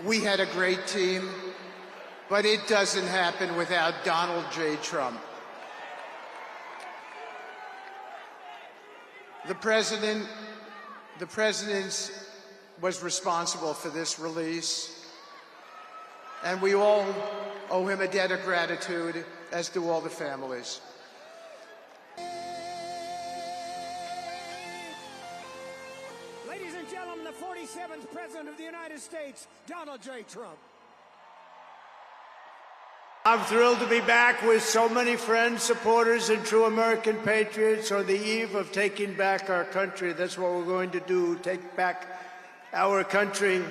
We had a great team, but it doesn't happen without Donald J. Trump. The president was responsible for this release, and we all owe him a debt of gratitude, as do all the families. Ladies and gentlemen, the 47th President of the United States, Donald J. Trump. I'm thrilled to be back with so many friends, supporters, and true American patriots on the eve of taking back our country. That's what we're going to do, take back our country.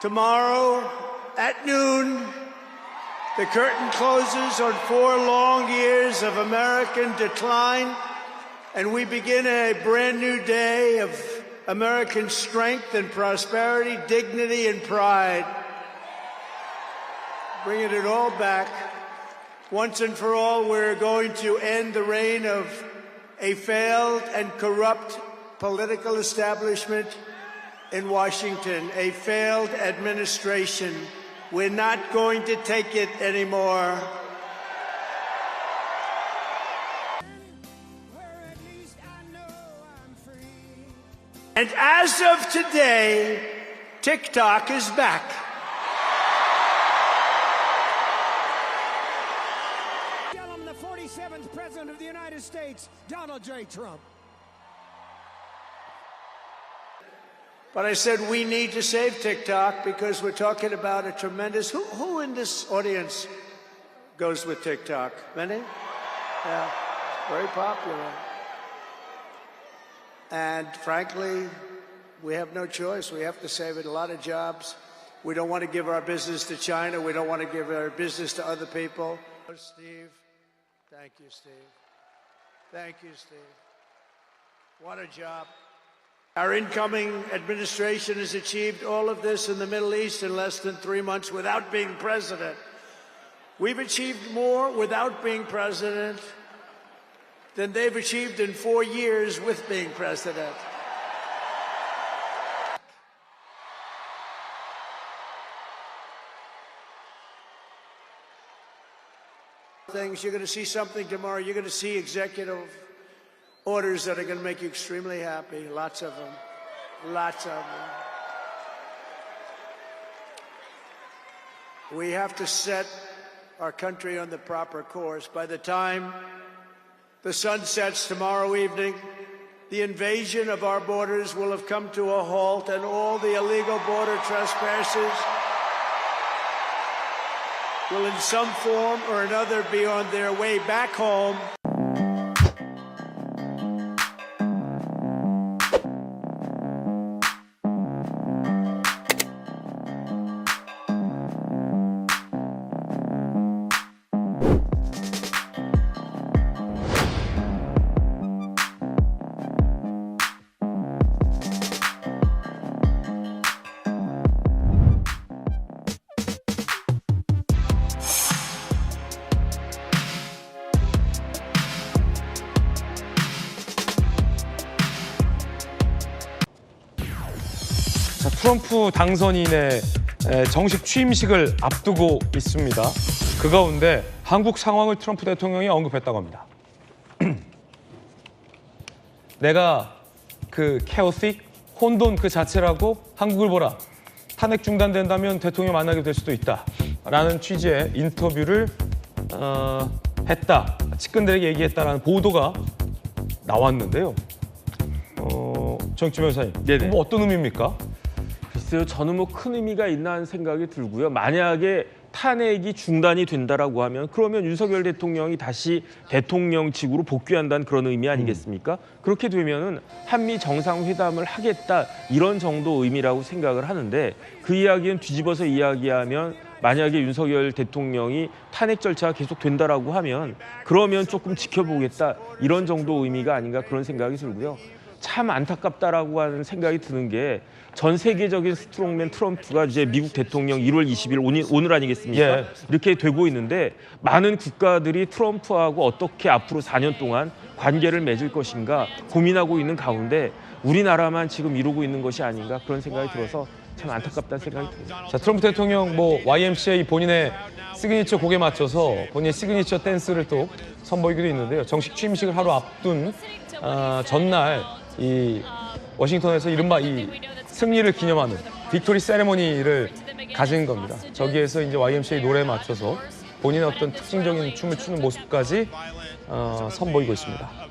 Tomorrow at noon, the curtain closes on 4 long years of American decline, and we begin a brand new day of American strength and prosperity, dignity and pride. Bringing it all back. Once and for all, we're going to end the reign of a failed and corrupt political establishment in Washington, a failed administration. We're not going to take it anymore. And as of today, TikTok is back. The 47th President of the United States, Donald J. Trump. But I said we need to save TikTok because we're talking about a tremendous... Who in this audience goes with TikTok? Many? Yeah, very popular. And frankly, we have no choice. We have to save it. A lot of jobs. We don't want to give our business to China. We don't want to give our business to other people. Steve. Thank you, Steve. Thank you, Steve. What a job. Our incoming administration has achieved all of this in the Middle East in less than 3 months without being president. We've achieved more without being president than they've achieved in 4 years with being president. Things you're going to see something tomorrow. You're going to see executive orders that are going to make you extremely happy. Lots of them. Lots of them. We have to set our country on the proper course. By the time the sun sets tomorrow evening, the invasion of our borders will have come to a halt, and all the illegal border trespassers will in some form or another be on their way back home. 트럼프 당선인의 정식 취임식을 앞두고 있습니다. 그 가운데 한국 상황을 트럼프 대통령이 언급했다고 합니다. 내가 그 chaotic, 혼돈 그 자체라고 한국을 보라. 탄핵 중단된다면 대통령 만나게 될 수도 있다. 라는 취지의 인터뷰를 했다. 측근들에게 얘기했다라는 보도가 나왔는데요. 정치 변호사님, 뭐 어떤 의미입니까? 글쎄요, 저는 뭐 큰 의미가 있나 하는 생각이 들고요. 만약에 탄핵이 중단이 된다라고 하면 그러면 윤석열 대통령이 다시 대통령직으로 복귀한다는 그런 의미 아니겠습니까? 그렇게 되면은 한미 정상회담을 하겠다 이런 정도 의미라고 생각을 하는데 그 이야기는 뒤집어서 이야기하면 만약에 윤석열 대통령이 탄핵 절차가 계속 된다라고 하면 그러면 조금 지켜보겠다 이런 정도 의미가 아닌가 그런 생각이 들고요. 참 안타깝다라고 하는 생각이 드는 게 전 세계적인 스트롱맨 트럼프가 이제 미국 대통령 1월 20일 오늘 아니겠습니까? 예. 이렇게 되고 있는데 많은 국가들이 트럼프하고 어떻게 앞으로 4년 동안 관계를 맺을 것인가 고민하고 있는 가운데 우리나라만 지금 이루고 있는 것이 아닌가 그런 생각이 들어서 참 안타깝다는 생각이 듭니다. 자, 트럼프 대통령 YMCA 본인의 시그니처 곡에 맞춰서 본인의 시그니처 댄스를 또 선보이기도 했는데요. 정식 취임식을 하루 앞둔 전날 이 워싱턴에서 이른바 이 승리를 기념하는 빅토리 세레모니를 가진 겁니다. 저기에서 이제 YMCA 노래에 맞춰서 본인의 어떤 특징적인 춤을 추는 모습까지 선보이고 있습니다.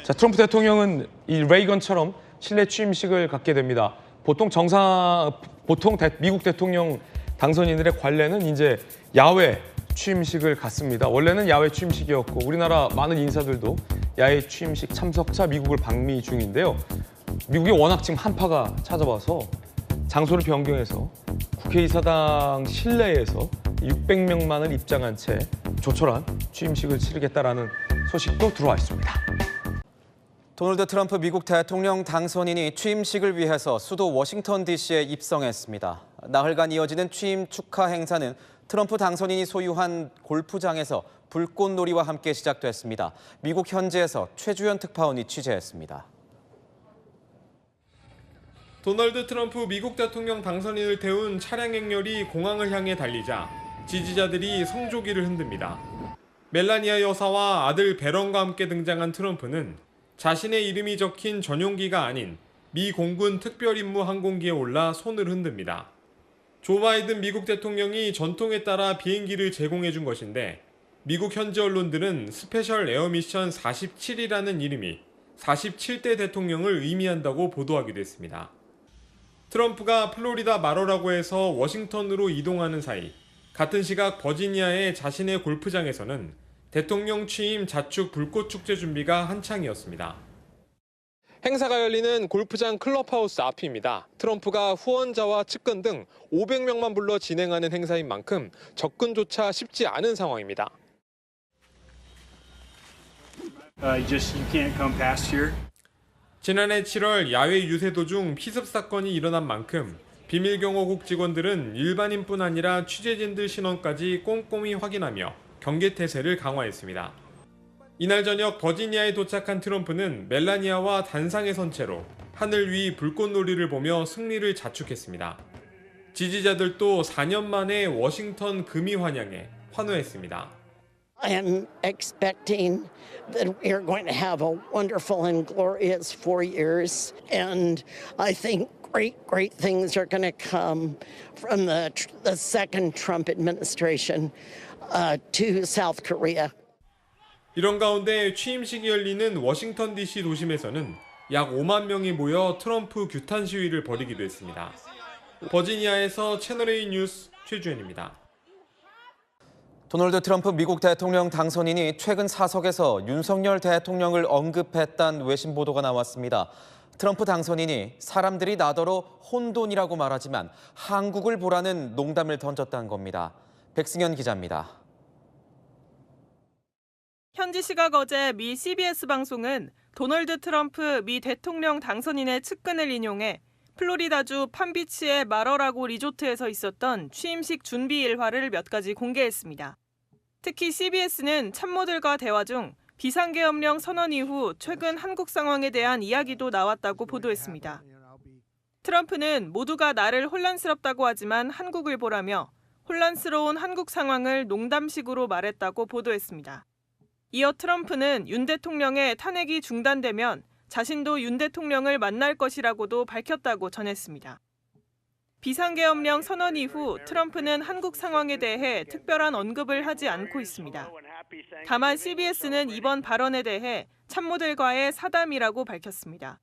자, 트럼프 대통령은 이 레이건처럼 실내 취임식을 갖게 됩니다. 보통 미국 대통령 당선인들의 관례는 이제 야외 취임식을 갖습니다. 원래는 야외 취임식이었고 우리나라 많은 인사들도 야외 취임식 참석차 미국을 방미 중인데요. 미국에 워낙 지금 한파가 찾아와서 장소를 변경해서 국회의사당 실내에서 600명만을 입장한 채 조촐한 취임식을 치르겠다라는 소식도 들어와 있습니다. 도널드 트럼프 미국 대통령 당선인이 취임식을 위해서 수도 워싱턴 DC에 입성했습니다. 나흘간 이어지는 취임 축하 행사는 트럼프 당선인이 소유한 골프장에서 불꽃놀이와 함께 시작됐습니다. 미국 현지에서 최주연 특파원이 취재했습니다. 도널드 트럼프 미국 대통령 당선인을 태운 차량 행렬이 공항을 향해 달리자 지지자들이 성조기를 흔듭니다. 멜라니아 여사와 아들 베런과 함께 등장한 트럼프는 자신의 이름이 적힌 전용기가 아닌 미 공군 특별임무 항공기에 올라 손을 흔듭니다. 조 바이든 미국 대통령이 전통에 따라 비행기를 제공해 준 것인데 미국 현지 언론들은 스페셜 에어 미션 47이라는 이름이 47대 대통령을 의미한다고 보도하기도 했습니다. 트럼프가 플로리다 마러라고 해서 워싱턴으로 이동하는 사이 같은 시각 버지니아의 자신의 골프장에서는 대통령 취임 자축 불꽃 축제 준비가 한창이었습니다. 행사가 열리는 골프장 클럽하우스 앞입니다. 트럼프가 후원자와 측근 등 500명만 불러 진행하는 행사인 만큼 접근조차 쉽지 않은 상황입니다. You can't come past here. 지난해 7월 야외 유세 도중 피습 사건이 일어난 만큼 비밀경호국 직원들은 일반인뿐 아니라 취재진들 신원까지 꼼꼼히 확인하며 경계태세를 강화했습니다. 이날 저녁 버지니아에 도착한 트럼프는 멜라니아와 단상에 선 채로 하늘 위 불꽃놀이를 보며 승리를 자축했습니다. 지지자들도 4년 만에 워싱턴 금의환향에 환호했습니다. I am expecting that we are going to have a wonderful and glorious 4 years, and I think great things are going to come from the second Trump administration to South Korea. 이런 가운데 취임식이 열리는 워싱턴 DC 도심에서는 약 5만 명이 모여 트럼프 규탄 시위를 벌이기도 했습니다. 버지니아에서 채널A 뉴스 최주현입니다. 도널드 트럼프 미국 대통령 당선인이 최근 사석에서 윤석열 대통령을 언급했다는 외신 보도가 나왔습니다. 트럼프 당선인이 사람들이 나더러 혼돈이라고 말하지만 한국을 보라는 농담을 던졌다는 겁니다. 백승현 기자입니다. 현지 시각 어제 미 CBS 방송은 도널드 트럼프 미 대통령 당선인의 측근을 인용해 플로리다주 팜비치의 마러라고 리조트에서 있었던 취임식 준비 일화를 몇 가지 공개했습니다. 특히 CBS는 참모들과 대화 중 비상계엄령 선언 이후 최근 한국 상황에 대한 이야기도 나왔다고 보도했습니다. 트럼프는 모두가 나를 혼란스럽다고 하지만 한국을 보라며 혼란스러운 한국 상황을 농담식으로 말했다고 보도했습니다. 이어 트럼프는 윤 대통령의 탄핵이 중단되면 자신도 윤 대통령을 만날 것이라고도 밝혔다고 전했습니다. 비상계엄령 선언 이후 트럼프는 한국 상황에 대해 특별한 언급을 하지 않고 있습니다. 다만 CBS는 이번 발언에 대해 참모들과의 사담이라고 밝혔습니다.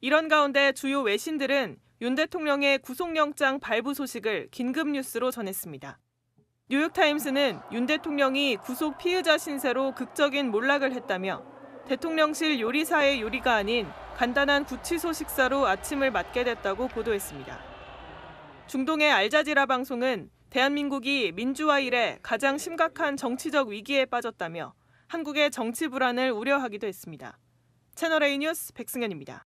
이런 가운데 주요 외신들은 윤 대통령의 구속영장 발부 소식을 긴급 뉴스로 전했습니다. 뉴욕타임스는 윤 대통령이 구속 피의자 신세로 극적인 몰락을 했다며 대통령실 요리사의 요리가 아닌 간단한 구치소 식사로 아침을 맞게 됐다고 보도했습니다. 중동의 알자지라 방송은 대한민국이 민주화 이래 가장 심각한 정치적 위기에 빠졌다며 한국의 정치 불안을 우려하기도 했습니다. 채널A 뉴스 백승현입니다.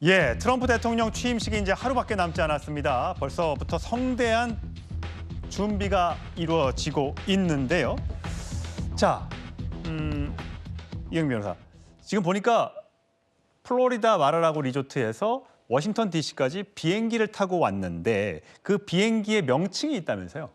예, 트럼프 대통령 취임식이 이제 하루밖에 남지 않았습니다. 벌써부터 성대한 준비가 이루어지고 있는데요. 자, 이영 변호사, 지금 보니까 플로리다 마라라고 리조트에서 워싱턴 DC까지 비행기를 타고 왔는데 그 비행기의 명칭이 있다면서요?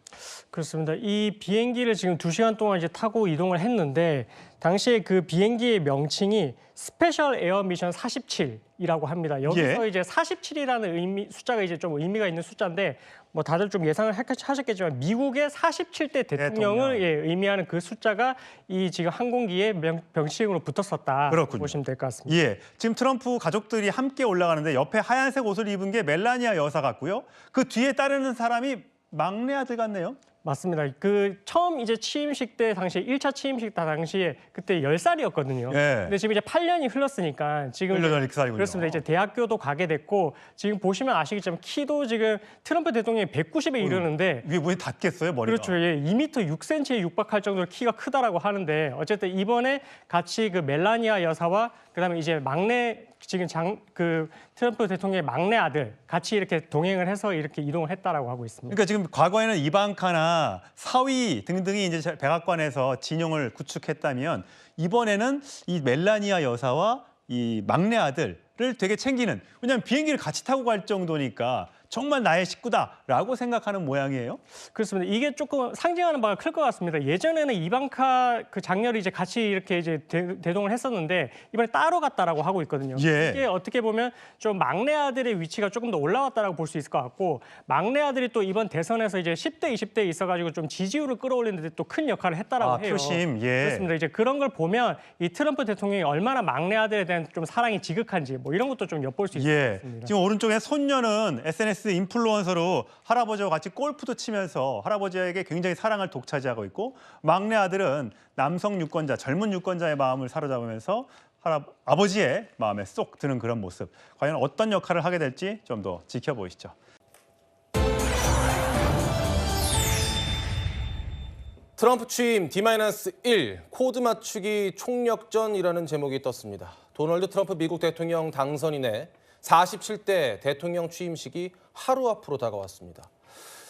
그렇습니다. 이 비행기를 지금 2시간 동안 이제 타고 이동을 했는데 당시에 그 비행기의 명칭이 스페셜 에어 미션 47이라고 합니다. 여기서 이제 47이라는 숫자가 이제 좀 의미가 있는 숫자인데 뭐 다들 좀 예상을 하셨겠지만 미국의 47대 대통령을 의미하는 그 숫자가 이 지금 항공기에 명칭으로 붙었었다. 그렇군요. 보시면 될 것 같습니다. 예, 지금 트럼프 가족들이 함께 올라가는데 옆에 하얀색 옷을 입은 게 멜라니아 여사 같고요. 그 뒤에 따르는 사람이 막내 아들 같네요. 맞습니다. 그 처음 이제 취임식 때 당시에 1차 취임식 때 당시에 그때 10살이었거든요. 예. 근데 지금 이제 8년이 흘렀으니까 지금 8년 이렇게 살이군요. 그렇습니다. 이제 대학교도 가게 됐고 지금 보시면 아시겠지만 키도 지금 트럼프 대통령이 190에 이르는데 위에 문이 닿겠어요, 머리가? 그렇죠. 예, 2m 6cm에 육박할 정도로 키가 크다라고 하는데 어쨌든 이번에 같이 그 멜라니아 여사와 그다음에 이제 막내 지금 트럼프 대통령의 막내 아들 같이 이렇게 동행을 해서 이렇게 이동을 했다라고 하고 있습니다. 그러니까 지금 과거에는 이방카나 사위 등등이 이제 백악관에서 진영을 구축했다면 이번에는 이 멜라니아 여사와 이 막내 아들을 되게 챙기는, 왜냐하면 비행기를 같이 타고 갈 정도니까 정말 나의 식구다라고 생각하는 모양이에요. 그렇습니다. 이게 조금 상징하는 바가 클 것 같습니다. 예전에는 이방카 그 장녀를 이제 같이 이렇게 이제 대동을 했었는데 이번에 따로 갔다라고 하고 있거든요. 예. 이게 어떻게 보면 좀 막내 아들의 위치가 조금 더 올라왔다라고 볼 수 있을 것 같고 막내 아들이 또 이번 대선에서 이제 10대, 20대에 있어가지고 좀 지지율을 끌어올리는 데 또 큰 역할을 했다라고 해요. 표심, 예. 그렇습니다. 이제 그런 걸 보면 이 트럼프 대통령이 얼마나 막내 아들에 대한 좀 사랑이 지극한지 뭐 이런 것도 좀 엿볼 수 있을 것 같습니다. 지금 오른쪽에 손녀는 SNS 인플루언서로 할아버지와 같이 골프도 치면서 할아버지에게 굉장히 사랑을 독차지하고 있고 막내 아들은 남성 유권자, 젊은 유권자의 마음을 사로잡으면서 아버지의 마음에 쏙 드는 그런 모습. 과연 어떤 역할을 하게 될지 좀 더 지켜보시죠. 트럼프 취임 D-1 코드 맞추기 총력전이라는 제목이 떴습니다. 도널드 트럼프 미국 대통령 당선인의 47대 대통령 취임식이 하루 앞으로 다가왔습니다.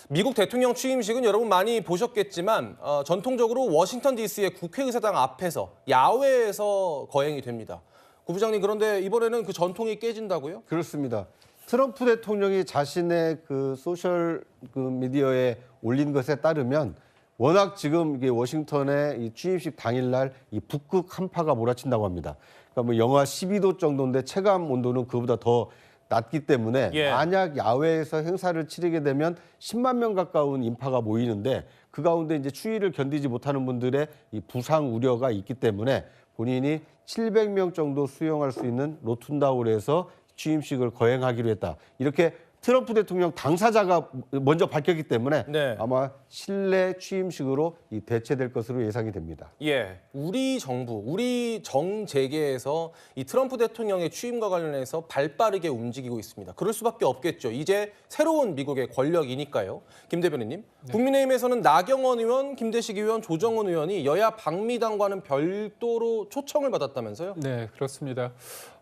미국 대통령 취임식은 여러분 많이 보셨겠지만 전통적으로 워싱턴 DC의 국회의사당 앞에서 야외에서 거행이 됩니다. 구 부장님, 그런데 이번에는 그 전통이 깨진다고요? 그렇습니다. 트럼프 대통령이 자신의 그 소셜 미디어에 올린 것에 따르면 워낙 지금 이게 워싱턴의 이 취임식 당일날 이 북극 한파가 몰아친다고 합니다. 그러니까 뭐 영하 12도 정도인데 체감 온도는 그보다 더 낮기 때문에 만약 야외에서 행사를 치르게 되면 10만 명 가까운 인파가 모이는데 그 가운데 이제 추위를 견디지 못하는 분들의 이 부상 우려가 있기 때문에 본인이 700명 정도 수용할 수 있는 로툰다홀에서 취임식을 거행하기로 했다. 이렇게 트럼프 대통령 당사자가 먼저 밝혔기 때문에 아마 실내 취임식으로 대체될 것으로 예상이 됩니다. 예, 우리 정부, 우리 정재계에서 이 트럼프 대통령의 취임과 관련해서 발빠르게 움직이고 있습니다. 그럴 수밖에 없겠죠. 이제 새로운 미국의 권력이니까요. 김 대변인님, 국민의힘에서는 나경원 의원, 김대식 의원, 조정훈 의원이 여야 방미당과는 별도로 초청을 받았다면서요? 네, 그렇습니다.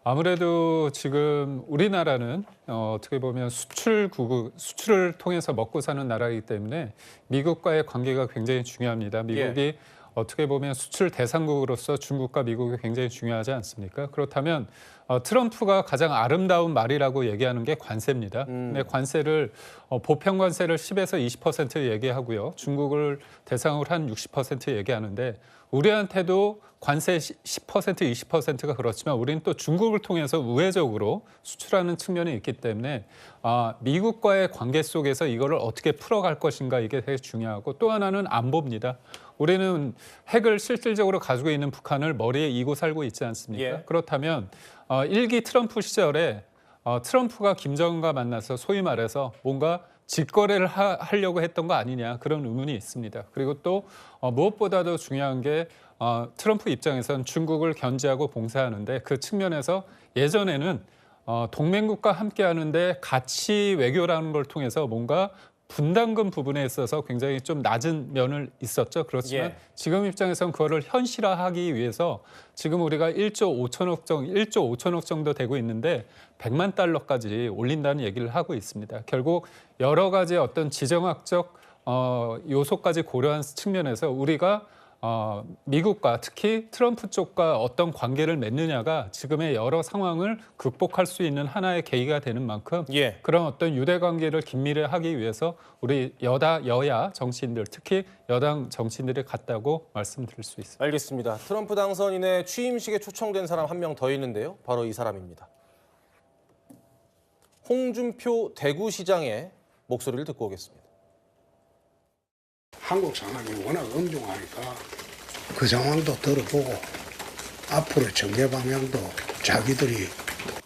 아무래도 지금 우리나라는 어떻게 보면 수출을 통해서 먹고 사는 나라이기 때문에 미국과의 관계가 굉장히 중요합니다. 미국이 어떻게 보면 수출 대상국으로서 중국과 미국이 굉장히 중요하지 않습니까? 그렇다면 트럼프가 가장 아름다운 말이라고 얘기하는 게 관세입니다. 근데 관세를 보편 관세를 10에서 20% 얘기하고요. 중국을 대상으로 한 60% 얘기하는데 우리한테도 관세 10%, 20%가 그렇지만 우리는 또 중국을 통해서 우회적으로 수출하는 측면이 있기 때문에 미국과의 관계 속에서 이거를 어떻게 풀어갈 것인가 이게 되게 중요하고 또 하나는 안보입니다. 우리는 핵을 실질적으로 가지고 있는 북한을 머리에 이고 살고 있지 않습니까? 그렇다면 1기 트럼프 시절에 트럼프가 김정은과 만나서 소위 말해서 뭔가 직거래를 하려고 했던 거 아니냐 그런 의문이 있습니다. 그리고 또 무엇보다도 중요한 게 트럼프 입장에서는 중국을 견제하고 봉쇄하는데 그 측면에서 예전에는 동맹국과 함께 하는데 가치 외교라는 걸 통해서 뭔가 분담금 부분에 있어서 굉장히 좀 낮은 면을 있었죠. 그렇지만 지금 입장에서는 그거를 현실화하기 위해서 지금 우리가 1조 5천억 정도 되고 있는데 100만 달러까지 올린다는 얘기를 하고 있습니다. 결국 여러 가지 어떤 지정학적 요소까지 고려한 측면에서 우리가 미국과 특히 트럼프 쪽과 어떤 관계를 맺느냐가 지금의 여러 상황을 극복할 수 있는 하나의 계기가 되는 만큼 그런 어떤 유대 관계를 긴밀히 하기 위해서 우리 여야 정치인들, 특히 여당 정치인들이 갔다고 말씀드릴 수 있습니다. 알겠습니다. 트럼프 당선인의 취임식에 초청된 사람 한 명 더 있는데요. 바로 이 사람입니다. 홍준표 대구시장의 목소리를 듣고 오겠습니다. 한국 상황이 워낙 엄중하니까 그 상황도 들어보고 앞으로 정계 방향도 자기들이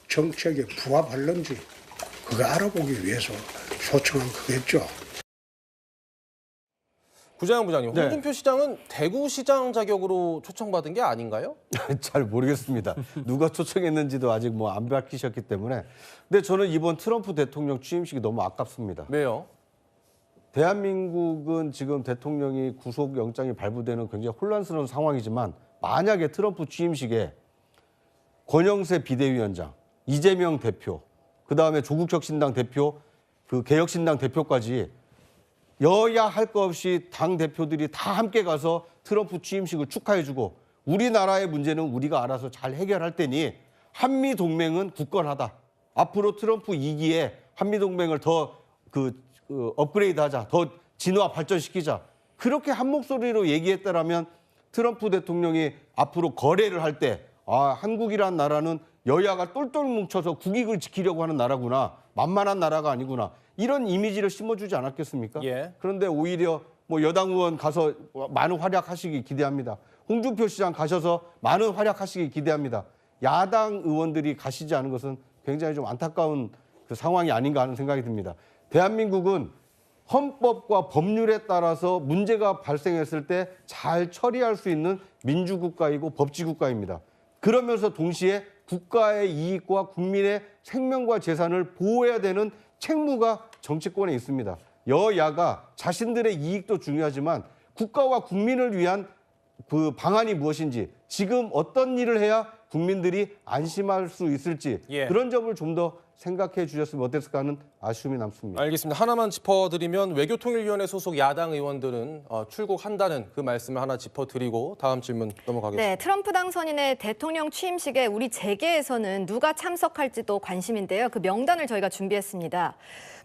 정책에 부합할는지 그거 알아보기 위해서 초청한 거겠죠. 구자영 부장님, 홍준표 시장은 대구시장 자격으로 초청받은 게 아닌가요? 잘 모르겠습니다. 누가 초청했는지도 아직 뭐 안 밝히셨기 때문에. 근데 저는 이번 트럼프 대통령 취임식이 너무 아깝습니다. 왜요? 대한민국은 지금 대통령이 구속영장이 발부되는 굉장히 혼란스러운 상황이지만 만약에 트럼프 취임식에 권영세 비대위원장, 이재명 대표, 그다음에 조국혁신당 대표, 그 개혁신당 대표까지 여야 할 것 없이 당 대표들이 다 함께 가서 트럼프 취임식을 축하해주고 우리나라의 문제는 우리가 알아서 잘 해결할 테니 한미동맹은 굳건하다. 앞으로 트럼프 2기에 한미동맹을 더 업그레이드하자, 더 진화 발전시키자. 그렇게 한 목소리로 얘기했다라면 트럼프 대통령이 앞으로 거래를 할 때 한국이란 나라는 여야가 똘똘 뭉쳐서 국익을 지키려고 하는 나라구나. 만만한 나라가 아니구나. 이런 이미지를 심어주지 않았겠습니까? 그런데 오히려 뭐 여당 의원 가서 많은 활약하시기 기대합니다. 홍준표 시장 가셔서 많은 활약하시기 기대합니다. 야당 의원들이 가시지 않은 것은 굉장히 좀 안타까운 그 상황이 아닌가 하는 생각이 듭니다. 대한민국은 헌법과 법률에 따라서 문제가 발생했을 때 잘 처리할 수 있는 민주국가이고 법치국가입니다. 그러면서 동시에 국가의 이익과 국민의 생명과 재산을 보호해야 되는 책무가 정치권에 있습니다. 여야가 자신들의 이익도 중요하지만 국가와 국민을 위한 그 방안이 무엇인지, 지금 어떤 일을 해야 국민들이 안심할 수 있을지 그런 점을 좀 더 생각해 주셨으면 어땠을까 하는 아쉬움이 남습니다. 알겠습니다. 하나만 짚어드리면 외교통일위원회 소속 야당 의원들은 출국한다는 그 말씀을 하나 짚어드리고 다음 질문 넘어가겠습니다. 네, 트럼프 당선인의 대통령 취임식에 우리 재계에서는 누가 참석할지도 관심인데요. 그 명단을 저희가 준비했습니다.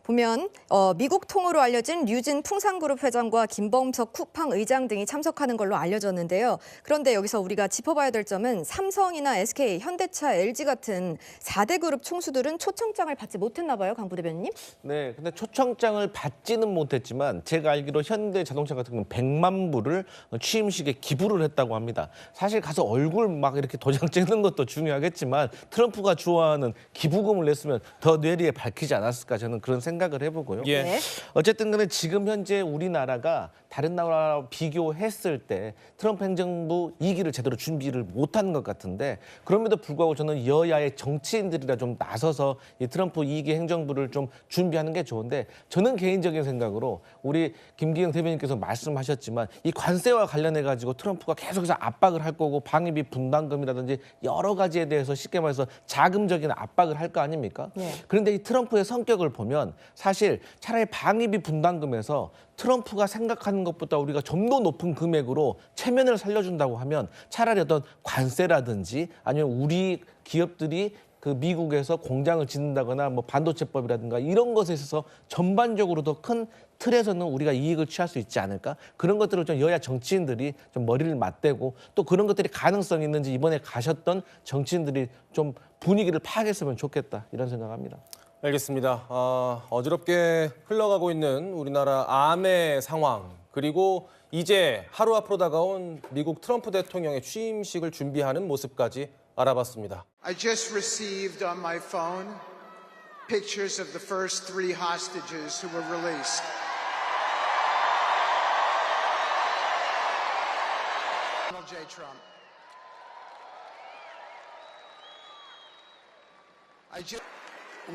보면 미국 통으로 알려진 류진 풍산그룹 회장과 김범석 쿠팡 의장 등이 참석하는 걸로 알려졌는데요. 그런데 여기서 우리가 짚어봐야 될 점은 삼성이나 SK, 현대차, LG 같은 4대 그룹 총수들은 초청장을 받지 못했나 봐요, 강 부대변인님? 네, 근데 초청장을 받지는 못했지만 제가 알기로 현대자동차 같은 경우는 100만 불을 취임식에 기부를 했다고 합니다. 사실 가서 얼굴 막 이렇게 도장 찍는 것도 중요하겠지만 트럼프가 좋아하는 기부금을 냈으면 더 뇌리에 밝히지 않았을까, 저는 그런 생각을 해보고요. 어쨌든 간에 지금 현재 우리나라가 다른 나라와 비교했을 때 트럼프 행정부 2기를 제대로 준비를 못한 것 같은데, 그럼에도 불구하고 저는 여야의 정치인들이라 좀 나서서 이 트럼프 2기 행정부를 좀 준비하는 게 좋은데, 저는 개인적인 생각으로 우리 김기영 대변인께서 말씀하셨지만 이 관세와 관련해 가지고 트럼프가 계속해서 압박을 할 거고 방위비 분담금이라든지 여러 가지에 대해서 쉽게 말해서 자금적인 압박을 할 거 아닙니까? 그런데 이 트럼프의 성격을 보면 사실 차라리 방위비 분담금에서 트럼프가 생각하는 것보다 우리가 좀 더 높은 금액으로 체면을 살려준다고 하면 차라리 어떤 관세라든지 아니면 우리 기업들이 그 미국에서 공장을 짓는다거나 뭐 반도체법이라든가 이런 것에 있어서 전반적으로 더 큰 틀에서는 우리가 이익을 취할 수 있지 않을까? 그런 것들을 좀 여야 정치인들이 좀 머리를 맞대고 또 그런 것들이 가능성이 있는지 이번에 가셨던 정치인들이 좀 분위기를 파악했으면 좋겠다, 이런 생각합니다. 알겠습니다. 어지럽게 흘러가고 있는 우리나라 암의 상황, 그리고 이제 하루 앞으로 다가온 미국 트럼프 대통령의 취임식을 준비하는 모습까지 알아봤습니다. I just received on my phone pictures of the first 3 hostages who were released. Donald J. Trump.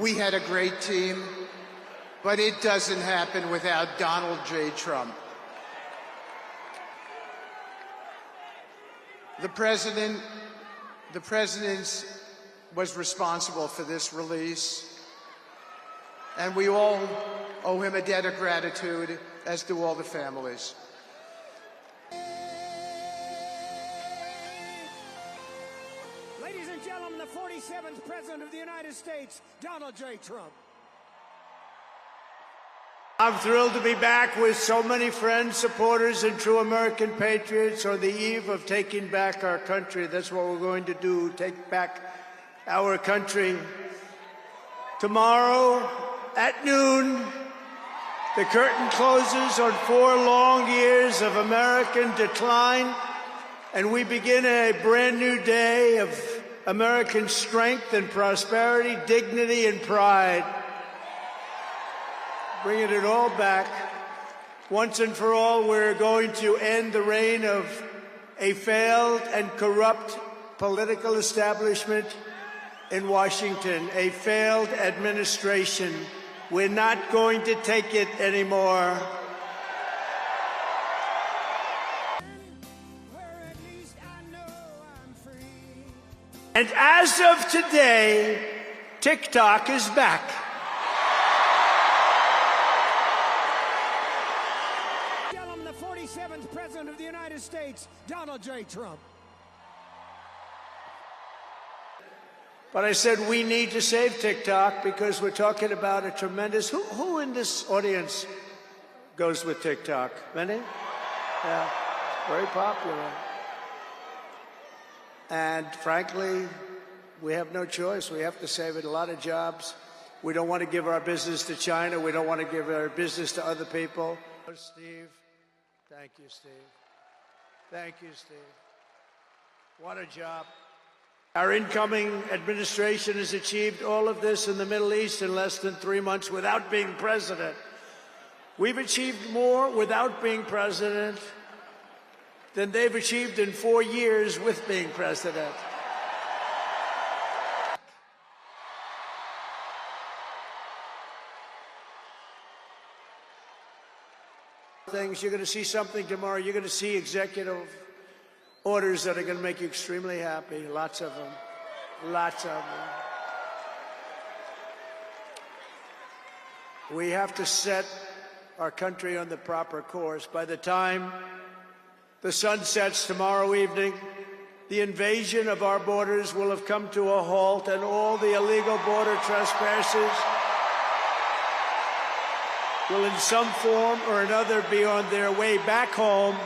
We had a great team, but it doesn't happen without Donald J. Trump. The president was responsible for this release, and we all owe him a debt of gratitude, as do all the families. Ladies and gentlemen, the 47th President of the United States, Donald J. Trump. I'm thrilled to be back with so many friends, supporters, and true American patriots on the eve of taking back our country. That's what we're going to do, take back our country. Tomorrow at noon, the curtain closes on 4 long years of American decline, and we begin a brand new day of American strength and prosperity, dignity and pride. Bringing it all back. Once and for all, we're going to end the reign of a failed and corrupt political establishment in Washington, a failed administration. We're not going to take it anymore. And as of today, TikTok is back. The 47th President of the United States, Donald J. Trump. But I said we need to save TikTok because we're talking about a tremendous... Who in this audience goes with TikTok? Many? Yeah, very popular. And frankly, we have no choice. We have to save it. A lot of jobs. We don't want to give our business to China. We don't want to give our business to other people. Steve. Thank you, Steve. Thank you, Steve. What a job. Our incoming administration has achieved all of this in the Middle East in less than 3 months without being president. We've achieved more without being president than they've achieved in 4 years with being president. Things. You're going to see something tomorrow. You're going to see executive orders that are going to make you extremely happy. Lots of them. Lots of them. We have to set our country on the proper course. By the time the sun sets tomorrow evening, the invasion of our borders will have come to a halt, and all the illegal border trespassers will in some form or another be on their way back home.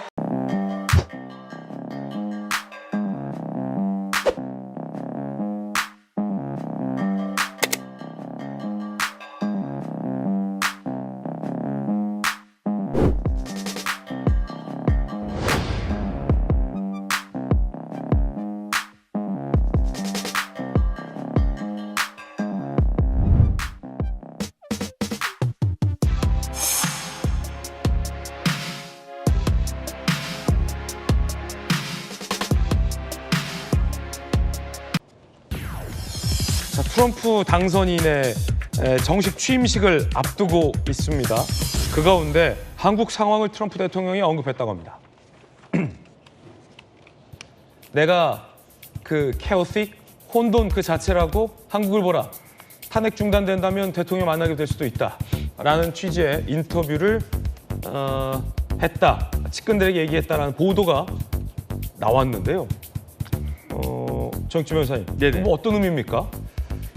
트럼프 당선인의 정식 취임식을 앞두고 있습니다. 그 가운데 한국 상황을 트럼프 대통령이 언급했다고 합니다. 내가 그 chaotic, 혼돈 그 자체라고 한국을 보라. 탄핵 중단된다면 대통령 만나게 될 수도 있다. 라는 취지의 인터뷰를 했다. 측근들에게 얘기했다라는 보도가 나왔는데요. 정치 변호사님, 뭐 어떤 의미입니까?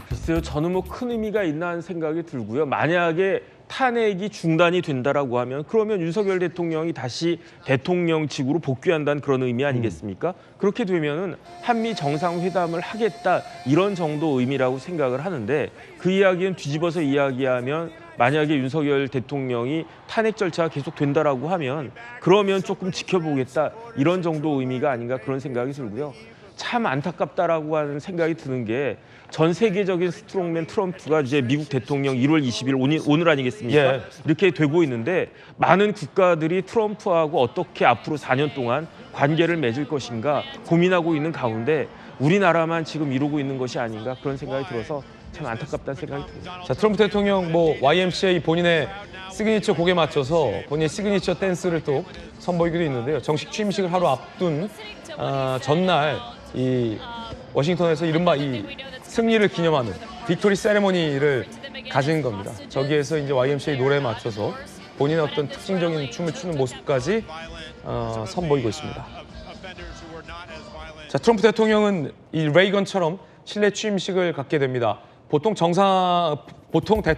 글쎄요, 저는 뭐 큰 의미가 있나 생각이 들고요. 만약에 탄핵이 중단이 된다라고 하면 그러면 윤석열 대통령이 다시 대통령직으로 복귀한다는 그런 의미 아니겠습니까? 그렇게 되면은 한미 정상회담을 하겠다 이런 정도 의미라고 생각을 하는데 그 이야기는 뒤집어서 이야기하면 만약에 윤석열 대통령이 탄핵 절차가 계속 된다라고 하면 그러면 조금 지켜보겠다 이런 정도 의미가 아닌가 그런 생각이 들고요. 참 안타깝다라고 하는 생각이 드는 게 전 세계적인 스트롱맨 트럼프가 이제 미국 대통령 1월 20일 오늘 아니겠습니까? 예. 이렇게 되고 있는데 많은 국가들이 트럼프하고 어떻게 앞으로 4년 동안 관계를 맺을 것인가 고민하고 있는 가운데 우리나라만 지금 이러고 있는 것이 아닌가 그런 생각이 들어서 참 안타깝다는 생각이 듭니다. 자, 트럼프 대통령 뭐 YMCA 본인의 시그니처 곡에 맞춰서 본인의 시그니처 댄스를 또 선보이기도 있는데요. 정식 취임식을 하루 앞둔 전날 이 워싱턴에서 이른바 이 승리를 기념하는 빅토리 세레모니를 가진 겁니다. 저기에서 이제 YMCA 노래에 맞춰서 본인의 어떤 특징적인 춤을 추는 모습까지 선보이고 있습니다. 자, 트럼프 대통령은 이 레이건처럼 실내 취임식을 갖게 됩니다. 보통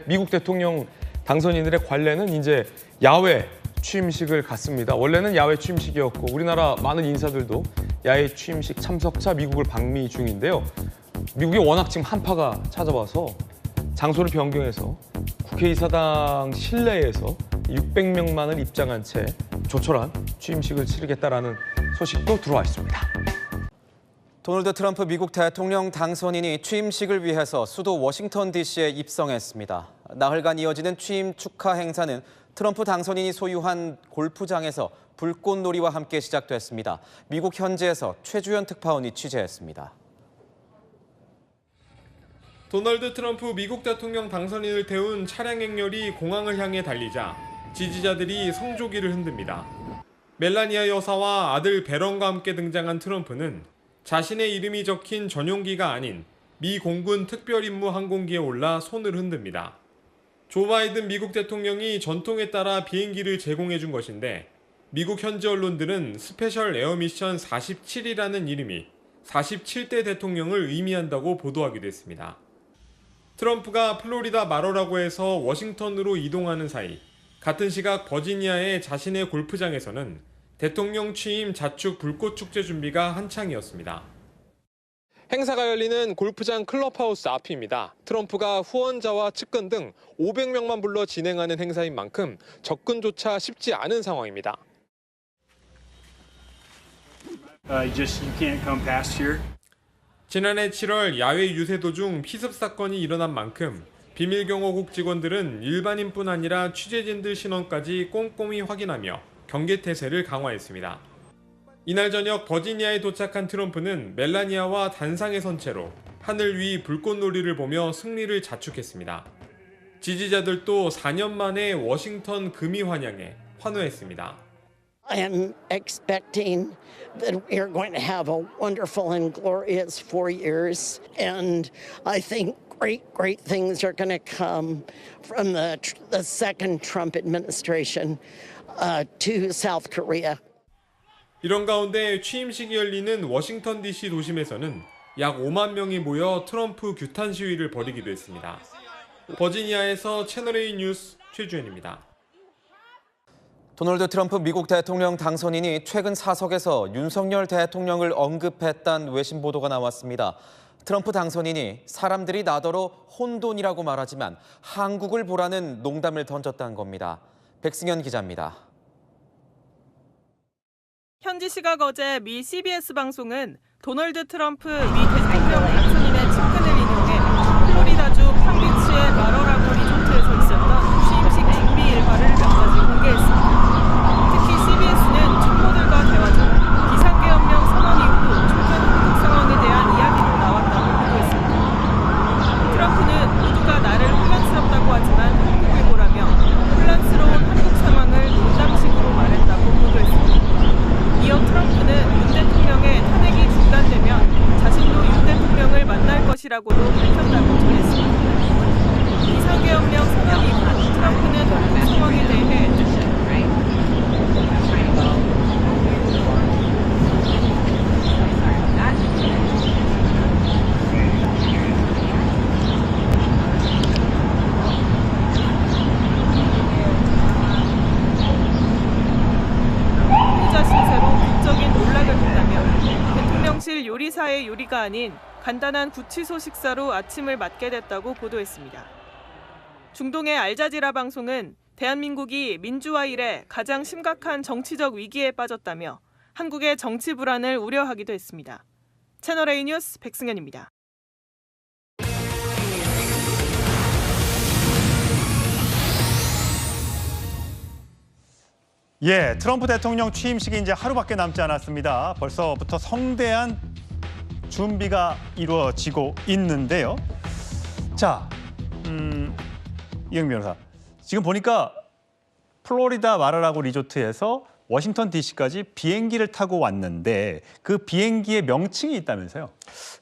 미국 대통령 당선인들의 관례는 이제 야외 취임식을 갖습니다. 원래는 야외 취임식이었고 우리나라 많은 인사들도 야외 취임식 참석차 미국을 방미 중인데요. 미국이 워낙 지금 한파가 찾아와서 장소를 변경해서 국회의사당 실내에서 600명만을 입장한 채 조촐한 취임식을 치르겠다라는 소식도 들어와 있습니다. 도널드 트럼프 미국 대통령 당선인이 취임식을 위해서 수도 워싱턴 DC에 입성했습니다. 나흘간 이어지는 취임 축하 행사는 트럼프 당선인이 소유한 골프장에서 불꽃놀이와 함께 시작됐습니다. 미국 현지에서 최주현 특파원이 취재했습니다. 도널드 트럼프 미국 대통령 당선인을 태운 차량 행렬이 공항을 향해 달리자 지지자들이 성조기를 흔듭니다. 멜라니아 여사와 아들 베런과 함께 등장한 트럼프는 자신의 이름이 적힌 전용기가 아닌 미 공군 특별임무 항공기에 올라 손을 흔듭니다. 조 바이든 미국 대통령이 전통에 따라 비행기를 제공해 준 것인데 미국 현지 언론들은 스페셜 에어 미션 47이라는 이름이 47대 대통령을 의미한다고 보도하기도 했습니다. 트럼프가 플로리다 마러라고 해서 워싱턴으로 이동하는 사이 같은 시각 버지니아의 자신의 골프장에서는 대통령 취임 자축 불꽃 축제 준비가 한창이었습니다. 행사가 열리는 골프장 클럽하우스 앞입니다. 트럼프가 후원자와 측근 등 500명만 불러 진행하는 행사인 만큼 접근조차 쉽지 않은 상황입니다. You can't come past here. 지난해 7월 야외 유세 도중 피습 사건이 일어난 만큼 비밀경호국 직원들은 일반인뿐 아니라 취재진들 신원까지 꼼꼼히 확인하며 경계태세를 강화했습니다. 이날 저녁 버지니아에 도착한 트럼프는 멜라니아와 단상에 선 채로 하늘 위 불꽃놀이를 보며 승리를 자축했습니다. 지지자들도 4년 만에 워싱턴 금의환향에 환호했습니다. I am expecting that we are going to have a wonderful and glorious 4 years, and I think great things are going to come from the second Trump administration to South Korea. 이런 가운데 취임식이 열리는 워싱턴 DC 도심에서는 약 5만 명이 모여 트럼프 규탄 시위를 벌이기도 했습니다. 버지니아에서 채널A 뉴스 최주현입니다. 도널드 트럼프 미국 대통령 당선인이 최근 사석에서 윤석열 대통령을 언급했다는 외신 보도가 나왔습니다. 트럼프 당선인이 사람들이 나더러 혼돈이라고 말하지만 한국을 보라는 농담을 던졌다는 겁니다. 백승현 기자입니다. 현지 시각 어제 미 CBS 방송은 도널드 트럼프 미 대통령 당선인의 측근을 인용해 플로리다주 팜비치의 마러라고 리조트에서 있었던 취임식 준비 일과를 몇 가지 공개했습니다. 특히 CBS는 총무들과 대화 중 비상계엄령 선언 이후 최근 한국 상황에 대한 이야기도 나왔다고 보도했습니다. 트럼프는 모두가 나를 혼란스럽다고 하지만 한국을 보라며 혼란스러운 한국 상황을 농담식으로 말했다고 보도했습니다. 이어 트럼프는 윤 대통령의 탄핵이 중단되면 자신도 윤 대통령을 만날 것이라고도 밝혔다고 전했습니다. 비상계엄령 선언 이후 트럼프는 한국 상황에 대해 대통령실 요리사의 요리가 아닌 간단한 구치소 식사로 아침을 맞게 됐다고 보도했습니다. 중동의 알자지라 방송은 대한민국이 민주화 이래 가장 심각한 정치적 위기에 빠졌다며 한국의 정치 불안을 우려하기도 했습니다. 채널A 뉴스 백승현입니다. 예, 트럼프 대통령 취임식이 이제 하루밖에 남지 않았습니다. 벌써부터 성대한 준비가 이루어지고 있는데요. 자, 이영 변호사, 지금 보니까 플로리다 마라라고 리조트에서 워싱턴 DC까지 비행기를 타고 왔는데 그 비행기의 명칭이 있다면서요?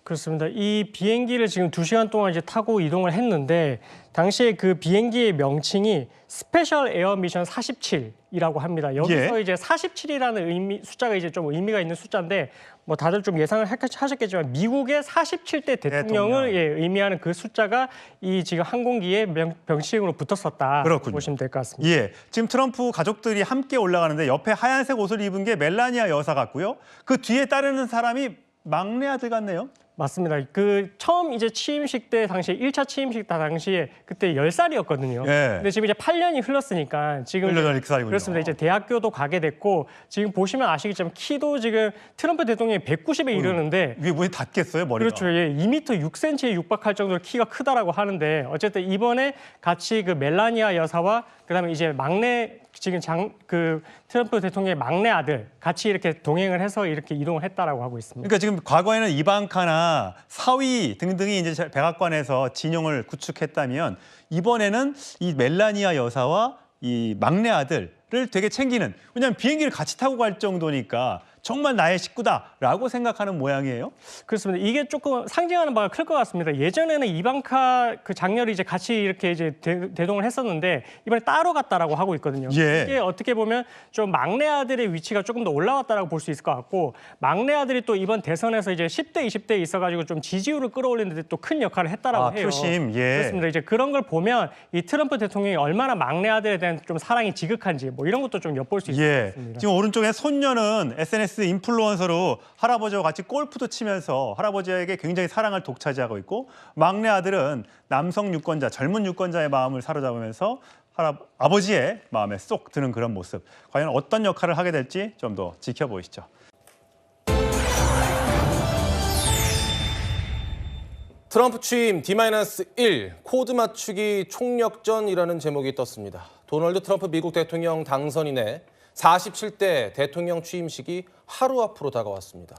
그렇습니다. 이 비행기를 지금 2시간 동안 이제 타고 이동을 했는데 당시에 그 비행기의 명칭이 스페셜 에어 미션 47이라고 합니다. 여기서 이제 47이라는 숫자가 이제 좀 의미가 있는 숫자인데 뭐 다들 좀 예상을 하셨겠지만 미국의 47대 대통령을 의미하는 그 숫자가 이 지금 항공기에 명칭으로 붙었었다. 그렇군요. 보시면 될 것 같습니다. 예, 지금 트럼프 가족들이 함께 올라가는데 옆에 하얀색 옷을 입은 게 멜라니아 여사 같고요. 그 뒤에 따르는 사람이 막내 아들 같네요. 맞습니다. 그 처음 이제 취임식 때 당시에 1차 취임식 당시에 그때 10살이었거든요. 근데 지금 이제 8년이 흘렀으니까 지금 8년이 그 살이군요. 그렇습니다. 이제 대학교도 가게 됐고 지금 보시면 아시겠지만 키도 지금 트럼프 대통령이 190에 이르는데 이게 문이 닿겠어요, 머리가? 그렇죠. 예, 2m 6cm에 육박할 정도로 키가 크다라고 하는데 어쨌든 이번에 같이 그 멜라니아 여사와 그다음에 이제 막내 지금 그 트럼프 대통령의 막내 아들 같이 이렇게 동행을 해서 이렇게 이동을 했다라고 하고 있습니다. 그러니까 지금 과거에는 이방카나 사위 등등이 이제 백악관에서 진영을 구축했다면 이번에는 이 멜라니아 여사와 이 막내 아들을 되게 챙기는, 왜냐하면 비행기를 같이 타고 갈 정도니까 정말 나의 식구다라고 생각하는 모양이에요. 그렇습니다. 이게 조금 상징하는 바가 클 것 같습니다. 예전에는 이방카 그 장녀를 이제 같이 이렇게 이제 대동을 했었는데 이번에 따로 갔다라고 하고 있거든요. 이게 어떻게 보면 좀 막내 아들의 위치가 조금 더 올라왔다라고 볼 수 있을 것 같고, 막내 아들이 또 이번 대선에서 이제 10대, 20대에 있어가지고 좀 지지율을 끌어올리는데 또 큰 역할을 했다라고 해요. 표심, 그렇습니다. 이제 그런 걸 보면 이 트럼프 대통령이 얼마나 막내 아들에 대한 좀 사랑이 지극한지 뭐 이런 것도 좀 엿볼 수 있을 것 같습니다. 지금 오른쪽에 손녀는 SNS 인플루언서로 할아버지와 같이 골프도 치면서 할아버지에게 굉장히 사랑을 독차지하고 있고, 막내 아들은 남성 유권자, 젊은 유권자의 마음을 사로잡으면서 아버지의 마음에 쏙 드는 그런 모습. 과연 어떤 역할을 하게 될지 좀 더 지켜보시죠. 트럼프 취임 D-1 코드 맞추기 총력전이라는 제목이 떴습니다. 도널드 트럼프 미국 대통령 당선인의 47대 대통령 취임식이 하루 앞으로 다가왔습니다.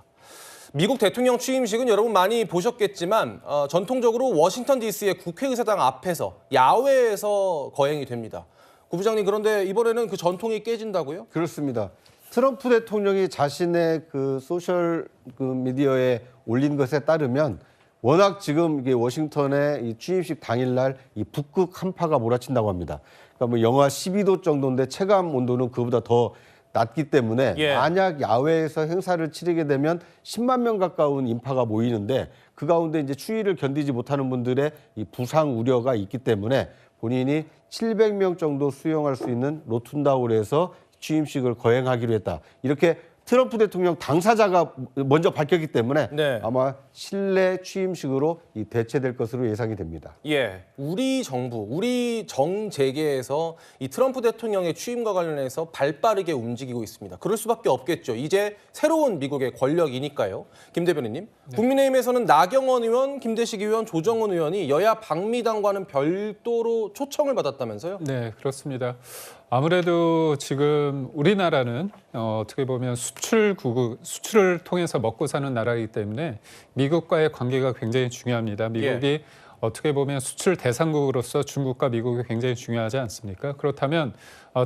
미국 대통령 취임식은 여러분 많이 보셨겠지만 전통적으로 워싱턴 DC의 국회의사당 앞에서 야외에서 거행이 됩니다. 구부장님, 그런데 이번에는 그 전통이 깨진다고요? 그렇습니다. 트럼프 대통령이 자신의 그 소셜 미디어에 올린 것에 따르면 워낙 지금 이게 워싱턴의 이 취임식 당일날 이 북극 한파가 몰아친다고 합니다. 그러니까 뭐 영하 12도 정도인데 체감 온도는 그보다 더 낮기 때문에 만약 야외에서 행사를 치르게 되면 10만 명 가까운 인파가 모이는데 그 가운데 이제 추위를 견디지 못하는 분들의 이 부상 우려가 있기 때문에 본인이 700명 정도 수용할 수 있는 로툰다울에서 취임식을 거행하기로 했다. 이렇게 트럼프 대통령 당사자가 먼저 밝혔기 때문에 아마 실내 취임식으로 대체될 것으로 예상이 됩니다. 예, 우리 정부, 우리 정재계에서 이 트럼프 대통령의 취임과 관련해서 발빠르게 움직이고 있습니다. 그럴 수밖에 없겠죠. 이제 새로운 미국의 권력이니까요. 김 대변인님, 국민의힘에서는 나경원 의원, 김대식 의원, 조정은 의원이 여야 방미당과는 별도로 초청을 받았다면서요? 네, 그렇습니다. 아무래도 지금 우리나라는 어떻게 보면 수출을 통해서 먹고 사는 나라이기 때문에 미국과의 관계가 굉장히 중요합니다. 미국이 어떻게 보면 수출 대상국으로서 중국과 미국이 굉장히 중요하지 않습니까? 그렇다면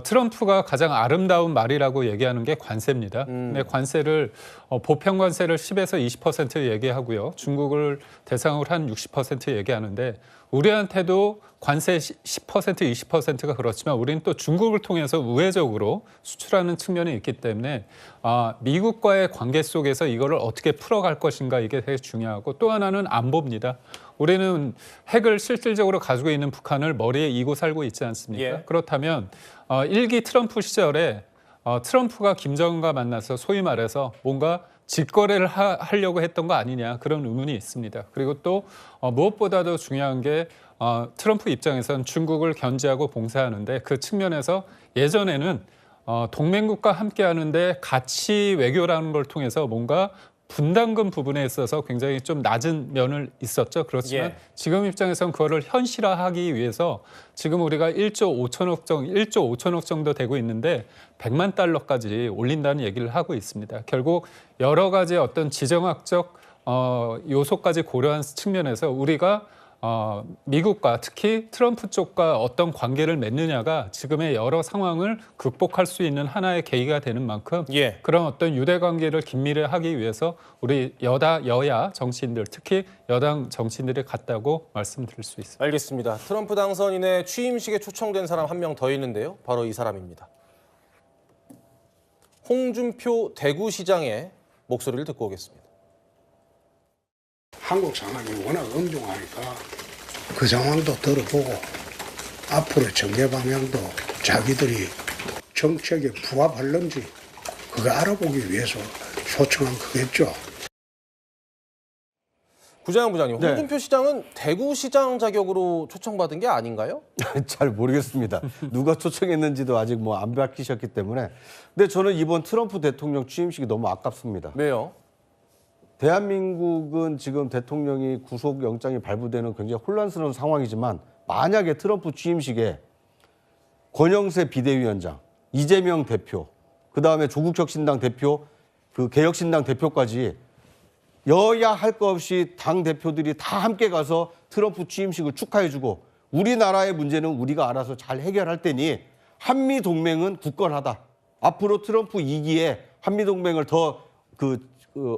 트럼프가 가장 아름다운 말이라고 얘기하는 게 관세입니다. 근데 관세를 보편 관세를 10에서 20% 얘기하고요. 중국을 대상으로 한 60% 얘기하는데 우리한테도 관세 10%, 20%가 그렇지만 우리는 또 중국을 통해서 우회적으로 수출하는 측면이 있기 때문에 미국과의 관계 속에서 이거를 어떻게 풀어갈 것인가 이게 되게 중요하고, 또 하나는 안보입니다. 우리는 핵을 실질적으로 가지고 있는 북한을 머리에 이고 살고 있지 않습니까? 그렇다면 1기 트럼프 시절에 트럼프가 김정은과 만나서 소위 말해서 뭔가 직거래를 하려고 했던 거 아니냐, 그런 의문이 있습니다. 그리고 또 무엇보다도 중요한 게 트럼프 입장에서는 중국을 견제하고 봉쇄하는데 그 측면에서 예전에는 동맹국과 함께 하는데 가치 외교라는 걸 통해서 뭔가 분담금 부분에 있어서 굉장히 좀 낮은 면을 있었죠. 그렇지만 지금 입장에서는 그거를 현실화하기 위해서 지금 우리가 1조 5천억 정도 되고 있는데 100만 달러까지 올린다는 얘기를 하고 있습니다. 결국 여러 가지 어떤 지정학적 요소까지 고려한 측면에서 우리가 미국과 특히 트럼프 쪽과 어떤 관계를 맺느냐가 지금의 여러 상황을 극복할 수 있는 하나의 계기가 되는 만큼 그런 어떤 유대 관계를 긴밀하기 위해서 우리 여야 정치인들, 특히 여당 정치인들이 같다고 말씀드릴 수 있습니다. 알겠습니다. 트럼프 당선인의 취임식에 초청된 사람 한 명 더 있는데요. 바로 이 사람입니다. 홍준표 대구시장의 목소리를 듣고 오겠습니다. 한국 상황이 워낙 엄중하니까 그 상황도 들어보고 앞으로 정계 방향도 자기들이 정책에 부합할는지 그거 알아보기 위해서 초청한 거겠죠. 구자영 부장님, 홍준표 시장은 대구시장 자격으로 초청받은 게 아닌가요? 잘 모르겠습니다. 누가 초청했는지도 아직 뭐 안 밝히셨기 때문에. 근데 저는 이번 트럼프 대통령 취임식이 너무 아깝습니다. 왜요? 대한민국은 지금 대통령이 구속영장이 발부되는 굉장히 혼란스러운 상황이지만 만약에 트럼프 취임식에 권영세 비대위원장, 이재명 대표, 그다음에 조국혁신당 대표, 그 개혁신당 대표까지 여야 할 거 없이 당 대표들이 다 함께 가서 트럼프 취임식을 축하해주고 우리나라의 문제는 우리가 알아서 잘 해결할 테니 한미동맹은 굳건하다. 앞으로 트럼프 2기에 한미동맹을 더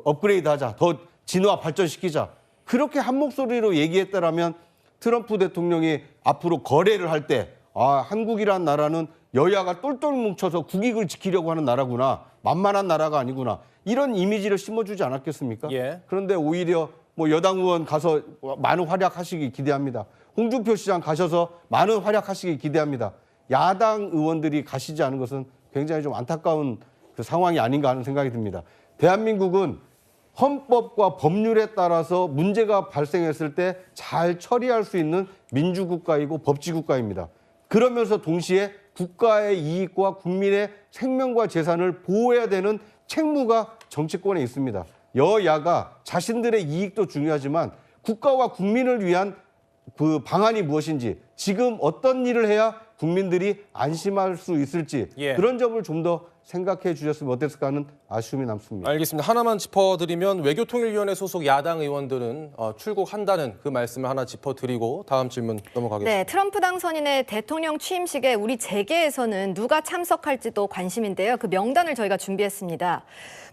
업그레이드하자, 더 진화 발전시키자. 그렇게 한 목소리로 얘기했다라면 트럼프 대통령이 앞으로 거래를 할 때 한국이란 나라는 여야가 똘똘 뭉쳐서 국익을 지키려고 하는 나라구나. 만만한 나라가 아니구나. 이런 이미지를 심어주지 않았겠습니까? 그런데 오히려 뭐 여당 의원 가서 많은 활약하시기 기대합니다. 홍준표 시장 가셔서 많은 활약하시기 기대합니다. 야당 의원들이 가시지 않은 것은 굉장히 좀 안타까운 그 상황이 아닌가 하는 생각이 듭니다. 대한민국은 헌법과 법률에 따라서 문제가 발생했을 때 잘 처리할 수 있는 민주국가이고 법치국가입니다. 그러면서 동시에 국가의 이익과 국민의 생명과 재산을 보호해야 되는 책무가 정치권에 있습니다. 여야가 자신들의 이익도 중요하지만 국가와 국민을 위한 그 방안이 무엇인지, 지금 어떤 일을 해야 국민들이 안심할 수 있을지 그런 점을 좀 더 생각해 주셨으면 어땠을까 하는 아쉬움이 남습니다. 알겠습니다. 하나만 짚어드리면 외교통일위원회 소속 야당 의원들은 출국한다는 그 말씀을 하나 짚어드리고 다음 질문 넘어가겠습니다. 네, 트럼프 당선인의 대통령 취임식에 우리 재계에서는 누가 참석할지도 관심인데요. 그 명단을 저희가 준비했습니다.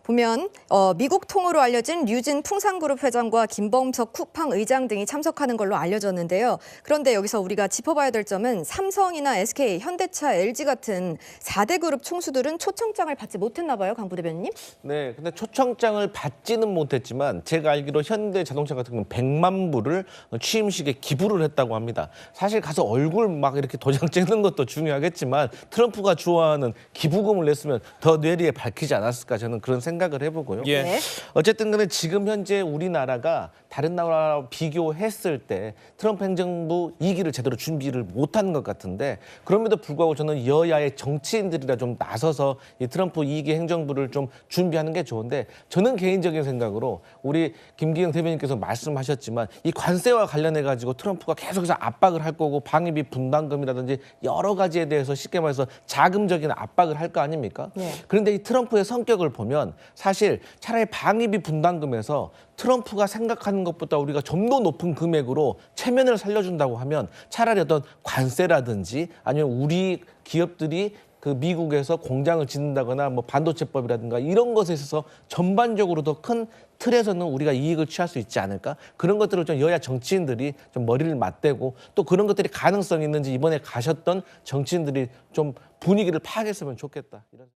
보면 미국 통으로 알려진 류진 풍산그룹 회장과 김범석 쿠팡 의장 등이 참석하는 걸로 알려졌는데요. 그런데 여기서 우리가 짚어봐야 될 점은 삼성이나 SK, 현대차, LG 같은 4대 그룹 총수들은 초청장을 받지 못했나 봐요, 강 부대변인님? 네, 근데 초청장을 받지는 못했지만 제가 알기로 현대자동차 같은 경우는 100만 불을 취임식에 기부를 했다고 합니다. 사실 가서 얼굴 막 이렇게 도장 찍는 것도 중요하겠지만 트럼프가 좋아하는 기부금을 냈으면 더 뇌리에 밝히지 않았을까, 저는 그런 생각을 해보고요. 어쨌든 간에 지금 현재 우리나라가 다른 나라와 비교했을 때 트럼프 행정부 2기를 제대로 준비를 못한 것 같은데, 그럼에도 불구하고 저는 여야의 정치인들이라 좀 나서서 이 트럼프 2기 행정부를 좀 준비하는 게 좋은데, 저는 개인적인 생각으로 우리 김기영 대변인께서 말씀하셨지만 이 관세와 관련해 가지고 트럼프가 계속해서 압박을 할 거고 방위비 분담금이라든지 여러 가지에 대해서 쉽게 말해서 자금적인 압박을 할 거 아닙니까? 그런데 이 트럼프의 성격을 보면 사실 차라리 방위비 분담금에서 트럼프가 생각하는 것보다 우리가 좀 더 높은 금액으로 체면을 살려준다고 하면 차라리 어떤 관세라든지 아니면 우리 기업들이 그 미국에서 공장을 짓는다거나 뭐 반도체법이라든가 이런 것에 있어서 전반적으로 더 큰 틀에서는 우리가 이익을 취할 수 있지 않을까? 그런 것들을 좀 여야 정치인들이 좀 머리를 맞대고 또 그런 것들이 가능성이 있는지 이번에 가셨던 정치인들이 좀 분위기를 파악했으면 좋겠다. 이런.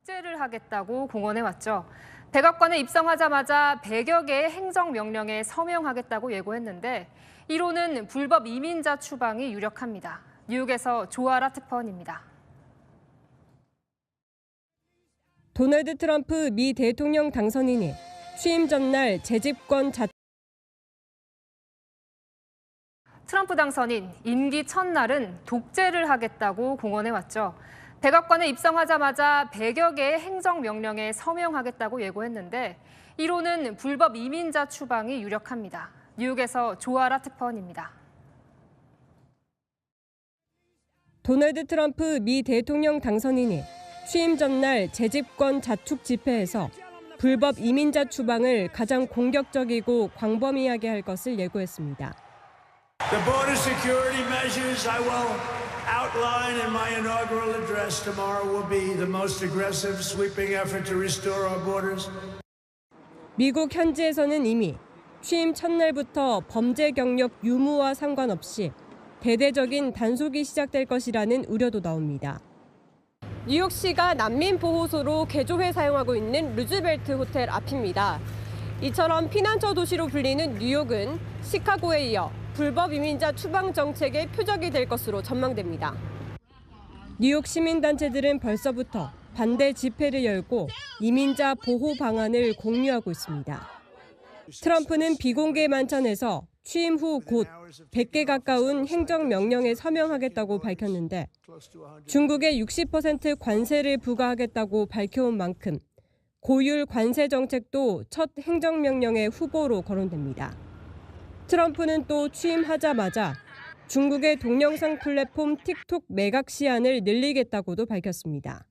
독재를 하겠다고 공언해왔죠. 백악관에 입성하자마자 100여 개의 행정명령에 서명하겠다고 예고했는데 이로는 불법 이민자 추방이 유력합니다. 뉴욕에서 조아라 특파원입니다. 도널드 트럼프 미 대통령 당선인이 취임 전날 재집권 트럼프 당선인 임기 첫날은 독재를 하겠다고 공언해왔죠. 백악관에 입성하자마자 100여 개의 행정명령에 서명하겠다고 예고했는데 이로는 불법 이민자 추방이 유력합니다. 뉴욕에서 조아라 특파원입니다. 도널드 트럼프 미 대통령 당선인이 취임 전날 재집권 자축 집회에서 불법 이민자 추방을 가장 공격적이고 광범위하게 할 것을 예고했습니다. The border security measures I will outline in my inaugural address tomorrow will be the most aggressive, sweeping effort to restore our borders. 미국 현지에서는 이미 취임 첫날부터 범죄 경력 유무와 상관없이 대대적인 단속이 시작될 것이라는 우려도 나옵니다. 뉴욕시가 난민 보호소로 개조해 사용하고 있는 루즈벨트 호텔 앞입니다. 이처럼 피난처 도시로 불리는 뉴욕은 시카고에 이어 불법 이민자 추방 정책의 표적이 될 것으로 전망됩니다. 뉴욕 시민단체들은 벌써부터 반대 집회를 열고 이민자 보호 방안을 공유하고 있습니다. 트럼프는 비공개 만찬에서 취임 후 곧 100개 가까운 행정명령에 서명하겠다고 밝혔는데 중국에 60% 관세를 부과하겠다고 밝혀온 만큼 고율 관세 정책도 첫 행정명령의 후보로 거론됩니다. 트럼프는 또 취임하자마자 중국의 동영상 플랫폼 틱톡 매각 시한을 늘리겠다고도 밝혔습니다.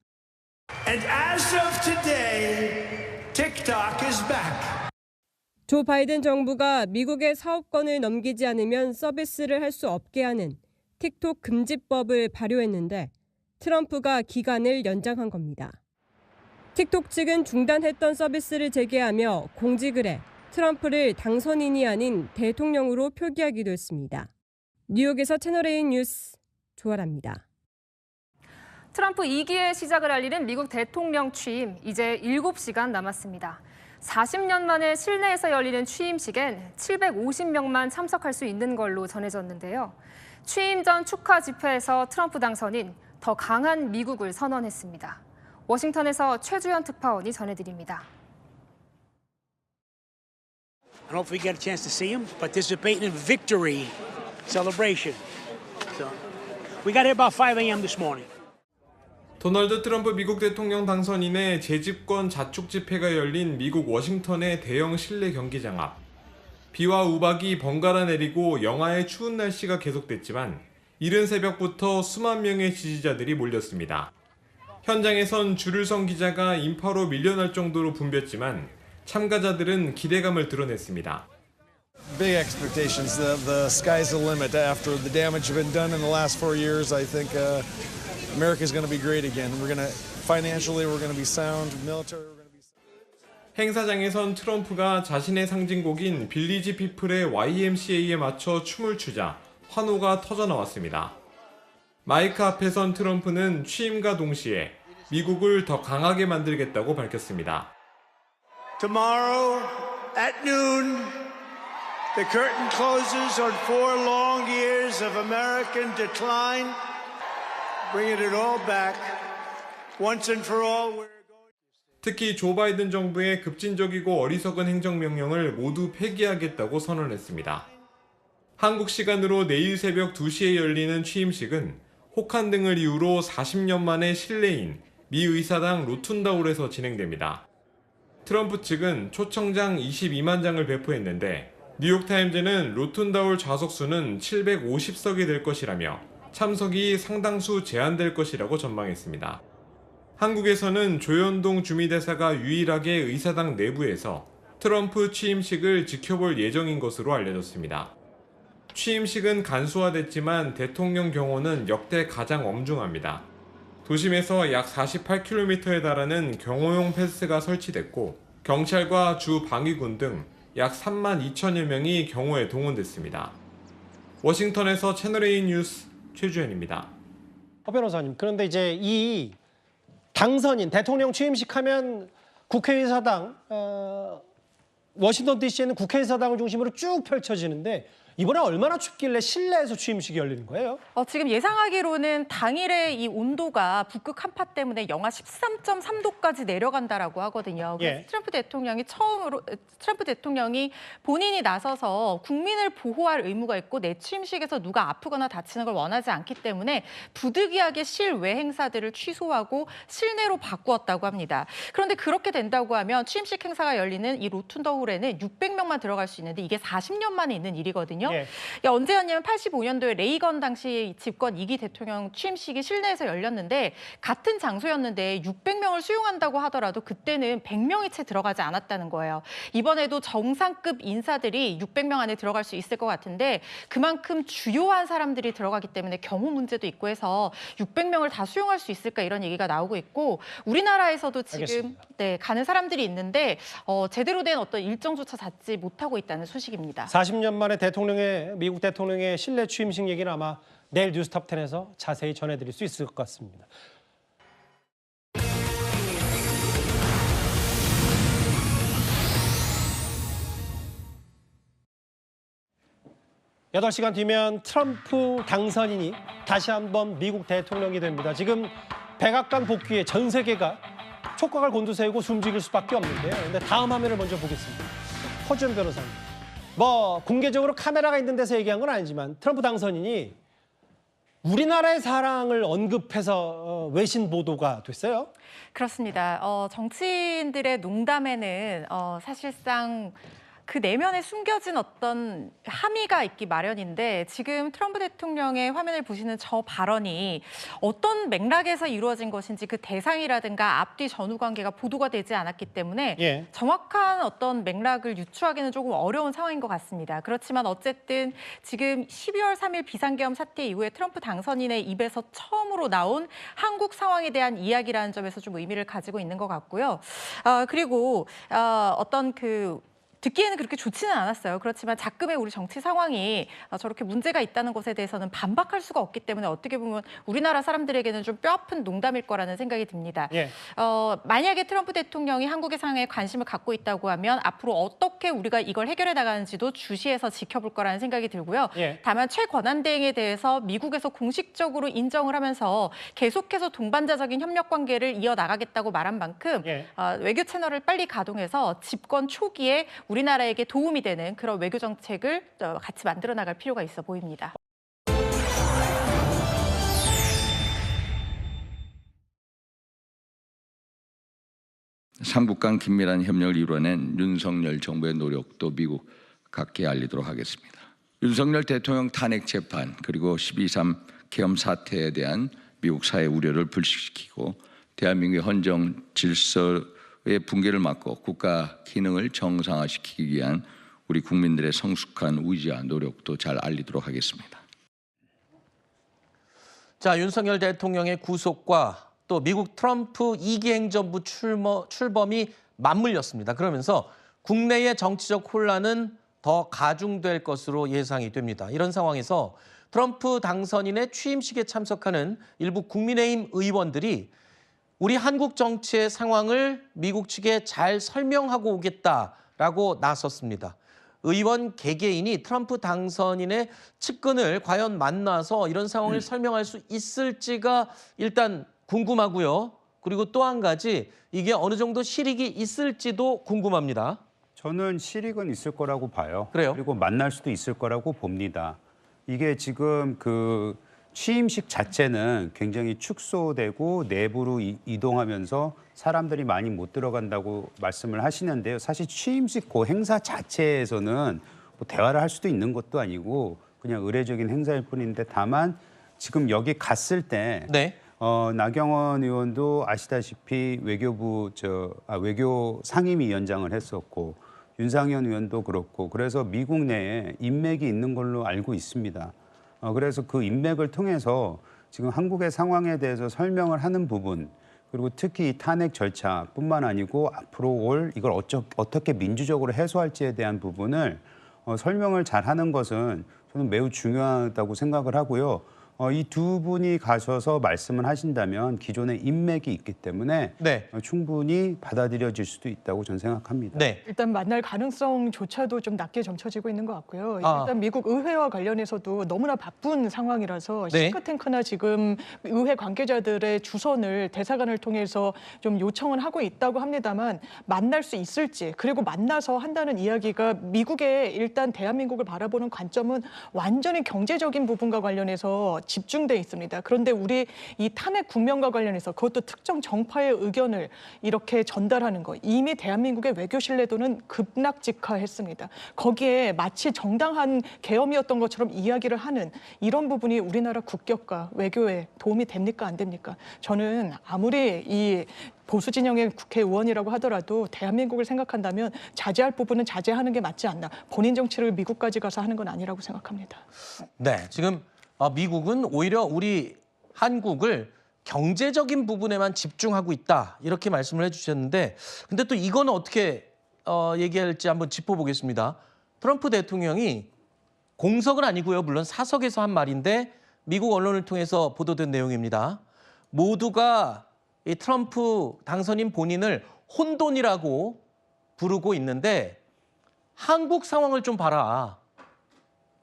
And as of today, TikTok is back. 조 바이든 정부가 미국에 사업권을 넘기지 않으면 서비스를 할 수 없게 하는 틱톡 금지법을 발효했는데 트럼프가 기간을 연장한 겁니다. 틱톡 측은 중단했던 서비스를 재개하며 공직을 해 트럼프를 당선인이 아닌 대통령으로 표기하기도 했습니다. 뉴욕에서 채널A 뉴스 조아라입니다. 트럼프 2기의 시작을 알리는 미국 대통령 취임 이제 7시간 남았습니다. 40년 만에 실내에서 열리는 취임식엔 750명만 참석할 수 있는 걸로 전해졌는데요. 취임 전 축하 집회에서 트럼프 당선인 더 강한 미국을 선언했습니다. 워싱턴에서 최주연 특파원이 전해드립니다. I don't know if we get a chance to see him, but participating in victory celebration. So we got here about 5 a.m. this morning. 도널드 트럼프 미국 대통령 당선인의 재집권 자축 집회가 열린 미국 워싱턴의 대형 실내 경기장 앞. 비와 우박이 번갈아 내리고 영하의 추운 날씨가 계속됐지만 이른 새벽부터 수만 명의 지지자들이 몰렸습니다. 현장에선 줄을 선 기자가 인파로 밀려날 정도로 붐볐지만 참가자들은 기대감을 드러냈습니다. Big expectations. The sky's the limit. After the damage been done in the last 4 years, I think America's going to be great again. We're going to financially, we're going to be sound. Military, we're going to be. 행사장에선 트럼프가 자신의 상징곡인 빌리지 피플의 YMCA에 맞춰 춤을 추자 환호가 터져 나왔습니다. 마이크 앞에선 트럼프는 취임과 동시에 미국을 더 강하게 만들겠다고 밝혔습니다. Tomorrow at noon, the curtain closes on 4 long years of American decline, bringing it all back, once and for all. 특히 조 바이든 정부의 급진적이고 어리석은 행정명령을 모두 폐기하겠다고 선언했습니다. 한국 시간으로 내일 새벽 2시에 열리는 취임식은 혹한 등을 이유로 40년 만에 실내인 미 의사당 로툰다울에서 진행됩니다. 트럼프 측은 초청장 22만 장을 배포했는데 뉴욕타임즈는 로툰다울 좌석수는 750석이 될 것이라며 참석이 상당수 제한될 것이라고 전망했습니다. 한국에서는 조현동 주미대사가 유일하게 의사당 내부에서 트럼프 취임식을 지켜볼 예정인 것으로 알려졌습니다. 취임식은 간소화됐지만 대통령 경호는 역대 가장 엄중합니다. 도심에서 약 48km에 달하는 경호용 펜스가 설치됐고 경찰과 주 방위군 등 약 3만 2천여 명이 경호에 동원됐습니다. 워싱턴에서 채널A 뉴스 최주현입니다. 허 변호사님, 그런데 이제 이 당선인 대통령 취임식 하면 국회의사당 워싱턴 DC에는 국회의사당을 중심으로 쭉 펼쳐지는데 이번에 얼마나 춥길래 실내에서 취임식이 열리는 거예요? 지금 예상하기로는 당일의 이 온도가 북극 한파 때문에 영하 13.3도까지 내려간다라고 하거든요. 그래서 트럼프 대통령이 본인이 나서서 국민을 보호할 의무가 있고 내 취임식에서 누가 아프거나 다치는 걸 원하지 않기 때문에 부득이하게 실외 행사들을 취소하고 실내로 바꾸었다고 합니다. 그런데 그렇게 된다고 하면 취임식 행사가 열리는 이 로툰더홀에는 600명만 들어갈 수 있는데 이게 40년 만에 있는 일이거든요. 언제였냐면 85년도에 레이건 당시 집권 2기 대통령 취임식이 실내에서 열렸는데 같은 장소였는데 600명을 수용한다고 하더라도 그때는 100명이 채 들어가지 않았다는 거예요. 이번에도 정상급 인사들이 600명 안에 들어갈 수 있을 것 같은데 그만큼 주요한 사람들이 들어가기 때문에 경호 문제도 있고 해서 600명을 다 수용할 수 있을까 이런 얘기가 나오고 있고 우리나라에서도 지금 가는 사람들이 있는데 제대로 된 어떤 일정조차 잡지 못하고 있다는 소식입니다. 40년 만에 미국 대통령의 실내 취임식 얘기는 아마 내일 뉴스톱 10에서 자세히 전해드릴 수 있을 것 같습니다. 여덟 시간 뒤면 트럼프 당선인이 다시 한번 미국 대통령이 됩니다. 지금 백악관 복귀에 전 세계가 촉각을 곤두세우고 숨죽일 수밖에 없는데요. 근데 다음 화면을 먼저 보겠습니다. 허준 변호사님. 공개적으로 카메라가 있는 데서 얘기한 건 아니지만 트럼프 당선인이 우리나라의 사랑을 언급해서 외신 보도가 됐어요. 그렇습니다. 정치인들의 농담에는 사실상 그 내면에 숨겨진 어떤 함의가 있기 마련인데 지금 트럼프 대통령의 화면을 보시는 저 발언이 어떤 맥락에서 이루어진 것인지 그 대상이라든가 앞뒤 전후 관계가 보도가 되지 않았기 때문에 정확한 어떤 맥락을 유추하기는 조금 어려운 상황인 것 같습니다. 그렇지만 어쨌든 지금 12월 3일 비상계엄 사태 이후에 트럼프 당선인의 입에서 처음으로 나온 한국 상황에 대한 이야기라는 점에서 좀 의미를 가지고 있는 것 같고요. 그리고 어떤 듣기에는 그렇게 좋지는 않았어요. 그렇지만 자금의 우리 정치 상황이 저렇게 문제가 있다는 것에 대해서는 반박할 수가 없기 때문에 어떻게 보면 우리나라 사람들에게는 좀 뼈아픈 농담일 거라는 생각이 듭니다. 만약에 트럼프 대통령이 한국의 상황에 관심을 갖고 있다고 하면 앞으로 어떻게 우리가 이걸 해결해 나가는지도 주시해서 지켜볼 거라는 생각이 들고요. 다만 최권한 대행에 대해서 미국에서 공식적으로 인정을 하면서 계속해서 동반자적인 협력 관계를 이어나가겠다고 말한 만큼 외교 채널을 빨리 가동해서 집권 초기에 우리나라에게 도움이 되는 그런 외교 정책을 같이 만들어 나갈 필요가 있어 보입니다. 삼국 간 긴밀한 협력을 이뤄낸 윤석열 정부의 노력도 미국 각계에 알리도록 하겠습니다. 윤석열 대통령 탄핵 재판 그리고 12.3 계엄 사태에 대한 미국 사회 우려를 불식시키고 대한민국의 헌정 질서의 붕괴를 막고 국가 기능을 정상화시키기 위한 우리 국민들의 성숙한 의지와 노력도 잘 알리도록 하겠습니다. 자, 윤석열 대통령의 구속과 또 미국 트럼프 2기 행정부 출범이 맞물렸습니다. 그러면서 국내의 정치적 혼란은 더 가중될 것으로 예상이 됩니다. 이런 상황에서 트럼프 당선인의 취임식에 참석하는 일부 국민의힘 의원들이 우리 한국 정치의 상황을 미국 측에 잘 설명하고 오겠다라고 나섰습니다. 의원 개개인이 트럼프 당선인의 측근을 과연 만나서 이런 상황을 설명할 수 있을지가 일단 궁금하고요. 그리고 또 한 가지 이게 어느 정도 실익이 있을지도 궁금합니다. 저는 실익은 있을 거라고 봐요. 그래요? 그리고 만날 수도 있을 거라고 봅니다. 이게 지금 그 취임식 자체는 굉장히 축소되고 내부로 이동하면서 사람들이 많이 못 들어간다고 말씀을 하시는데요. 사실 취임식 그 행사 자체에서는 뭐 대화를 할 수도 있는 것도 아니고 그냥 의례적인 행사일 뿐인데 다만 지금 여기 갔을 때 나경원 의원도 아시다시피 외교부 외교 상임위원장을 했었고 윤상현 의원도 그렇고 그래서 미국 내에 인맥이 있는 걸로 알고 있습니다. 그래서 그 인맥을 통해서 지금 한국의 상황에 대해서 설명을 하는 부분 그리고 특히 이 탄핵 절차뿐만 아니고 앞으로 이걸 어떻게 민주적으로 해소할지에 대한 부분을 설명을 잘하는 것은 저는 매우 중요하다고 생각을 하고요. 이 두 분이 가셔서 말씀을 하신다면 기존에 인맥이 있기 때문에 네. 충분히 받아들여질 수도 있다고 저는 생각합니다. 네. 일단 만날 가능성조차도 좀 낮게 점쳐지고 있는 것 같고요. 일단 미국 의회와 관련해서도 너무나 바쁜 상황이라서 네. 싱크탱크나 지금 의회 관계자들의 주선을 대사관을 통해서 좀 요청은 하고 있다고 합니다만 만날 수 있을지 그리고 만나서 한다는 이야기가 미국의 일단 대한민국을 바라보는 관점은 완전히 경제적인 부분과 관련해서 집중돼 있습니다. 그런데 우리 이 탄핵 국면과 관련해서 그것도 특정 정파의 의견을 이렇게 전달하는 거 이미 대한민국의 외교 신뢰도는 급락직하했습니다. 거기에 마치 정당한 계엄이었던 것처럼 이야기를 하는 이런 부분이 우리나라 국격과 외교에 도움이 됩니까 안 됩니까? 저는 아무리 이 보수 진영의 국회의원이라고 하더라도 대한민국을 생각한다면 자제할 부분은 자제하는 게 맞지 않나. 본인 정치를 미국까지 가서 하는 건 아니라고 생각합니다. 네, 지금 미국은 오히려 우리 한국을 경제적인 부분에만 집중하고 있다 이렇게 말씀을 해주셨는데 근데 또 이거는 어떻게 얘기할지 한번 짚어보겠습니다. 트럼프 대통령이 공석은 아니고요. 물론 사석에서 한 말인데 미국 언론을 통해서 보도된 내용입니다. 모두가 이 트럼프 당선인 본인을 혼돈이라고 부르고 있는데 한국 상황을 좀 봐라.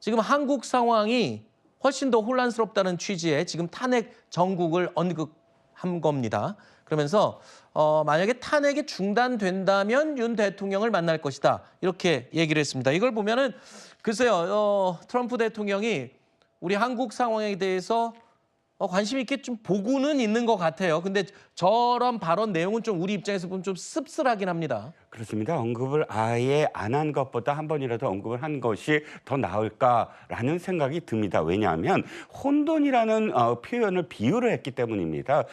지금 한국 상황이 훨씬 더 혼란스럽다는 취지의 지금 탄핵 정국을 언급한 겁니다. 그러면서 만약에 탄핵이 중단된다면 윤 대통령을 만날 것이다. 이렇게 얘기를 했습니다. 이걸 보면은 글쎄요. 트럼프 대통령이 우리 한국 상황에 대해서 관심 있게 좀 보고는 있는 것 같아요. 근데 저런 발언 내용은 좀 우리 입장에서 보면 좀 씁쓸하긴 합니다. 그렇습니다. 언급을 아예 안 한 것보다 한 번이라도 언급을 한 것이 더 나을까라는 생각이 듭니다. 왜냐하면 혼돈이라는 표현을 비유를 했기 때문입니다.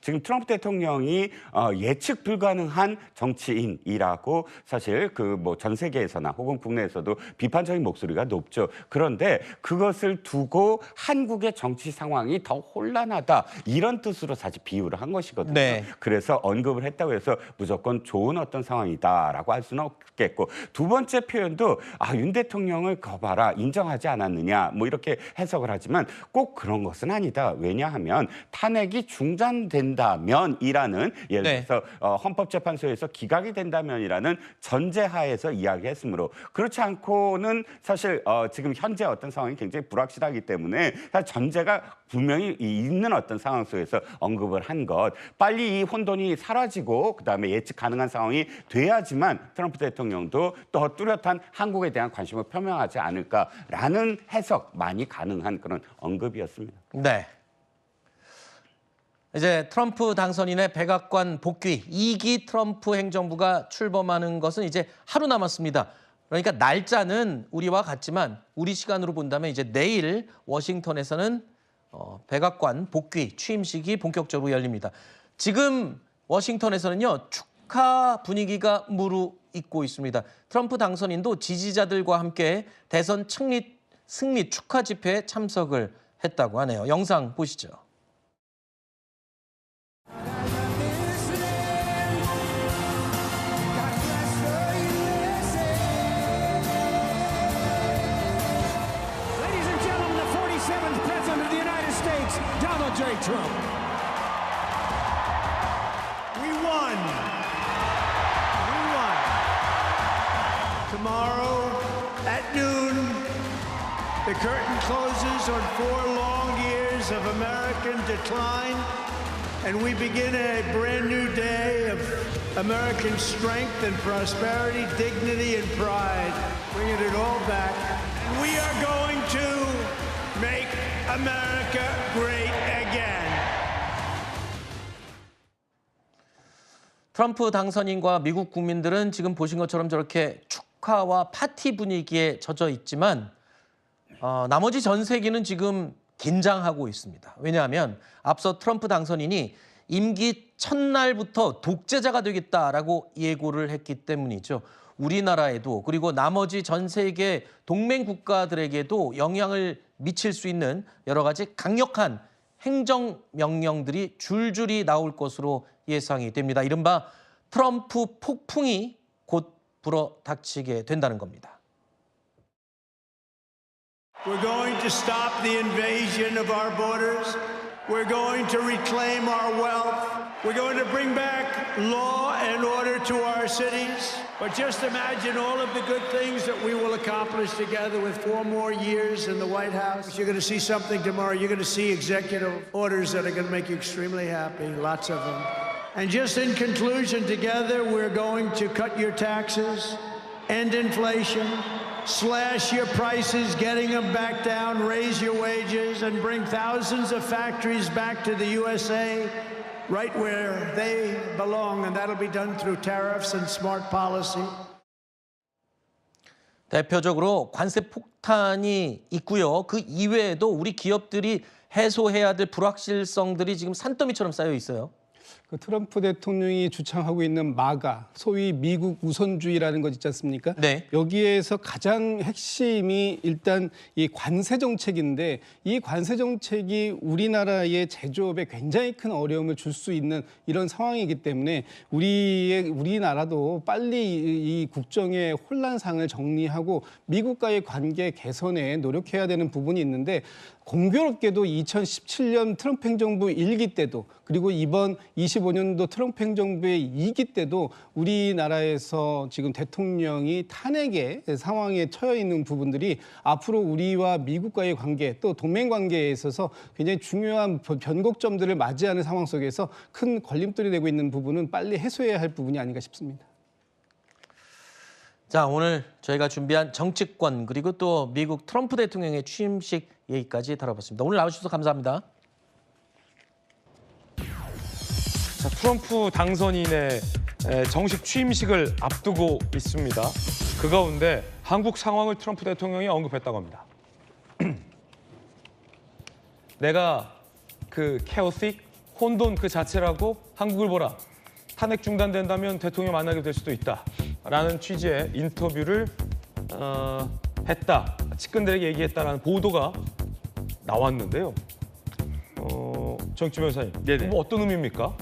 지금 트럼프 대통령이 예측 불가능한 정치인이라고 사실 그 뭐 전 세계에서나 혹은 국내에서도 비판적인 목소리가 높죠. 그런데 그것을 두고 한국의 정치 상황이 더 혼란하다 이런 뜻으로 사실 비유를 한 것이거든요. 네. 그래서 언급을 했다고 해서 무조건 좋은 어떤 상황이다라고 할 수는 없겠고 두 번째 표현도 윤 대통령을 거봐라 인정하지 않았느냐 뭐 이렇게 해석을 하지만 꼭 그런 것은 아니다. 왜냐하면 탄핵이 중단된다면이라는 예를 들어서 헌법재판소에서 기각이 된다면이라는 전제하에서 이야기했으므로 그렇지 않고는 사실 지금 현재 어떤 상황이 굉장히 불확실하기 때문에 사실 전제가 분명히 있는 어떤 상황 속에서 언급을 한 것 빨리 이 혼돈이 사라지고 그다음에 예측 가능한 상황이 돼야지만 트럼프 대통령도 더 뚜렷한 한국에 대한 관심을 표명하지 않을까라는 해석 많이 가능한 그런 언급이었습니다. 네. 이제 트럼프 당선인의 백악관 복귀 2기 트럼프 행정부가 출범하는 것은 이제 하루 남았습니다. 그러니까 날짜는 우리와 같지만 우리 시간으로 본다면 이제 내일 워싱턴에서는 백악관 복귀 취임식이 본격적으로 열립니다. 지금 워싱턴에서는요 축하 분위기가 무르익고 있습니다. 트럼프 당선인도 지지자들과 함께 대선 승리 축하 집회에 참석을 했다고 하네요. 영상 보시죠. J. Trump. We won. We won. Tomorrow at noon, the curtain closes on 4 long years of American decline, and we begin a brand new day of American strength and prosperity, dignity and pride, bringing it all back. And we are going to make America great again. 트럼프 당선인과 미국 국민들은 지금 보신 것처럼 저렇게 축하와 파티 분위기에 젖어 있지만 나머지 전 세계는 지금 긴장하고 있습니다. 왜냐하면 앞서 트럼프 당선인이 임기 첫날부터 독재자가 되겠다라고 예고를 했기 때문이죠. 우리나라에도 그리고 나머지 전 세계 동맹 국가들에게도 영향을 미칠 수 있는 여러 가지 강력한 행정명령들이 줄줄이 나올 것으로 예상이 됩니다. 이른바 트럼프 폭풍이 곧 불어닥치게 된다는 겁니다. We're going to stop the invasion of our borders. We're going to reclaim our wealth. We're going to bring back law and order to our cities. But just imagine all of the good things that we will accomplish together with 4 more years in the White House. You're going to see something tomorrow. You're going to see executive orders that are going to make you extremely happy, lots of them. And just in conclusion, together we're going to cut your taxes, end inflation, slash your prices, getting them back down, raise your wages, and bring thousands of factories back to the USA, right where they belong, and that'll be done through tariffs and smart policy. 대표적으로 관세 폭탄이 있고요. 그 이외에도 우리 기업들이 해소해야 될 불확실성들이 지금 산더미처럼 쌓여 있어요. 그 트럼프 대통령이 주창하고 있는 마가, 소위 미국 우선주의라는 것 있지 않습니까? 네. 여기에서 가장 핵심이 일단 이 관세 정책인데 이 관세 정책이 우리나라의 제조업에 굉장히 큰 어려움을 줄 수 있는 이런 상황이기 때문에 우리나라도 빨리 이 국정의 혼란상을 정리하고 미국과의 관계 개선에 노력해야 되는 부분이 있는데 공교롭게도 2017년 트럼프 행정부 1기 때도 그리고 이번 25년도 트럼프 행정부의 2기 때도 우리나라에서 지금 대통령이 탄핵의 상황에 처해 있는 부분들이 앞으로 우리와 미국과의 관계 또 동맹 관계에 있어서 굉장히 중요한 변곡점들을 맞이하는 상황 속에서 큰 걸림돌이 되고 있는 부분은 빨리 해소해야 할 부분이 아닌가 싶습니다. 자, 오늘 저희가 준비한 정치권 그리고 또 미국 트럼프 대통령의 취임식 얘기까지 다뤄봤습니다. 오늘 나와주셔서 감사합니다. 자, 트럼프 당선인의 정식 취임식을 앞두고 있습니다. 그 가운데 한국 상황을 트럼프 대통령이 언급했다고 합니다. 내가 그 chaotic, 혼돈 그 자체라고 한국을 보라. 탄핵 중단된다면 대통령 만나게 될 수도 있다. 라는 취지의 인터뷰를 했다. 측근들에게 얘기했다라는 보도가 나왔는데요. 정치 변호사님, 뭐 어떤 의미입니까?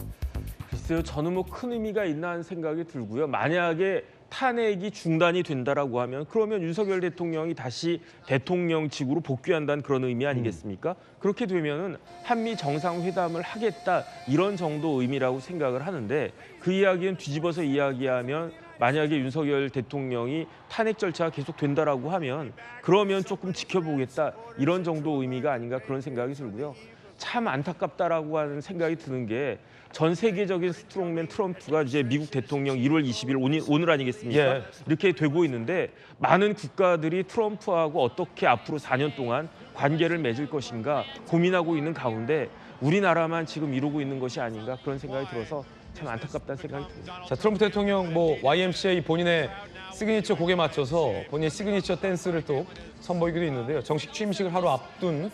글쎄요, 저는 뭐 큰 의미가 있나 하는 생각이 들고요. 만약에 탄핵이 중단이 된다라고 하면 그러면 윤석열 대통령이 다시 대통령직으로 복귀한다는 그런 의미 아니겠습니까? 그렇게 되면은 한미 정상회담을 하겠다 이런 정도 의미라고 생각을 하는데 그 이야기는 뒤집어서 이야기하면 만약에 윤석열 대통령이 탄핵 절차가 계속 된다라고 하면 그러면 조금 지켜보겠다 이런 정도 의미가 아닌가 그런 생각이 들고요. 참 안타깝다라고 하는 생각이 드는 게 전 세계적인 스트롱맨 트럼프가 이제 미국 대통령 1월 20일 오늘 아니겠습니까? 예. 이렇게 되고 있는데 많은 국가들이 트럼프하고 어떻게 앞으로 4년 동안 관계를 맺을 것인가 고민하고 있는 가운데 우리나라만 지금 이러고 있는 것이 아닌가 그런 생각이 들어서 참 안타깝다는 생각이 듭니다. 자, 트럼프 대통령 뭐 YMCA 본인의 시그니처 곡에 맞춰서 본인의 시그니처 댄스를 또 선보이기도 있는데요. 정식 취임식을 하루 앞둔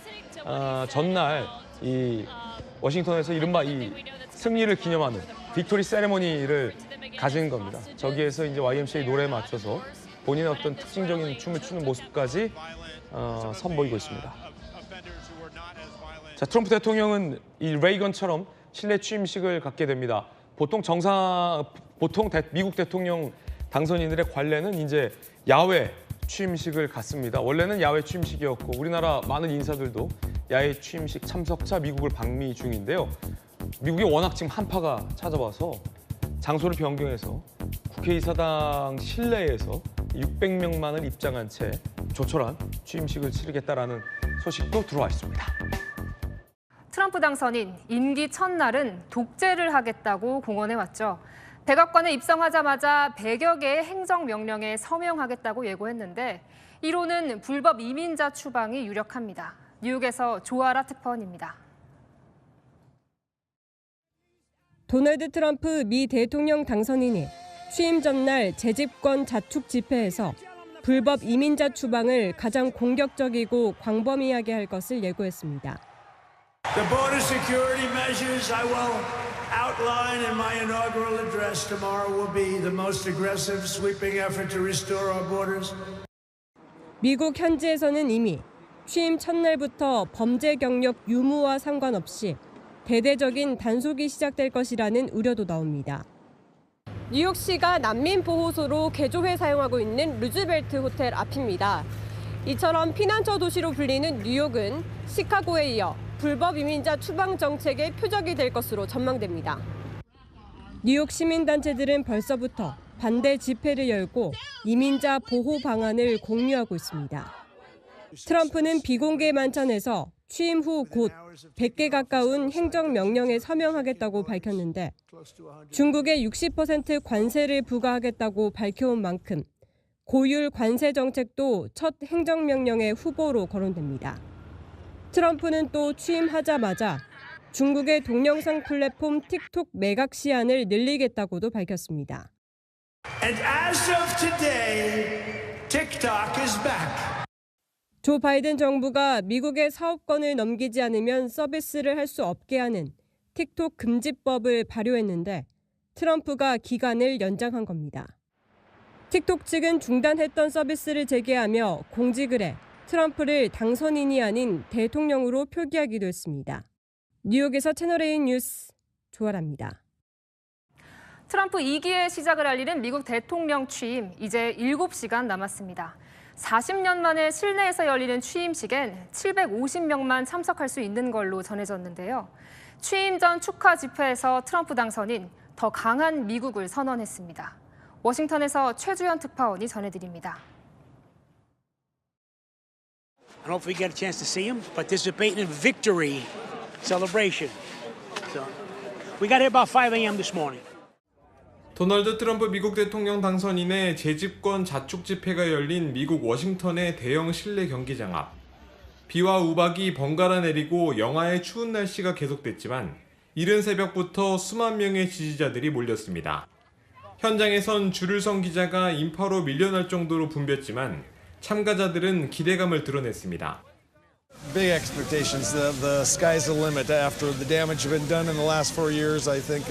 전날 이 워싱턴에서 이른바 이 승리를 기념하는 빅토리 세레모니를 가진 겁니다. 저기에서 이제 YMCA 노래에 맞춰서 본인의 어떤 특징적인 춤을 추는 모습까지 선보이고 있습니다. 자, 트럼프 대통령은 이 레이건처럼 실내 취임식을 갖게 됩니다. 보통 미국 대통령 당선인들의 관례는 이제 야외 취임식을 갖습니다. 원래는 야외 취임식이었고 우리나라 많은 인사들도 야외 취임식 참석차 미국을 방미 중인데요. 미국이 워낙 지금 한파가 찾아와서 장소를 변경해서 국회의사당 실내에서 600명만을 입장한 채 조촐한 취임식을 치르겠다라는 소식도 들어와 있습니다. 트럼프 당선인 임기 첫날은 독재를 하겠다고 공언해 왔죠. 백악관에 입성하자마자 100여 개의 행정명령에 서명하겠다고 예고했는데 이로는 불법 이민자 추방이 유력합니다. 뉴욕에서 조아라 특파원입니다. 도널드 트럼프 미 대통령 당선인이 취임 전날 재집권 자축 집회에서 불법 이민자 추방을 가장 공격적이고 광범위하게 할 것을 예고했습니다. The border security measures I will outline in my inaugural address tomorrow will be the most aggressive, sweeping effort to restore our borders. 미국 현지에서는 이미 취임 첫날부터 범죄 경력 유무와 상관없이 대대적인 단속이 시작될 것이라는 우려도 나옵니다. 뉴욕시가 난민 보호소로 개조해 사용하고 있는 루즈벨트 호텔 앞입니다. 이처럼 피난처 도시로 불리는 뉴욕은 시카고에 이어 불법 이민자 추방 정책의 표적이 될 것으로 전망됩니다. 뉴욕 시민단체들은 벌써부터 반대 집회를 열고 이민자 보호 방안을 공유하고 있습니다. 트럼프는 비공개 만찬에서 취임 후 곧 100개 가까운 행정명령에 서명하겠다고 밝혔는데 중국에 60% 관세를 부과하겠다고 밝혀온 만큼 고율 관세 정책도 첫 행정명령의 후보로 거론됩니다. 트럼프는 또 취임하자마자 중국의 동영상 플랫폼 틱톡 매각 시한을 늘리겠다고도 밝혔습니다. And as of today, TikTok is back. 조 바이든 정부가 미국의 사업권을 넘기지 않으면 서비스를 할 수 없게 하는 틱톡 금지법을 발효했는데 트럼프가 기간을 연장한 겁니다. 틱톡 측은 중단했던 서비스를 재개하며 공직을 해 트럼프를 당선인이 아닌 대통령으로 표기하기도 했습니다. 뉴욕에서 채널A 뉴스 조아라입니다. 트럼프 2기의 시작을 알리는 미국 대통령 취임 이제 7시간 남았습니다. 40년 만에 실내에서 열리는 취임식엔 750명만 참석할 수 있는 걸로 전해졌는데요. 취임 전 축하 집회에서 트럼프 당선인 더 강한 미국을 선언했습니다. 워싱턴에서 최주현 특파원이 전해드립니다. And hopefully get a chance to see him participate in victory celebration. So we got here about 5 a.m. this morning. 도널드 트럼프 미국 대통령 당선인의 재집권 자축 집회가 열린 미국 워싱턴의 대형 실내 경기장 앞. 비와 우박이 번갈아 내리고 영하의 추운 날씨가 계속됐지만 이른 새벽부터 수만 명의 지지자들이 몰렸습니다. 현장에선 줄을 선 기자가 인파로 밀려날 정도로 붐볐지만 참가자들은 기대감을 드러냈습니다. Big expectations. The sky's the limit. After the damage been done in the last 4 years, I think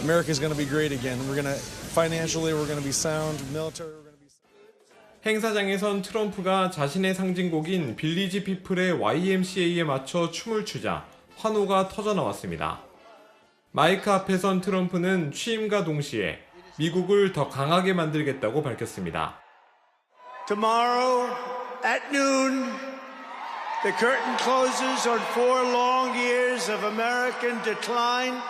America's going to be great again. We're going to financially, we're going to be sound. Military, we're going to be. 행사장에선 트럼프가 자신의 상징곡인 빌리지 피플의 YMCA에 맞춰 춤을 추자 환호가 터져 나왔습니다. 마이크 앞에선 트럼프는 취임과 동시에 미국을 더 강하게 만들겠다고 밝혔습니다. Tomorrow at noon, the curtain closes on 4 long years of American decline,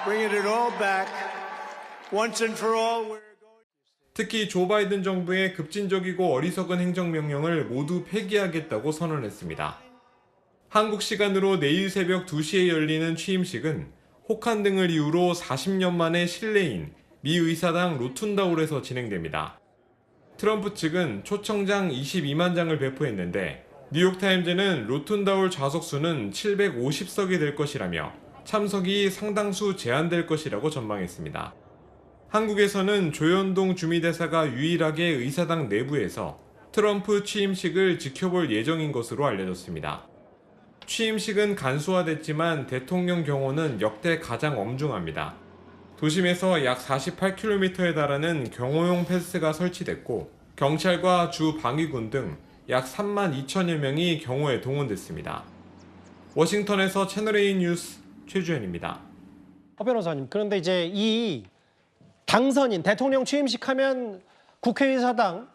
bringing it all back, once and for all. 특히 조 바이든 정부의 급진적이고 어리석은 행정명령을 모두 폐기하겠다고 선언했습니다. 한국 시간으로 내일 새벽 2시에 열리는 취임식은 혹한 등을 이유로 40년 만에 실내인 미 의사당 로툰다홀에서 진행됩니다. 트럼프 측은 초청장 22만 장을 배포했는데 뉴욕타임즈는 로툰다홀 좌석수는 750석이 될 것이라며 참석이 상당수 제한될 것이라고 전망했습니다. 한국에서는 조현동 주미대사가 유일하게 의사당 내부에서 트럼프 취임식을 지켜볼 예정인 것으로 알려졌습니다. 취임식은 간소화됐지만 대통령 경호는 역대 가장 엄중합니다. 도심에서 약 48km에 달하는 경호용 펜스가 설치됐고 경찰과 주 방위군 등 약 3만 2천여 명이 경호에 동원됐습니다. 워싱턴에서 채널A 뉴스 최주현입니다. 변호사님, 그런데 이제 이 당선인 대통령 취임식 하면 국회의사당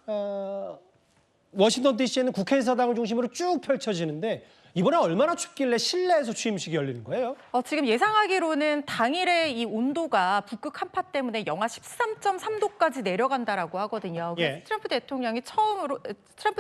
워싱턴 DC에는 국회의사당을 중심으로 쭉 펼쳐지는데 이번에 얼마나 춥길래 실내에서 취임식이 열리는 거예요? 지금 예상하기로는 당일의 이 온도가 북극 한파 때문에 영하 13.3도까지 내려간다라고 하거든요. 그래서 예. 트럼프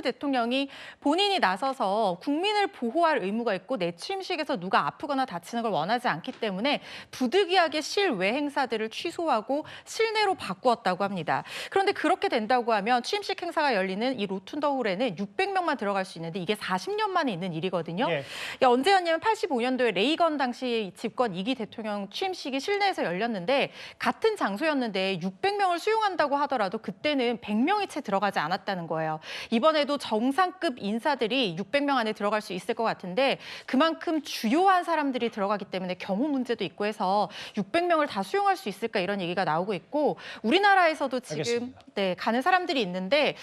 대통령이 본인이 나서서 국민을 보호할 의무가 있고 내 취임식에서 누가 아프거나 다치는 걸 원하지 않기 때문에 부득이하게 실외 행사들을 취소하고 실내로 바꾸었다고 합니다. 그런데 그렇게 된다고 하면 취임식 행사가 열리는 이 로툰더홀에는 600명만 들어갈 수 있는데 이게 40년 만에 있는 일이거든요. 예. 언제였냐면 85년도에 레이건 당시 집권 2기 대통령 취임식이 실내에서 열렸는데 같은 장소였는데 600명을 수용한다고 하더라도 그때는 100명이 채 들어가지 않았다는 거예요. 이번에도 정상급 인사들이 600명 안에 들어갈 수 있을 것 같은데 그만큼 주요한 사람들이 들어가기 때문에 경호 문제도 있고 해서 600명을 다 수용할 수 있을까 이런 얘기가 나오고 있고 우리나라에서도 지금 가는 사람들이 있는데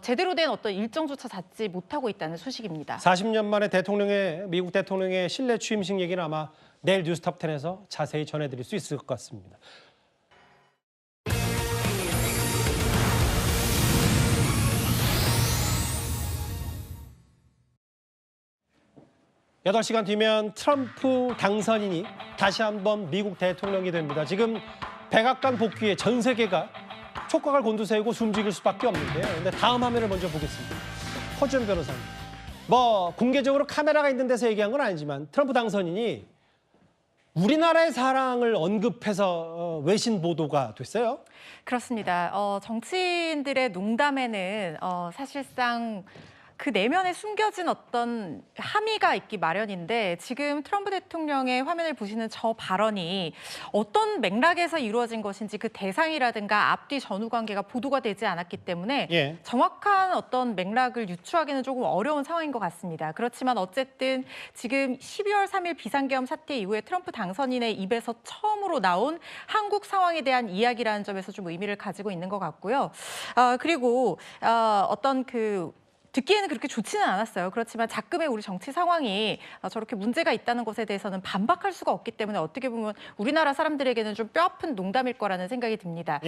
제대로 된 어떤 일정조차 잡지 못하고 있다는 소식입니다. 40년 만에 미국 대통령의 실내 취임식 얘기는 아마 내일 뉴스톱10에서 자세히 전해드릴 수 있을 것 같습니다. 8시간 뒤면 트럼프 당선인이 다시 한번 미국 대통령이 됩니다. 지금 백악관 복귀에 전 세계가 촉각을 곤두세우고 숨죽일 수밖에 없는데요. 근데 다음 화면을 먼저 보겠습니다. 허준 변호사님. 공개적으로 카메라가 있는 데서 얘기한 건 아니지만 트럼프 당선인이 우리나라의 사랑을 언급해서 외신 보도가 됐어요. 그렇습니다. 정치인들의 농담에는 사실상 그 내면에 숨겨진 어떤 함의가 있기 마련인데 지금 트럼프 대통령의 화면을 보시는 저 발언이 어떤 맥락에서 이루어진 것인지 그 대상이라든가 앞뒤 전후 관계가 보도가 되지 않았기 때문에 정확한 어떤 맥락을 유추하기는 조금 어려운 상황인 것 같습니다. 그렇지만 어쨌든 지금 12월 3일 비상계엄 사태 이후에 트럼프 당선인의 입에서 처음으로 나온 한국 상황에 대한 이야기라는 점에서 좀 의미를 가지고 있는 것 같고요. 그리고 어떤 듣기에는 그렇게 좋지는 않았어요. 그렇지만 자금의 우리 정치 상황이 저렇게 문제가 있다는 것에 대해서는 반박할 수가 없기 때문에 어떻게 보면 우리나라 사람들에게는 좀 뼈아픈 농담일 거라는 생각이 듭니다.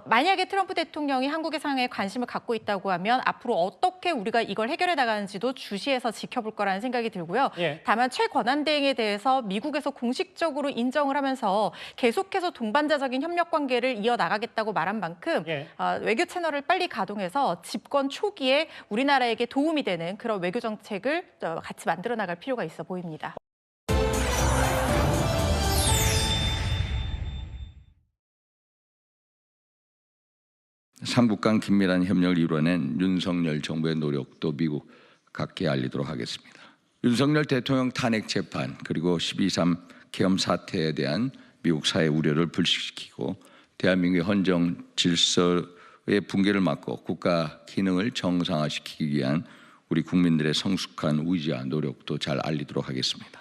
만약에 트럼프 대통령이 한국의 상황에 관심을 갖고 있다고 하면 앞으로 어떻게 우리가 이걸 해결해 나가는지도 주시해서 지켜볼 거라는 생각이 들고요. 다만 최권한대행에 대해서 미국에서 공식적으로 인정을 하면서 계속해서 동반자적인 협력 관계를 이어나가겠다고 말한 만큼 외교 채널을 빨리 가동해서 집권 초기에 우리나라에게 도움이 되는 그런 외교 정책을 같이 만들어 나갈 필요가 있어 보입니다. 삼국 간 긴밀한 협력을 이뤄낸 윤석열 정부의 노력도 미국 각계에 알리도록 하겠습니다. 윤석열 대통령 탄핵 재판 그리고 12.3 계엄 사태에 대한 미국 사회 우려를 불식시키고 대한민국의 헌정 질서의 붕괴를 막고 국가 기능을 정상화시키기 위한 우리 국민들의 성숙한 의지와 노력도 잘 알리도록 하겠습니다.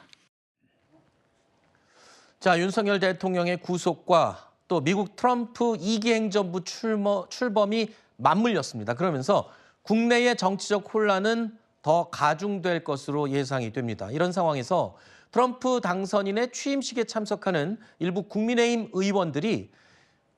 자, 윤석열 대통령의 구속과 또 미국 트럼프 2기 행정부 출범이 맞물렸습니다. 그러면서 국내의 정치적 혼란은 더 가중될 것으로 예상이 됩니다. 이런 상황에서 트럼프 당선인의 취임식에 참석하는 일부 국민의힘 의원들이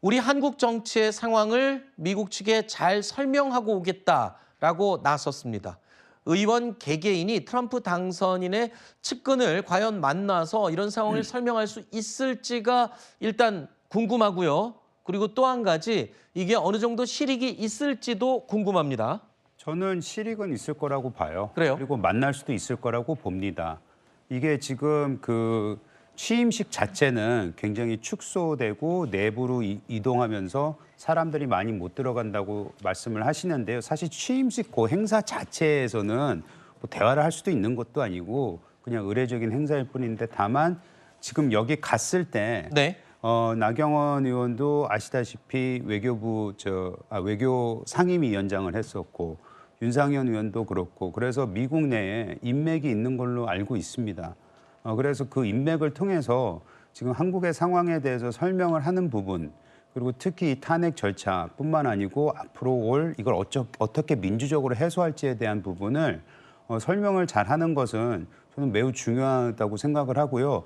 우리 한국 정치의 상황을 미국 측에 잘 설명하고 오겠다라고 나섰습니다. 의원 개개인이 트럼프 당선인의 측근을 과연 만나서 이런 상황을 설명할 수 있을지가 일단 궁금하고요. 그리고 또 한 가지 이게 어느 정도 실익이 있을지도 궁금합니다. 저는 실익은 있을 거라고 봐요. 그래요? 그리고 만날 수도 있을 거라고 봅니다. 이게 지금 취임식 자체는 굉장히 축소되고 내부로 이동하면서 사람들이 많이 못 들어간다고 말씀을 하시는데요. 사실 취임식 그 행사 자체에서는 뭐 대화를 할 수도 있는 것도 아니고 그냥 의례적인 행사일 뿐인데 다만 지금 여기 갔을 때 나경원 의원도 아시다시피 외교부 외교 상임위원장을 했었고 윤상현 의원도 그렇고 그래서 미국 내에 인맥이 있는 걸로 알고 있습니다. 그래서 그 인맥을 통해서 지금 한국의 상황에 대해서 설명을 하는 부분 그리고 특히 이 탄핵 절차뿐만 아니고 앞으로 이걸 어떻게 민주적으로 해소할지에 대한 부분을 설명을 잘하는 것은 저는 매우 중요하다고 생각을 하고요.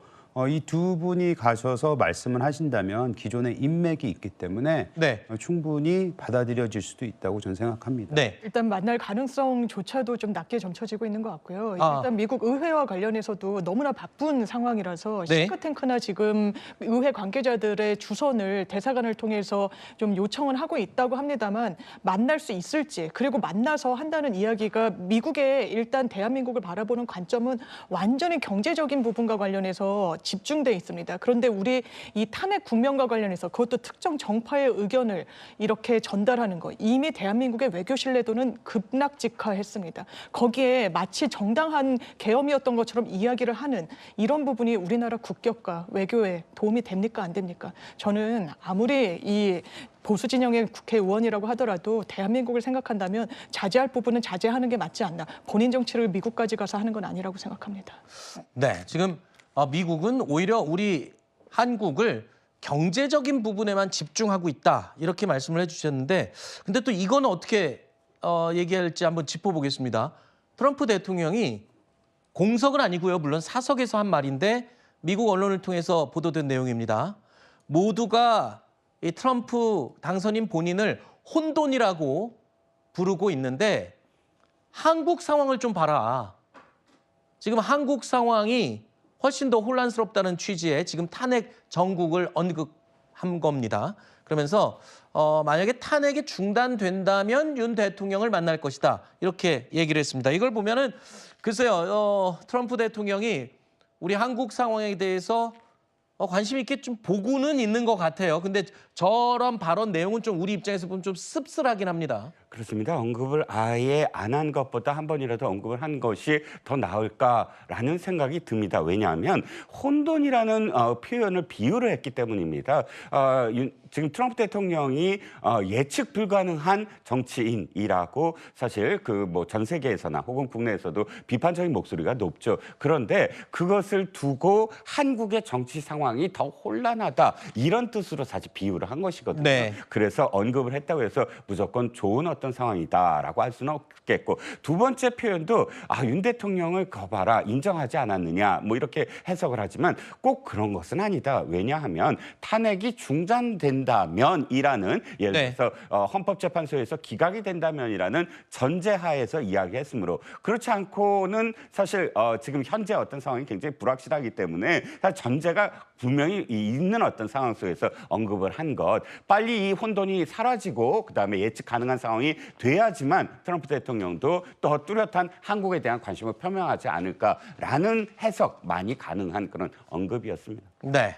이 두 분이 가셔서 말씀을 하신다면 기존에 인맥이 있기 때문에 충분히 받아들여질 수도 있다고 저는 생각합니다. 일단 만날 가능성조차도 좀 낮게 점쳐지고 있는 것 같고요. 일단 미국 의회와 관련해서도 너무나 바쁜 상황이라서 싱크탱크나 지금 의회 관계자들의 주선을 대사관을 통해서 좀 요청은 하고 있다고 합니다만 만날 수 있을지 그리고 만나서 한다는 이야기가 미국의 일단 대한민국을 바라보는 관점은 완전히 경제적인 부분과 관련해서 집중돼 있습니다. 그런데 우리 이 탄핵 국면과 관련해서 그것도 특정 정파의 의견을 이렇게 전달하는 거 이미 대한민국의 외교 신뢰도는 급락직하했습니다. 거기에 마치 정당한 계엄이었던 것처럼 이야기를 하는 이런 부분이 우리나라 국격과 외교에 도움이 됩니까 안 됩니까? 저는 아무리 이 보수 진영의 국회의원이라고 하더라도 대한민국을 생각한다면 자제할 부분은 자제하는 게 맞지 않나. 본인 정치를 미국까지 가서 하는 건 아니라고 생각합니다. 지금 미국은 오히려 우리 한국을 경제적인 부분에만 집중하고 있다 이렇게 말씀을 해주셨는데 근데 또 이거는 어떻게 얘기할지 한번 짚어보겠습니다. 트럼프 대통령이 공석은 아니고요. 물론 사석에서 한 말인데 미국 언론을 통해서 보도된 내용입니다. 모두가 이 트럼프 당선인 본인을 혼돈이라고 부르고 있는데 한국 상황을 좀 봐라. 지금 한국 상황이 훨씬 더 혼란스럽다는 취지의 지금 탄핵 정국을 언급한 겁니다. 그러면서 만약에 탄핵이 중단된다면 윤 대통령을 만날 것이다. 이렇게 얘기를 했습니다. 이걸 보면은 글쎄요. 트럼프 대통령이 우리 한국 상황에 대해서 관심 있게 좀 보고는 있는 것 같아요. 근데 저런 발언 내용은 좀 우리 입장에서 보면 좀 씁쓸하긴 합니다. 그렇습니다. 언급을 아예 안 한 것보다 한 번이라도 언급을 한 것이 더 나을까라는 생각이 듭니다. 왜냐하면 혼돈이라는 표현을 비유를 했기 때문입니다. 지금 트럼프 대통령이 예측 불가능한 정치인이라고 사실 그 뭐 전 세계에서나 혹은 국내에서도 비판적인 목소리가 높죠. 그런데 그것을 두고 한국의 정치 상황이 더 혼란하다 이런 뜻으로 사실 비유를 한 것이거든요. 네. 그래서 언급을 했다고 해서 무조건 좋은 어떤 상황이다라고 할 수는 없겠고 두 번째 표현도 윤 대통령을 거봐라 인정하지 않았느냐 뭐 이렇게 해석을 하지만 꼭 그런 것은 아니다. 왜냐하면 탄핵이 중단된다면이라는 예를 들어서 헌법재판소에서 기각이 된다면이라는 전제하에서 이야기했으므로 그렇지 않고는 사실 지금 현재 어떤 상황이 굉장히 불확실하기 때문에 사실 전제가 분명히 있는 어떤 상황 속에서 언급을 한 것 빨리 이 혼돈이 사라지고 그다음에 예측 가능한 상황이 돼야지만 트럼프 대통령도 더 뚜렷한 한국에 대한 관심을 표명하지 않을까라는 해석만이 가능한 그런 언급이었습니다. 네.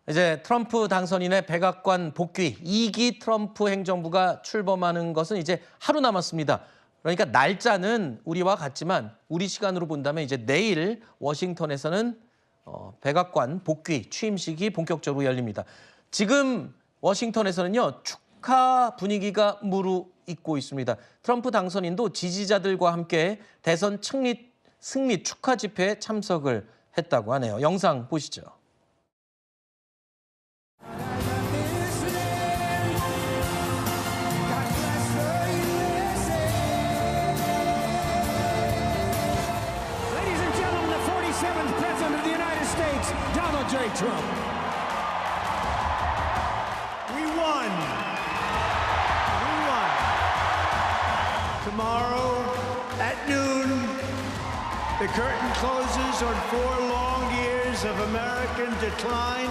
이제 트럼프 당선인의 백악관 복귀 2기 트럼프 행정부가 출범하는 것은 이제 하루 남았습니다. 그러니까 날짜는 우리와 같지만 우리 시간으로 본다면 이제 내일 워싱턴에서는 백악관 복귀 취임식이 본격적으로 열립니다. 지금 워싱턴에서는요 축하 분위기가 무르익고 있습니다. 트럼프 당선인도 지지자들과 함께 대선 승리 축하 집회에 참석을 했다고 하네요. 영상 보시죠. J. Trump. We won. We won. Tomorrow at noon, the curtain closes on 4 long years of American decline,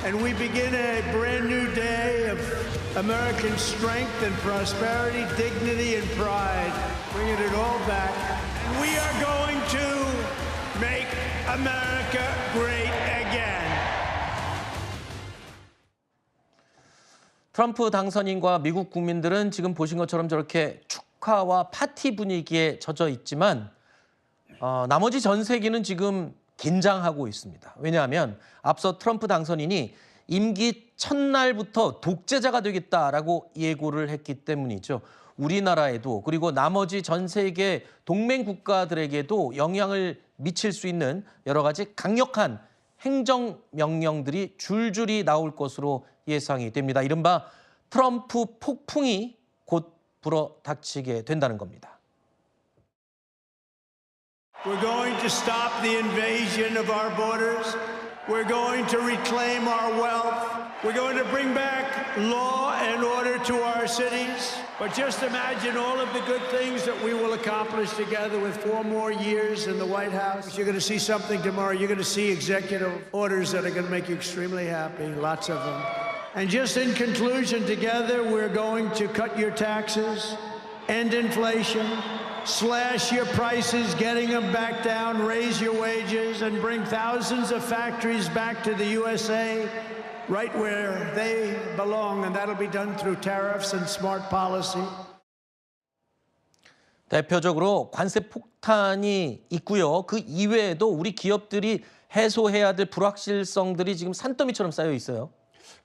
and we begin a brand new day of American strength and prosperity, dignity and pride, bringing it all back. And we are going to make America great again. 트럼프 당선인과 미국 국민들은 지금 보신 것처럼 저렇게 축하와 파티 분위기에 젖어 있지만 나머지 전 세계는 지금 긴장하고 있습니다. 왜냐하면 앞서 트럼프 당선인이 임기 첫날부터 독재자가 되겠다라고 예고를 했기 때문이죠. 우리나라에도 그리고 나머지 전 세계 동맹 국가들에게도 영향을 미칠 수 있는 여러 가지 강력한 행정명령들이 줄줄이 나올 것으로 예상이 됩니다. 이른바 트럼프 폭풍이 곧 불어닥치게 된다는 겁니다. We're going to stop the invasion of our borders. We're going to reclaim our wealth. We're going to bring back law and order to our cities. But just imagine all of the good things that we will accomplish together with 4 more years in the White House. You're going to see something tomorrow. You're going to see executive orders that are going to make you extremely happy, lots of them. And just in conclusion, together, we're going to cut your taxes, end inflation, slash your prices, getting them back down, raise your wages, and bring thousands of factories back to the USA, right where they belong, and that'll be done through tariffs and smart policy. 대표적으로 관세 폭탄이 있고요. 그 이외에도 우리 기업들이 해소해야 될 불확실성들이 지금 산더미처럼 쌓여 있어요.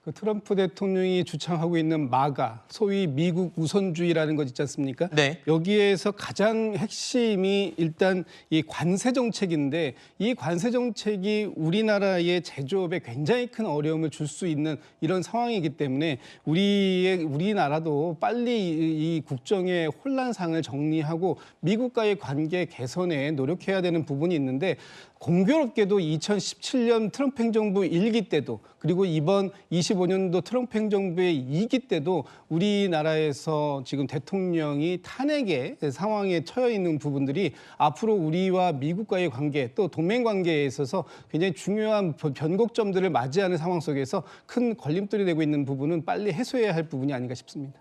그 트럼프 대통령이 주창하고 있는 마가, 소위 미국 우선주의라는 것 있지 않습니까? 네. 여기에서 가장 핵심이 일단 이 관세 정책인데 이 관세 정책이 우리나라의 제조업에 굉장히 큰 어려움을 줄 수 있는 이런 상황이기 때문에 우리나라도 빨리 이 국정의 혼란상을 정리하고 미국과의 관계 개선에 노력해야 되는 부분이 있는데 공교롭게도 2017년 트럼프 행정부 1기 때도 그리고 이번 25년도 트럼프 행정부의 2기 때도 우리나라에서 지금 대통령이 탄핵의 상황에 처해 있는 부분들이 앞으로 우리와 미국과의 관계 또 동맹 관계에 있어서 굉장히 중요한 변곡점들을 맞이하는 상황 속에서 큰 걸림돌이 되고 있는 부분은 빨리 해소해야 할 부분이 아닌가 싶습니다.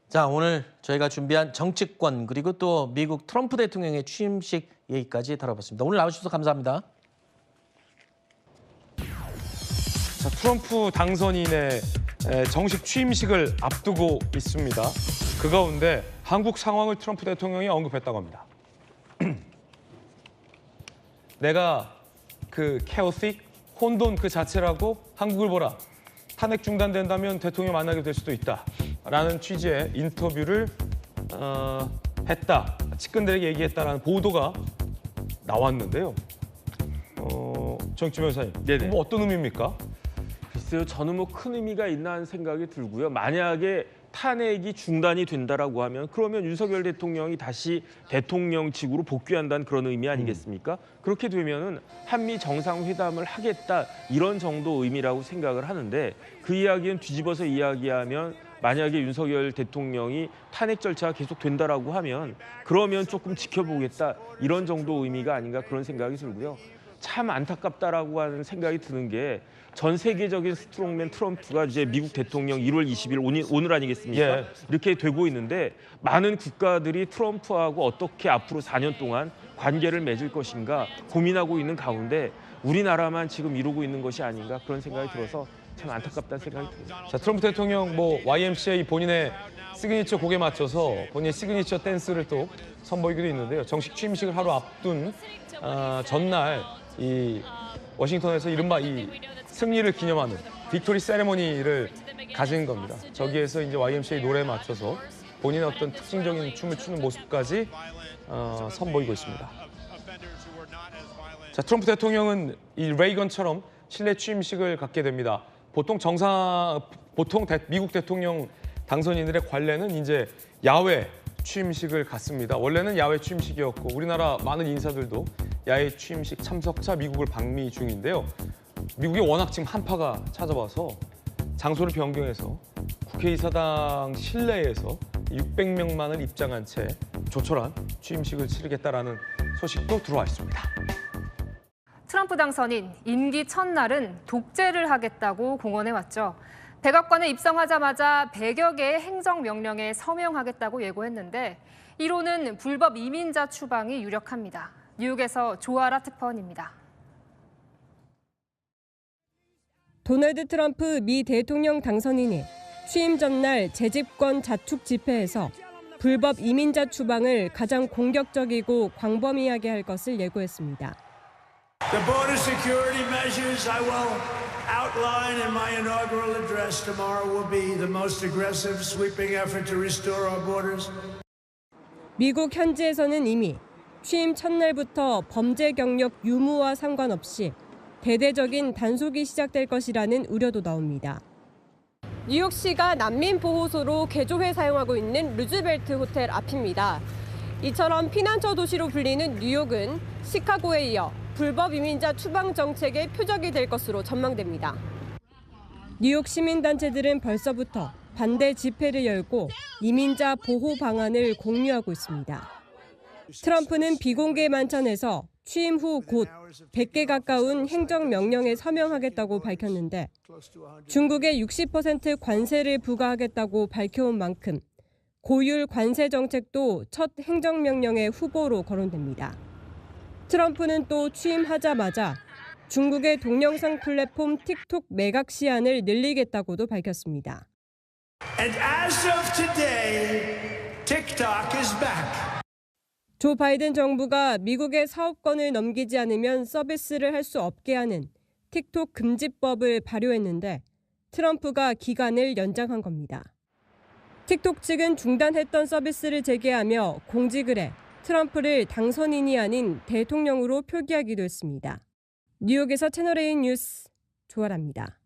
자, 오늘 저희가 준비한 정치권 그리고 또 미국 트럼프 대통령의 취임식 얘기까지 다뤄봤습니다. 오늘 나와주셔서 감사합니다. 자, 트럼프 당선인의 정식 취임식을 앞두고 있습니다. 그 가운데 한국 상황을 트럼프 대통령이 언급했다고 합니다. 내가 그 chaotic, 혼돈 그 자체라고 한국을 보라. 탄핵 중단된다면 대통령 만나게 될 수도 있다. 라는 취지의 인터뷰를 했다. 측근들에게 얘기했다라는 보도가 나왔는데요. 정치 변호사님, 뭐 어떤 의미입니까? 글쎄요, 저는 뭐 큰 의미가 있나 하는 생각이 들고요. 만약에 탄핵이 중단이 된다라고 하면 그러면 윤석열 대통령이 다시 대통령직으로 복귀한다는 그런 의미 아니겠습니까? 그렇게 되면은 한미 정상회담을 하겠다 이런 정도 의미라고 생각을 하는데 그 이야기는 뒤집어서 이야기하면 만약에 윤석열 대통령이 탄핵 절차가 계속 된다라고 하면 그러면 조금 지켜보겠다 이런 정도 의미가 아닌가 그런 생각이 들고요. 참 안타깝다라고 하는 생각이 드는 게 전 세계적인 스트롱맨 트럼프가 이제 미국 대통령 1월 20일 오늘 아니겠습니까? 예. 이렇게 되고 있는데 많은 국가들이 트럼프하고 어떻게 앞으로 4년 동안 관계를 맺을 것인가 고민하고 있는 가운데 우리나라만 지금 이루고 있는 것이 아닌가 그런 생각이 들어서 참 안타깝다는 생각이 듭니다. 자, 트럼프 대통령 뭐 YMCA 본인의 시그니처 곡에 맞춰서 본인의 시그니처 댄스를 또 선보이기도 있는데요. 정식 취임식을 하루 앞둔 전날 이 워싱턴에서 이른바 이 승리를 기념하는 빅토리 세레모니를 가진 겁니다. 저기에서 이제 YMCA 노래에 맞춰서 본인의 어떤 특징적인 춤을 추는 모습까지 선보이고 있습니다. 자, 트럼프 대통령은 이 레이건처럼 실내 취임식을 갖게 됩니다. 보통 미국 대통령 당선인들의 관례는 이제 야외 취임식을 갖습니다. 원래는 야외 취임식이었고 우리나라 많은 인사들도 야외 취임식 참석차 미국을 방미 중인데요. 미국에 워낙 지금 한파가 찾아와서 장소를 변경해서 국회의사당 실내에서 600명만을 입장한 채 조촐한 취임식을 치르겠다라는 소식도 들어와 있습니다. 트럼프 당선인 임기 첫날은 독재를 하겠다고 공언해왔죠. 백악관에 입성하자마자 100여 개의 행정명령에 서명하겠다고 예고했는데 이로는 불법 이민자 추방이 유력합니다. 뉴욕에서 조아라 특파원입니다. 도널드 트럼프 미 대통령 당선인이 취임 전날 재집권 자축 집회에서 불법 이민자 추방을 가장 공격적이고 광범위하게 할 것을 예고했습니다. The border security measures I will outline in my inaugural address tomorrow will be the most aggressive, sweeping effort to restore our borders. 미국 현지에서는 이미 취임 첫날부터 범죄 경력 유무와 상관없이 대대적인 단속이 시작될 것이라는 우려도 나옵니다. 뉴욕시가 난민 보호소로 개조해 사용하고 있는 루즈벨트 호텔 앞입니다. 이처럼 피난처 도시로 불리는 뉴욕은 시카고에 이어 불법 이민자 추방 정책의 표적이 될 것으로 전망됩니다. 뉴욕 시민단체들은 벌써부터 반대 집회를 열고 이민자 보호 방안을 공유하고 있습니다. 트럼프는 비공개 만찬에서 취임 후 곧 100개 가까운 행정명령에 서명하겠다고 밝혔는데 중국에 60% 관세를 부과하겠다고 밝혀온 만큼 고율 관세 정책도 첫 행정명령의 후보로 거론됩니다. 트럼프는 또 취임하자마자 중국의 동영상 플랫폼 틱톡 매각 시한을 늘리겠다고도 밝혔습니다. And as of today, TikTok is back. 조 바이든 정부가 미국의 사업권을 넘기지 않으면 서비스를 할 수 없게 하는 틱톡 금지법을 발효했는데 트럼프가 기간을 연장한 겁니다. 틱톡 측은 중단했던 서비스를 재개하며 공직을 해 트럼프를 당선인이 아닌 대통령으로 표기하기도 했습니다. 뉴욕에서 채널A 뉴스 조아라입니다.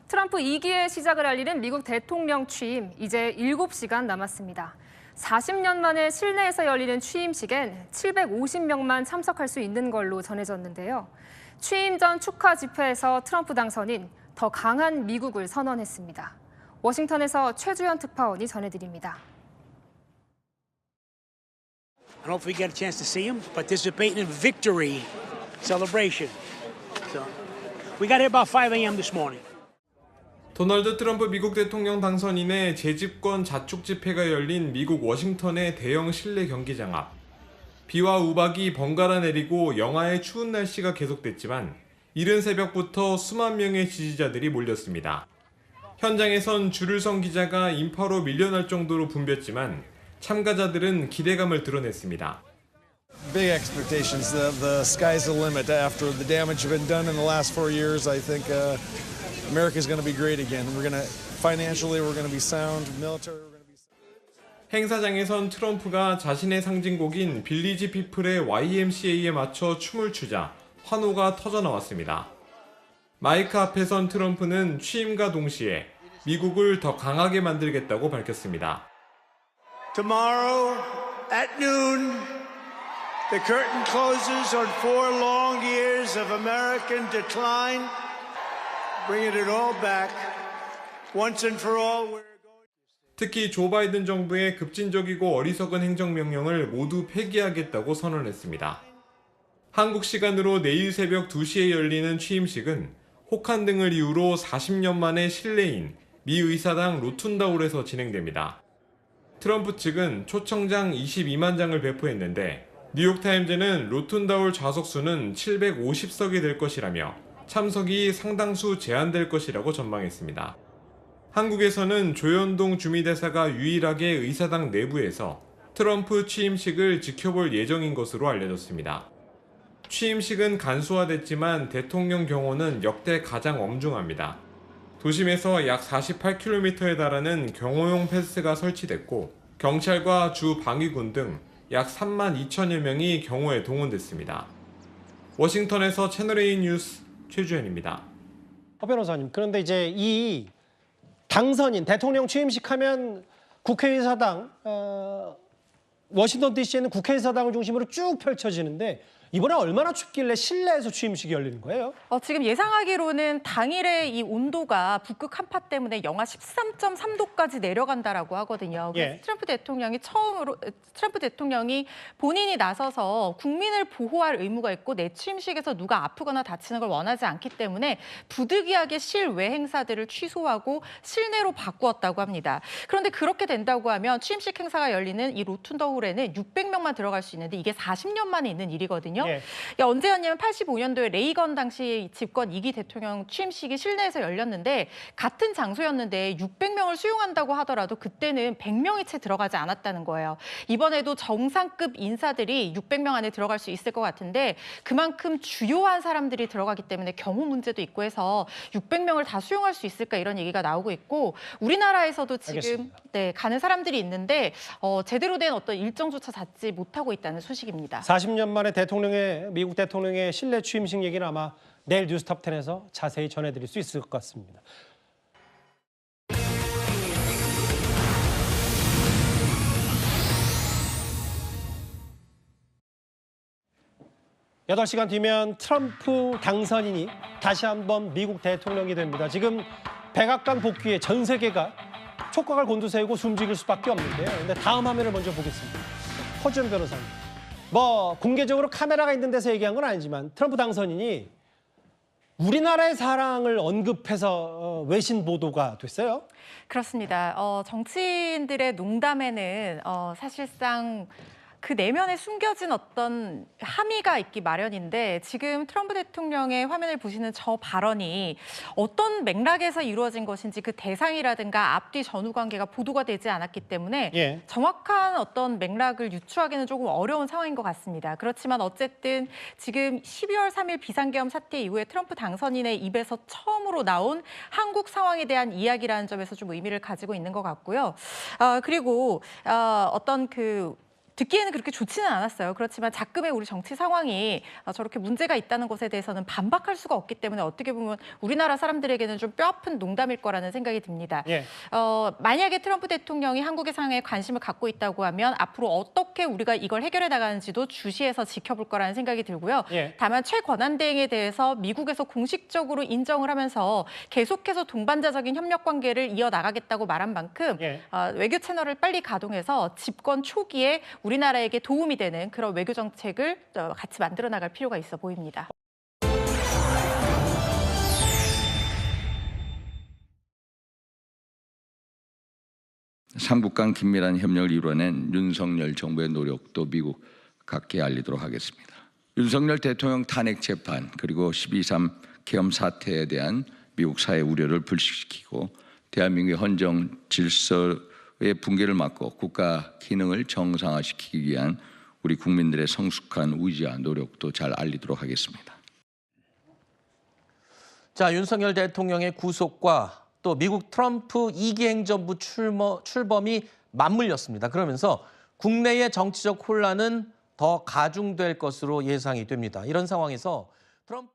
트럼프 2기의 시작을 알리는 미국 대통령 취임 이제 7시간 남았습니다. 40년 만에 실내에서 열리는 취임식엔 750명만 참석할 수 있는 걸로 전해졌는데요. 취임 전 축하 집회에서 트럼프 당선인 더 강한 미국을 선언했습니다. 워싱턴에서 최주현 특파원이 전해드립니다. I don't know if we get a chance to see him, participating in victory celebration. So we got here about 5 a.m. this morning. 도널드 트럼프 미국 대통령 당선인의 재집권 자축 집회가 열린 미국 워싱턴의 대형 실내 경기장 앞. 비와 우박이 번갈아 내리고 영하의 추운 날씨가 계속됐지만 이른 새벽부터 수만 명의 지지자들이 몰렸습니다. 현장에선 줄을 선 기자가 인파로 밀려날 정도로 붐볐지만 참가자들은 기대감을 드러냈습니다. Big expectations. The sky's the limit. After the damage been done in the last 4 years, I think America's going to be great again. We're going to financially, we're going to be sound. Military. 행사장에선 트럼프가 자신의 상징곡인 빌리지 피플의 YMCA에 맞춰 춤을 추자 환호가 터져나왔습니다. 마이크 앞에선 트럼프는 취임과 동시에 미국을 더 강하게 만들겠다고 밝혔습니다. Tomorrow at noon, the curtain closes on 4 long years of American decline, bringing it all back once and for all. 특히 조 바이든 정부의 급진적이고 어리석은 행정명령을 모두 폐기하겠다고 선언했습니다. 한국 시간으로 내일 새벽 2시에 열리는 취임식은 혹한 등을 이유로 40년 만에 실내인 미 의사당 로툰다홀에서 진행됩니다. 트럼프 측은 초청장 22만 장을 배포했는데 뉴욕타임즈는 로툰다홀 좌석수는 750석이 될 것이라며 참석이 상당수 제한될 것이라고 전망했습니다. 한국에서는 조현동 주미대사가 유일하게 의사당 내부에서 트럼프 취임식을 지켜볼 예정인 것으로 알려졌습니다. 취임식은 간소화됐지만 대통령 경호는 역대 가장 엄중합니다. 도심에서 약 48km에 달하는 경호용 펜스가 설치됐고 경찰과 주 방위군 등 약 3만 2천여 명이 경호에 동원됐습니다. 워싱턴에서 채널A 뉴스 최주현입니다. 변호사님, 그런데 이제 이 당선인, 대통령 취임식 하면 국회의사당, 워싱턴 DC에는 국회의사당을 중심으로 쭉 펼쳐지는데 이번에 얼마나 춥길래 실내에서 취임식이 열리는 거예요? 지금 예상하기로는 당일에 이 온도가 북극 한파 때문에 영하 13.3도까지 내려간다라고 하거든요. 예. 트럼프 대통령이 본인이 나서서 국민을 보호할 의무가 있고 내 취임식에서 누가 아프거나 다치는 걸 원하지 않기 때문에 부득이하게 실외 행사들을 취소하고 실내로 바꾸었다고 합니다. 그런데 그렇게 된다고 하면 취임식 행사가 열리는 이 로툰더홀에는 600명만 들어갈 수 있는데 이게 40년 만에 있는 일이거든요. 예. 언제였냐면 85년도에 레이건 당시 집권 2기 대통령 취임식이 실내에서 열렸는데 같은 장소였는데 600명을 수용한다고 하더라도 그때는 100명이 채 들어가지 않았다는 거예요. 이번에도 정상급 인사들이 600명 안에 들어갈 수 있을 것 같은데 그만큼 주요한 사람들이 들어가기 때문에 경호 문제도 있고 해서 600명을 다 수용할 수 있을까 이런 얘기가 나오고 있고 우리나라에서도 지금 가는 사람들이 있는데 제대로 된 어떤 일정조차 잡지 못하고 있다는 소식입니다. 40년 만에 미국 대통령의 실내 취임식 얘기는 아마 내일 뉴스톱10에서 자세히 전해드릴 수 있을 것 같습니다. 여덟 시간 뒤면 트럼프 당선인이 다시 한번 미국 대통령이 됩니다. 지금 백악관 복귀에 전 세계가 촉각을 곤두세우고 숨죽일 수밖에 없는데요. 근데 다음 화면을 먼저 보겠습니다. 허준 변호사님. 공개적으로 카메라가 있는 데서 얘기한 건 아니지만 트럼프 당선인이 우리나라의 사랑을 언급해서 외신 보도가 됐어요. 그렇습니다. 정치인들의 농담에는 사실상 그 내면에 숨겨진 어떤 함의가 있기 마련인데 지금 트럼프 대통령의 화면을 보시는 저 발언이 어떤 맥락에서 이루어진 것인지 그 대상이라든가 앞뒤 전후 관계가 보도가 되지 않았기 때문에 정확한 어떤 맥락을 유추하기는 조금 어려운 상황인 것 같습니다. 그렇지만 어쨌든 지금 12월 3일 비상계엄 사태 이후에 트럼프 당선인의 입에서 처음으로 나온 한국 상황에 대한 이야기라는 점에서 좀 의미를 가지고 있는 것 같고요. 그리고 어떤 듣기에는 그렇게 좋지는 않았어요. 그렇지만 작금의 우리 정치 상황이 저렇게 문제가 있다는 것에 대해서는 반박할 수가 없기 때문에 어떻게 보면 우리나라 사람들에게는 좀 뼈아픈 농담일 거라는 생각이 듭니다. 예. 만약에 트럼프 대통령이 한국의 상황에 관심을 갖고 있다고 하면 앞으로 어떻게 우리가 이걸 해결해 나가는지도 주시해서 지켜볼 거라는 생각이 들고요. 예. 다만 최권한대행에 대해서 미국에서 공식적으로 인정을 하면서 계속해서 동반자적인 협력 관계를 이어나가겠다고 말한 만큼 예. 외교 채널을 빨리 가동해서 집권 초기에 우리나라에게 도움이 되는 그런 외교 정책을 같이 만들어 나갈 필요가 있어 보입니다. 삼국 간 긴밀한 협력을 이뤄낸 윤석열 정부의 노력도 미국 각계에 알리도록 하겠습니다. 윤석열 대통령 탄핵 재판 그리고 12.3 계엄 사태에 대한 미국 사회 우려를 불식시키고 대한민국의 헌정 질서의 붕괴를 막고 국가 기능을 정상화시키기 위한 우리 국민들의 성숙한 의지와 노력도 잘 알리도록 하겠습니다. 자, 윤석열 대통령의 구속과 또 미국 트럼프 2기 행정부 출범이 맞물렸습니다. 그러면서 국내의 정치적 혼란은 더 가중될 것으로 예상이 됩니다. 이런 상황에서 트럼프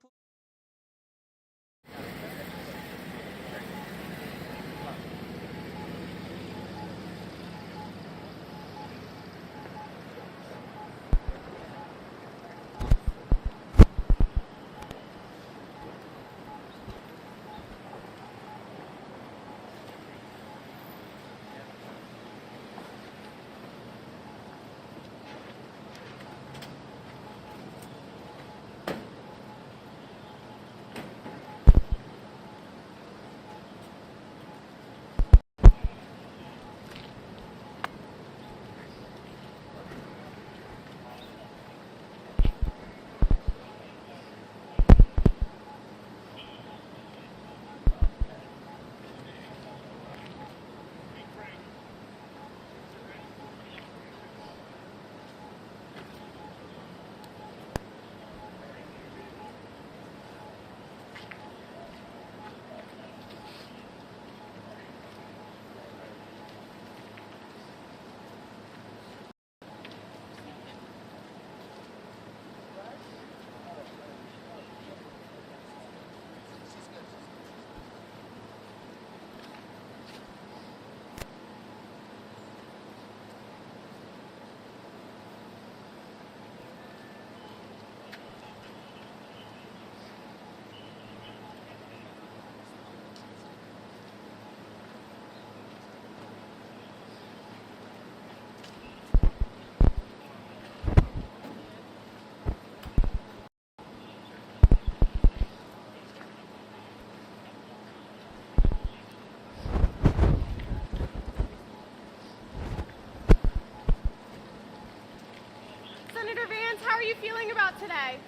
Senator Vance, how are you feeling about today?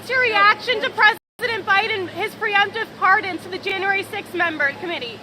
What's your reaction to President Biden, his preemptive pardon to the January 6th member committee?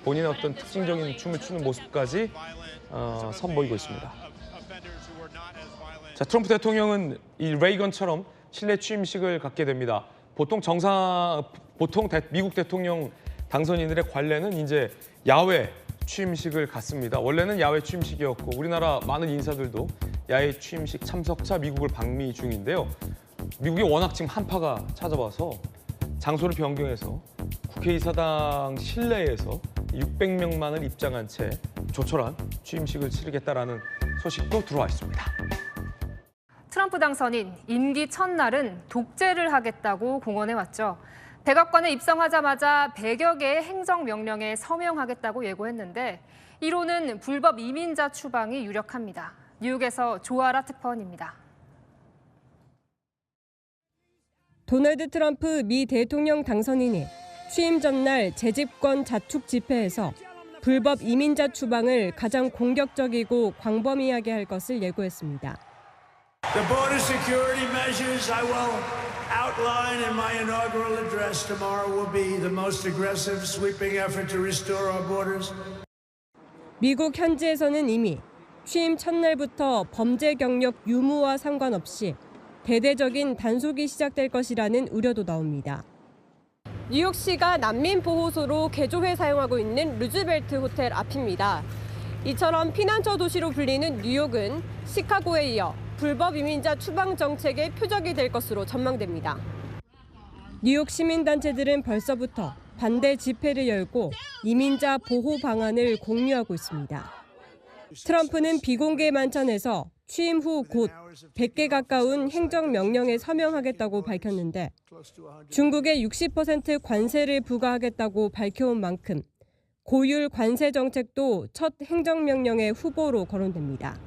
본인의 어떤 특징적인 춤을 추는 모습까지 선보이고 있습니다. 자, 트럼프 대통령은 이 레이건처럼 실내 취임식을 갖게 됩니다. 보통 미국 대통령 당선인들의 관례는 이제 야외 취임식을 갖습니다. 원래는 야외 취임식이었고 우리나라 많은 인사들도 야외 취임식 참석차 미국을 방미 중인데요. 미국이 워낙 지금 한파가 찾아와서 장소를 변경해서 국회의사당 실내에서 600명만을 입장한 채 조촐한 취임식을 치르겠다라는 소식도 들어와 있습니다. 트럼프 당선인 임기 첫날은 독재를 하겠다고 공언해왔죠. 백악관에 입성하자마자 100여 개의 행정명령에 서명하겠다고 예고했는데 이로는 불법 이민자 추방이 유력합니다. 뉴욕에서 조아라 특파원입니다. 도널드 트럼프 미 대통령 당선인이 취임 전날 재집권 자축 집회에서 불법 이민자 추방을 가장 공격적이고 광범위하게 할 것을 예고했습니다. The border security measures I will outline in my inaugural address tomorrow will be the most aggressive, sweeping effort to restore our borders. 미국 현지에서는 이미 취임 첫날부터 범죄 경력 유무와 상관없이 대대적인 단속이 시작될 것이라는 우려도 나옵니다. 뉴욕시가 난민보호소로 개조해 사용하고 있는 루즈벨트 호텔 앞입니다. 이처럼 피난처 도시로 불리는 뉴욕은 시카고에 이어 불법 이민자 추방 정책의 표적이 될 것으로 전망됩니다. 뉴욕 시민단체들은 벌써부터 반대 집회를 열고 이민자 보호 방안을 공유하고 있습니다. 트럼프는 비공개 만찬에서 취임 후 곧 100개 가까운 행정명령에 서명하겠다고 밝혔는데 중국에 60% 관세를 부과하겠다고 밝혀온 만큼 고율 관세 정책도 첫 행정명령의 후보로 거론됩니다.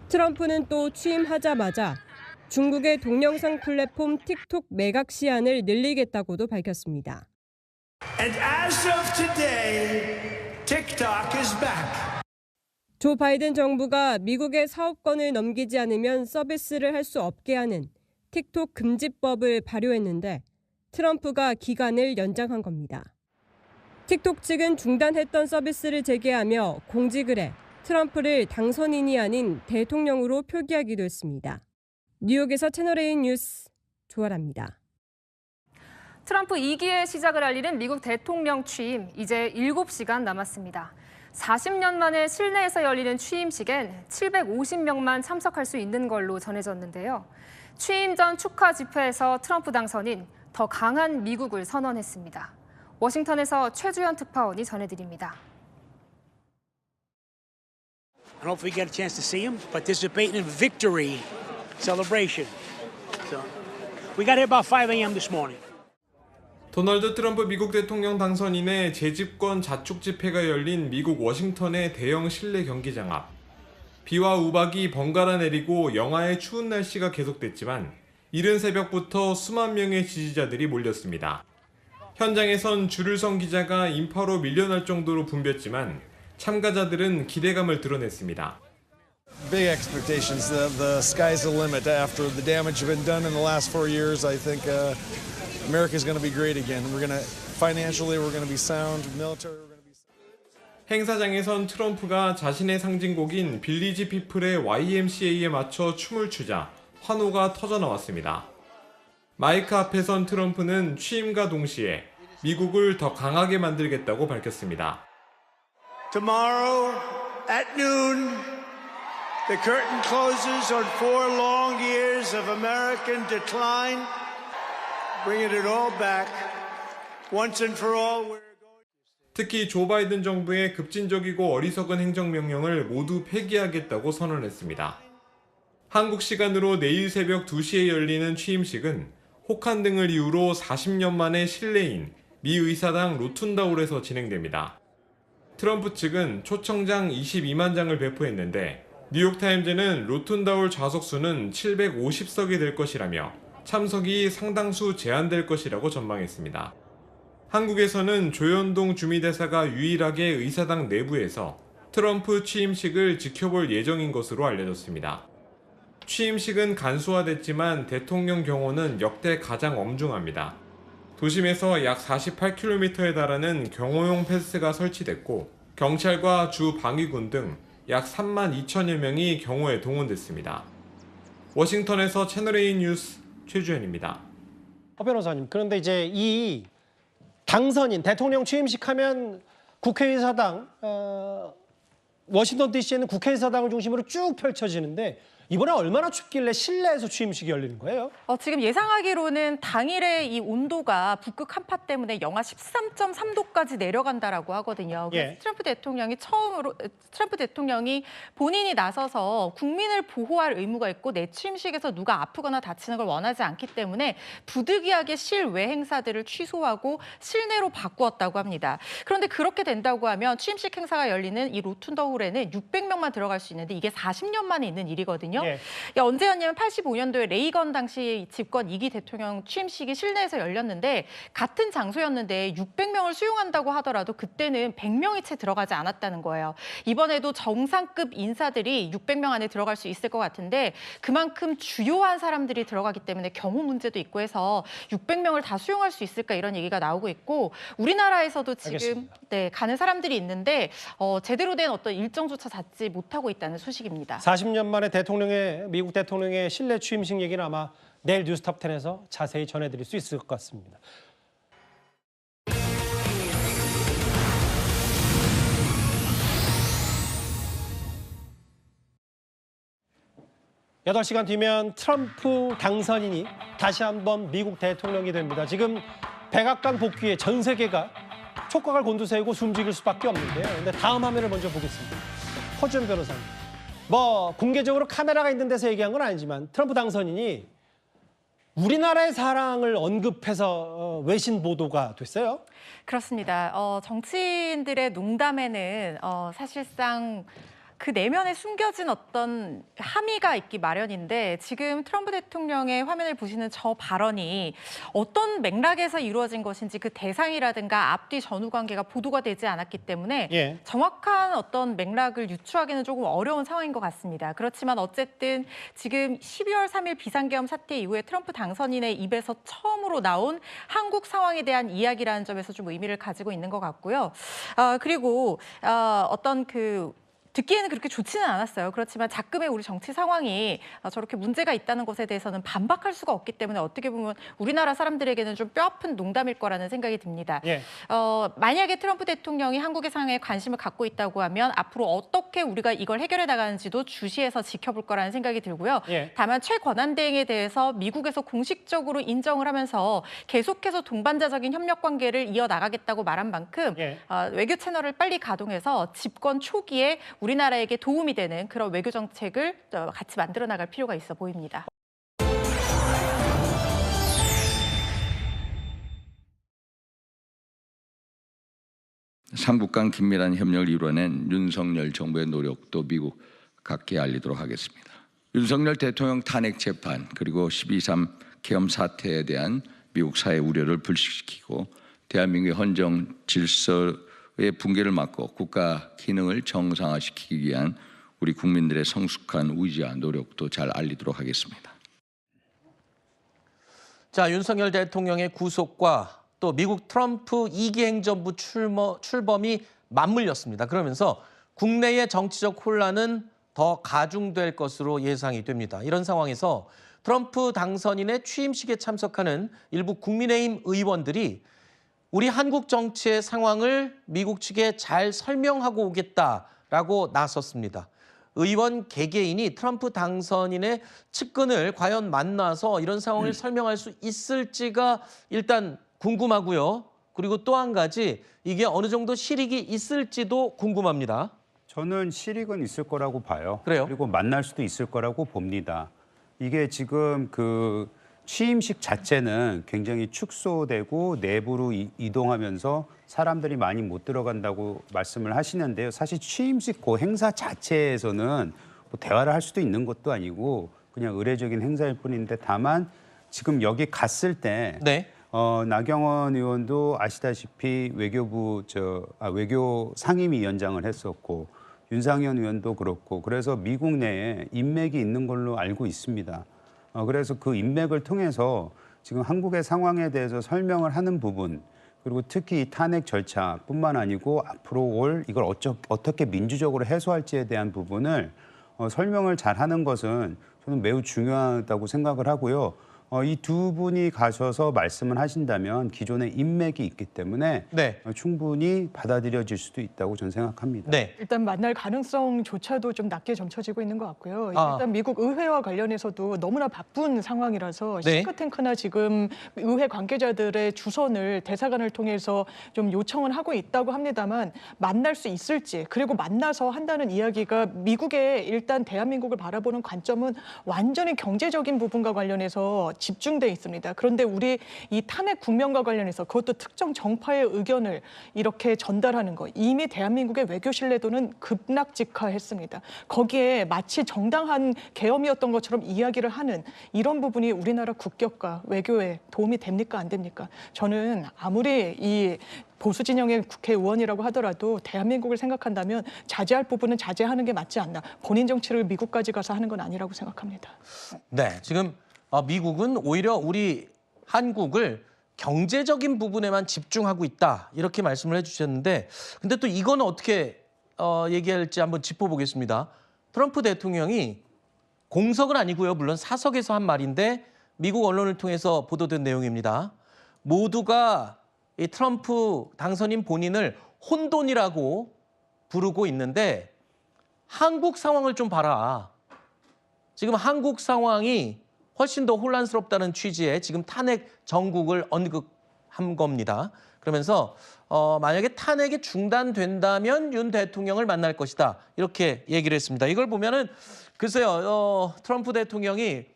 트럼프는 또 취임하자마자 중국의 동영상 플랫폼 틱톡 매각 시한을 늘리겠다고도 밝혔습니다. And as of today, TikTok is back. 조 바이든 정부가 미국의 사업권을 넘기지 않으면 서비스를 할 수 없게 하는 틱톡 금지법을 발효했는데 트럼프가 기간을 연장한 겁니다. 틱톡 측은 중단했던 서비스를 재개하며 공직을 해 트럼프를 당선인이 아닌 대통령으로 표기하기도 했습니다. 뉴욕에서 채널A 뉴스 조아라입니다. 트럼프 2기의 시작을 알리는 미국 대통령 취임 이제 7시간 남았습니다. 40년 만에 실내에서 열리는 취임식엔 750명만 참석할 수 있는 걸로 전해졌는데요. 취임 전 축하 집회에서 트럼프 당선인 더 강한 미국을 선언했습니다. 워싱턴에서 최주현 특파원이 전해드립니다. And hopefully get a chance to see him participate in victory celebration. So we got here about 5 a.m. this morning. 도널드 트럼프 미국 대통령 당선인의 재집권 자축 집회가 열린 미국 워싱턴의 대형 실내 경기장 앞. 비와 우박이 번갈아 내리고 영하의 추운 날씨가 계속됐지만 이른 새벽부터 수만 명의 지지자들이 몰렸습니다. 현장에선 줄을 선 기자가 인파로 밀려날 정도로 붐볐지만 참가자들은 기대감을 드러냈습니다. Big expectations. The sky's the limit. After the damage been done in the last 4 years, I think America's going to be great again. We're going to financially, we're going to be sound. Military, we're going to be. 행사장에선 트럼프가 자신의 상징곡인 빌리지 피플의 YMCA에 맞춰 춤을 추자 환호가 터져 나왔습니다. 마이크 앞에선 트럼프는 취임과 동시에 미국을 더 강하게 만들겠다고 밝혔습니다. Tomorrow at noon, the curtain closes on 4 long years of American decline, bringing it all back, once and for all. 특히 조 바이든 정부의 급진적이고 어리석은 행정명령을 모두 폐기하겠다고 선언했습니다. 한국 시간으로 내일 새벽 2시에 열리는 취임식은 혹한 등을 이유로 40년 만에 실내인 미 의사당 로툰다홀에서 진행됩니다. 트럼프 측은 초청장 22만 장을 배포했는데 뉴욕타임즈는 로툰다홀 좌석수는 750석이 될 것이라며 참석이 상당수 제한될 것이라고 전망했습니다. 한국에서는 조현동 주미대사가 유일하게 의사당 내부에서 트럼프 취임식을 지켜볼 예정인 것으로 알려졌습니다. 취임식은 간소화됐지만 대통령 경호는 역대 가장 엄중합니다. 도심에서 약 48km에 달하는 경호용 펜스가 설치됐고 경찰과 주 방위군 등 약 3만 2천여 명이 경호에 동원됐습니다. 워싱턴에서 채널A 뉴스 최주현입니다. 변호사님, 그런데 이제 이 당선인 대통령 취임식 하면 국회의사당 워싱턴 DC에는 국회의사당을 중심으로 쭉 펼쳐지는데 이번에 얼마나 춥길래 실내에서 취임식이 열리는 거예요? 지금 예상하기로는 당일의 이 온도가 북극 한파 때문에 영하 13.3도까지 내려간다라고 하거든요. 그래서 예. 트럼프 대통령이 본인이 나서서 국민을 보호할 의무가 있고 내 취임식에서 누가 아프거나 다치는 걸 원하지 않기 때문에 부득이하게 실외 행사들을 취소하고 실내로 바꾸었다고 합니다. 그런데 그렇게 된다고 하면 취임식 행사가 열리는 이 로툰더홀에는 600명만 들어갈 수 있는데 이게 40년 만에 있는 일이거든요. 있거든요. 예. 언제였냐면 85년도에 레이건 당시 집권 2기 대통령 취임식이 실내에서 열렸는데 같은 장소였는데 600명을 수용한다고 하더라도 그때는 100명이 채 들어가지 않았다는 거예요. 이번에도 정상급 인사들이 600명 안에 들어갈 수 있을 것 같은데 그만큼 주요한 사람들이 들어가기 때문에 경호 문제도 있고 해서 600명을 다 수용할 수 있을까 이런 얘기가 나오고 있고 우리나라에서도 지금 가는 사람들이 있는데 제대로 된 어떤 일정조차 잡지 못하고 있다는 소식입니다. 40년 만에 미국 대통령의 실내 취임식 얘기는 아마 내일 뉴스톱 10에서 자세히 전해드릴 수 있을 것 같습니다. 8시간 뒤면 트럼프 당선인이 다시 한번 미국 대통령이 됩니다. 지금 백악관 복귀에 전 세계가 촉각을 곤두세우고 숨죽일 수밖에 없는데요. 근데 다음 화면을 먼저 보겠습니다. 허준 변호사님. 공개적으로 카메라가 있는 데서 얘기한 건 아니지만 트럼프 당선인이 우리나라의 사랑을 언급해서 외신 보도가 됐어요. 그렇습니다. 정치인들의 농담에는 사실상 그 내면에 숨겨진 어떤 함의가 있기 마련인데 지금 트럼프 대통령의 화면을 보시는 저 발언이 어떤 맥락에서 이루어진 것인지 그 대상이라든가 앞뒤 전후 관계가 보도가 되지 않았기 때문에 정확한 어떤 맥락을 유추하기는 조금 어려운 상황인 것 같습니다. 그렇지만 어쨌든 지금 12월 3일 비상계엄 사태 이후에 트럼프 당선인의 입에서 처음으로 나온 한국 상황에 대한 이야기라는 점에서 좀 의미를 가지고 있는 것 같고요. 그리고 어떤 듣기에는 그렇게 좋지는 않았어요. 그렇지만 자금의 우리 정치 상황이 저렇게 문제가 있다는 것에 대해서는 반박할 수가 없기 때문에 어떻게 보면 우리나라 사람들에게는 좀 뼈아픈 농담일 거라는 생각이 듭니다. 만약에 트럼프 대통령이 한국의 상황에 관심을 갖고 있다고 하면 앞으로 어떻게 우리가 이걸 해결해 나가는지도 주시해서 지켜볼 거라는 생각이 들고요. 다만 최권한 대행에 대해서 미국에서 공식적으로 인정을 하면서 계속해서 동반자적인 협력 관계를 이어나가겠다고 말한 만큼 외교 채널을 빨리 가동해서 집권 초기에 우리나라에게 도움이 되는 그런 외교 정책을 같이 만들어 나갈 필요가 있어 보입니다. 삼국 간 긴밀한 협력을 이뤄낸 윤석열 정부의 노력도 미국 각계에 알리도록 하겠습니다. 윤석열 대통령 탄핵 재판 그리고 12.3 계엄 사태에 대한 미국 사회 우려를 불식시키고 대한민국의 헌정 질서의 붕괴를 막고 국가 기능을 정상화시키기 위한 우리 국민들의 성숙한 의지와 노력도 잘 알리도록 하겠습니다. 자, 윤석열 대통령의 구속과 또 미국 트럼프 2기 행정부 출범이 맞물렸습니다. 그러면서 국내의 정치적 혼란은 더 가중될 것으로 예상이 됩니다. 이런 상황에서 트럼프 당선인의 취임식에 참석하는 일부 국민의힘 의원들이 우리 한국 정치의 상황을 미국 측에 잘 설명하고 오겠다라고 나섰습니다. 의원 개개인이 트럼프 당선인의 측근을 과연 만나서 이런 상황을 설명할 수 있을지가 일단 궁금하고요. 그리고 또 한 가지 이게 어느 정도 실익이 있을지도 궁금합니다. 저는 실익은 있을 거라고 봐요. 그래요? 그리고 만날 수도 있을 거라고 봅니다. 이게 지금 취임식 자체는 굉장히 축소되고 내부로 이동하면서 사람들이 많이 못 들어간다고 말씀을 하시는데요. 사실 취임식 그 행사 자체에서는 뭐 대화를 할 수도 있는 것도 아니고 그냥 의례적인 행사일 뿐인데 다만 지금 여기 갔을 때 나경원 의원도 아시다시피 외교 상임위원장을 했었고 윤상현 의원도 그렇고 그래서 미국 내에 인맥이 있는 걸로 알고 있습니다. 그래서 그 인맥을 통해서 지금 한국의 상황에 대해서 설명을 하는 부분 그리고 특히 이 탄핵 절차뿐만 아니고 앞으로 이걸 어떻게 민주적으로 해소할지에 대한 부분을 설명을 잘하는 것은 저는 매우 중요하다고 생각을 하고요. 이 두 분이 가셔서 말씀을 하신다면 기존에 인맥이 있기 때문에 충분히 받아들여질 수도 있다고 저는 생각합니다. 일단 만날 가능성조차도 좀 낮게 점쳐지고 있는 것 같고요. 일단 미국 의회와 관련해서도 너무나 바쁜 상황이라서 싱크탱크나 지금 의회 관계자들의 주선을 대사관을 통해서 좀 요청은 하고 있다고 합니다만 만날 수 있을지 그리고 만나서 한다는 이야기가 미국의 일단 대한민국을 바라보는 관점은 완전히 경제적인 부분과 관련해서 집중돼 있습니다. 그런데 우리 이 탄핵 국면과 관련해서 그것도 특정 정파의 의견을 이렇게 전달하는 거 이미 대한민국의 외교 신뢰도는 급락직하했습니다. 거기에 마치 정당한 계엄이었던 것처럼 이야기를 하는 이런 부분이 우리나라 국격과 외교에 도움이 됩니까 안 됩니까? 저는 아무리 이 보수 진영의 국회의원이라고 하더라도 대한민국을 생각한다면 자제할 부분은 자제하는 게 맞지 않나. 본인 정치를 미국까지 가서 하는 건 아니라고 생각합니다. 네, 지금 미국은 오히려 우리 한국을 경제적인 부분에만 집중하고 있다 이렇게 말씀을 해주셨는데 근데 또 이거는 어떻게 얘기할지 한번 짚어보겠습니다. 트럼프 대통령이 공석은 아니고요. 물론 사석에서 한 말인데 미국 언론을 통해서 보도된 내용입니다. 모두가 이 트럼프 당선인 본인을 혼돈이라고 부르고 있는데 한국 상황을 좀 봐라. 지금 한국 상황이 훨씬 더 혼란스럽다는 취지의 지금 탄핵 정국을 언급한 겁니다. 그러면서 만약에 탄핵이 중단된다면 윤 대통령을 만날 것이다. 이렇게 얘기를 했습니다. 이걸 보면은 글쎄요. 트럼프 대통령이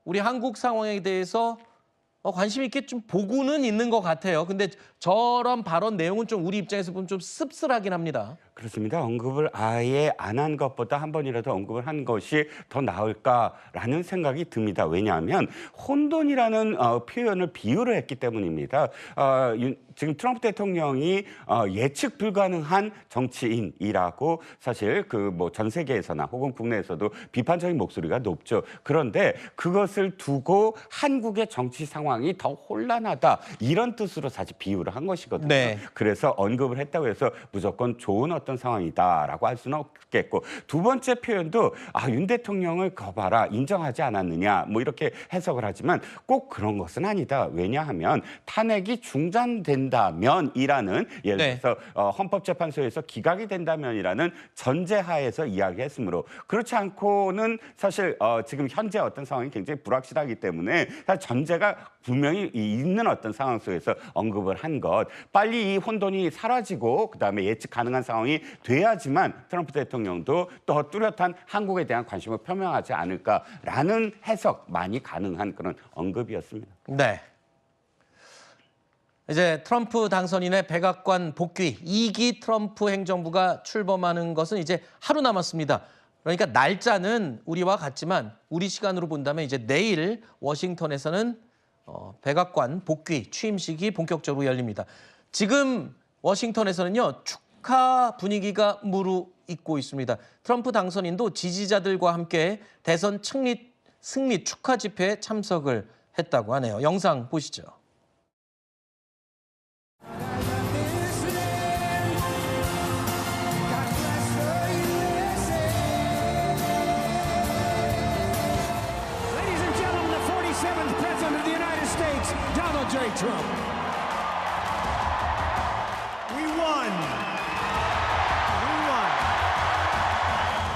우리 한국 상황에 대해서 관심 있게 좀 보고는 있는 것 같아요. 근데 저런 발언 내용은 좀 우리 입장에서 보면 좀 씁쓸하긴 합니다. 그렇습니다. 언급을 아예 안 한 것보다 한 번이라도 언급을 한 것이 더 나을까라는 생각이 듭니다. 왜냐하면 혼돈이라는 표현을 비유를 했기 때문입니다. 지금 트럼프 대통령이 예측 불가능한 정치인이라고 사실 그 뭐 전 세계에서나 혹은 국내에서도 비판적인 목소리가 높죠. 그런데 그것을 두고 한국의 정치 상황이 더 혼란하다 이런 뜻으로 사실 비유를 한 것이거든요. 네. 그래서 언급을 했다고 해서 무조건 좋은 어떤 상황이다라고 할 수는 없겠고 두 번째 표현도 윤 대통령을 거봐라 인정하지 않았느냐 뭐 이렇게 해석을 하지만 꼭 그런 것은 아니다. 왜냐하면 탄핵이 중단된다면이라는 예를 들어서 헌법재판소에서 기각이 된다면이라는 전제하에서 이야기했으므로 그렇지 않고는 사실 지금 현재 어떤 상황이 굉장히 불확실하기 때문에 전제가 분명히 있는 어떤 상황 속에서 언급을 한 것 빨리 이 혼돈이 사라지고 그다음에 예측 가능한 상황이 돼야지만 트럼프 대통령도 더 뚜렷한 한국에 대한 관심을 표명하지 않을까라는 해석 많이 가능한 그런 언급이었습니다. 네. 이제 트럼프 당선인의 백악관 복귀 2기 트럼프 행정부가 출범하는 것은 이제 하루 남았습니다. 그러니까 날짜는 우리와 같지만 우리 시간으로 본다면 이제 내일 워싱턴에서는 백악관 복귀 취임식이 본격적으로 열립니다. 지금 워싱턴에서는요 축하 분위기가 무르익고 있습니다. 트럼프 당선인도 지지자들과 함께 대선 승리 축하 집회에 참석을 했다고 하네요. 영상 보시죠. J. Trump. We won. We won.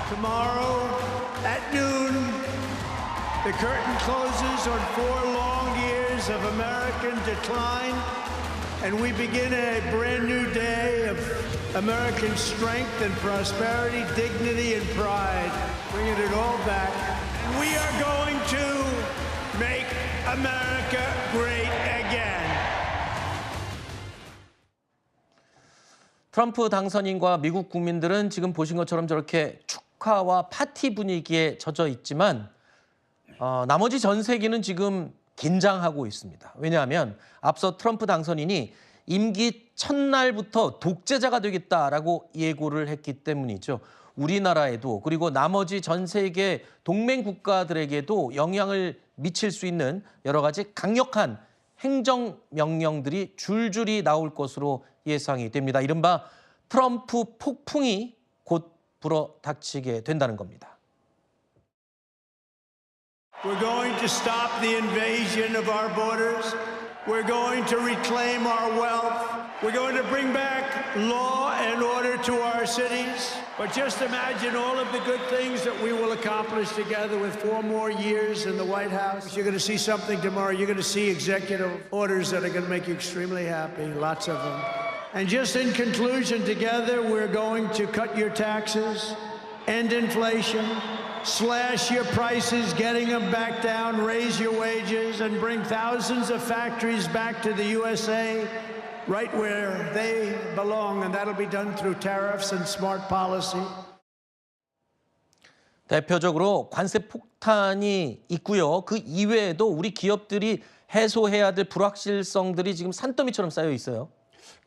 Tomorrow at noon, the curtain closes on 4 long years of American decline, and we begin a brand new day of American strength and prosperity, dignity and pride, bringing it all back. And we are going to make America great again. 트럼프 당선인과 미국 국민들은 지금 보신 것처럼 저렇게 축하와 파티 분위기에 젖어 있지만 나머지 전 세계는 지금 긴장하고 있습니다. 왜냐하면 앞서 트럼프 당선인이 임기 첫날부터 독재자가 되겠다라고 예고를 했기 때문이죠. 우리나라에도 그리고 나머지 전 세계 동맹 국가들에게도 영향을 미칠 수 있는 여러 가지 강력한 행정명령들이 줄줄이 나올 것으로 예상이 됩니다. 이른바 트럼프 폭풍이 곧 불어닥치게 된다는 겁니다. We're going to stop the invasion of our borders. We're going to reclaim our wealth. We're going to bring back law and order to our cities. But just imagine all of the good things that we will accomplish together with 4 more years in the White House. You're going to see something tomorrow. You're going to see executive orders that are going to make you extremely happy, lots of them. And just in conclusion, together we're going to cut your taxes, end inflation, slash your prices, getting them back down, raise your wages, and bring thousands of factories back to the USA, right where they belong, and that'll be done through tariffs and smart policy. 대표적으로 관세 폭탄이 있고요. 그 이외에도 우리 기업들이 해소해야 될 불확실성들이 지금 산더미처럼 쌓여 있어요.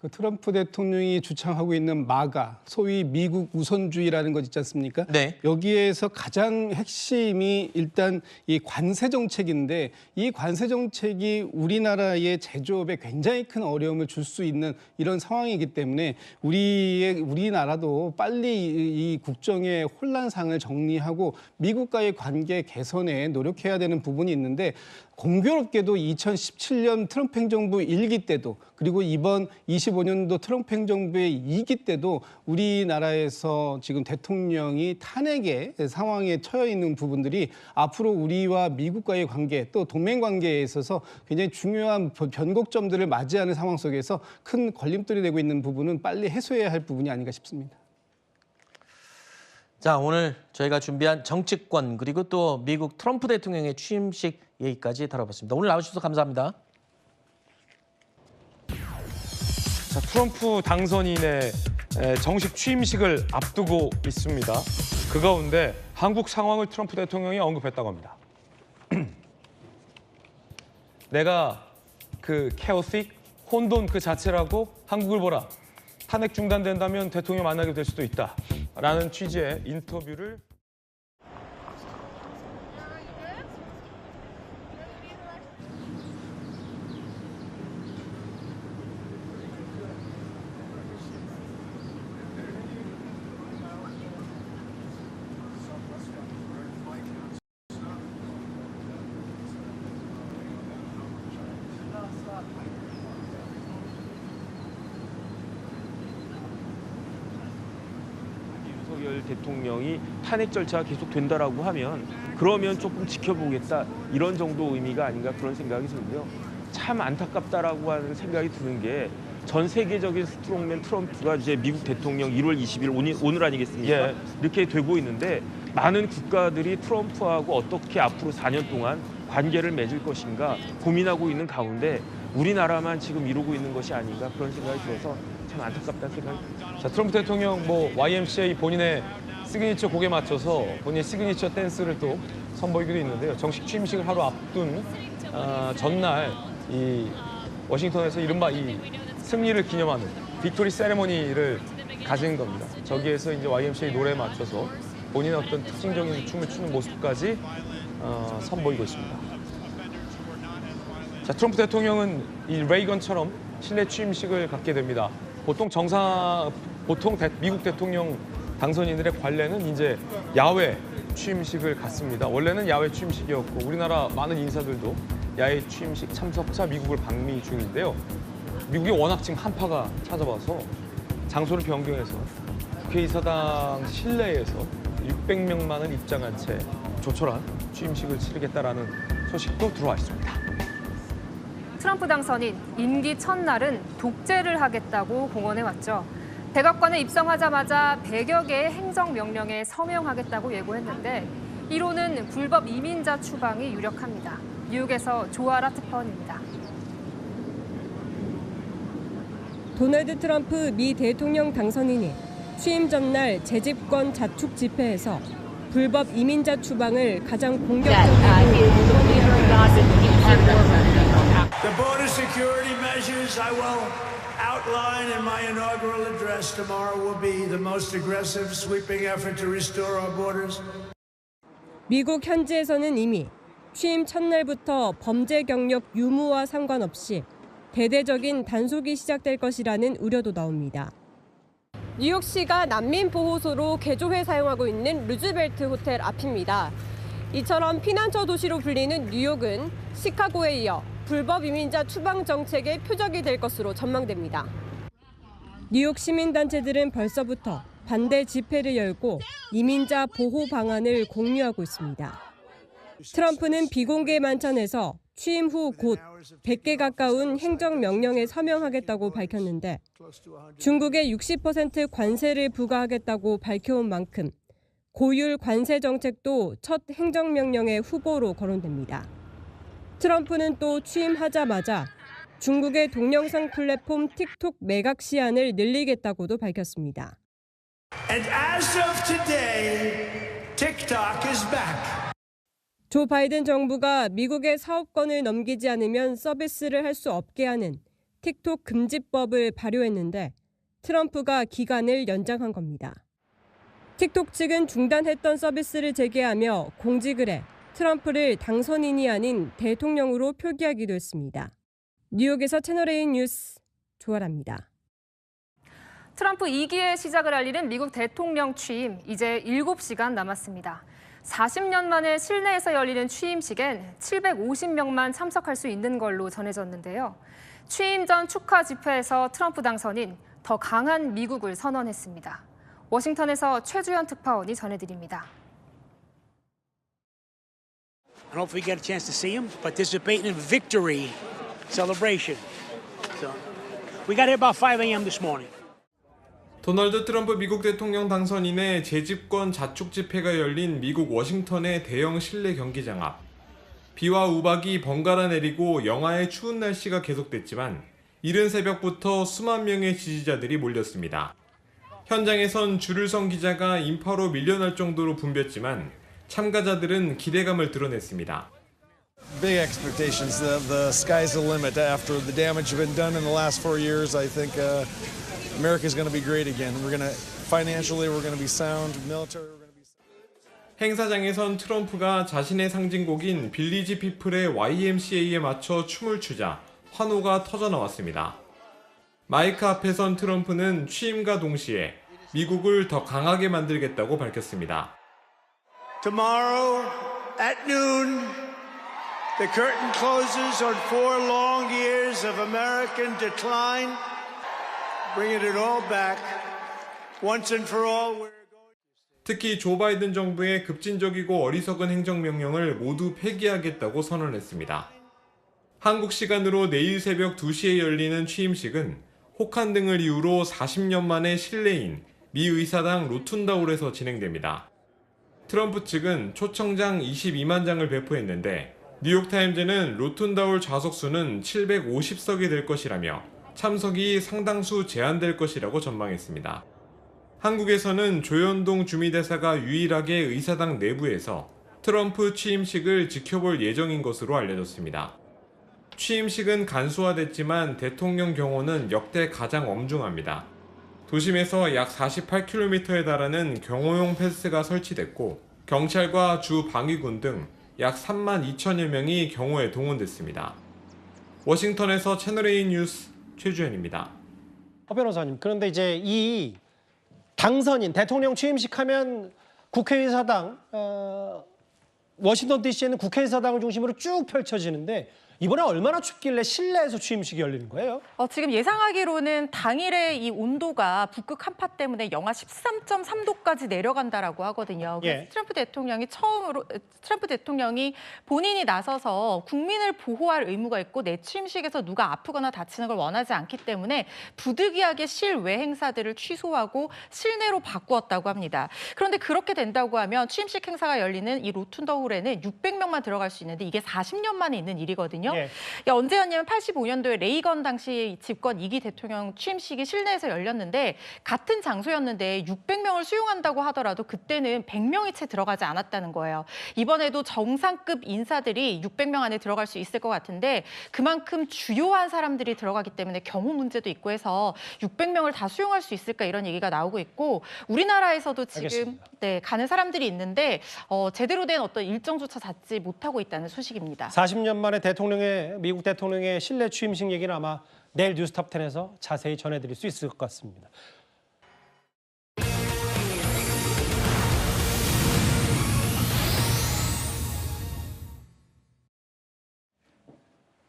그 트럼프 대통령이 주창하고 있는 마가, 소위 미국 우선주의라는 것 있지 않습니까? 네. 여기에서 가장 핵심이 일단 이 관세 정책인데, 이 관세 정책이 우리나라의 제조업에 굉장히 큰 어려움을 줄 수 있는 이런 상황이기 때문에 우리나라도 빨리 이 국정의 혼란상을 정리하고 미국과의 관계 개선에 노력해야 되는 부분이 있는데, 공교롭게도 2017년 트럼프 행정부 1기 때도, 그리고 이번 25년도 트럼프 행정부의 2기 때도 우리나라에서 지금 대통령이 탄핵의 상황에 처해 있는 부분들이 앞으로 우리와 미국과의 관계, 또 동맹 관계에 있어서 굉장히 중요한 변곡점들을 맞이하는 상황 속에서 큰 걸림돌이 되고 있는 부분은 빨리 해소해야 할 부분이 아닌가 싶습니다. 자, 오늘 저희가 준비한 정치권 그리고 또 미국 트럼프 대통령의 취임식 얘기까지 다뤄봤습니다. 오늘 나와주셔서 감사합니다. 자, 트럼프 당선인의 정식 취임식을 앞두고 있습니다. 그 가운데 한국 상황을 트럼프 대통령이 언급했다고 합니다. 내가 그 chaotic, 혼돈 그 자체라고 한국을 보라. 탄핵 중단된다면 대통령 만나게 될 수도 있다. 라는 취지의 인터뷰를 윤석열 대통령이 탄핵 절차가 계속 된다라고 하면 그러면 조금 지켜보겠다 이런 정도 의미가 아닌가 그런 생각이 들고요. 참 안타깝다라고 하는 생각이 드는 게 전 세계적인 스트롱맨 트럼프가 이제 미국 대통령 1월 20일 오늘 아니겠습니까? 예. 이렇게 되고 있는데 많은 국가들이 트럼프하고 어떻게 앞으로 4년 동안 관계를 맺을 것인가 고민하고 있는 가운데 우리나라만 지금 이루고 있는 것이 아닌가 그런 생각이 들어서 참 안타깝다는 생각이 듭니다. 자, 트럼프 대통령 YMCA 본인의 시그니처 곡에 맞춰서 본인의 시그니처 댄스를 또 선보이기도 있는데요. 정식 취임식을 하루 앞둔 전날 이 워싱턴에서 이른바 이 승리를 기념하는 빅토리 세레모니를 가진 겁니다. 저기에서 이제 YMCA 노래에 맞춰서 본인의 어떤 특징적인 춤을 추는 모습까지 선보이고 있습니다. 자, 트럼프 대통령은 이 레이건처럼 실내 취임식을 갖게 됩니다. 보통 미국 대통령 당선인들의 관례는 이제 야외 취임식을 갖습니다. 원래는 야외 취임식이었고 우리나라 많은 인사들도 야외 취임식 참석차 미국을 방미 중인데요. 미국이 워낙 지금 한파가 찾아와서 장소를 변경해서 국회의사당 실내에서 600명만을 입장한 채 조촐한 취임식을 치르겠다라는 소식도 들어와 있습니다. 트럼프 당선인 임기 첫날은 독재를 하겠다고 공언해 왔죠. 백악관에 입성하자마자 100여 개의 행정명령에 서명하겠다고 예고했는데 이로는 불법 이민자 추방이 유력합니다. 뉴욕에서 조아라 특파원입니다. 도널드 트럼프 미 대통령 당선인이 취임 전날 재집권 자축 집회에서 불법 이민자 추방을 가장 공격적으로 The border security measures I will outline in my inaugural address tomorrow will be the most aggressive, sweeping effort to restore our borders. 미국 현지에서는 이미 취임 첫날부터 범죄 경력 유무와 상관없이 대대적인 단속이 시작될 것이라는 우려도 나옵니다. 뉴욕시가 난민 보호소로 개조해 사용하고 있는 루즈벨트 호텔 앞입니다. 이처럼 피난처 도시로 불리는 뉴욕은 시카고에 이어 불법 이민자 추방 정책의 표적이 될 것으로 전망됩니다. 뉴욕 시민단체들은 벌써부터 반대 집회를 열고 이민자 보호 방안을 공유하고 있습니다. 트럼프는 비공개 만찬에서 취임 후 곧 100개 가까운 행정명령에 서명하겠다고 밝혔는데 중국에 60% 관세를 부과하겠다고 밝혀온 만큼 고율 관세 정책도 첫 행정명령의 후보로 거론됩니다. 트럼프는 또 취임하자마자 중국의 동영상 플랫폼 틱톡 매각 시한을 늘리겠다고도 밝혔습니다. And as of today, TikTok is back. 조 바이든 정부가 미국의 사업권을 넘기지 않으면 서비스를 할 수 없게 하는 틱톡 금지법을 발효했는데 트럼프가 기간을 연장한 겁니다. 틱톡 측은 중단했던 서비스를 재개하며 공직을 해 트럼프를 당선인이 아닌 대통령으로 표기하기도 했습니다. 뉴욕에서 채널A 뉴스 조아라입니다. 트럼프 2기의 시작을 알리는 미국 대통령 취임 이제 7시간 남았습니다. 40년 만에 실내에서 열리는 취임식엔 750명만 참석할 수 있는 걸로 전해졌는데요. 취임 전 축하 집회에서 트럼프 당선인 더 강한 미국을 선언했습니다. 워싱턴에서 최주현 특파원이 전해드립니다. I don't know if we get a chance to see him, participating in victory celebration. So we got here about 5 a.m. this morning. 도널드 트럼프 미국 대통령 당선인의 재집권 자축 집회가 열린 미국 워싱턴의 대형 실내 경기장 앞. 비와 우박이 번갈아 내리고 영하의 추운 날씨가 계속됐지만 이른 새벽부터 수만 명의 지지자들이 몰렸습니다. 현장에선 줄을 선 기자가 인파로 밀려날 정도로 붐볐지만 참가자들은 기대감을 드러냈습니다. Big expectations. The sky's the limit. After the damage been done in the last 4 years, I think America's going to be great again. We're going to financially, we're going to be sound. Military. 행사장에선 트럼프가 자신의 상징곡인 빌리지 피플의 YMCA에 맞춰 춤을 추자 환호가 터져나왔습니다. 마이크 앞에선 트럼프는 취임과 동시에 미국을 더 강하게 만들겠다고 밝혔습니다. Tomorrow at noon, the curtain closes on 4 long years of American decline, bringing it all back, once and for all. 특히 조 바이든 정부의 급진적이고 어리석은 행정명령을 모두 폐기하겠다고 선언했습니다. 한국 시간으로 내일 새벽 2시에 열리는 취임식은 혹한 등을 이유로 40년 만에 실내인 미 의사당 로툰다홀에서 진행됩니다. 트럼프 측은 초청장 22만 장을 배포했는데 뉴욕타임즈는 로툰다홀 좌석수는 750석이 될 것이라며 참석이 상당수 제한될 것이라고 전망했습니다. 한국에서는 조현동 주미대사가 유일하게 의사당 내부에서 트럼프 취임식을 지켜볼 예정인 것으로 알려졌습니다. 취임식은 간소화됐지만 대통령 경호는 역대 가장 엄중합니다. 도심에서 약 48km에 달하는 경호용 펜스가 설치됐고 경찰과 주 방위군 등 약 3만 2천여 명이 경호에 동원됐습니다. 워싱턴에서 채널A 뉴스 최주현입니다. 변호사님, 그런데 이제 이 당선인 대통령 취임식 하면 국회의사당 워싱턴 DC에는 국회의사당을 중심으로 쭉 펼쳐지는데 이번에 얼마나 춥길래 실내에서 취임식이 열리는 거예요? 지금 예상하기로는 당일에 이 온도가 북극 한파 때문에 영하 13.3도까지 내려간다라고 하거든요. 그래서 트럼프 대통령이 본인이 나서서 국민을 보호할 의무가 있고 내 취임식에서 누가 아프거나 다치는 걸 원하지 않기 때문에 부득이하게 실외 행사들을 취소하고 실내로 바꾸었다고 합니다. 그런데 그렇게 된다고 하면 취임식 행사가 열리는 이 로툰더홀에는 600명만 들어갈 수 있는데 이게 40년 만에 있는 일이거든요. 언제였냐면 85년도에 레이건 당시 집권 2기 대통령 취임식이 실내에서 열렸는데 같은 장소였는데 600명을 수용한다고 하더라도 그때는 100명이 채 들어가지 않았다는 거예요. 이번에도 정상급 인사들이 600명 안에 들어갈 수 있을 것 같은데 그만큼 주요한 사람들이 들어가기 때문에 경호 문제도 있고 해서 600명을 다 수용할 수 있을까 이런 얘기가 나오고 있고 우리나라에서도 지금 가는 사람들이 있는데 제대로 된 어떤 일정조차 잡지 못하고 있다는 소식입니다. 40년 만에 미국 대통령의 실내 취임식 얘기는 아마 내일 뉴스톱10에서 자세히 전해드릴 수 있을 것 같습니다.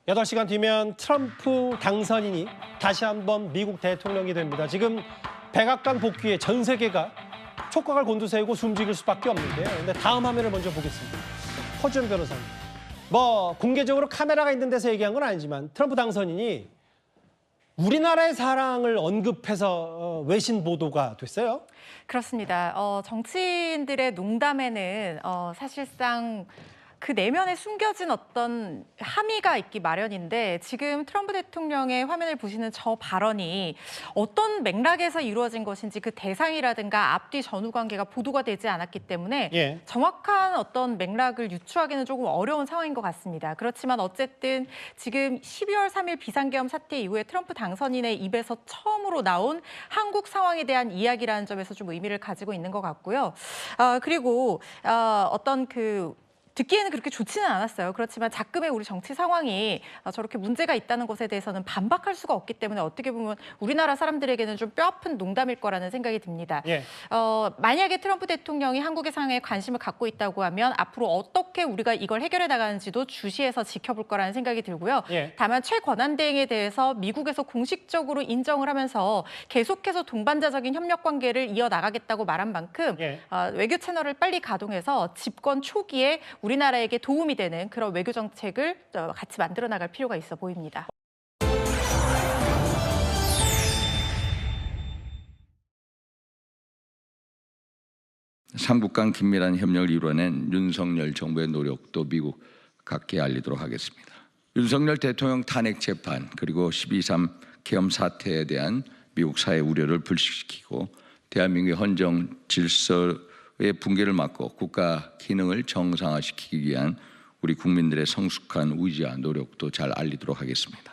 여덟 시간 뒤면 트럼프 당선인이 다시 한번 미국 대통령이 됩니다. 지금 백악관 복귀에 전 세계가 촉각을 곤두세우고 숨죽일 수밖에 없는데요. 그런데 다음 화면을 먼저 보겠습니다. 허준 변호사님. 공개적으로 카메라가 있는 데서 얘기한 건 아니지만 트럼프 당선인이 우리나라의 사랑을 언급해서 외신 보도가 됐어요. 그렇습니다. 정치인들의 농담에는 사실상 그 내면에 숨겨진 어떤 함의가 있기 마련인데 지금 트럼프 대통령의 화면을 보시는 저 발언이 어떤 맥락에서 이루어진 것인지 그 대상이라든가 앞뒤 전후 관계가 보도가 되지 않았기 때문에 정확한 어떤 맥락을 유추하기는 조금 어려운 상황인 것 같습니다. 그렇지만 어쨌든 지금 12월 3일 비상계엄 사태 이후에 트럼프 당선인의 입에서 처음으로 나온 한국 상황에 대한 이야기라는 점에서 좀 의미를 가지고 있는 것 같고요. 그리고 어떤 듣기에는 그렇게 좋지는 않았어요. 그렇지만 작금의 우리 정치 상황이 저렇게 문제가 있다는 것에 대해서는 반박할 수가 없기 때문에 어떻게 보면 우리나라 사람들에게는 좀 뼈아픈 농담일 거라는 생각이 듭니다. 만약에 트럼프 대통령이 한국의 상황에 관심을 갖고 있다고 하면 앞으로 어떻게 우리가 이걸 해결해 나가는지도 주시해서 지켜볼 거라는 생각이 들고요. 다만 최권한대행에 대해서 미국에서 공식적으로 인정을 하면서 계속해서 동반자적인 협력 관계를 이어나가겠다고 말한 만큼 외교 채널을 빨리 가동해서 집권 초기에 우리나라에게 도움이 되는 그런 외교 정책을 같이 만들어 나갈 필요가 있어 보입니다. 삼국 간 긴밀한 협력을 이뤄낸 윤석열 정부의 노력도 미국 각계에 알리도록 하겠습니다. 윤석열 대통령 탄핵 재판 그리고 12.3 계엄 사태에 대한 미국 사회 우려를 불식시키고 대한민국의 헌정 질서의 붕괴를 막고 국가 기능을 정상화시키기 위한 우리 국민들의 성숙한 의지와 노력도 잘 알리도록 하겠습니다.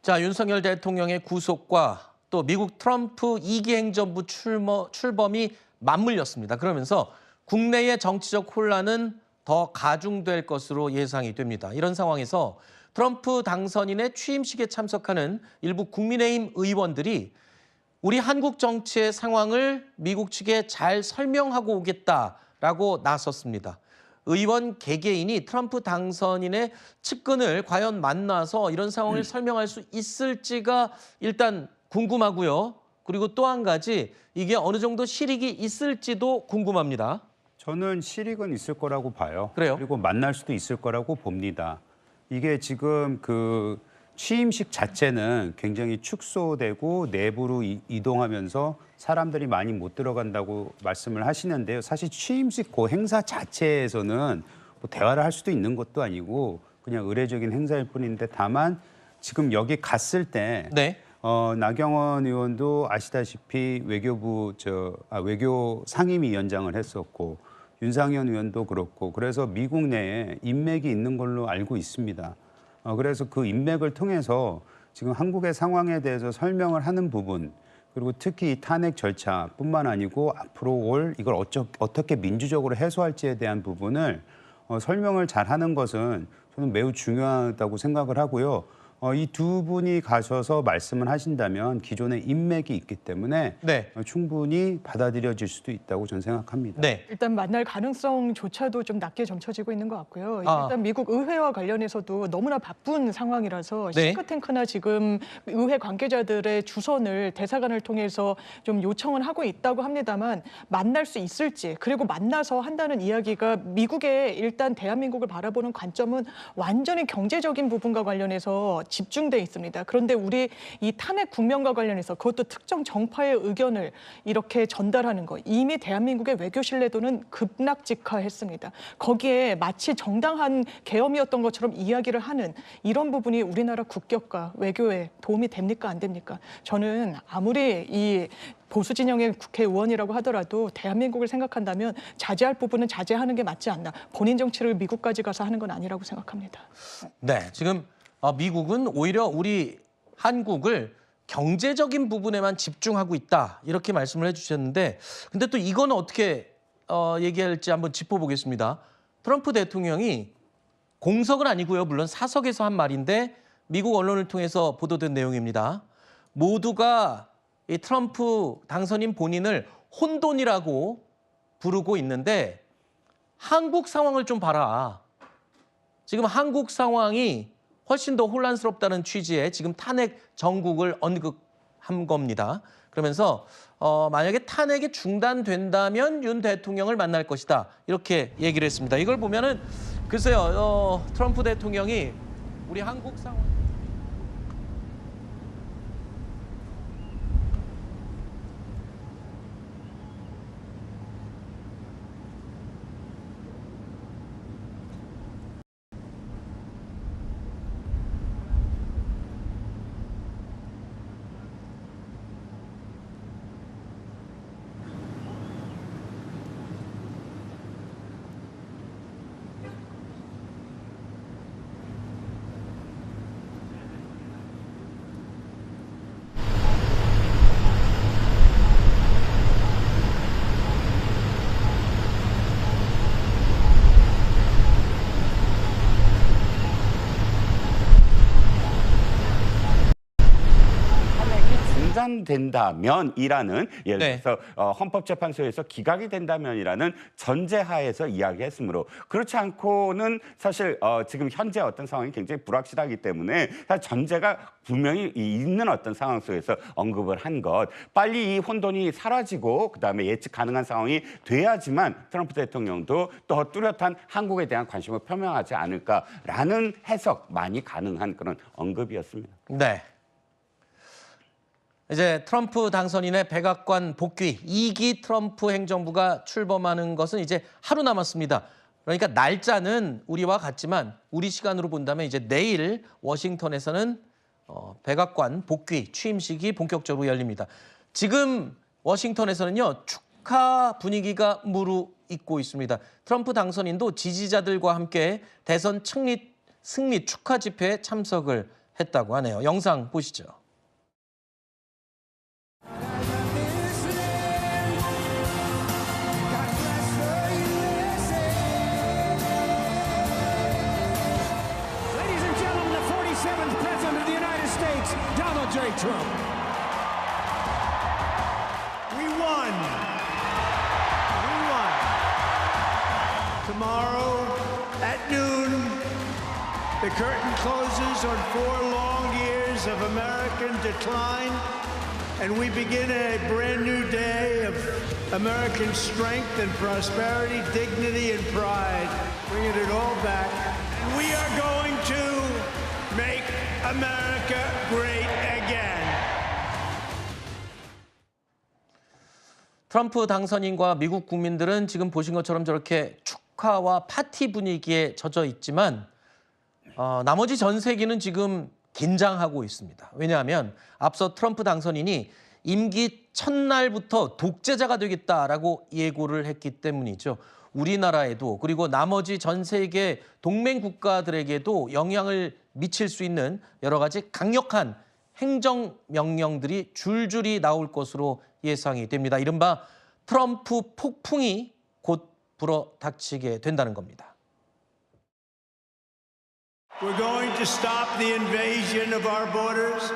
자, 윤석열 대통령의 구속과 또 미국 트럼프 2기 행정부 출범이 맞물렸습니다. 그러면서 국내의 정치적 혼란은 더 가중될 것으로 예상이 됩니다. 이런 상황에서 트럼프 당선인의 취임식에 참석하는 일부 국민의힘 의원들이 우리 한국 정치의 상황을 미국 측에 잘 설명하고 오겠다라고 나섰습니다. 의원 개개인이 트럼프 당선인의 측근을 과연 만나서 이런 상황을 설명할 수 있을지가 일단 궁금하고요. 그리고 또 한 가지 이게 어느 정도 실익이 있을지도 궁금합니다. 저는 실익은 있을 거라고 봐요. 그래요? 그리고 만날 수도 있을 거라고 봅니다. 이게 지금 취임식 자체는 굉장히 축소되고 내부로 이동하면서 사람들이 많이 못 들어간다고 말씀을 하시는데요. 사실 취임식 그 행사 자체에서는 뭐 대화를 할 수도 있는 것도 아니고 그냥 의례적인 행사일 뿐인데 다만 지금 여기 갔을 때 나경원 의원도 아시다시피 외교 상임위원장을 했었고 윤상현 의원도 그렇고 그래서 미국 내에 인맥이 있는 걸로 알고 있습니다. 그래서 그 인맥을 통해서 지금 한국의 상황에 대해서 설명을 하는 부분 그리고 특히 이 탄핵 절차뿐만 아니고 앞으로 이걸 어떻게 민주적으로 해소할지에 대한 부분을 설명을 잘하는 것은 저는 매우 중요하다고 생각을 하고요. 이 두 분이 가셔서 말씀을 하신다면 기존에 인맥이 있기 때문에 충분히 받아들여질 수도 있다고 저는 생각합니다. 일단 만날 가능성조차도 좀 낮게 점쳐지고 있는 것 같고요. 일단 미국 의회와 관련해서도 너무나 바쁜 상황이라서 싱크탱크나 지금 의회 관계자들의 주선을 대사관을 통해서 좀 요청은 하고 있다고 합니다만 만날 수 있을지 그리고 만나서 한다는 이야기가 미국의 일단 대한민국을 바라보는 관점은 완전히 경제적인 부분과 관련해서 집중돼 있습니다. 그런데 우리 이 탄핵 국면과 관련해서 그것도 특정 정파의 의견을 이렇게 전달하는 것 이미 대한민국의 외교 신뢰도는 급락직하했습니다. 거기에 마치 정당한 계엄이었던 것처럼 이야기를 하는 이런 부분이 우리나라 국격과 외교에 도움이 됩니까 안 됩니까? 저는 아무리 이 보수 진영의 국회의원이라고 하더라도 대한민국을 생각한다면 자제할 부분은 자제하는 게 맞지 않나. 본인 정치를 미국까지 가서 하는 건 아니라고 생각합니다. 지금 미국은 오히려 우리 한국을 경제적인 부분에만 집중하고 있다 이렇게 말씀을 해주셨는데 근데 또 이건 어떻게 얘기할지 한번 짚어보겠습니다. 트럼프 대통령이 공석은 아니고요. 물론 사석에서 한 말인데 미국 언론을 통해서 보도된 내용입니다. 모두가 이 트럼프 당선인 본인을 혼돈이라고 부르고 있는데 한국 상황을 좀 봐라. 지금 한국 상황이 훨씬 더 혼란스럽다는 취지의 지금 탄핵 정국을 언급한 겁니다. 그러면서 만약에 탄핵이 중단된다면 윤 대통령을 만날 것이다. 이렇게 얘기를 했습니다. 이걸 보면은 글쎄요. 트럼프 대통령이 우리 한국 상황 당선된다면이라는 예를 들어서 헌법재판소에서 기각이 된다면이라는 전제하에서 이야기했으므로 그렇지 않고는 사실 지금 현재 어떤 상황이 굉장히 불확실하기 때문에 사실 전제가 분명히 있는 어떤 상황 속에서 언급을 한 것. 빨리 이 혼돈이 사라지고 그다음에 예측 가능한 상황이 돼야지만 트럼프 대통령도 더 뚜렷한 한국에 대한 관심을 표명하지 않을까라는 해석만이 가능한 그런 언급이었습니다. 네. 이제 트럼프 당선인의 백악관 복귀 2기 트럼프 행정부가 출범하는 것은 이제 하루 남았습니다. 그러니까 날짜는 우리와 같지만 우리 시간으로 본다면 이제 내일 워싱턴에서는 백악관 복귀 취임식이 본격적으로 열립니다. 지금 워싱턴에서는요 축하 분위기가 무르익고 있습니다. 트럼프 당선인도 지지자들과 함께 대선 승리 축하 집회에 참석을 했다고 하네요. 영상 보시죠. Trump. We won. We won. Tomorrow at noon, the curtain closes on 4 long years of American decline, and we begin a brand new day of American strength and prosperity, dignity and pride, bringing it all back. And we are going to make America great again. 트럼프 당선인과 미국 국민들은 지금 보신 것처럼 저렇게 축하와 파티 분위기에 젖어 있지만 나머지 전 세계는 지금 긴장하고 있습니다. 왜냐하면 앞서 트럼프 당선인이 임기 첫날부터 독재자가 되겠다라고 예고를 했기 때문이죠. 우리나라에도 그리고 나머지 전 세계 동맹 국가들에게도 영향을 미칠 수 있는 여러 가지 강력한 행정명령들이 줄줄이 나올 것으로 예상이 됩니다. 이른바 트럼프 폭풍이 곧 불어닥치게 된다는 겁니다. We're going to stop the invasion of our borders.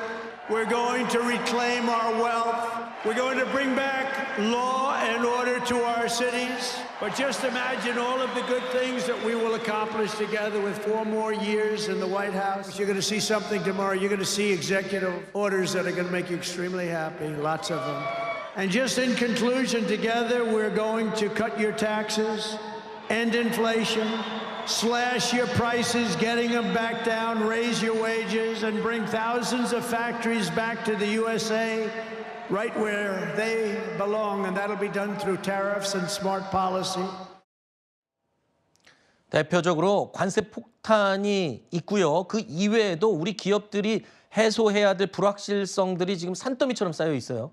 We're going to reclaim our wealth. We're going to bring back law and order to our cities. But just imagine all of the good things that we will accomplish together with 4 more years in the White House. You're going to see something tomorrow. You're going to see executive orders that are going to make you extremely happy, lots of them. And just in conclusion, together we're going to cut your taxes, end inflation, slash your prices, getting them back down, raise your wages, and bring thousands of factories back to the USA, right where they belong, and that'll be done through tariffs and smart policy. 대표적으로 관세 폭탄이 있고요. 그 이외에도 우리 기업들이 해소해야 될 불확실성들이 지금 산더미처럼 쌓여 있어요.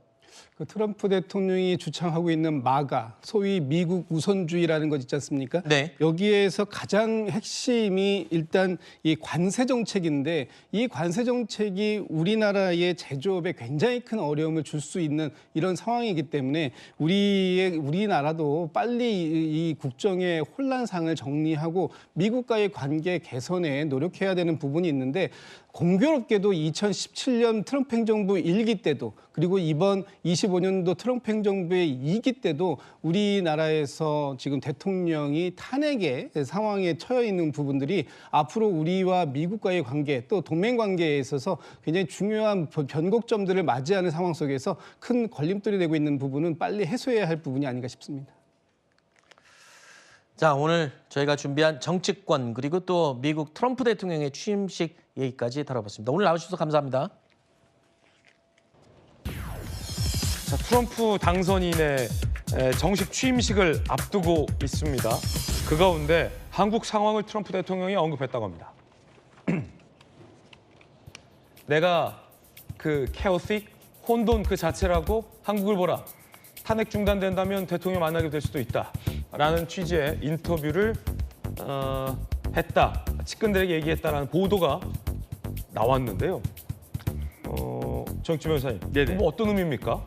그 트럼프 대통령이 주창하고 있는 마가, 소위 미국 우선주의라는 것 있지 않습니까? 네. 여기에서 가장 핵심이 일단 이 관세 정책인데 이 관세 정책이 우리나라의 제조업에 굉장히 큰 어려움을 줄 수 있는 이런 상황이기 때문에 우리나라도 빨리 이 국정의 혼란상을 정리하고 미국과의 관계 개선에 노력해야 되는 부분이 있는데 공교롭게도 2017년 트럼프 행정부 1기 때도 그리고 이번 25년도 트럼프 행정부의 2기 때도 우리나라에서 지금 대통령이 탄핵의 상황에 처해 있는 부분들이 앞으로 우리와 미국과의 관계 또 동맹 관계에 있어서 굉장히 중요한 변곡점들을 맞이하는 상황 속에서 큰 걸림돌이 되고 있는 부분은 빨리 해소해야 할 부분이 아닌가 싶습니다. 자, 오늘 저희가 준비한 정치권 그리고 또 미국 트럼프 대통령의 취임식 얘기까지 다뤄봤습니다. 오늘 나와주셔서 감사합니다. 자, 트럼프 당선인의 정식 취임식을 앞두고 있습니다. 그 가운데 한국 상황을 트럼프 대통령이 언급했다고 합니다. 내가 그 chaotic, 혼돈 그 자체라고 한국을 보라. 탄핵 중단된다면 대통령 만나게 될 수도 있다. 라는 취지의 인터뷰를 했다. 측근들에게 얘기했다라는 보도가 나왔는데요. 정치 변호사님, 뭐 어떤 의미입니까?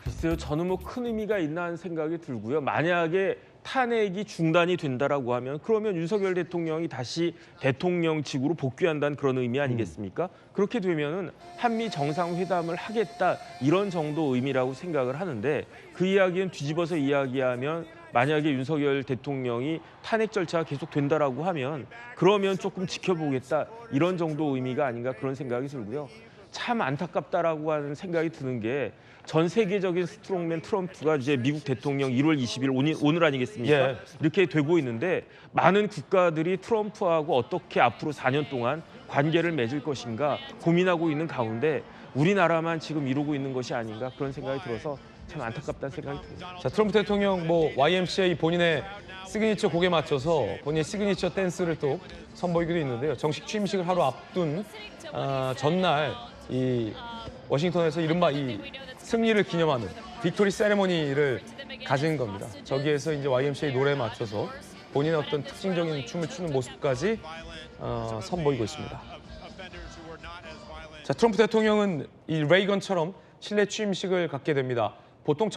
글쎄요, 저는 뭐 큰 의미가 있나 하는 생각이 들고요. 만약에 탄핵이 중단이 된다라고 하면 그러면 윤석열 대통령이 다시 대통령직으로 복귀한다는 그런 의미 아니겠습니까? 그렇게 되면은 한미 정상회담을 하겠다 이런 정도 의미라고 생각을 하는데 그 이야기는 뒤집어서 이야기하면 만약에 윤석열 대통령이 탄핵 절차가 계속 된다라고 하면 그러면 조금 지켜보겠다 이런 정도 의미가 아닌가 그런 생각이 들고요. 참 안타깝다라고 하는 생각이 드는 게 전 세계적인 스트롱맨 트럼프가 이제 미국 대통령 1월 20일 오늘 아니겠습니까? 예. 이렇게 되고 있는데 많은 국가들이 트럼프하고 어떻게 앞으로 4년 동안 관계를 맺을 것인가 고민하고 있는 가운데 우리나라만 지금 이루고 있는 것이 아닌가 그런 생각이 들어서 참 안타깝다는 생각이 듭니다. 자, 트럼프 대통령 YMCA 본인의 시그니처 곡에 맞춰서 본인의 시그니처 댄스를 또 선보이기도 있는데요. 정식 취임식을 하루 앞둔 전날 이 워싱턴에서 이른바 이 승리를 기념하는 빅토리 세레모니를 가진 겁니다. 저기에서 이제 YMCA 노래에 맞춰서 본인의 어떤 특징적인 춤을 추는 모습까지 선보이고 있습니다. 자, 트럼프 대통령은 이 레이건처럼 실내 취임식을 갖게 됩니다. 보통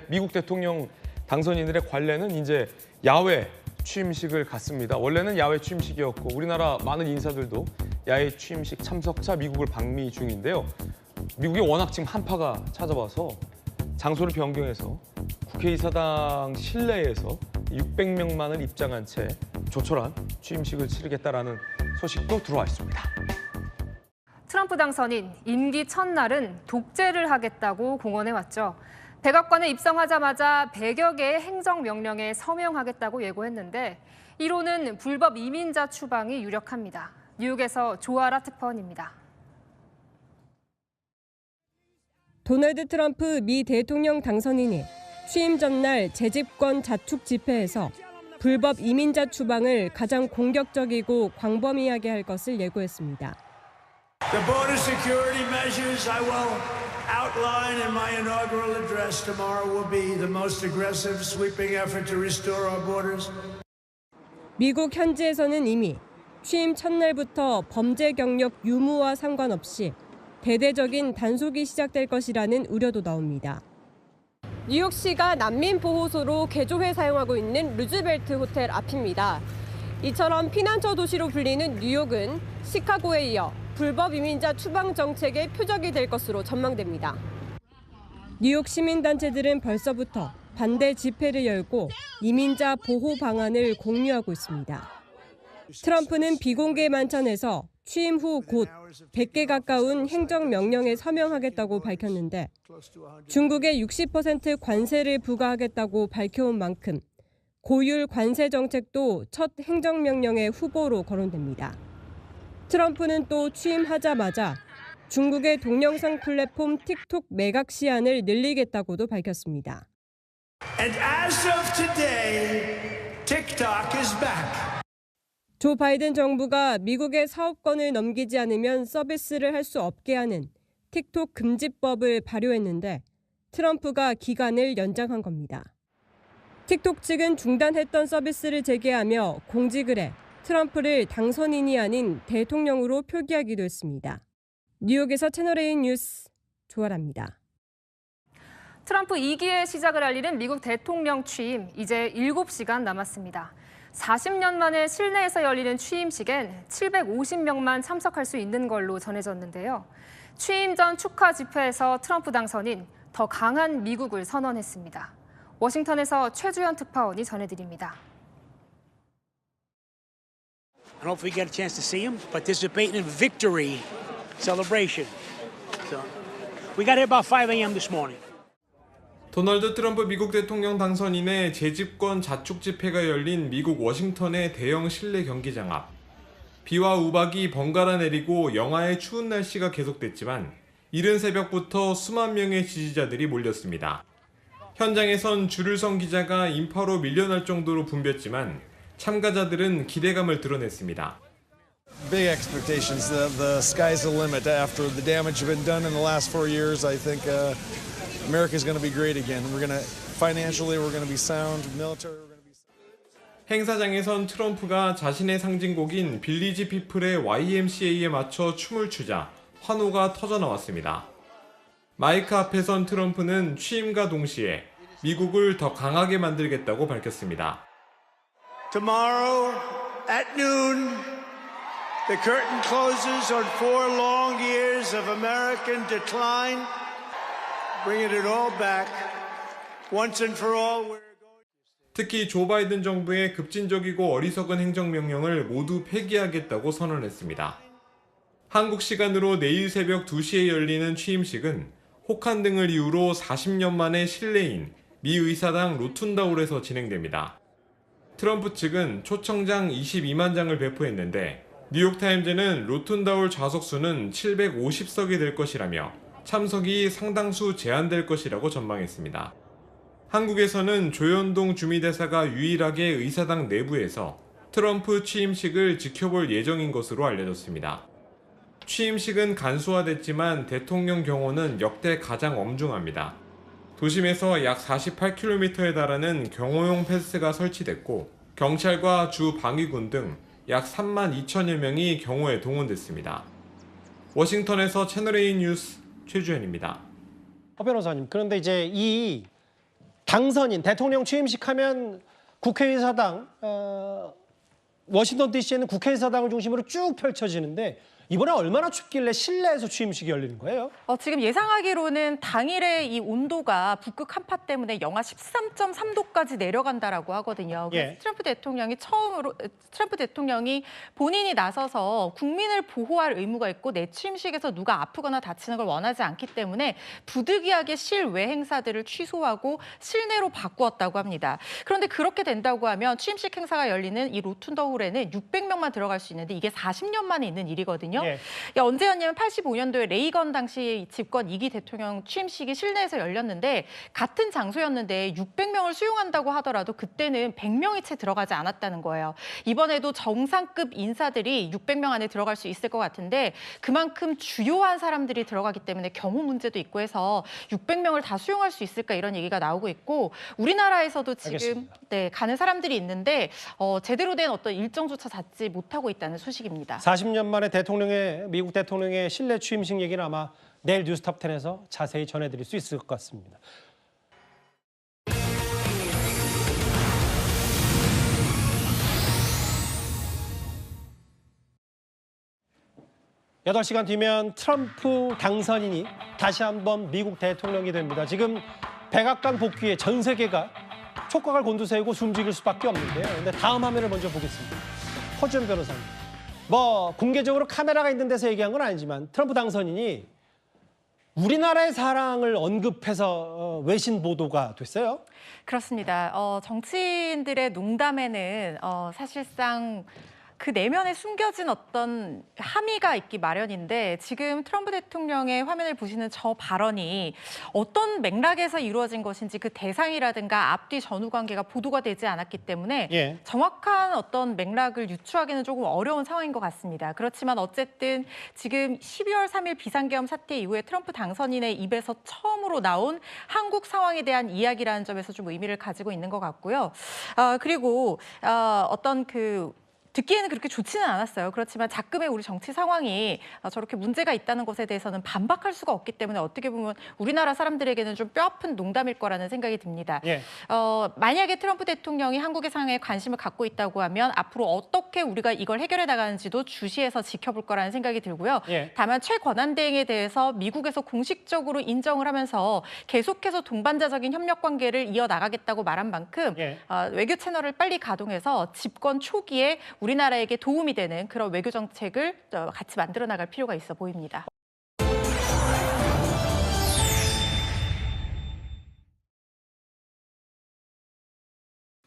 미국 대통령 당선인들의 관례는 이제 야외 취임식을 갖습니다. 원래는 야외 취임식이었고 우리나라 많은 인사들도 야외 취임식 참석차 미국을 방미 중인데요. 미국이 워낙 지금 한파가 찾아와서 장소를 변경해서 국회의사당 실내에서 600명만을 입장한 채 조촐한 취임식을 치르겠다라는 소식도 들어와 있습니다. 트럼프 당선인 임기 첫날은 독재를 하겠다고 공언해왔죠. 백악관에 입성하자마자 100여 개의 행정명령에 서명하겠다고 예고했는데 이로는 불법 이민자 추방이 유력합니다. 뉴욕에서 조아라 특파원입니다. 도널드 트럼프 미 대통령 당선인이 취임 전날 재집권 자축 집회에서 불법 이민자 추방을 가장 공격적이고 광범위하게 할 것을 예고했습니다. The border security measures I will outline in my inaugural address tomorrow will be the most aggressive, sweeping effort to restore our borders. 미국 현지에서는 이미 취임 첫날부터 범죄 경력 유무와 상관없이 대대적인 단속이 시작될 것이라는 우려도 나옵니다. 뉴욕시가 난민 보호소로 개조해 사용하고 있는 루즈벨트 호텔 앞입니다. 이처럼 피난처 도시로 불리는 뉴욕은 시카고에 이어 불법 이민자 추방 정책의 표적이 될 것으로 전망됩니다. 뉴욕 시민단체들은 벌써부터 반대 집회를 열고 이민자 보호 방안을 공유하고 있습니다. 트럼프는 비공개 만찬에서 취임 후 곧 100개 가까운 행정명령에 서명하겠다고 밝혔는데 중국에 60% 관세를 부과하겠다고 밝혀온 만큼 고율 관세 정책도 첫 행정명령의 후보로 거론됩니다. 트럼프는 또 취임하자마자 중국의 동영상 플랫폼 틱톡 매각 시한을 늘리겠다고도 밝혔습니다. And as of today, TikTok is back. 조 바이든 정부가 미국의 사업권을 넘기지 않으면 서비스를 할 수 없게 하는 틱톡 금지법을 발효했는데 트럼프가 기간을 연장한 겁니다. 틱톡 측은 중단했던 서비스를 재개하며 공직을 해 트럼프를 당선인이 아닌 대통령으로 표기하기도 했습니다. 뉴욕에서 채널A 뉴스 조아라입니다. 트럼프 2기의 시작을 알리는 미국 대통령 취임 이제 7시간 남았습니다. 40년 만에 실내에서 열리는 취임식엔 750명만 참석할 수 있는 걸로 전해졌는데요. 취임 전 축하 집회에서 트럼프 당선인 더 강한 미국을 선언했습니다. 워싱턴에서 최주현 특파원이 전해드립니다. I don't know if we get a chance to see him, participating in victory celebration. So we got here about 5 a.m. this morning. 도널드 트럼프 미국 대통령 당선인의 재집권 자축 집회가 열린 미국 워싱턴의 대형 실내 경기장 앞. 비와 우박이 번갈아 내리고 영하의 추운 날씨가 계속됐지만 이른 새벽부터 수만 명의 지지자들이 몰렸습니다. 현장에선 줄을 선 기자가 인파로 밀려날 정도로 붐볐지만 참가자들은 기대감을 드러냈습니다. Big expectations. The sky's the limit. After the damage that's been done in the last 4 years, I think America's going to be great again. We're going to financially, we're going to be sound. Military, we're going to be sound. 행사장에선 트럼프가 자신의 상징곡인 빌리지 피플의 YMCA에 맞춰 춤을 추자 환호가 터져 나왔습니다. 마이크 앞에 선 트럼프는 취임과 동시에 미국을 더 강하게 만들겠다고 밝혔습니다. Tomorrow at noon, the curtain closes on 4 long years of American decline, bringing it all back once and for all. 특히 조 바이든 정부의 급진적이고 어리석은 행정명령을 모두 폐기하겠다고 선언했습니다. 한국 시간으로 내일 새벽 2시에 열리는 취임식은 혹한 등을 이유로 40년 만에 실내인 미 의사당 로툰다홀에서 진행됩니다. 트럼프 측은 초청장 22만 장을 배포했는데 뉴욕타임즈는 로툰다홀 좌석수는 750석이 될 것이라며 참석이 상당수 제한될 것이라고 전망했습니다. 한국에서는 조현동 주미대사가 유일하게 의사당 내부에서 트럼프 취임식을 지켜볼 예정인 것으로 알려졌습니다. 취임식은 간소화됐지만 대통령 경호는 역대 가장 엄중합니다. 도심에서 약 48km에 달하는 경호용 펜스가 설치됐고 경찰과 주 방위군 등 약 3만 2천여 명이 경호에 동원됐습니다. 워싱턴에서 채널A 뉴스 최주현입니다. 변호사님, 그런데 이제 이 당선인 대통령 취임식 하면 국회의사당 워싱턴 DC에는 국회의사당을 중심으로 쭉 펼쳐지는데 이번에 얼마나 춥길래 실내에서 취임식이 열리는 거예요? 지금 예상하기로는 당일의 이 온도가 북극 한파 때문에 영하 13.3도까지 내려간다라고 하거든요. 그래서 예. 트럼프 대통령이 본인이 나서서 국민을 보호할 의무가 있고 내 취임식에서 누가 아프거나 다치는 걸 원하지 않기 때문에 부득이하게 실외 행사들을 취소하고 실내로 바꾸었다고 합니다. 그런데 그렇게 된다고 하면 취임식 행사가 열리는 이 로툰더홀에는 600명만 들어갈 수 있는데 이게 40년 만에 있는 일이거든요. 예. 언제였냐면 85년도에 레이건 당시 집권 2기 대통령 취임식이 실내에서 열렸는데 같은 장소였는데 600명을 수용한다고 하더라도 그때는 100명이 채 들어가지 않았다는 거예요. 이번에도 정상급 인사들이 600명 안에 들어갈 수 있을 것 같은데 그만큼 주요한 사람들이 들어가기 때문에 경호 문제도 있고 해서 600명을 다 수용할 수 있을까 이런 얘기가 나오고 있고 우리나라에서도 지금 가는 사람들이 있는데 제대로 된 어떤 일정조차 잡지 못하고 있다는 소식입니다. 40년 만에 미국 대통령의 실내 취임식 얘기는 아마 내일 뉴스톱 10에서 자세히 전해드릴 수 있을 것 같습니다. 8시간 뒤면 트럼프 당선인이 다시 한번 미국 대통령이 됩니다. 지금 백악관 복귀에 전 세계가 촉각을 곤두세우고 숨죽일 수밖에 없는데요. 근데 다음 화면을 먼저 보겠습니다. 허준 변호사님. 공개적으로 카메라가 있는 데서 얘기한 건 아니지만 트럼프 당선인이 우리나라의 사랑을 언급해서 외신 보도가 됐어요. 그렇습니다. 정치인들의 농담에는 사실상 그 내면에 숨겨진 어떤 함의가 있기 마련인데 지금 트럼프 대통령의 화면을 보시는 저 발언이 어떤 맥락에서 이루어진 것인지 그 대상이라든가 앞뒤 전후 관계가 보도가 되지 않았기 때문에 정확한 어떤 맥락을 유추하기는 조금 어려운 상황인 것 같습니다. 그렇지만 어쨌든 지금 12월 3일 비상계엄 사태 이후에 트럼프 당선인의 입에서 처음으로 나온 한국 상황에 대한 이야기라는 점에서 좀 의미를 가지고 있는 것 같고요. 그리고 어떤 듣기에는 그렇게 좋지는 않았어요. 그렇지만 자금의 우리 정치 상황이 저렇게 문제가 있다는 것에 대해서는 반박할 수가 없기 때문에 어떻게 보면 우리나라 사람들에게는 좀 뼈아픈 농담일 거라는 생각이 듭니다. 만약에 트럼프 대통령이 한국의 상황에 관심을 갖고 있다고 하면 앞으로 어떻게 우리가 이걸 해결해 나가는지도 주시해서 지켜볼 거라는 생각이 들고요. 다만 최권한대행에 대해서 미국에서 공식적으로 인정을 하면서 계속해서 동반자적인 협력 관계를 이어나가겠다고 말한 만큼 외교 채널을 빨리 가동해서 집권 초기에 우리나라에게 도움이 되는 그런 외교 정책을 같이 만들어 나갈 필요가 있어 보입니다.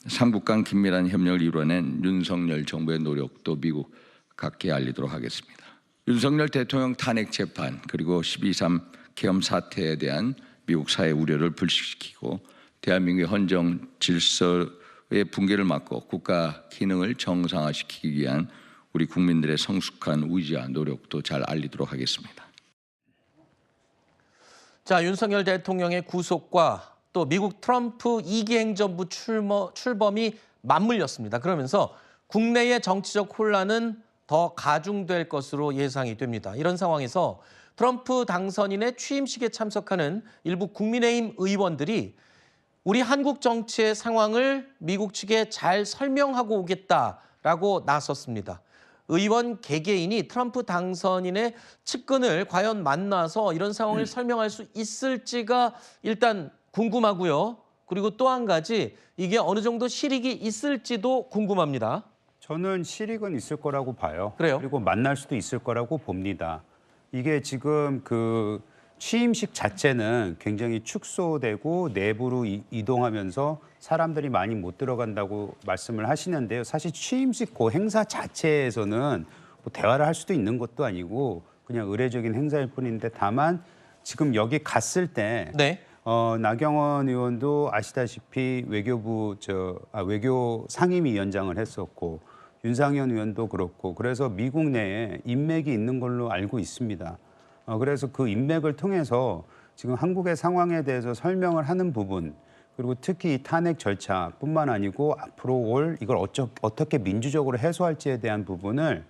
삼국 간 긴밀한 협력을 이뤄낸 윤석열 정부의 노력도 미국 각계에 알리도록 하겠습니다. 윤석열 대통령 탄핵 재판 그리고 12.3 계엄 사태에 대한 미국 사회 우려를 불식시키고 대한민국의 헌정 질서의 붕괴를 막고 국가 기능을 정상화시키기 위한 우리 국민들의 성숙한 의지와 노력도 잘 알리도록 하겠습니다. 자, 윤석열 대통령의 구속과 또 미국 트럼프 2기 행정부 출범이 맞물렸습니다. 그러면서 국내의 정치적 혼란은 더 가중될 것으로 예상이 됩니다. 이런 상황에서 트럼프 당선인의 취임식에 참석하는 일부 국민의힘 의원들이 우리 한국 정치의 상황을 미국 측에 잘 설명하고 오겠다라고 나섰습니다. 의원 개개인이 트럼프 당선인의 측근을 과연 만나서 이런 상황을 설명할 수 있을지가 일단 궁금하고요. 그리고 또 한 가지 이게 어느 정도 실익이 있을지도 궁금합니다. 저는 실익은 있을 거라고 봐요. 그래요? 그리고 만날 수도 있을 거라고 봅니다. 이게 지금 그 취임식 자체는 굉장히 축소되고 내부로 이동하면서 사람들이 많이 못 들어간다고 말씀을 하시는데요. 사실 취임식 그 행사 자체에서는 뭐 대화를 할 수도 있는 것도 아니고 그냥 의례적인 행사일 뿐인데 다만 지금 여기 갔을 때 네. 나경원 의원도 아시다시피 외교 상임위원장을 했었고 윤상현 의원도 그렇고 그래서 미국 내에 인맥이 있는 걸로 알고 있습니다. 그래서 그 인맥을 통해서 지금 한국의 상황에 대해서 설명을 하는 부분 그리고 특히 이 탄핵 절차뿐만 아니고 앞으로 이걸 어떻게 민주적으로 해소할지에 대한 부분을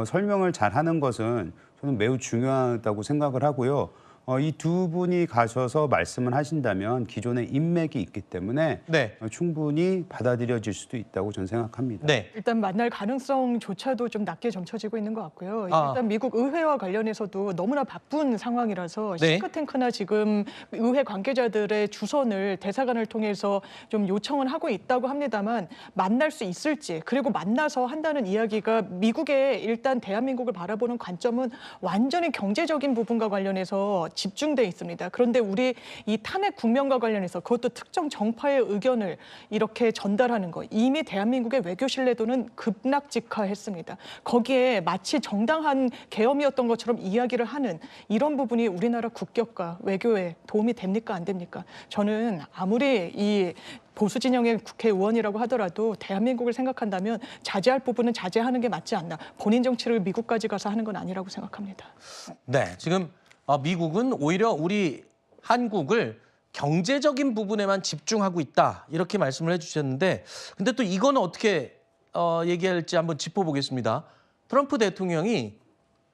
설명을 잘하는 것은 저는 매우 중요하다고 생각을 하고요. 이 두 분이 가셔서 말씀을 하신다면 기존에 인맥이 있기 때문에 네. 충분히 받아들여질 수도 있다고 저는 생각합니다. 네. 일단 만날 가능성조차도 좀 낮게 점쳐지고 있는 것 같고요. 일단 미국 의회와 관련해서도 너무나 바쁜 상황이라서 네. 싱크탱크나 지금 의회 관계자들의 주선을 대사관을 통해서 좀 요청을 하고 있다고 합니다만 만날 수 있을지 그리고 만나서 한다는 이야기가 미국의 일단 대한민국을 바라보는 관점은 완전히 경제적인 부분과 관련해서 집중돼 있습니다. 그런데 우리 이 탄핵 국면과 관련해서 그것도 특정 정파의 의견을 이렇게 전달하는 거 이미 대한민국의 외교 신뢰도는 급락직하했습니다. 거기에 마치 정당한 계엄이었던 것처럼 이야기를 하는 이런 부분이 우리나라 국격과 외교에 도움이 됩니까 안 됩니까? 저는 아무리 이 보수 진영의 국회의원이라고 하더라도 대한민국을 생각한다면 자제할 부분은 자제하는 게 맞지 않나. 본인 정치를 미국까지 가서 하는 건 아니라고 생각합니다. 네, 지금 미국은 오히려 우리 한국을 경제적인 부분에만 집중하고 있다 이렇게 말씀을 해주셨는데 근데 또 이거는 어떻게 얘기할지 한번 짚어보겠습니다. 트럼프 대통령이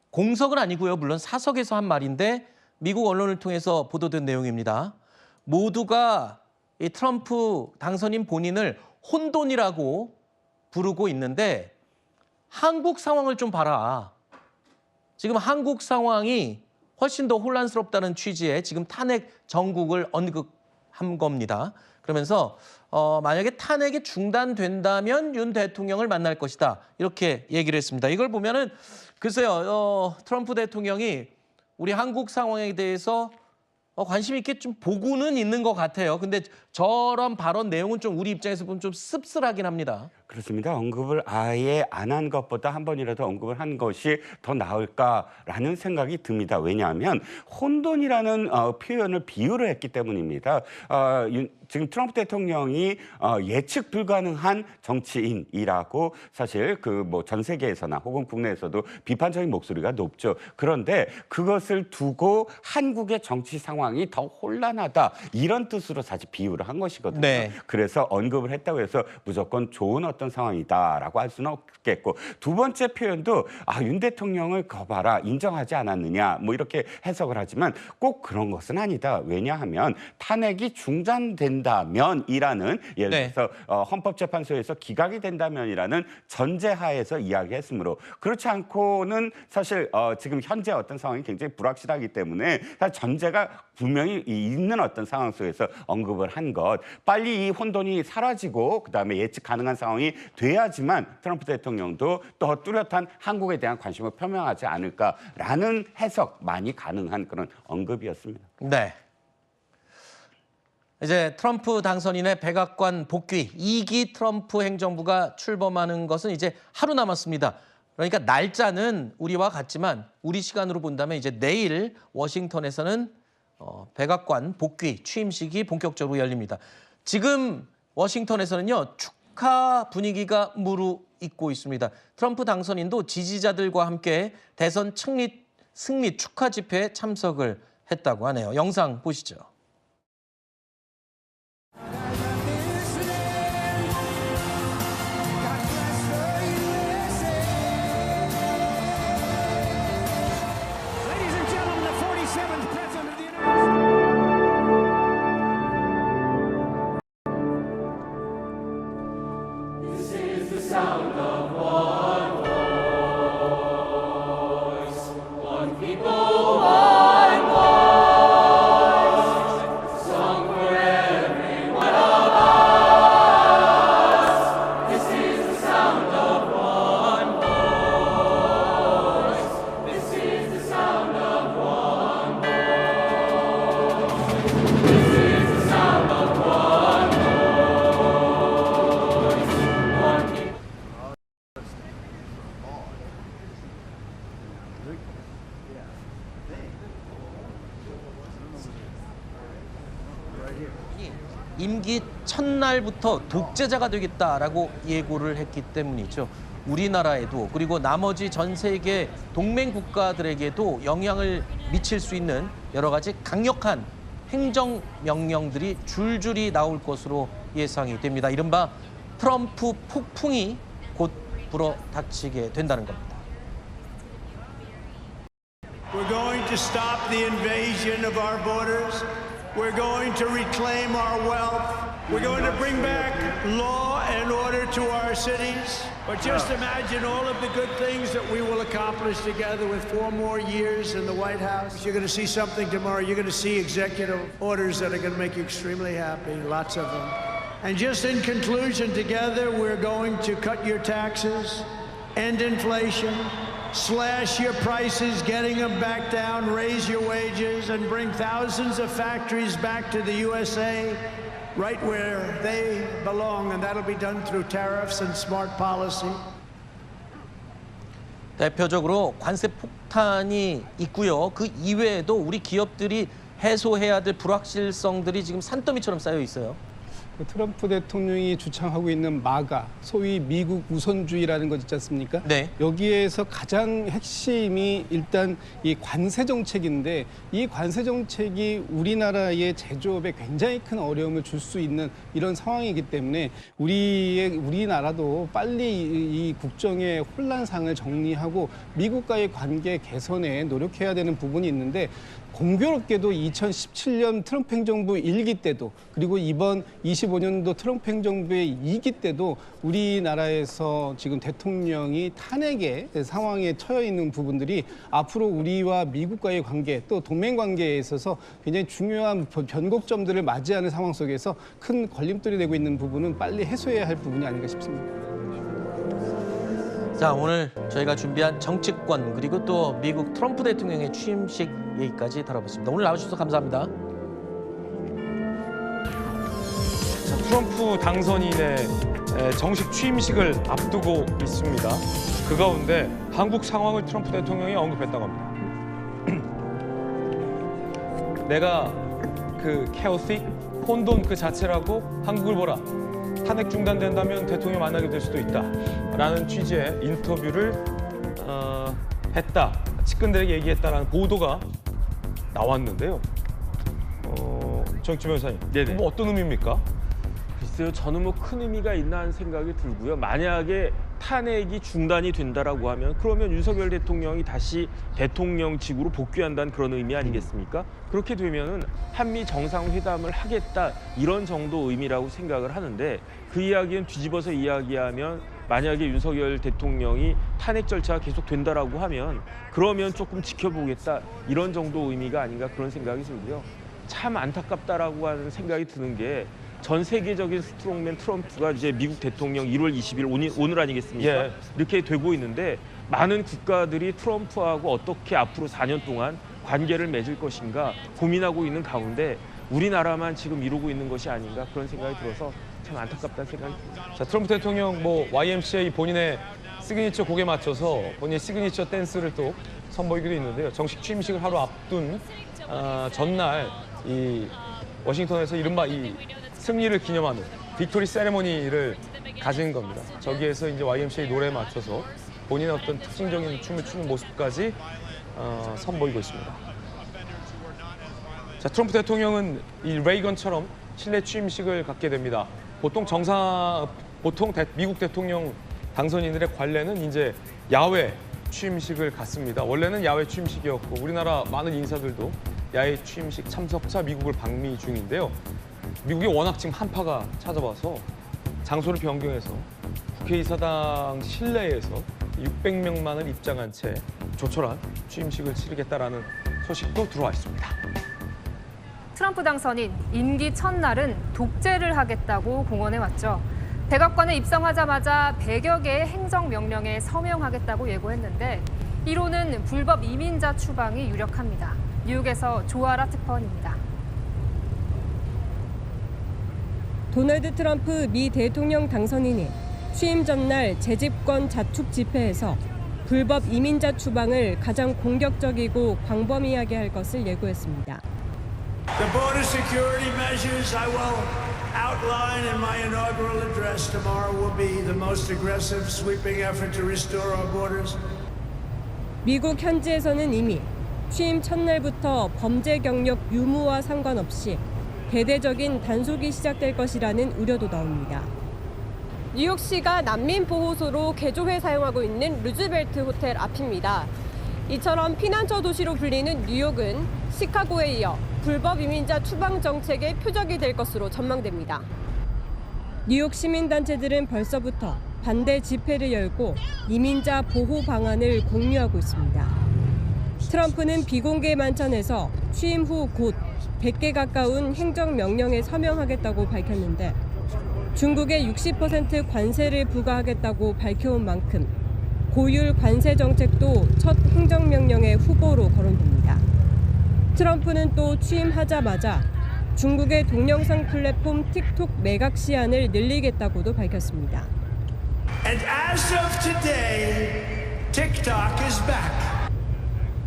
공석은 아니고요. 물론 사석에서 한 말인데 미국 언론을 통해서 보도된 내용입니다. 모두가 이 트럼프 당선인 본인을 혼돈이라고 부르고 있는데 한국 상황을 좀 봐라. 지금 한국 상황이 훨씬 더 혼란스럽다는 취지의 지금 탄핵 정국을 언급한 겁니다. 그러면서 만약에 탄핵이 중단된다면 윤 대통령을 만날 것이다. 이렇게 얘기를 했습니다. 이걸 보면은 글쎄요. 트럼프 대통령이 우리 한국 상황에 대해서 관심 있게 좀 보고는 있는 것 같아요. 근데 저런 발언 내용은 좀 우리 입장에서 보면 좀 씁쓸하긴 합니다. 그렇습니다. 언급을 아예 안 한 것보다 한 번이라도 언급을 한 것이 더 나을까라는 생각이 듭니다. 왜냐하면 혼돈이라는 표현을 비유를 했기 때문입니다. 지금 트럼프 대통령이 예측 불가능한 정치인이라고 사실 그 뭐 전 세계에서나 혹은 국내에서도 비판적인 목소리가 높죠. 그런데 그것을 두고 한국의 정치 상황이 더 혼란하다 이런 뜻으로 사실 비유를 한 것이거든요. 네. 그래서 언급을 했다고 해서 무조건 좋은 어떤 상황이다라고 할 수는 없겠고 두 번째 표현도 윤 대통령을 거봐라 인정하지 않았느냐 뭐 이렇게 해석을 하지만 꼭 그런 것은 아니다. 왜냐하면 탄핵이 중단된다면이라는 예를 들어서 헌법재판소에서 기각이 된다면이라는 전제하에서 이야기했으므로 그렇지 않고는 사실 지금 현재 어떤 상황이 굉장히 불확실하기 때문에 전제가 분명히 있는 어떤 상황 속에서 언급을 한 것 빨리 이 혼돈이 사라지고 그다음에 예측 가능한 상황이 돼야지만 트럼프 대통령도 더 뚜렷한 한국에 대한 관심을 표명하지 않을까라는 해석 많이 가능한 그런 언급이었습니다. 네. 이제 트럼프 당선인의 백악관 복귀 2기 트럼프 행정부가 출범하는 것은 이제 하루 남았습니다. 그러니까 날짜는 우리와 같지만 우리 시간으로 본다면 이제 내일 워싱턴에서는 백악관 복귀 취임식이 본격적으로 열립니다. 지금 워싱턴에서는요 축하 분위기가 무르익고 있습니다. 트럼프 당선인도 지지자들과 함께 대선 승리 축하 집회에 참석을 했다고 하네요. 영상 보시죠. 임기 첫날부터 독재자가 되겠다라고 예고를 했기 때문이죠. 우리나라에도 그리고 나머지 전 세계 동맹 국가들에게도 영향을 미칠 수 있는 여러 가지 강력한 행정 명령들이 줄줄이 나올 것으로 예상이 됩니다. 이른바 트럼프 폭풍이 곧 불어닥치게 된다는 겁니다. We're going to stop the invasion of our borders. We're going to reclaim our wealth. We're going to bring back law and order to our cities. But just imagine all of the good things that we will accomplish together with 4 more years in the White House. You're going to see something tomorrow. You're going to see executive orders that are going to make you extremely happy, lots of them. And just in conclusion, together we're going to cut your taxes, end inflation, slash your prices, getting them back down, raise your wages, and bring thousands of factories back to the USA, right where they belong, and that'll be done through tariffs and smart policy. 대표적으로 관세 폭탄이 있고요. 그 이외에도 우리 기업들이 해소해야 될 불확실성들이 지금 산더미처럼 쌓여 있어요. 트럼프 대통령이 주창하고 있는 마가, 소위 미국 우선주의라는 것 있지 않습니까? 네. 여기에서 가장 핵심이 일단 이 관세 정책인데, 이 관세 정책이 우리나라의 제조업에 굉장히 큰 어려움을 줄 수 있는 이런 상황이기 때문에 우리나라도 빨리 이 국정의 혼란상을 정리하고 미국과의 관계 개선에 노력해야 되는 부분이 있는데, 공교롭게도 2017년 트럼프 행정부 1기 때도, 그리고 이번 25년도 트럼프 행정부의 2기 때도 우리나라에서 지금 대통령이 탄핵의 상황에 처해 있는 부분들이 앞으로 우리와 미국과의 관계, 또 동맹 관계에 있어서 굉장히 중요한 변곡점들을 맞이하는 상황 속에서 큰 걸림돌이 되고 있는 부분은 빨리 해소해야 할 부분이 아닌가 싶습니다. 자, 오늘 저희가 준비한 정치권 그리고 또 미국 트럼프 대통령의 취임식 얘기까지 다뤄봤습니다. 오늘 나와주셔서 감사합니다. 자, 트럼프 당선인의 정식 취임식을 앞두고 있습니다. 그 가운데 한국 상황을 트럼프 대통령이 언급했다고 합니다. 내가 그 chaotic, 혼돈 그 자체라고 한국을 보라. 탄핵 중단된다면 대통령 만나게 될 수도 있다라는 취지의 인터뷰를 했다. 측근들에게 얘기했다라는 보도가 나왔는데요. 정치 변호사님, 뭐 어떤 의미입니까? 글쎄요, 저는 뭐 큰 의미가 있나 하는 생각이 들고요. 만약에 탄핵이 중단이 된다라고 하면 그러면 윤석열 대통령이 다시 대통령직으로 복귀한다는 그런 의미 아니겠습니까? 그렇게 되면은 한미 정상회담을 하겠다 이런 정도 의미라고 생각을 하는데, 그 이야기는 뒤집어서 이야기하면 만약에 윤석열 대통령이 탄핵 절차가 계속 된다라고 하면 그러면 조금 지켜보겠다 이런 정도 의미가 아닌가 그런 생각이 들고요. 참 안타깝다라고 하는 생각이 드는 게, 전 세계적인 스트롱맨 트럼프가 이제 미국 대통령 1월 20일 오늘 아니겠습니까? 예. 이렇게 되고 있는데, 많은 국가들이 트럼프하고 어떻게 앞으로 4년 동안 관계를 맺을 것인가 고민하고 있는 가운데 우리나라만 지금 이루고 있는 것이 아닌가 그런 생각이 들어서 참 안타깝다는 생각이 듭니다. 자, 트럼프 대통령 뭐 YMCA 본인의 시그니처 곡에 맞춰서 본인의 시그니처 댄스를 또 선보이기도 있는데요. 정식 취임식을 하루 앞둔 전날 이 워싱턴에서 이른바 이 승리를 기념하는 빅토리 세레모니를 가진 겁니다. 저기에서 이제 YMCA 노래에 맞춰서 본인의 어떤 특징적인 춤을 추는 모습까지 선보이고 있습니다. 자, 트럼프 대통령은 이 레이건처럼 실내 취임식을 갖게 됩니다. 보통 미국 대통령 당선인들의 관례는 이제 야외 취임식을 갖습니다. 원래는 야외 취임식이었고 우리나라 많은 인사들도 야외 취임식 참석자 미국을 방미 중인데요. 미국이 워낙 지금 한파가 찾아와서 장소를 변경해서 국회의사당 실내에서 600명만을 입장한 채 조촐한 취임식을 치르겠다라는 소식도 들어와 있습니다. 트럼프 당선인 임기 첫날은 독재를 하겠다고 공언해 왔죠. 백악관에 입성하자마자 100여 개의 행정명령에 서명하겠다고 예고했는데, 이로는 불법 이민자 추방이 유력합니다. 뉴욕에서 조아라 특파원입니다. 도널드 트럼프 미 대통령 당선인이 취임 전날 재집권 자축 집회에서 불법 이민자 추방을 가장 공격적이고 광범위하게 할 것을 예고했습니다. The border security measures I will outline in my inaugural address tomorrow will be the most aggressive, sweeping effort to restore our borders. 미국 현지에서는 이미 취임 첫날부터 범죄 경력 유무와 상관없이 대대적인 단속이 시작될 것이라는 우려도 나옵니다. 뉴욕시가 난민보호소로 개조해 사용하고 있는 루즈벨트 호텔 앞입니다. 이처럼 피난처 도시로 불리는 뉴욕은 시카고에 이어 불법 이민자 추방 정책의 표적이 될 것으로 전망됩니다. 뉴욕 시민단체들은 벌써부터 반대 집회를 열고 이민자 보호 방안을 공유하고 있습니다. 트럼프는 비공개 만찬에서 취임 후 곧 100개 가까운 행정명령에 서명하겠다고 밝혔는데 중국에 60% 관세를 부과하겠다고 밝혀온 만큼 고율 관세 정책도 첫 행정명령의 후보로 거론됩니다. 트럼프는 또 취임하자마자 중국의 동영상 플랫폼 틱톡 매각 시한을 늘리겠다고도 밝혔습니다. And as of today, TikTok is back.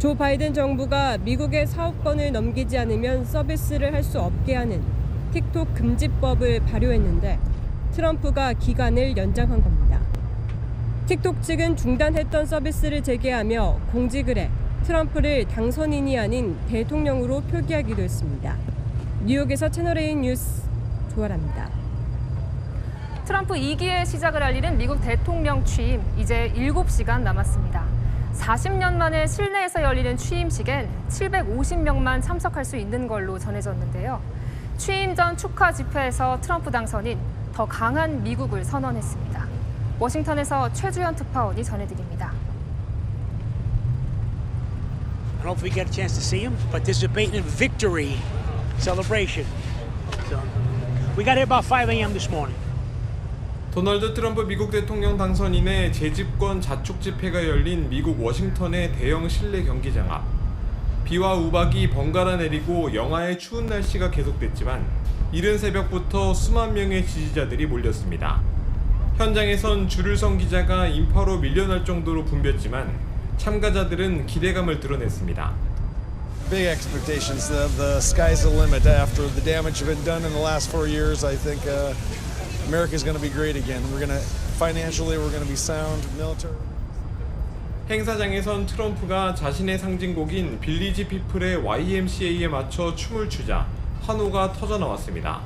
조 바이든 정부가 미국의 사업권을 넘기지 않으면 서비스를 할 수 없게 하는 틱톡 금지법을 발효했는데 트럼프가 기간을 연장한 겁니다. 틱톡 측은 중단했던 서비스를 재개하며 공직을 해 트럼프를 당선인이 아닌 대통령으로 표기하기도 했습니다. 뉴욕에서 채널A 뉴스 조아라입니다. 트럼프 2기의 시작을 알리는 미국 대통령 취임 이제 7시간 남았습니다. 40년 만에 실내에서 열리는 취임식엔 750명만 참석할 수 있는 걸로 전해졌는데요. 취임 전 축하 집회에서 트럼프 당선인 더 강한 미국을 선언했습니다. 워싱턴에서 최주현 특파원이 전해드립니다. I don't know if we get a chance to see him, participating in victory celebration. So we got here about 5 a.m. this morning. 도널드 트럼프 미국 대통령 당선인의 재집권 자축 집회가 열린 미국 워싱턴의 대형 실내 경기장 앞. 비와 우박이 번갈아 내리고 영하의 추운 날씨가 계속됐지만 이른 새벽부터 수만 명의 지지자들이 몰렸습니다. 현장에선 줄을 선 기자가 인파로 밀려날 정도로 붐볐지만 참가자들은 기대감을 드러냈습니다. Big expectations. The sky's the limit. After the damage been done in the last 4 years, I think America's going to be great again. Financially, we're going to be sound. Military. 행사장에선 트럼프가 자신의 상징곡인 빌리지 피플의 YMCA에 맞춰 춤을 추자 환호가 터져 나왔습니다.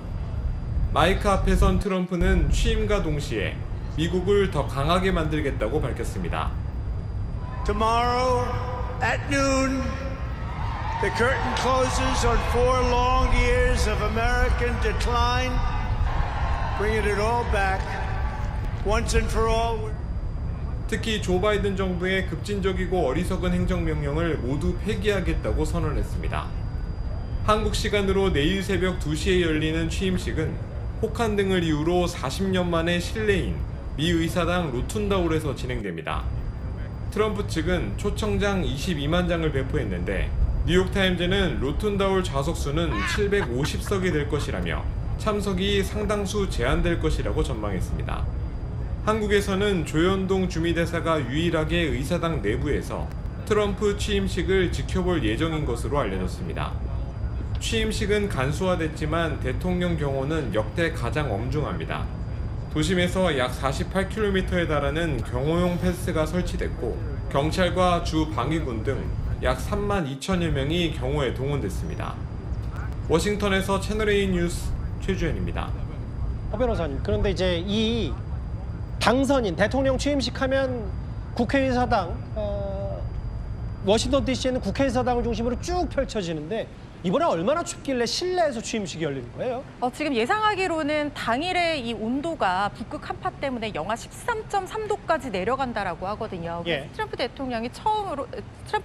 마이크 앞에선 트럼프는 취임과 동시에 미국을 더 강하게 만들겠다고 밝혔습니다. Tomorrow at noon, the curtain closes on 4 long years of American decline, bringing it all back, once and for all. 특히 조 바이든 정부의 급진적이고 어리석은 행정명령을 모두 폐기하겠다고 선언했습니다. 한국 시간으로 내일 새벽 2시에 열리는 취임식은 혹한 등을 이유로 40년 만에 실내인 미 의사당 로툰다홀에서 진행됩니다. 트럼프 측은 초청장 22만 장을 배포했는데 뉴욕타임즈는 로툰다홀 좌석수는 750석이 될 것이라며 참석이 상당수 제한될 것이라고 전망했습니다. 한국에서는 조현동 주미대사가 유일하게 의사당 내부에서 트럼프 취임식을 지켜볼 예정인 것으로 알려졌습니다. 취임식은 간소화됐지만 대통령 경호는 역대 가장 엄중합니다. 도심에서 약 48km에 달하는 경호용 펜스가 설치됐고 경찰과 주 방위군 등 약 3만 2천여 명이 경호에 동원됐습니다. 워싱턴에서 채널A 뉴스 최주현입니다. 허 변호사님, 그런데 이제 이 당선인 대통령 취임식 하면 국회의사당 워싱턴 DC에는 국회의사당을 중심으로 쭉 펼쳐지는데 이번에 얼마나 춥길래 실내에서 취임식이 열리는 거예요? 지금 예상하기로는 당일의 이 온도가 북극 한파 때문에 영하 13.3도까지 내려간다라고 하거든요. 예. 트럼프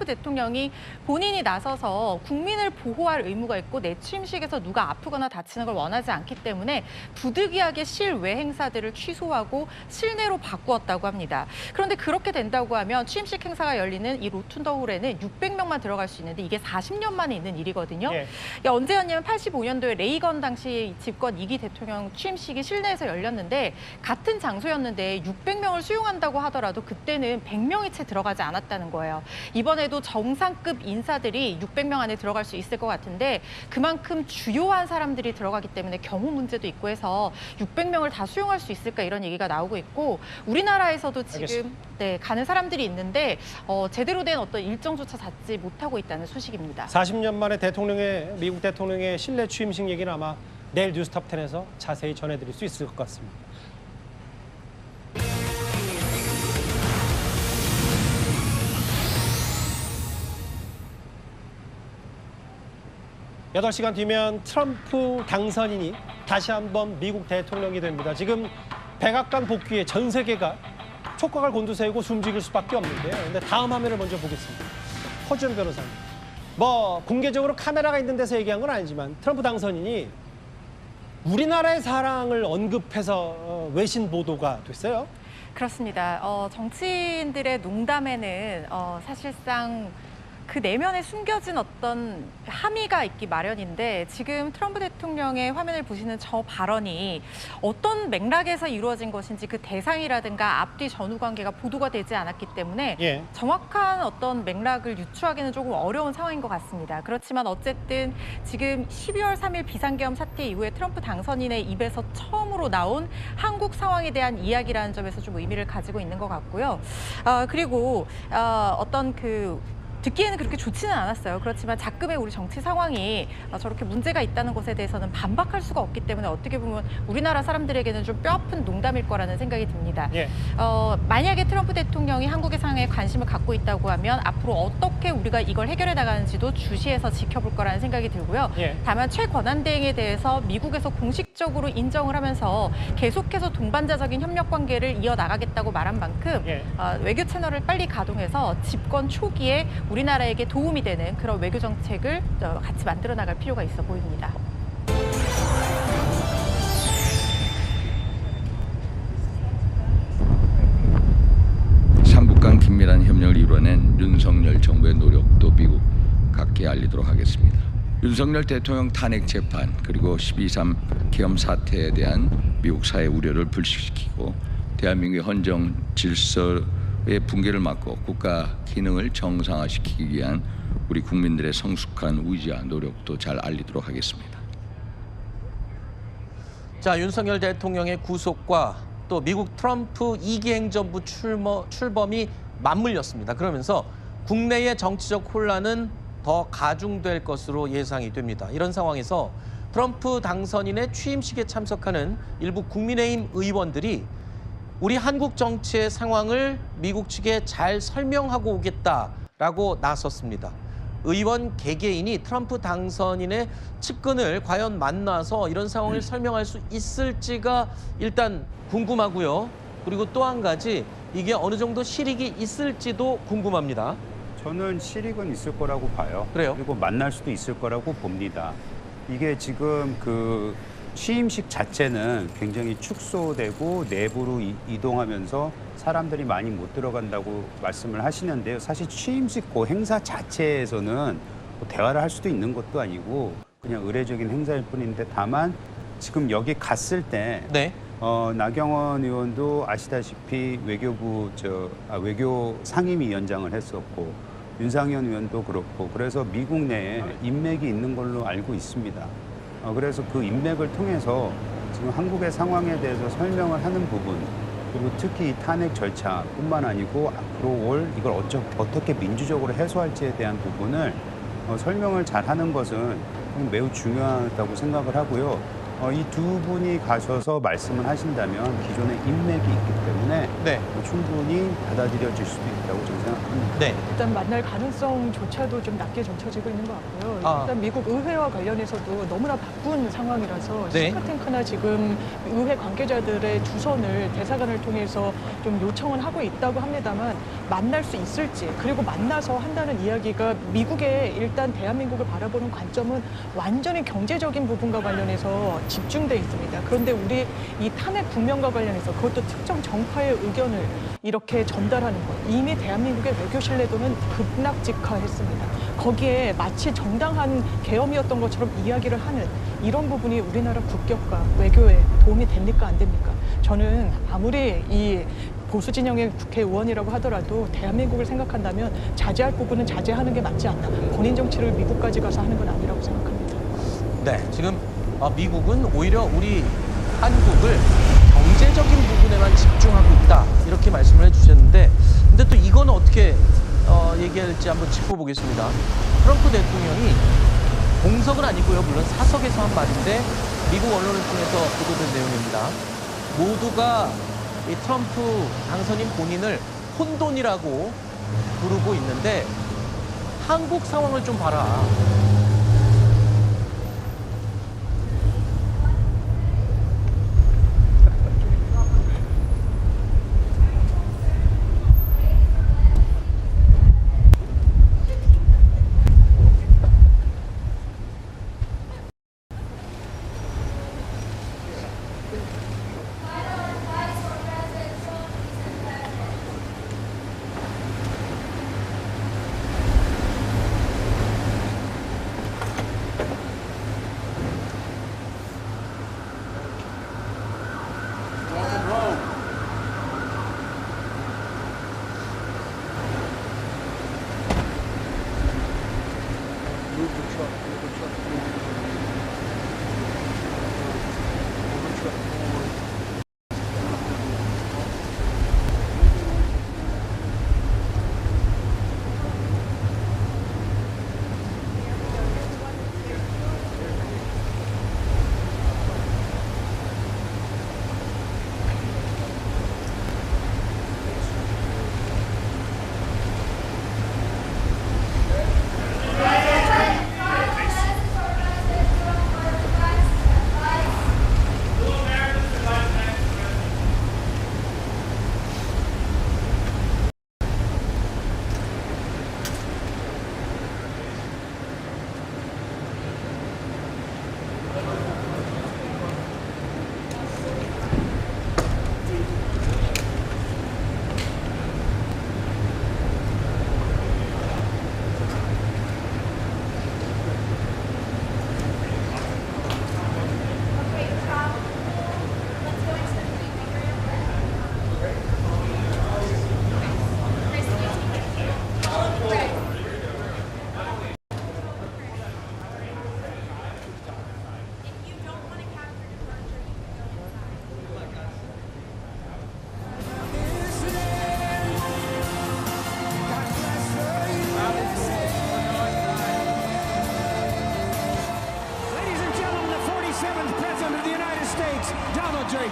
대통령이 본인이 나서서 국민을 보호할 의무가 있고 내 취임식에서 누가 아프거나 다치는 걸 원하지 않기 때문에 부득이하게 실외 행사들을 취소하고 실내로 바꾸었다고 합니다. 그런데 그렇게 된다고 하면 취임식 행사가 열리는 이 로툰더홀에는 600명만 들어갈 수 있는데 이게 40년 만에 있는 일이거든요. 있거든요. 언제였냐면 85년도에 레이건 당시 집권 2기 대통령 취임식이 실내에서 열렸는데 같은 장소였는데 600명을 수용한다고 하더라도 그때는 100명이 채 들어가지 않았다는 거예요. 이번에도 정상급 인사들이 600명 안에 들어갈 수 있을 것 같은데 그만큼 주요한 사람들이 들어가기 때문에 경호 문제도 있고 해서 600명을 다 수용할 수 있을까 이런 얘기가 나오고 있고 우리나라에서도 지금 가는 사람들이 있는데 제대로 된 어떤 일정조차 잡지 못하고 있다는 소식입니다. 40년 만에 미국 대통령의 실내 취임식 얘기는 아마 내일 뉴스톱 10에서 자세히 전해드릴 수 있을 것 같습니다. 여덟 시간 뒤면 트럼프 당선인이 다시 한번 미국 대통령이 됩니다. 지금 백악관 복귀에 전 세계가 촉각을 곤두세우고 숨죽일 수밖에 없는데요. 근데 다음 화면을 먼저 보겠습니다. 허준 변호사님. 공개적으로 카메라가 있는 데서 얘기한 건 아니지만 트럼프 당선인이 우리나라의 사랑을 언급해서 외신 보도가 됐어요. 그렇습니다. 정치인들의 농담에는 사실상 그 내면에 숨겨진 어떤 함의가 있기 마련인데 지금 트럼프 대통령의 화면을 보시는 저 발언이 어떤 맥락에서 이루어진 것인지 그 대상이라든가 앞뒤 전후 관계가 보도가 되지 않았기 때문에 정확한 어떤 맥락을 유추하기는 조금 어려운 상황인 것 같습니다. 그렇지만 어쨌든 지금 12월 3일 비상계엄 사태 이후에 트럼프 당선인의 입에서 처음으로 나온 한국 상황에 대한 이야기라는 점에서 좀 의미를 가지고 있는 것 같고요. 그리고 어떤 듣기에는 그렇게 좋지는 않았어요. 그렇지만 자금의 우리 정치 상황이 저렇게 문제가 있다는 것에 대해서는 반박할 수가 없기 때문에 어떻게 보면 우리나라 사람들에게는 좀 뼈아픈 농담일 거라는 생각이 듭니다. 만약에 트럼프 대통령이 한국의 상황에 관심을 갖고 있다고 하면 앞으로 어떻게 우리가 이걸 해결해 나가는지도 주시해서 지켜볼 거라는 생각이 들고요. 다만 최권한대행에 대해서 미국에서 공식적으로 인정을 하면서 계속해서 동반자적인 협력 관계를 이어나가겠다고 말한 만큼 외교 채널을 빨리 가동해서 집권 초기에 우리나라에게 도움이 되는 그런 외교 정책을 같이 만들어 나갈 필요가 있어 보입니다. 삼국 간 긴밀한 협력을 이뤄낸 윤석열 정부의 노력도 미국 각계에 알리도록 하겠습니다. 윤석열 대통령 탄핵 재판 그리고 12.3 계엄 사태에 대한 미국 사회 우려를 불식시키고 대한민국의 헌정 질서의 붕괴를 막고 국가 기능을 정상화시키기 위한 우리 국민들의 성숙한 의지와 노력도 잘 알리도록 하겠습니다. 자, 윤석열 대통령의 구속과 또 미국 트럼프 2기 행정부 출범이 맞물렸습니다. 그러면서 국내의 정치적 혼란은 더 가중될 것으로 예상이 됩니다. 이런 상황에서 트럼프 당선인의 취임식에 참석하는 일부 국민의힘 의원들이 우리 한국 정치의 상황을 미국 측에 잘 설명하고 오겠다라고 나섰습니다. 의원 개개인이 트럼프 당선인의 측근을 과연 만나서 이런 상황을 설명할 수 있을지가 일단 궁금하고요. 그리고 또 한 가지 이게 어느 정도 실익이 있을지도 궁금합니다. 저는 실익은 있을 거라고 봐요. 그래요? 그리고 만날 수도 있을 거라고 봅니다. 이게 지금 취임식 자체는 굉장히 축소되고 내부로 이동하면서 사람들이 많이 못 들어간다고 말씀을 하시는데요. 사실 취임식 행사 자체에서는 대화를 할 수도 있는 것도 아니고 그냥 의례적인 행사일 뿐인데 다만 지금 여기 갔을 때 나경원 의원도 아시다시피 외교부 외교 상임위원장을 했었고 윤상현 의원도 그렇고 그래서 미국 내에 인맥이 있는 걸로 알고 있습니다. 그래서 그 인맥을 통해서 지금 한국의 상황에 대해서 설명을 하는 부분 그리고 특히 이 탄핵 절차뿐만 아니고 앞으로 이걸 어떻게 민주적으로 해소할지에 대한 부분을 설명을 잘하는 것은 매우 중요하다고 생각을 하고요. 이 두 분이 가셔서 말씀을 하신다면 기존에 인맥이 있기 때문에 충분히 받아들여질 수도 있다고 저는 생각합니다. 일단 만날 가능성조차도 좀 낮게 점쳐지고 있는 것 같고요. 일단 미국 의회와 관련해서도 너무나 바쁜 상황이라서 싱크탱크나 지금 의회 관계자들의 주선을 대사관을 통해서 좀 요청은 하고 있다고 합니다만 만날 수 있을지 그리고 만나서 한다는 이야기가 미국의 일단 대한민국을 바라보는 관점은 완전히 경제적인 부분과 관련해서 집중돼 있습니다. 그런데 우리 이 탄핵 국면과 관련해서 그것도 특정 정파의 국가의 의견을 이렇게 전달하는 것, 이미 대한민국의 외교 신뢰도는 급락직하했습니다. 거기에 마치 정당한 계엄이었던 것처럼 이야기를 하는 이런 부분이 우리나라 국격과 외교에 도움이 됩니까, 안 됩니까? 저는 아무리 이 보수 진영의 국회의원이라고 하더라도 대한민국을 생각한다면 자제할 부분은 자제하는 게 맞지 않나. 본인 정치를 미국까지 가서 하는 건 아니라고 생각합니다. 네, 지금 미국은 오히려 우리 한국을 경제적인 부분에만 집중하고 있다 이렇게 말씀을 해주셨는데, 근데 또 이건 어떻게 얘기할지 한번 짚어보겠습니다. 트럼프 대통령이 공석은 아니고요, 물론 사석에서 한 말인데 미국 언론을 통해서 보도된 내용입니다. 모두가 이 트럼프 당선인 본인을 혼돈이라고 부르고 있는데 한국 상황을 좀 봐라.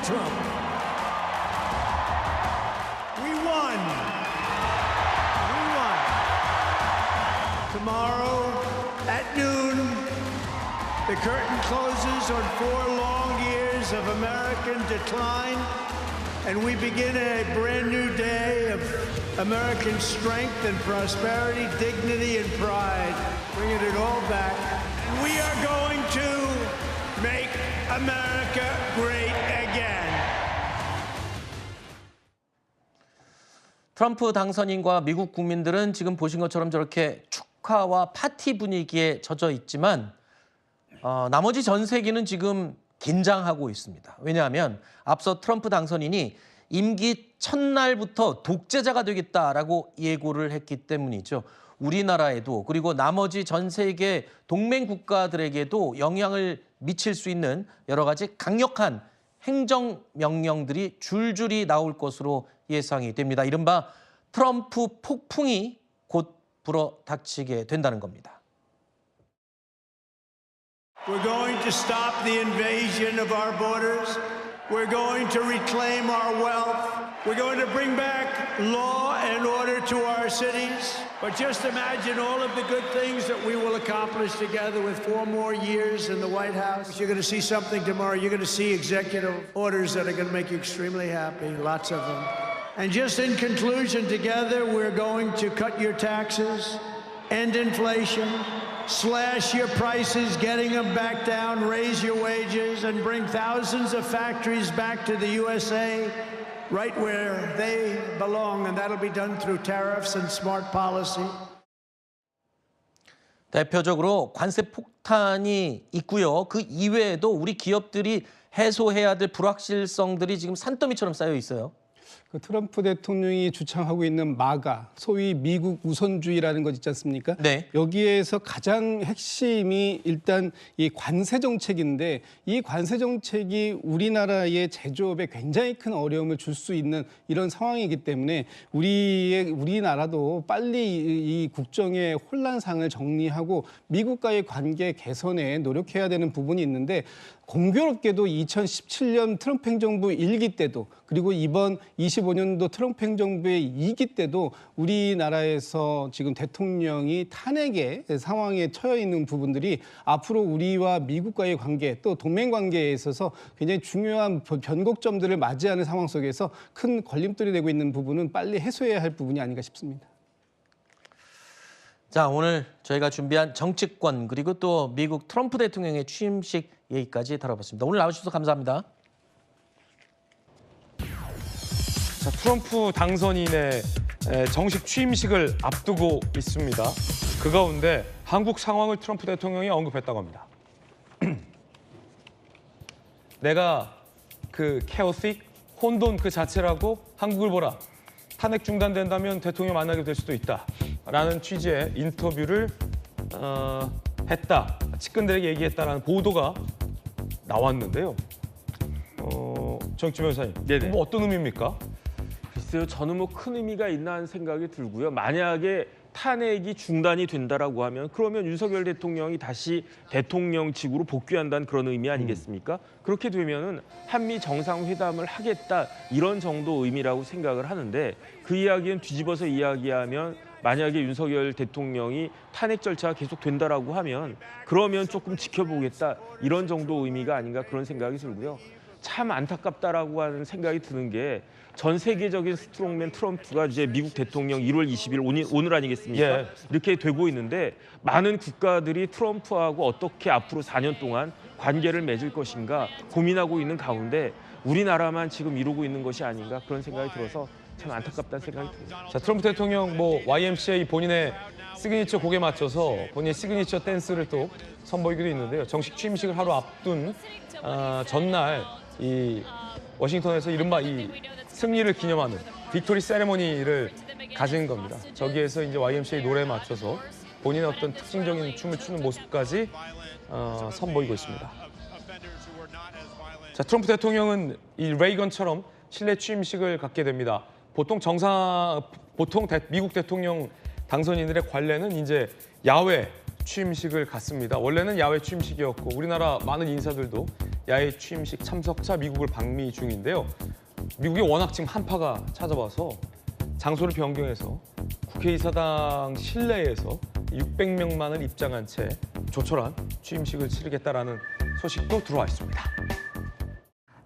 Trump. We won. We won. Tomorrow at noon, the curtain closes on 4 long years of American decline, and we begin a brand new day of American strength and prosperity, dignity and pride, bringing it all back. And we are going to make America great again. 트럼프 당선인과 미국 국민들은 지금 보신 것처럼 저렇게 축하와 파티 분위기에 젖어 있지만 나머지 전 세계는 지금 긴장하고 있습니다. 왜냐하면 앞서 트럼프 당선인이 임기 첫날부터 독재자가 되겠다라고 예고를 했기 때문이죠. 우리나라에도 그리고 나머지 전 세계 동맹 국가들에게도 영향을 미칠 수 있는 여러 가지 강력한 행정명령들이 줄줄이 나올 것으로 예상이 됩니다. 이른바 트럼프 폭풍이 곧 불어닥치게 된다는 겁니다. We're going to stop the invasion of our borders. We're going to reclaim our wealth. We're going to bring back law and order to our cities. But just imagine all of the good things that we will accomplish together with 4 more years in the White House. You're going to see something tomorrow. You're going to see executive orders that are going to make you extremely happy, lots of them. And just in conclusion, together we're going to cut your taxes, end inflation, slash your prices, getting them back down, raise your wages, and bring thousands of factories back to the USA right where they belong, and that'll be done through tariffs and smart policy. 대표적으로 관세 폭탄이 있고요. 그 이외에도 우리 기업들이 해소해야 될 불확실성들이 지금 산더미처럼 쌓여 있어요. 그 트럼프 대통령이 주창하고 있는 마가, 소위 미국 우선주의라는 것 있지 않습니까? 네. 여기에서 가장 핵심이 일단 이 관세 정책인데, 이 관세 정책이 우리나라의 제조업에 굉장히 큰 어려움을 줄 수 있는 이런 상황이기 때문에 우리나라도 빨리 이 국정의 혼란상을 정리하고 미국과의 관계 개선에 노력해야 되는 부분이 있는데, 공교롭게도 2017년 트럼프 행정부 1기 때도, 그리고 이번 25년도 트럼프 행정부의 2기 때도 우리나라에서 지금 대통령이 탄핵의 상황에 처해 있는 부분들이 앞으로 우리와 미국과의 관계, 또 동맹 관계에 있어서 굉장히 중요한 변곡점들을 맞이하는 상황 속에서 큰 걸림돌이 되고 있는 부분은 빨리 해소해야 할 부분이 아닌가 싶습니다. 자, 오늘 저희가 준비한 정치권 그리고 또 미국 트럼프 대통령의 취임식 얘기까지 다뤄봤습니다. 오늘 나와주셔서 감사합니다. 자, 트럼프 당선인의 정식 취임식을 앞두고 있습니다. 그 가운데 한국 상황을 트럼프 대통령이 언급했다고 합니다. 내가 그 chaotic, 혼돈 그 자체라고 한국을 보라. 탄핵 중단된다면 대통령 만나게 될 수도 있다. 라는 취지의 인터뷰를 했다. 측근들에게 얘기했다라는 보도가 나왔는데요. 정치 변호사님, 뭐 어떤 의미입니까? 글쎄요, 저는 뭐 큰 의미가 있나 하는 생각이 들고요. 만약에 탄핵이 중단이 된다라고 하면 그러면 윤석열 대통령이 다시 대통령직으로 복귀한다는 그런 의미 아니겠습니까? 그렇게 되면은 한미 정상회담을 하겠다 이런 정도 의미라고 생각을 하는데, 그 이야기는 뒤집어서 이야기하면 만약에 윤석열 대통령이 탄핵 절차가 계속 된다라고 하면 그러면 조금 지켜보겠다 이런 정도 의미가 아닌가 그런 생각이 들고요. 참 안타깝다라고 하는 생각이 드는 게, 전 세계적인 스트롱맨 트럼프가 이제 미국 대통령 1월 20일 오늘 아니겠습니까? 예. 이렇게 되고 있는데, 많은 국가들이 트럼프하고 어떻게 앞으로 4년 동안 관계를 맺을 것인가 고민하고 있는 가운데 우리나라만 지금 이루고 있는 것이 아닌가 그런 생각이 들어서 참 안타깝다는 생각이 듭니다. 자, 트럼프 대통령 뭐 YMCA 본인의 시그니처 곡에 맞춰서 본인의 시그니처 댄스를 또 선보이기도 있는데요. 정식 취임식을 하루 앞둔 전날 이 워싱턴에서 이른바 이 승리를 기념하는 빅토리 세레모니를 가진 겁니다. 저기에서 이제 YMCA 노래에 맞춰서 본인의 어떤 특징적인 춤을 추는 모습까지 선보이고 있습니다. 자, 트럼프 대통령은 이 레이건처럼 실내 취임식을 갖게 됩니다. 보통 미국 대통령 당선인들의 관례는 이제 야외 취임식을 갖습니다. 원래는 야외 취임식이었고 우리나라 많은 인사들도 야외 취임식 참석차 미국을 방미 중인데요. 미국이 워낙 지금 한파가 찾아와서 장소를 변경해서 국회의사당 실내에서 600명만을 입장한 채 조촐한 취임식을 치르겠다라는 소식도 들어와 있습니다.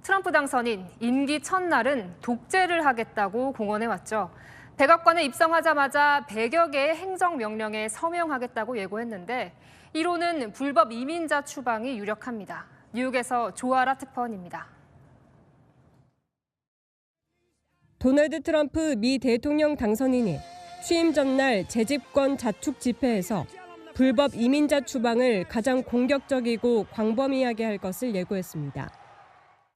트럼프 당선인 임기 첫날은 독재를 하겠다고 공언해왔죠. 백악관에 입성하자마자 100여 개의 행정명령에 서명하겠다고 예고했는데, 이로는 불법 이민자 추방이 유력합니다. 뉴욕에서 조아라 특파원입니다. 도널드 트럼프 미 대통령 당선인이 취임 전날 재집권 자축 집회에서 불법 이민자 추방을 가장 공격적이고 광범위하게 할 것을 예고했습니다.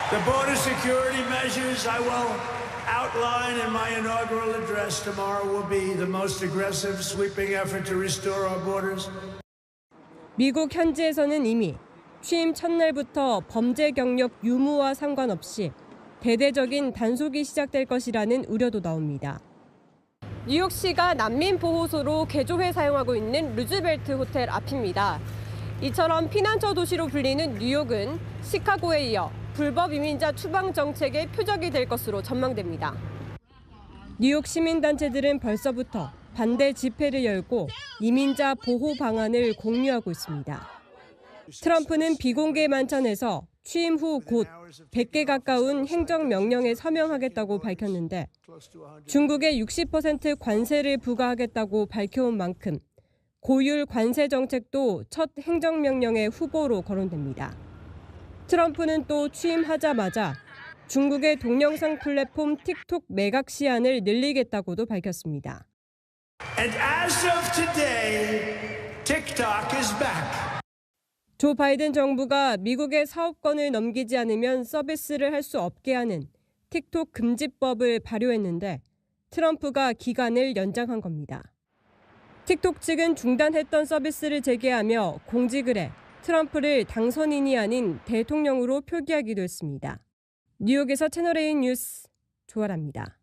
The border security measures I will outline in my inaugural address tomorrow will be the most aggressive, sweeping effort to restore our borders. 미국 현지에서는 이미 취임 첫날부터 범죄 경력 유무와 상관없이 대대적인 단속이 시작될 것이라는 우려도 나옵니다. 뉴욕시가 난민 보호소로 개조해 사용하고 있는 루즈벨트 호텔 앞입니다. 이처럼 피난처 도시로 불리는 뉴욕은 시카고에 이어 불법 이민자 추방 정책의 표적이 될 것으로 전망됩니다. 뉴욕 시민단체들은 벌써부터 반대 집회를 열고 이민자 보호 방안을 공유하고 있습니다. 트럼프는 비공개 만찬에서 취임 후 곧 100개 가까운 행정명령에 서명하겠다고 밝혔는데, 중국에 60% 관세를 부과하겠다고 밝혀온 만큼 고율 관세 정책도 첫 행정명령의 후보로 거론됩니다. 트럼프는 또 취임하자마자 중국의 동영상 플랫폼 틱톡 매각 시한을 늘리겠다고도 밝혔습니다. And as of today, TikTok is back. 조 바이든 정부가 미국의 사업권을 넘기지 않으면 서비스를 할 수 없게 하는 틱톡 금지법을 발효했는데 트럼프가 기간을 연장한 겁니다. 틱톡 측은 중단했던 서비스를 재개하며 공직을 해 트럼프를 당선인이 아닌 대통령으로 표기하기도 했습니다. 뉴욕에서 채널A 뉴스 조아라입니다.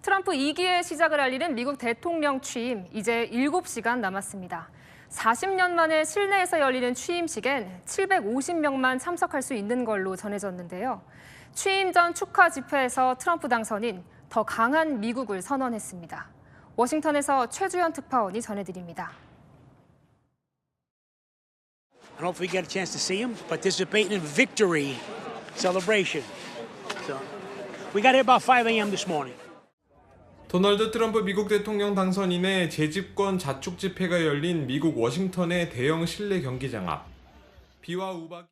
트럼프 2기의 시작을 알리는 미국 대통령 취임 이제 7시간 남았습니다. 40년 만에 실내에서 열리는 취임식엔 750명만 참석할 수 있는 걸로 전해졌는데요. 취임 전 축하 집회에서 트럼프 당선인 더 강한 미국을 선언했습니다. 워싱턴에서 최주연 특파원이 전해드립니다. I don't know if we get a chance to see him, participating in victory celebration. So we got here about 5 a.m. this morning. 도널드 트럼프 미국 대통령 당선인의 재집권 자축 집회가 열린 미국 워싱턴의 대형 실내 경기장 앞. 비와 우박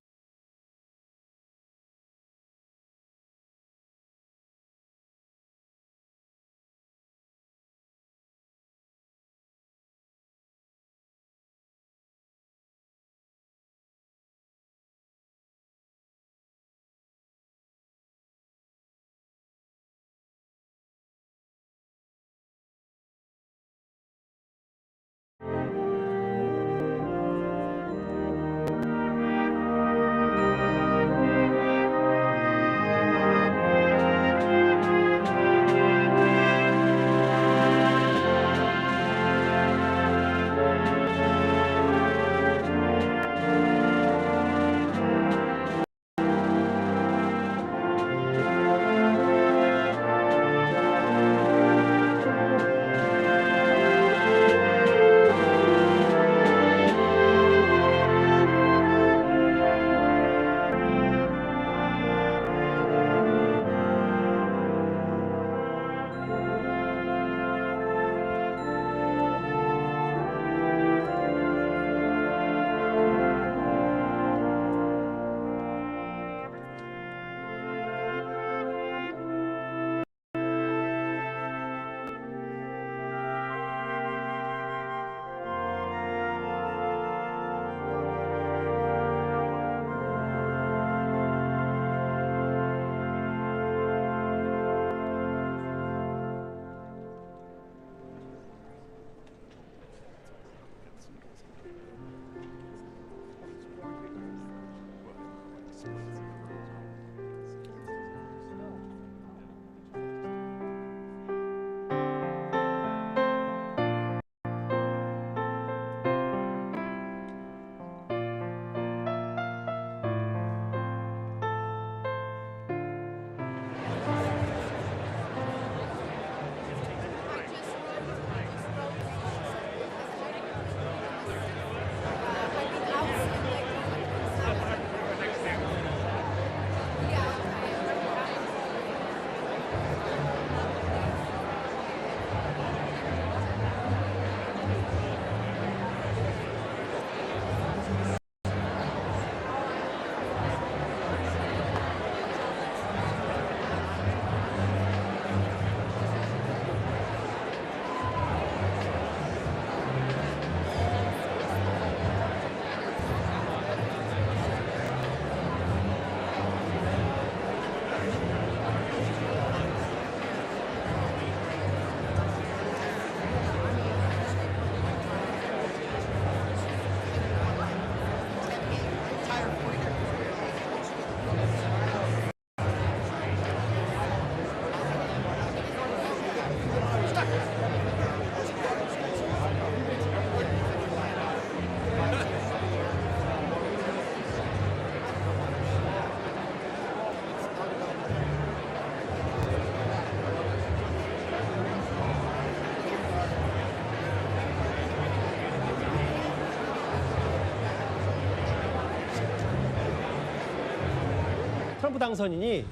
트럼프 당선인이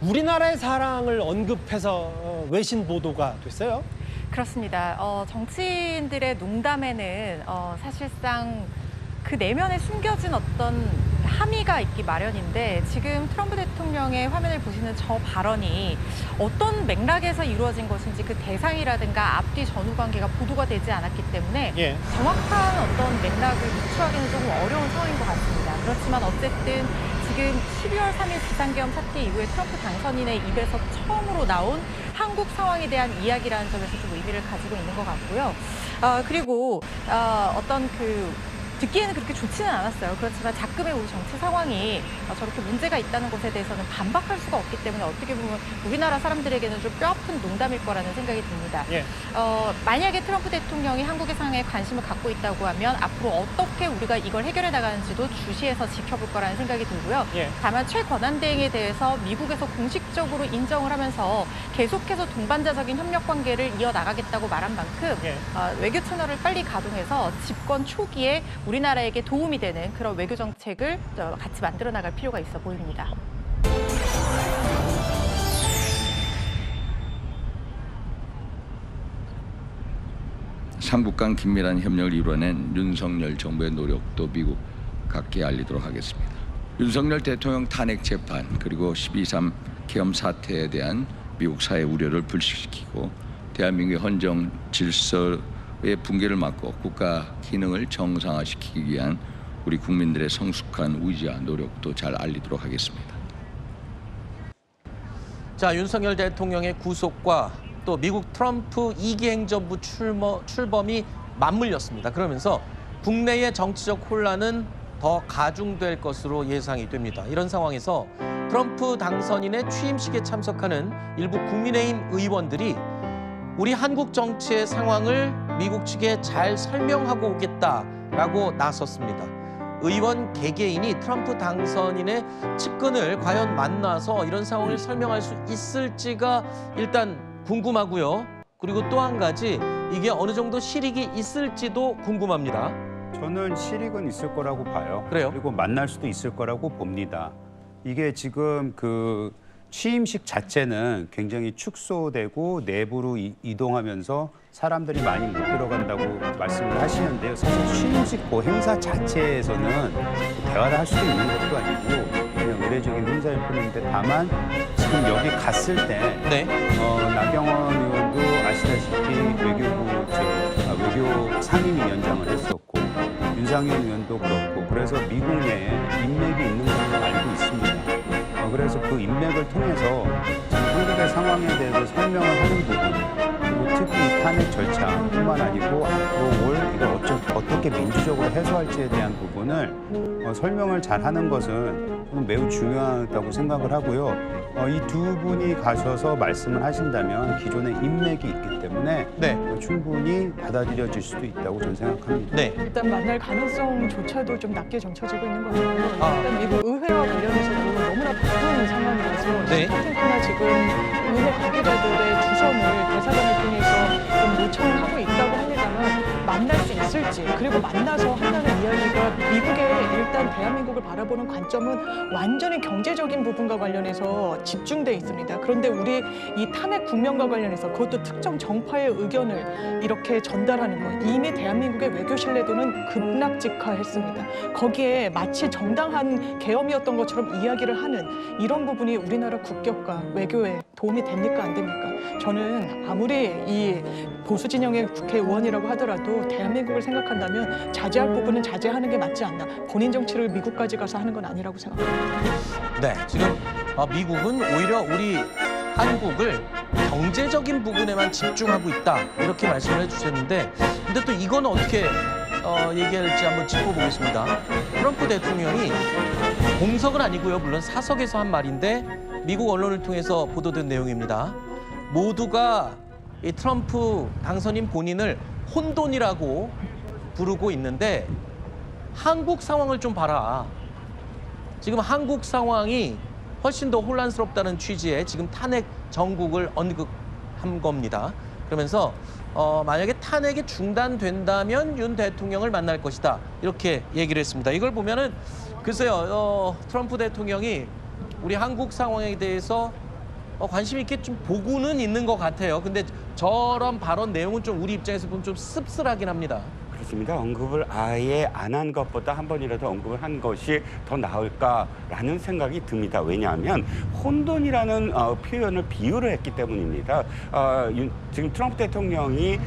우리나라의 사랑을 언급해서 외신 보도가 됐어요. 그렇습니다. 정치인들의 농담에는 사실상 그 내면에 숨겨진 어떤 함의가 있기 마련인데 지금 트럼프 대통령의 화면을 보시는 저 발언이 어떤 맥락에서 이루어진 것인지 그 대상이라든가 앞뒤 전후 관계가 보도가 되지 않았기 때문에 정확한 어떤 맥락을 유추하기는 조금 어려운 상황인 것 같습니다. 그렇지만 어쨌든 지금 12월 3일 비상계엄 사태 이후에 트럼프 당선인의 입에서 처음으로 나온 한국 상황에 대한 이야기라는 점에서 좀 의미를 가지고 있는 것 같고요. 그리고 어떤 듣기에는 그렇게 좋지는 않았어요. 그렇지만 자금의 우리 정치 상황이 저렇게 문제가 있다는 것에 대해서는 반박할 수가 없기 때문에 어떻게 보면 우리나라 사람들에게는 좀 뼈아픈 농담일 거라는 생각이 듭니다. 만약에 트럼프 대통령이 한국의 상황에 관심을 갖고 있다고 하면 앞으로 어떻게 우리가 이걸 해결해 나가는지도 주시해서 지켜볼 거라는 생각이 들고요. 다만 최권한대행에 대해서 미국에서 공식적으로 인정을 하면서 계속해서 동반자적인 협력 관계를 이어나가겠다고 말한 만큼 외교 채널을 빨리 가동해서 집권 초기에 우리나라에게 도움이 되는 그런 외교 정책을 같이 만들어 나갈 필요가 있어 보입니다. 삼국 간 긴밀한 협력을 이뤄낸 윤석열 정부의 노력도 미국 각계에 알리도록 하겠습니다. 윤석열 대통령 탄핵 재판 그리고 12.3 계엄 사태에 대한 미국 사회 우려를 불식시키고 대한민국의 헌정 질서의 붕괴를 막고 국가 기능을 정상화시키기 위한 우리 국민들의 성숙한 의지와 노력도 잘 알리도록 하겠습니다. 자, 윤석열 대통령의 구속과 또 미국 트럼프 2기 행정부 출범이 맞물렸습니다. 그러면서 국내의 정치적 혼란은 더 가중될 것으로 예상이 됩니다. 이런 상황에서 트럼프 당선인의 취임식에 참석하는 일부 국민의힘 의원들이 우리 한국 정치의 상황을 미국 측에 잘 설명하고 오겠다라고 나섰습니다. 의원 개개인이 트럼프 당선인의 측근을 과연 만나서 이런 상황을 설명할 수 있을지가 일단 궁금하고요. 그리고 또 한 가지 이게 어느 정도 실익이 있을지도 궁금합니다. 저는 실익은 있을 거라고 봐요. 그래요? 그리고 만날 수도 있을 거라고 봅니다. 이게 지금 취임식 자체는 굉장히 축소되고 내부로 이동하면서 사람들이 많이 못 들어간다고 말씀을 하시는데요. 사실 취임식 행사 자체에서는 대화를 할 수도 있는 것도 아니고 그냥 의례적인 행사일 뿐인데 다만 지금 여기 갔을 때 나경원 의원도 아시다시피 외교 상임위원장을 했었고 윤상현 의원도 그렇고 그래서 미국 내에 인맥이 있는 것도 알고 있습니다. 그래서 그 인맥을 통해서 지금 한국의 상황에 대해서 설명을 하는 부분 그리고 특히 이 탄핵 절차뿐만 아니고 앞으로 이걸 어떻게 민주적으로 해소할지에 대한 부분을 설명을 잘 하는 것은 저는 매우 중요하다고 생각을 하고요. 이 두 분이 가셔서 말씀을 하신다면 기존에 인맥이 있기 때문에 충분히 받아들여질 수도 있다고 저는 생각합니다. 일단 만날 가능성조차도 좀 낮게 점쳐지고 있는 것 같고요. 일단 미국 의회와 관련해서도 너무나 바쁜 상황이라서 특히나 지금 의회 관계자들의 주선을 대사관을 통해서 좀 요청을 하고 있다고 합니다만 만날 수 있을지 그리고 만나서 한다는 이야기가 미국의 일단 대한민국을 바라보는 관점은 완전히 경제적인 부분과 관련해서 집중돼 있습니다. 그런데 우리 이 탄핵 국면과 관련해서 그것도 특정 정파의 의견을 이렇게 전달하는 것 이미 대한민국의 외교 신뢰도는 급락직하했습니다. 거기에 마치 정당한 계엄이었던 것처럼 이야기를 하는 이런 부분이 우리나라 국격과 외교에 도움이 됩니까 안 됩니까? 저는 아무리 이 보수 진영의 국회의원이라고 하더라도 대한민국을 생각한다면 자제할 부분은 자제하는 게 맞지 않나. 본인 정치를 미국까지 가서 하는 건 아니라고 생각합니다. 지금 미국은 오히려 우리 한국을 경제적인 부분에만 집중하고 있다 이렇게 말씀을 해주셨는데 근데 또 이건 어떻게 얘기할지 한번 짚어보겠습니다. 트럼프 대통령이 공석은 아니고요. 물론 사석에서 한 말인데 미국 언론을 통해서 보도된 내용입니다. 모두가 이 트럼프 당선인 본인을 혼돈이라고 부르고 있는데 한국 상황을 좀 봐라. 지금 한국 상황이 훨씬 더 혼란스럽다는 취지의 지금 탄핵 정국을 언급한 겁니다. 그러면서 만약에 탄핵이 중단된다면 윤 대통령을 만날 것이다. 이렇게 얘기를 했습니다. 이걸 보면은 글쎄요. 트럼프 대통령이 우리 한국 상황에 대해서 관심 있게 좀 보고는 있는 것 같아요. 근데 저런 발언 내용은 좀 우리 입장에서 보면 좀 씁쓸하긴 합니다. 그렇습니다. 언급을 아예 안 한 것보다 한 번이라도 언급을 한 것이 더 나을까라는 생각이 듭니다. 왜냐하면 혼돈이라는 표현을 비유를 했기 때문입니다. 지금 트럼프 대통령이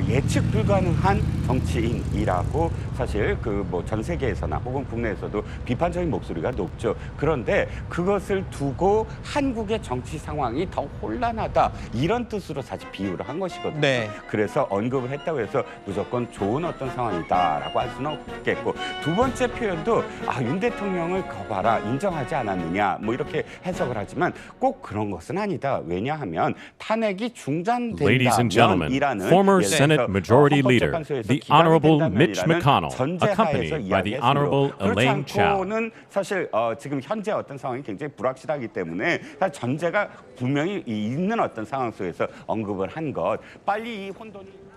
예측 불가능한 정치인이라고 사실 전 세계에서나 혹은 국내에서도 비판적인 목소리가 높죠. 그런데 그것을 두고 한국의 정치 상황이 더 혼란하다 이런 뜻으로 사실 비유를 한 것이거든요. 네. 그래서 언급을 했다고 해서 무조건 좋은 어떤 상황이다라고 할 수는 없겠고, 두 번째 표현도 윤 대통령을 거봐라 인정하지 않았느냐 뭐 이렇게 해석을 하지만 꼭 그런 것은 아니다. 왜냐하면 탄핵이 Ladies and gentlemen, former Senate Majority Leader, the Honorable Mitch McConnell, accompanied by the Honorable Elaine Chao. 는 사실 지금 현재 어떤 상황이 굉장히 불확실하기 때문에 전제가 분명히 있는 어떤 상황 속에서 언급을 한 것, 빨리 이 혼돈이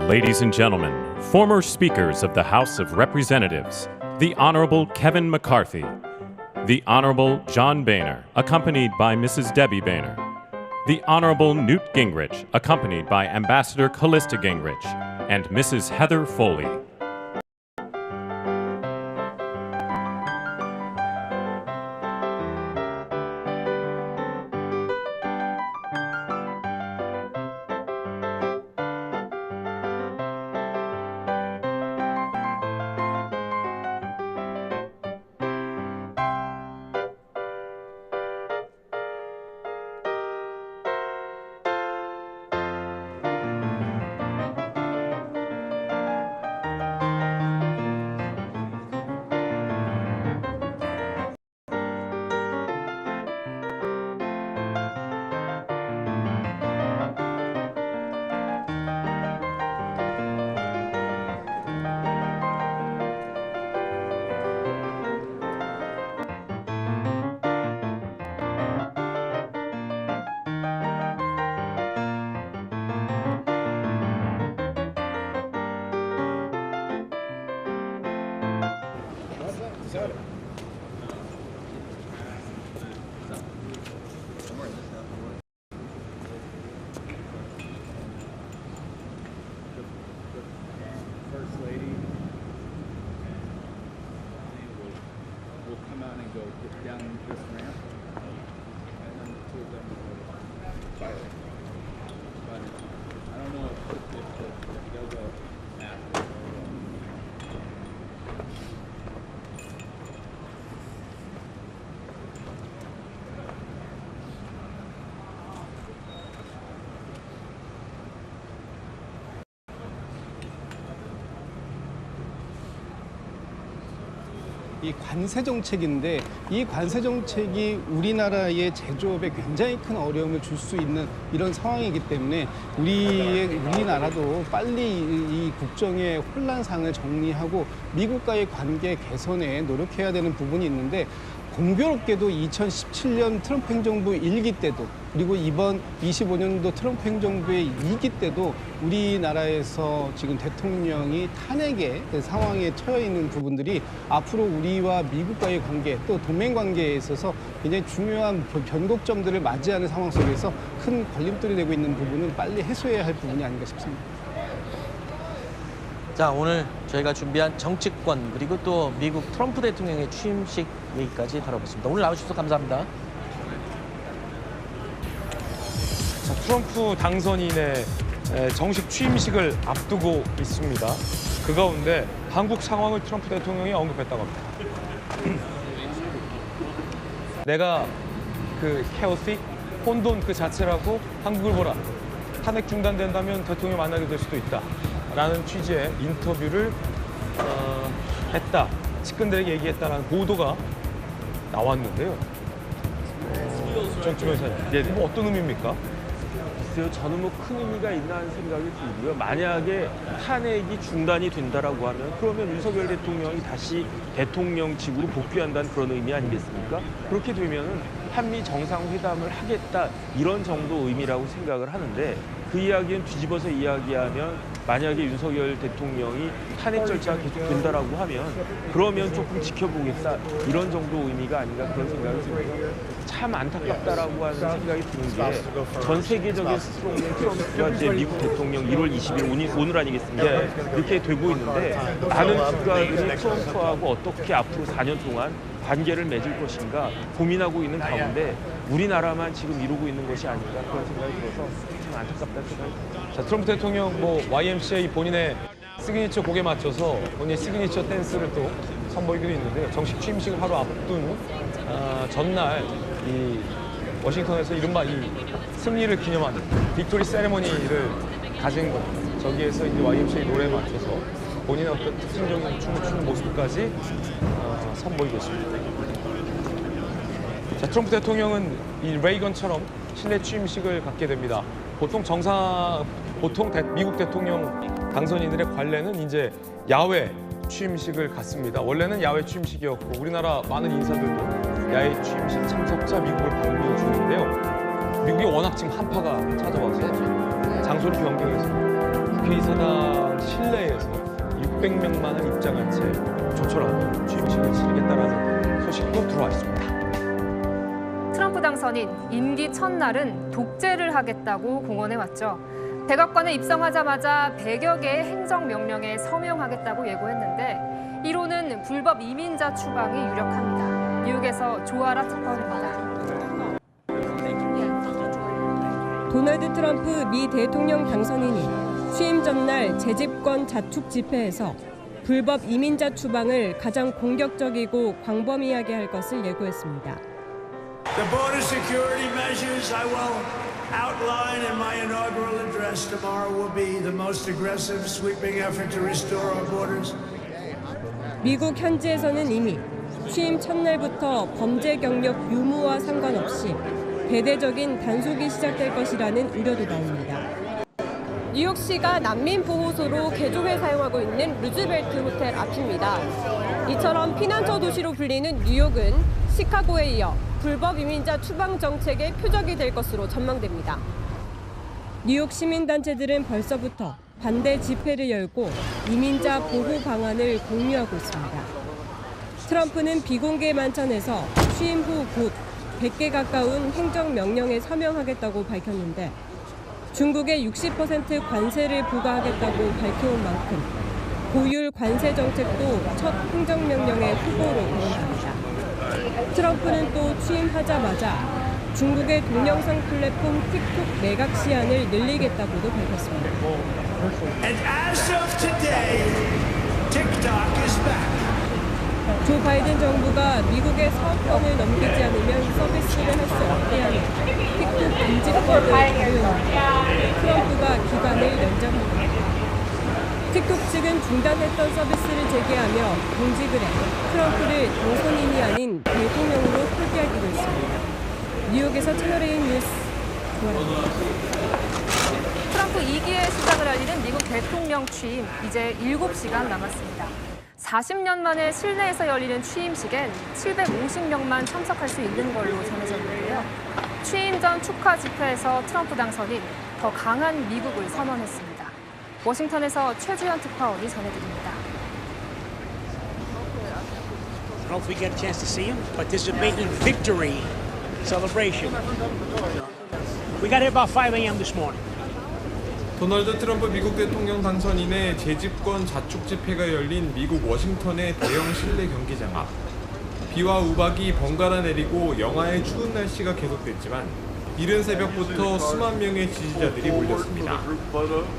Ladies and gentlemen, former speakers of the House of Representatives, the Honorable Kevin McCarthy, the Honorable John Boehner, accompanied by Mrs. Debbie Boehner, the Honorable Newt Gingrich, accompanied by Ambassador Callista Gingrich, and Mrs. Heather Foley. 이 관세 정책인데 이 관세 정책이 우리나라의 제조업에 굉장히 큰 어려움을 줄 수 있는 이런 상황이기 때문에 우리나라도 빨리 이 국정의 혼란상을 정리하고 미국과의 관계 개선에 노력해야 되는 부분이 있는데, 공교롭게도 2017년 트럼프 행정부 1기 때도 그리고 이번 25년도 트럼프 행정부의 2기 때도 우리나라에서 지금 대통령이 탄핵의 상황에 처해 있는 부분들이 앞으로 우리와 미국과의 관계 또 동맹 관계에 있어서 굉장히 중요한 변곡점들을 맞이하는 상황 속에서 큰 걸림돌이 되고 있는 부분은 빨리 해소해야 할 부분이 아닌가 싶습니다. 자, 오늘 저희가 준비한 정치권 그리고 또 미국 트럼프 대통령의 취임식 얘기까지 다뤄봤습니다. 오늘 나와주셔서 감사합니다. 자, 트럼프 당선인의 정식 취임식을 앞두고 있습니다. 그 가운데 한국 상황을 트럼프 대통령이 언급했다고 합니다. 내가 그 헤어시, 혼돈 그 자체라고 한국을 보라. 탄핵 중단된다면 대통령 만나게 될 수도 있다. 라는 취지의 인터뷰를 했다. 측근들에게 얘기했다라는 보도가 나왔는데요. 정치변호사님, 뭐 어떤 의미입니까? 글쎄요, 저는 뭐 큰 의미가 있다는 생각이 들고요. 만약에 탄핵이 중단이 된다라고 하면 그러면 윤석열 대통령이 다시 대통령직으로 복귀한다는 그런 의미 아니겠습니까? 그렇게 되면은 한미 정상회담을 하겠다 이런 정도 의미라고 생각을 하는데 그 이야기는 뒤집어서 이야기하면 만약에 윤석열 대통령이 탄핵 절차가 계속 된다라고 하면 그러면 조금 지켜보겠다 이런 정도 의미가 아닌가 그런 생각이 듭니다. 참 안타깝다라고 하는 생각이 드는 게 전 세계적인 스트롱맨 트럼프가 이제 미국 대통령 1월 20일 오늘 아니겠습니까? 이렇게 되고 있는데 많은 국가들이 트럼프하고 어떻게 앞으로 4년 동안 관계를 맺을 것인가 고민하고 있는 가운데 우리나라만 지금 이루고 있는 것이 아닌가 그런 생각이 들어서 참 안타깝다는 생각이 듭니다. 자, 트럼프 대통령 뭐 YMCA 본인의 시그니처 곡에 맞춰서 본인의 시그니처 댄스를 또 선보이기도 있는데요. 정식 취임식을 하루 앞둔 전날 이 워싱턴에서 이른바 이 승리를 기념하는 빅토리 세레모니를 가진 겁니다. 저기에서 이제 YMCA 노래에 맞춰서 본인의 어떤 특징적인 춤을 추는 모습까지 선보이고 있습니다. 자, 트럼프 대통령은 이 레이건처럼 실내 취임식을 갖게 됩니다. 보통 미국 대통령 당선인들의 관례는 이제 야외 취임식을 갖습니다. 원래는 야외 취임식이었고 우리나라 많은 인사들도 야외 취임식 참석자 미국을 방문 중인데요. 미국이 워낙 지금 한파가 찾아와서 장소를 변경해서 국회의사당 실내에서 600명만을 입장한 채 조촐하게 취임식을 치르겠다라는 소식도 들어와 있습니다. 트럼프 당선인 임기 첫날은 독재를 하겠다고 공언해 왔죠. 백악관에 입성하자마자 100여 개의 행정명령에 서명하겠다고 예고했는데 이로는 불법 이민자 추방이 유력합니다. 미국에서 조아라 특파원입니다. 도널드 트럼프 미 대통령 당선인이 취임 전날 재집권 자축 집회에서 불법 이민자 추방을 가장 공격적이고 광범위하게 할 것을 예고했습니다. The border security measures I will outline in my inaugural address tomorrow will be the most aggressive, sweeping effort to restore our borders. 미국 현지에서는 이미 취임 첫날부터 범죄 경력 유무와 상관없이 대대적인 단속이 시작될 것이라는 우려도 나옵니다. 뉴욕시가 난민 보호소로 개조해 사용하고 있는 루즈벨트 호텔 앞입니다. 이처럼 피난처 도시로 불리는 뉴욕은 시카고에 이어 불법 이민자 추방 정책의 표적이 될 것으로 전망됩니다. 뉴욕 시민단체들은 벌써부터 반대 집회를 열고 이민자 보호 방안을 공유하고 있습니다. 트럼프는 비공개 만찬에서 취임 후 곧 100개 가까운 행정명령에 서명하겠다고 밝혔는데 중국에 60% 관세를 부과하겠다고 밝혀온 만큼 고율 관세 정책도 첫 행정명령의 후보로 거론합니다. 트럼프는 또 취임하자마자 중국의 동영상 플랫폼 틱톡 매각 시한을 늘리겠다고도 밝혔습니다. And as of today, TikTok is back. 조 바이든 정부가 미국의 사업권을 넘기지 않으면 서비스를 할 수 없게 하는 틱톡 금지법을 적용합니다. 트럼프가 기간을 연장합니다. 틱톡 측은 중단했던 서비스를 재개하며 공직을 해 트럼프를 당선인이 아닌 대통령으로 표기하기로 했습니다. 뉴욕에서 채널A 뉴스 조아입니다. 트럼프 2기의 시작을 알리는 미국 대통령 취임 이제 7시간 남았습니다. 40년 만에 실내에서 열리는 취임식엔 750명만 참석할 수 있는 걸로 전해졌는데요. 취임 전 축하 집회에서 트럼프 당선인 더 강한 미국을 선언했습니다. 워싱턴에서 최주현 특파원이 전해드립니다. I don't know if we get a chance to see him, participate in victory celebration. We got here about 5 a.m. this morning. 도널드 트럼프 미국 대통령 당선인의 재집권 자축 집회가 열린 미국 워싱턴의 대형 실내 경기장 앞. 비와 우박이 번갈아 내리고 영하의 추운 날씨가 계속됐지만 이른 새벽부터 수만 명의 지지자들이 몰렸습니다.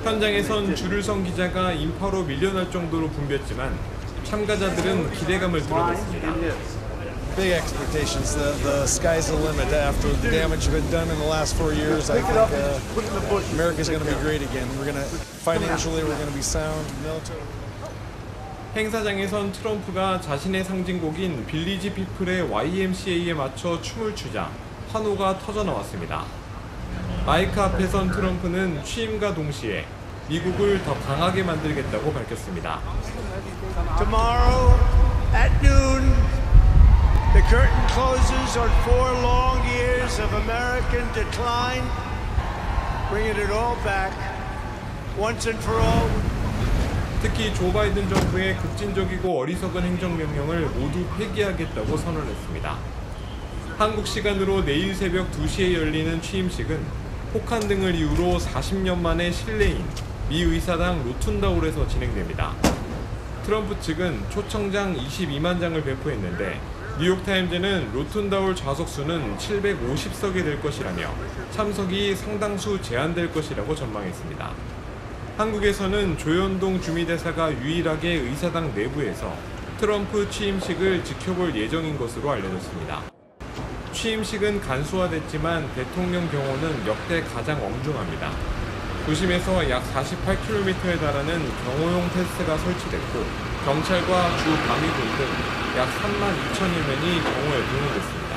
현장에선 줄을 선 기자가 인파로 밀려날 정도로 붐볐지만 참가자들은 기대감을 드러냈습니다. Big expectations. The sky's the limit. After the damage been done in the last 4 years, I think America's going to be great again. We're going to financially, we're going to be sound. Military. 행사장에선 트럼프가 자신의 상징곡인 빌리지 피플의 YMCA에 맞춰 춤을 추자 환호가 터져 나왔습니다. 마이크 앞에선 트럼프는 취임과 동시에 미국을 더 강하게 만들겠다고 밝혔습니다. Tomorrow at noon, the curtain closes on 4 long years of American decline, bringing it all back once and for all. 특히 조 바이든 정부의 급진적이고 어리석은 행정명령을 모두 폐기하겠다고 선언했습니다. 한국 시간으로 내일 새벽 2시에 열리는 취임식은 폭한 등을 이유로 40년 만에 실내인 미 의사당 로툰다홀에서 진행됩니다. 트럼프 측은 초청장 22만 장을 배포했는데 뉴욕타임즈는 로툰다홀 좌석수는 750석이 될 것이라며 참석이 상당수 제한될 것이라고 전망했습니다. 한국에서는 조현동 주미대사가 유일하게 의사당 내부에서 트럼프 취임식을 지켜볼 예정인 것으로 알려졌습니다. 취임식은 간소화됐지만 대통령 경호는 역대 가장 엄중합니다. 도심에서 약 48km에 달하는 경호용 펜스가 설치됐고 경찰과 주 방위군 등 약 3만 2천여 명이 경호에 동원됐습니다.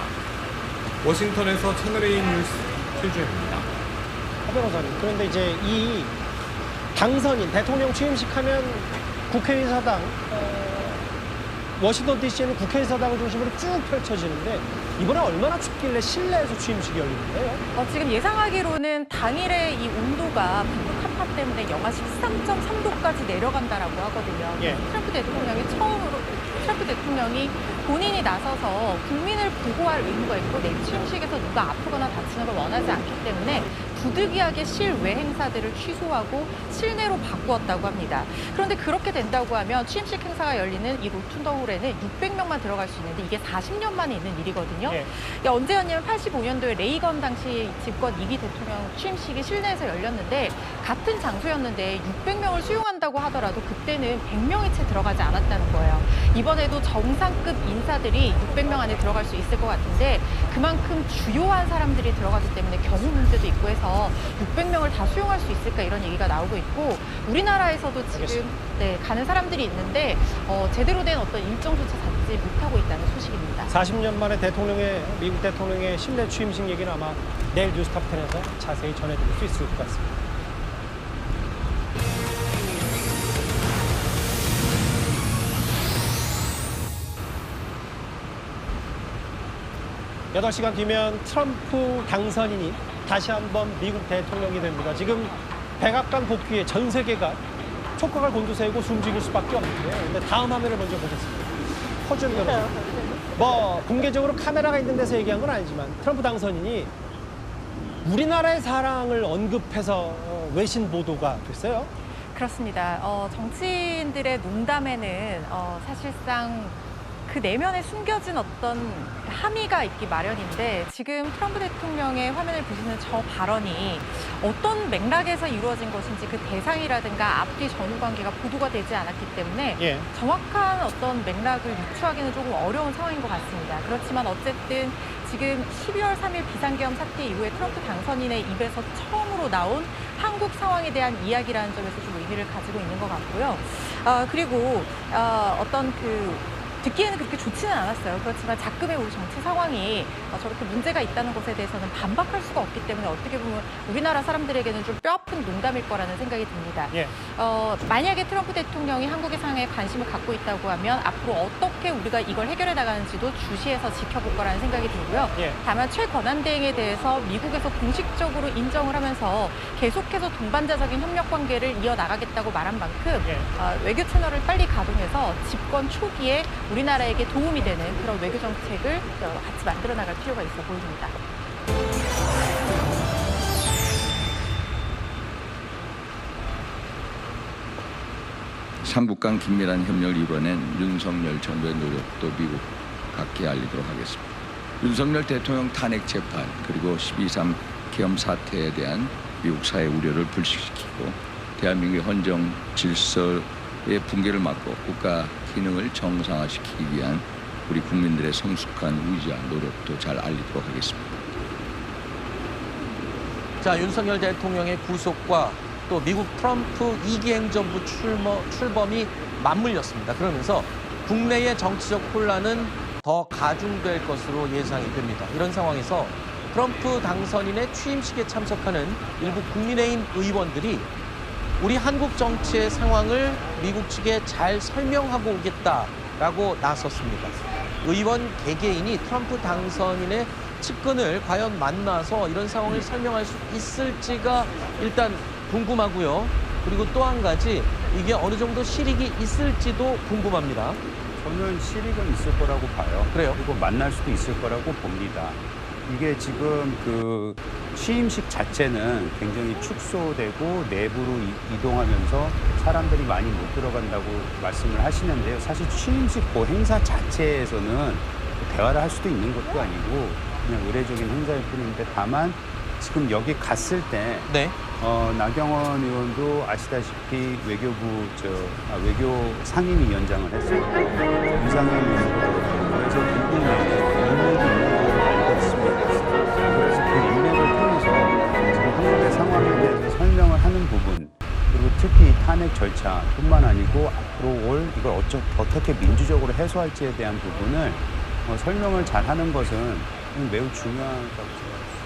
워싱턴에서 채널A 뉴스 최주현입니다. 하 변호사님, 그런데 이제 이 당선인 대통령 취임식 하면 국회의사당 워싱턴 DC에는 국회의사당을 중심으로 쭉 펼쳐지는데 이번에 얼마나 춥길래 실내에서 취임식이 열리는데요? 지금 예상하기로는 당일에 이 온도가 북극 한파 때문에 영하 13.3도까지 내려간다라고 하거든요. 예. 트럼프 대통령이 본인이 나서서 국민을 보호할 의무가 있고 내 취임식에서 누가 아프거나 다치는 걸 원하지 않기 때문에 부득이하게 실외 행사들을 취소하고 실내로 바꾸었다고 합니다. 그런데 그렇게 된다고 하면 취임식 행사가 열리는 이 로툰더홀에는 600명만 들어갈 수 있는데 이게 40년 만에 있는 일이거든요. 예. 언제였냐면 85년도에 레이건 당시 집권 2기 대통령 취임식이 실내에서 열렸는데 같은 장소였는데 600명을 수용한다고 하더라도 그때는 100명이 채 들어가지 않았다는 거예요. 이번에도 정상급 인사들이 600명 안에 들어갈 수 있을 것 같은데 그만큼 주요한 사람들이 들어가기 때문에 경호 문제도 있고 해서 600명을 다 수용할 수 있을까 이런 얘기가 나오고 있고 우리나라에서도 지금 가는 사람들이 있는데 제대로 된 어떤 일정조차 잡지 못하고 있다는 소식입니다. 40년 만에 미국 대통령의 실내 취임식 얘기는 아마 내일 뉴스탑10에서 자세히 전해드릴 수 있을 것 같습니다. 여덟 시간 뒤면 트럼프 당선인이 다시 한번 미국 대통령이 됩니다. 지금 백악관 복귀에 전 세계가 촉각을 곤두세우고 숨죽일 수밖에 없는데요. 근데 다음 화면을 먼저 보겠습니다. 허준 변호사. 공개적으로 카메라가 있는 데서 얘기한 건 아니지만 트럼프 당선인이 우리나라의 사랑을 언급해서 외신 보도가 됐어요. 그렇습니다. 정치인들의 농담에는 사실상 그 내면에 숨겨진 어떤 함의가 있기 마련인데 지금 트럼프 대통령의 화면을 보시는 저 발언이 어떤 맥락에서 이루어진 것인지 그 대상이라든가 앞뒤 전후 관계가 보도가 되지 않았기 때문에 정확한 어떤 맥락을 유추하기는 조금 어려운 상황인 것 같습니다. 그렇지만 어쨌든 지금 12월 3일 비상계엄 사태 이후에 트럼프 당선인의 입에서 처음으로 나온 한국 상황에 대한 이야기라는 점에서 좀 의미를 가지고 있는 것 같고요. 그리고 어떤 듣기에는 그렇게 좋지는 않았어요. 그렇지만 자금의 우리 정치 상황이 저렇게 문제가 있다는 것에 대해서는 반박할 수가 없기 때문에 어떻게 보면 우리나라 사람들에게는 좀 뼈아픈 농담일 거라는 생각이 듭니다. 만약에 트럼프 대통령이 한국의 상황에 관심을 갖고 있다고 하면 앞으로 어떻게 우리가 이걸 해결해 나가는지도 주시해서 지켜볼 거라는 생각이 들고요. 다만 최권한대행에 대해서 미국에서 공식적으로 인정을 하면서 계속해서 동반자적인 협력 관계를 이어나가겠다고 말한 만큼 외교 채널을 빨리 가동해서 집권 초기에 우리나라에게 도움이 되는 그런 외교 정책을 같이 만들어 나갈 필요가 있어 보입니다. 삼국 간 긴밀한 협력을 이뤄낸 윤석열 정부의 노력도 미국 각계에 알리도록 하겠습니다. 윤석열 대통령 탄핵 재판 그리고 12.3 계엄 사태에 대한 미국 사회 우려를 불식시키고 대한민국의 헌정 질서의 붕괴를 막고 국가 기능을 정상화시키기 위한 우리 국민들의 성숙한 의지와 노력도 잘 알리도록 하겠습니다. 자, 윤석열 대통령의 구속과 또 미국 트럼프 2기 행정부 출범이 맞물렸습니다. 그러면서 국내의 정치적 혼란은 더 가중될 것으로 예상이 됩니다. 이런 상황에서 트럼프 당선인의 취임식에 참석하는 일부 국민의힘 의원들이 우리 한국 정치의 상황을 미국 측에 잘 설명하고 오겠다라고 나섰습니다. 의원 개개인이 트럼프 당선인의 측근을 과연 만나서 이런 상황을 설명할 수 있을지가 일단 궁금하고요. 그리고 또 한 가지, 이게 어느 정도 실익이 있을지도 궁금합니다. 저는 실익은 있을 거라고 봐요. 그래요? 그리고 만날 수도 있을 거라고 봅니다. 이게 지금 그 취임식 자체는 굉장히 축소되고 내부로 이동하면서 사람들이 많이 못 들어간다고 말씀을 하시는데요. 사실 취임식 그 행사 자체에서는 대화를 할 수도 있는 것도 아니고 그냥 의례적인 행사일 뿐인데, 다만 지금 여기 갔을 때 나경원 의원도 아시다시피 외교부 외교 상임위원장을 했어요. 이상현 의원도 그래서 미국 내에 인맥이 있는 걸로 알고 있습니다. 그래서 그 인맥을 통해서 지금 한국의 상황에 대해서 설명을 하는 부분, 그리고 특히 탄핵 절차뿐만 아니고 앞으로 이걸 어떻게 민주적으로 해소할지에 대한 부분을 설명을 잘 하는 것은 매우 중요하다고 생각합니다.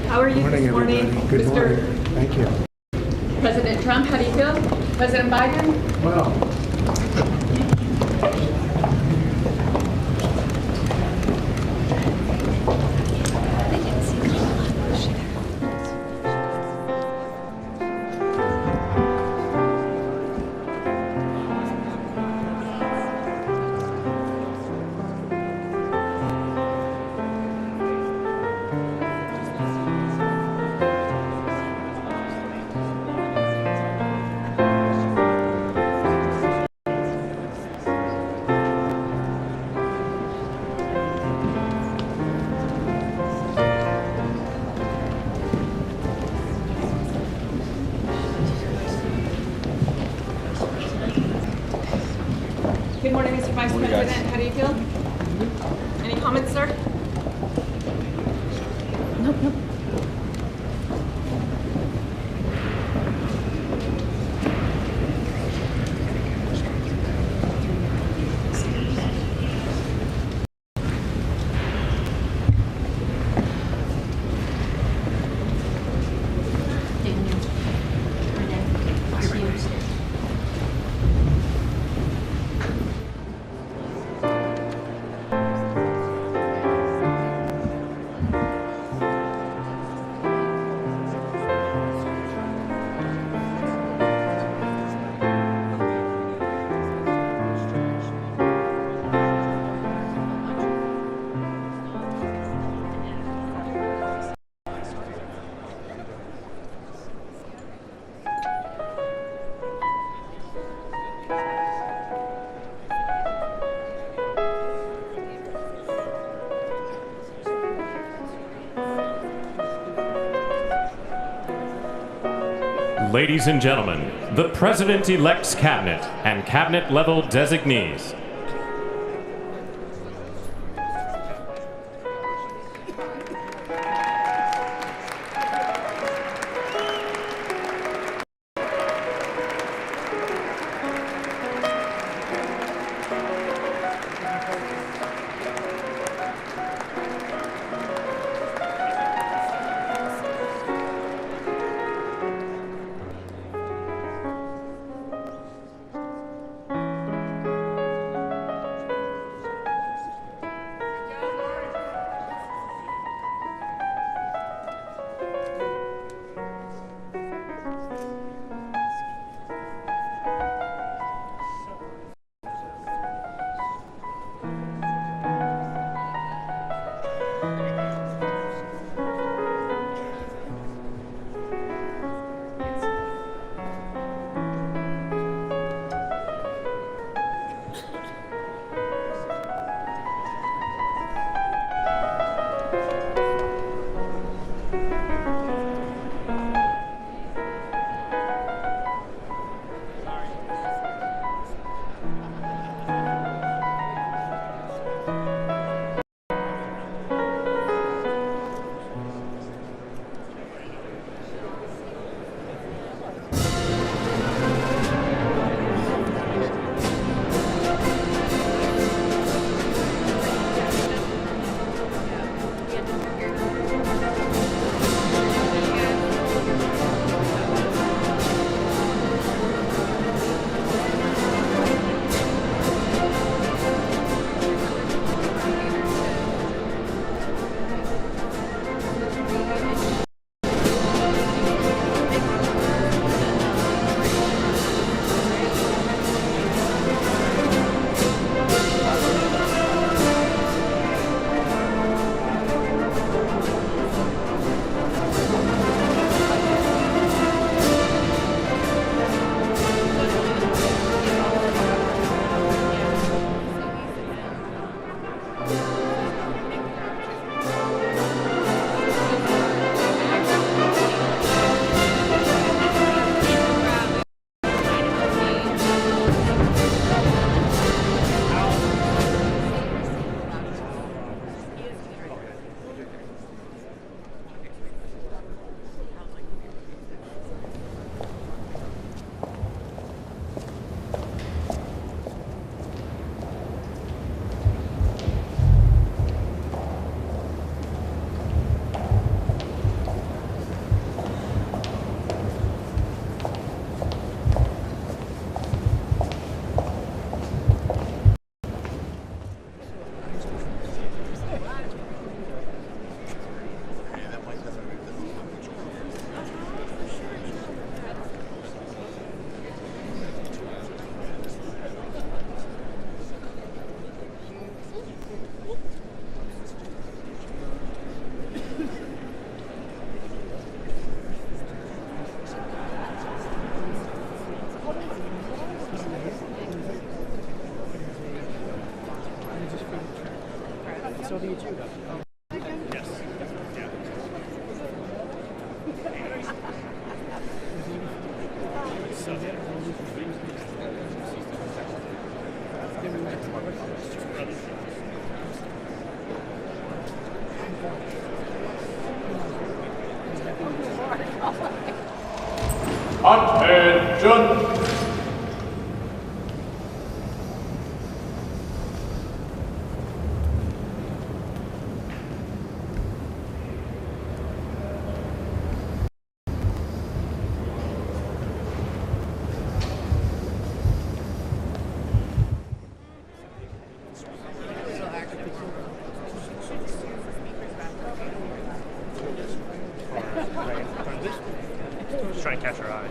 How are you Morning, this morning? everybody. Good Mr. morning. Thank you. President Trump, how do you feel? President Biden? Well, Good morning, Mr. Vice Morning, guys. President. How do you feel? Any comments, sir? Nope. Ladies and gentlemen, the President-elect's cabinet and cabinet-level designees. Attention! Just trying to catch her eye.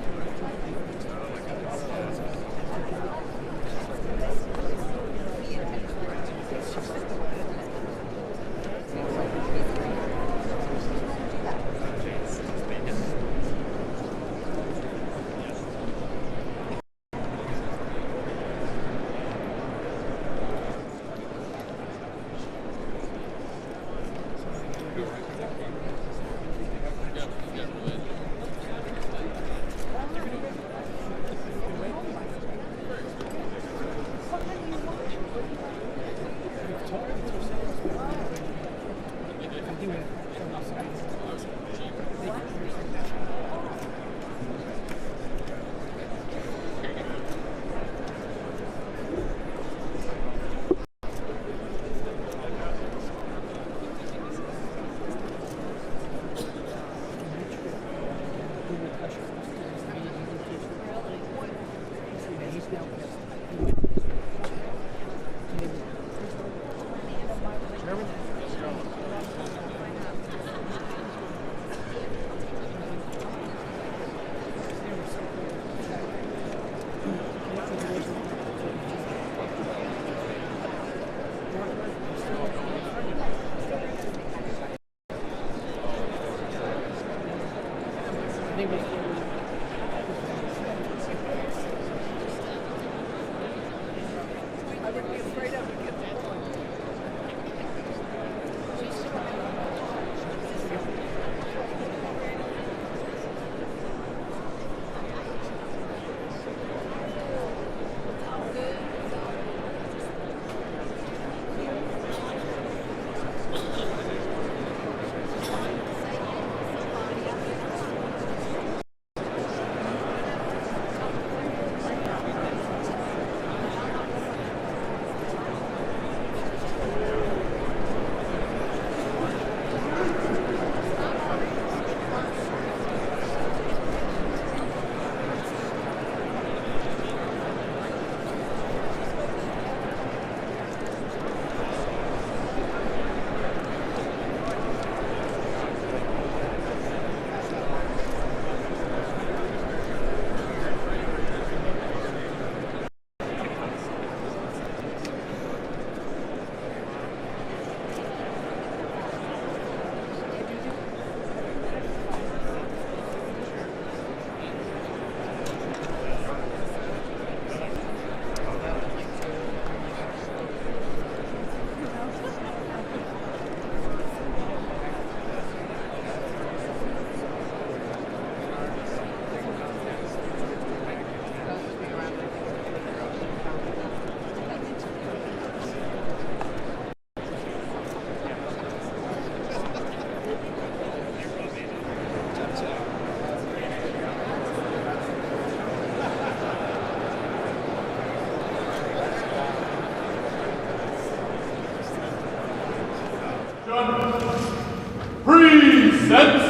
Present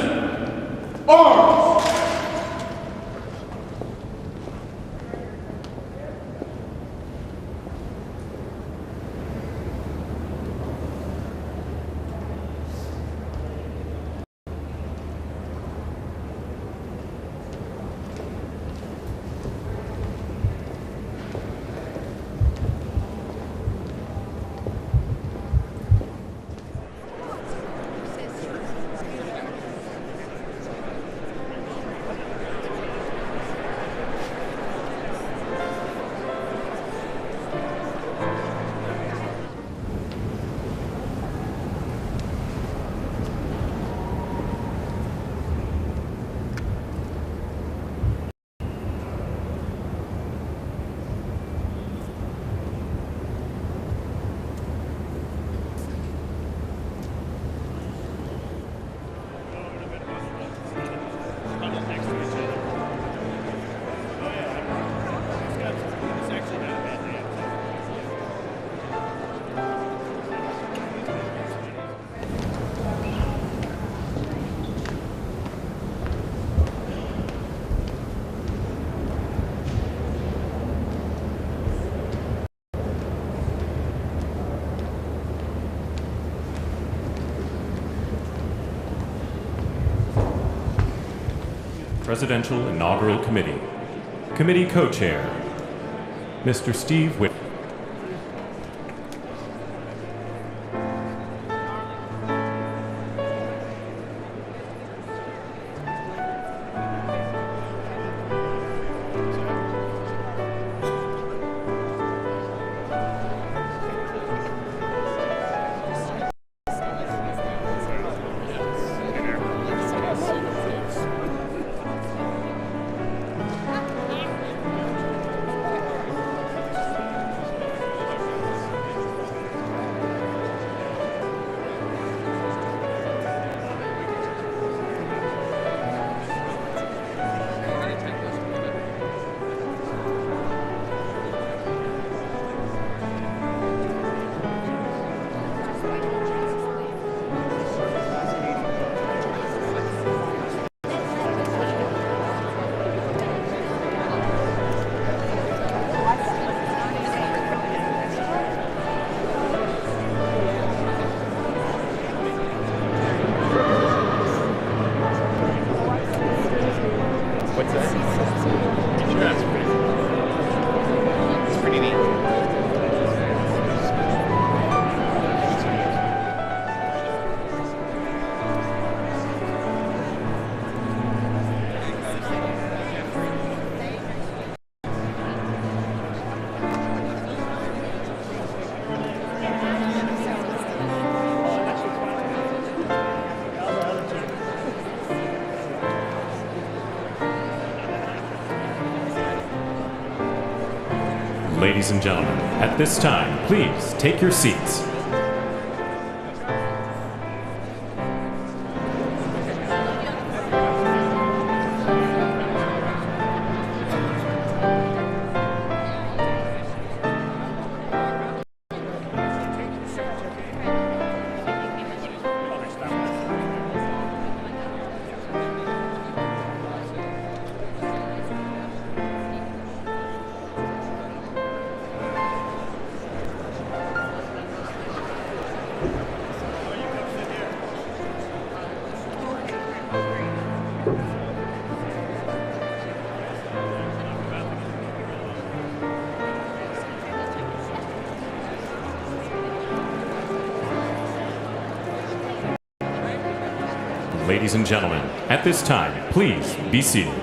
arms! Presidential Inaugural Committee. Committee Co-Chair, Mr. Steve Witt. Ladies and gentlemen, at this time, please take your seats. Ladies and gentlemen, at this time, please be seated.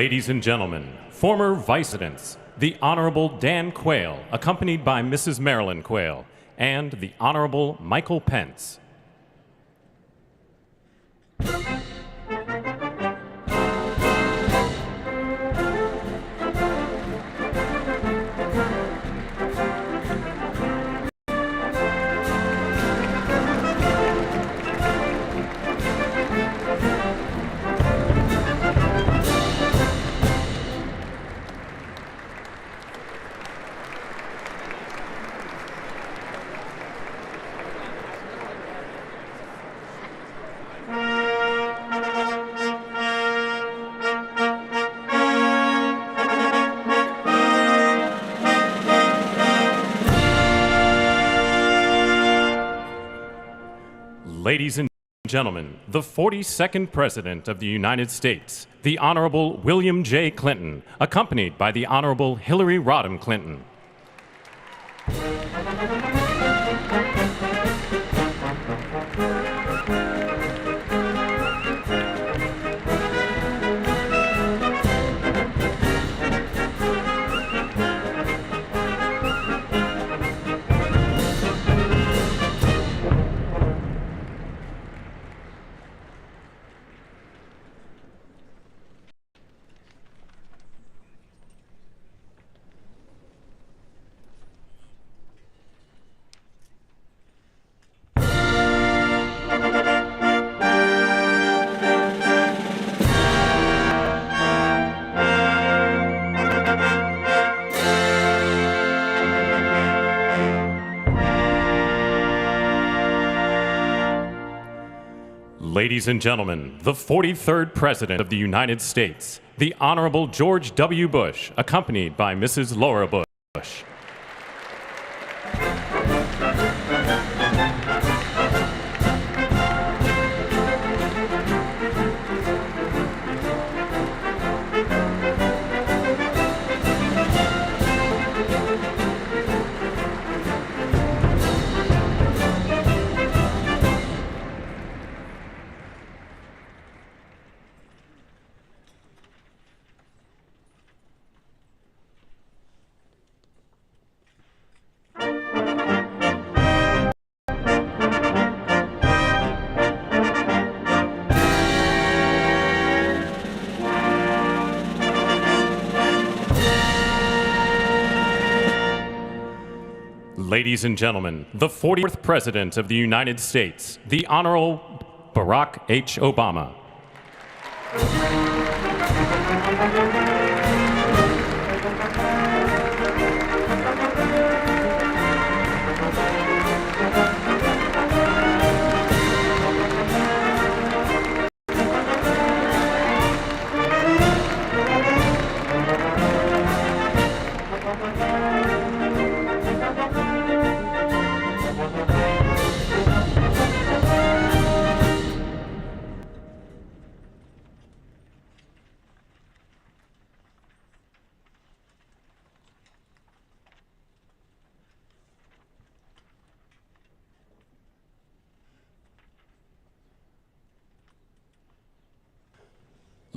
Ladies and gentlemen, former Vice Presidents, the Honorable Dan Quayle, accompanied by Mrs. Marilyn Quayle, and the Honorable Michael Pence. Ladies and gentlemen, the 42nd President of the United States, the Honorable William J. Clinton, accompanied by the Honorable Hillary Rodham Clinton. Ladies and gentlemen, the 43rd President of the United States, the Honorable George W. Bush, accompanied by Mrs. Laura Bush. Ladies and gentlemen, the 40th President of the United States, the Honorable Barack H. Obama.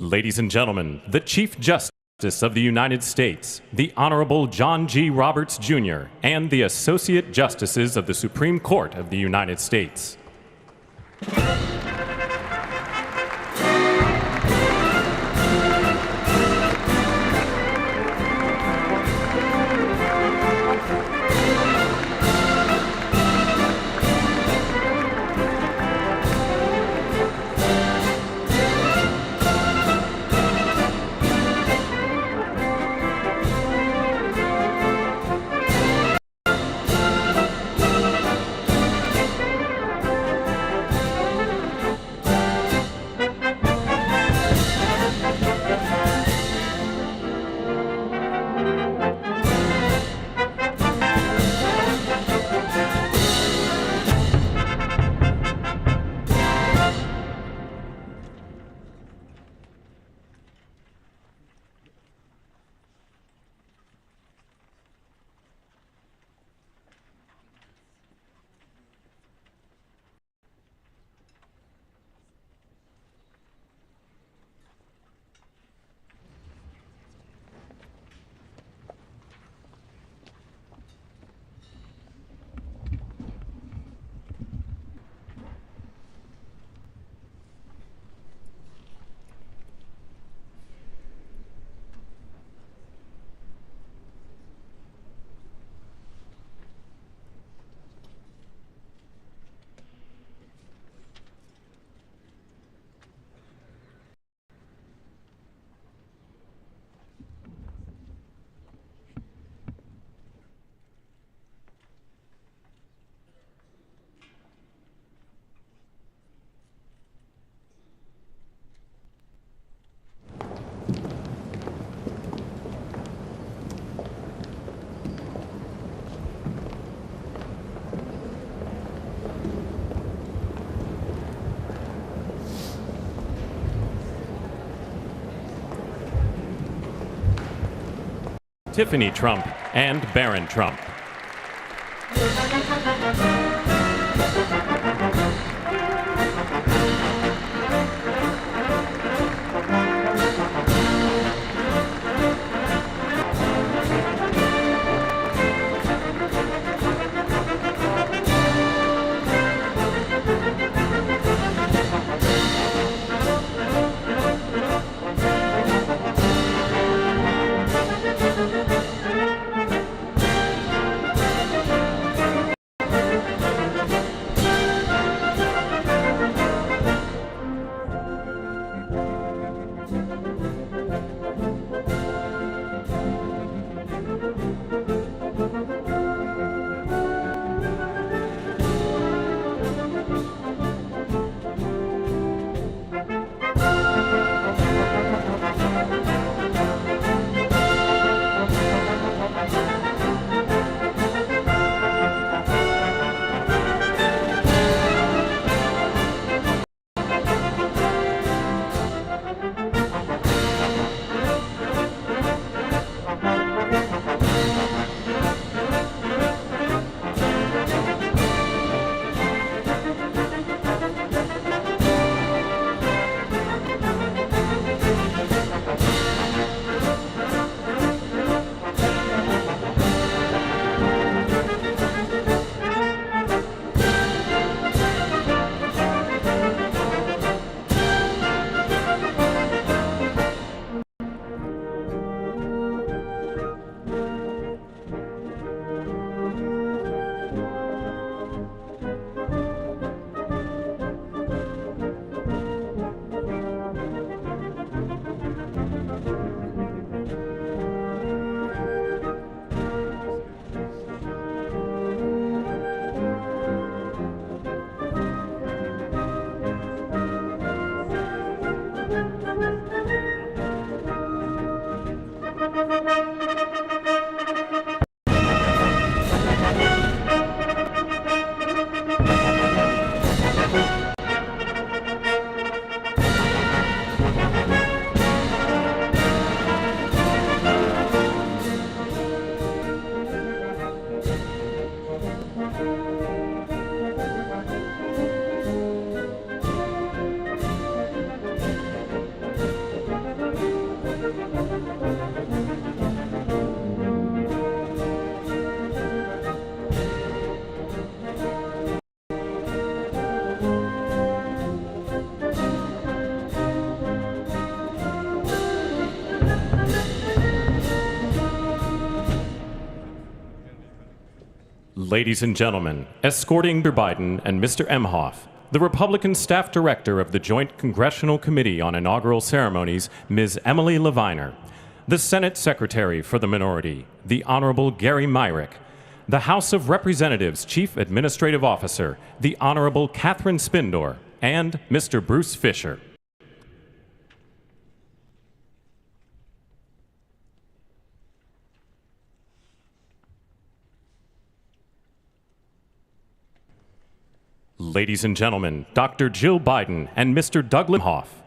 Ladies and gentlemen, the Chief Justice of the United States, the Honorable John G. Roberts, Jr., and the Associate Justices of the Supreme Court of the United States. Tiffany Trump and Barron Trump. Ladies and gentlemen, escorting Mr. Biden and Mr. Emhoff, the Republican staff director of the Joint Congressional Committee on Inaugural Ceremonies, Ms. Emily Leviner, the Senate Secretary for the Minority, the Honorable Gary Myrick, the House of Representatives Chief Administrative Officer, the Honorable Catherine Spindor, and Mr. Bruce Fisher. Ladies and gentlemen, Dr. Jill Biden and Mr. Douglas Hoff.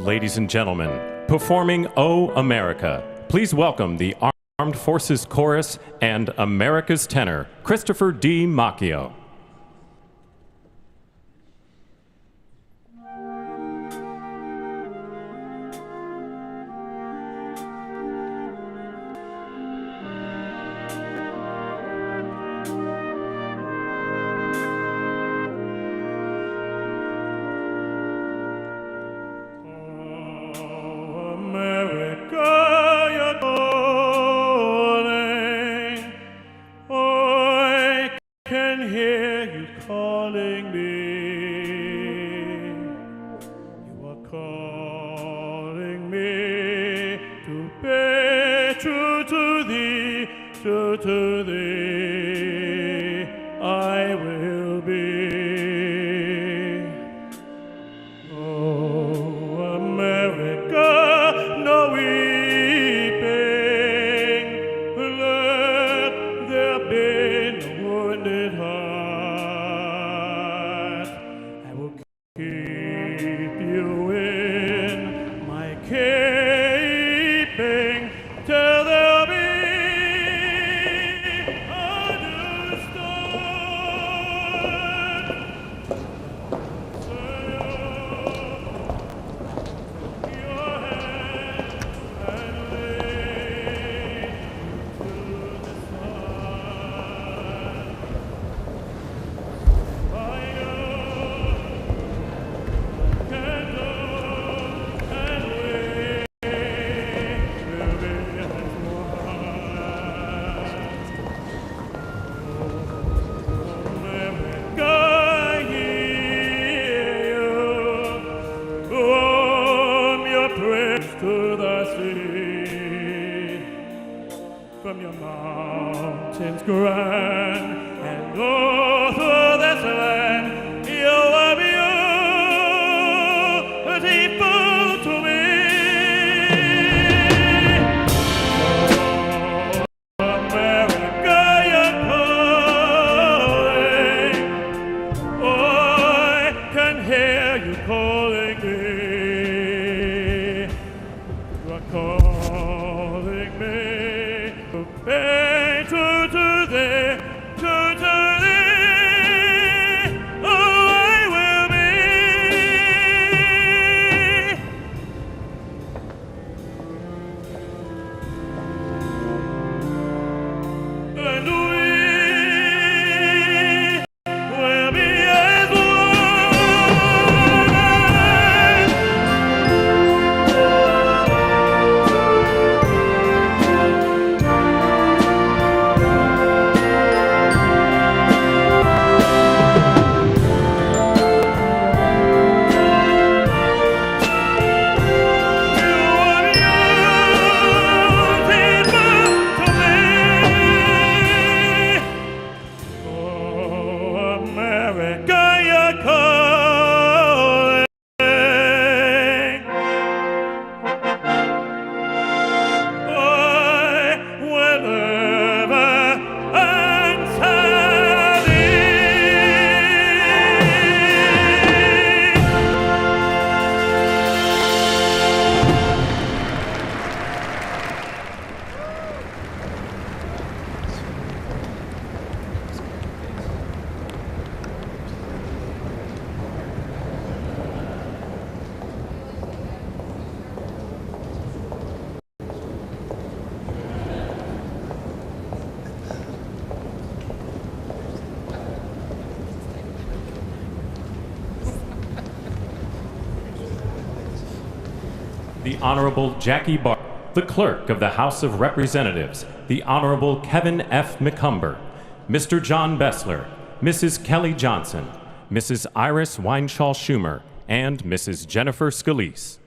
ladies and gentlemen, performing O America, please welcome the Armed Forces Chorus and America's tenor, Christopher D. Macchio. The Honorable Jackie Barr, the Clerk of the House of Representatives, the Honorable Kevin F. McCumber, Mr. John Bessler, Mrs. Kelly Johnson, Mrs. Iris Weinshaw Schumer, and Mrs. Jennifer Scalise.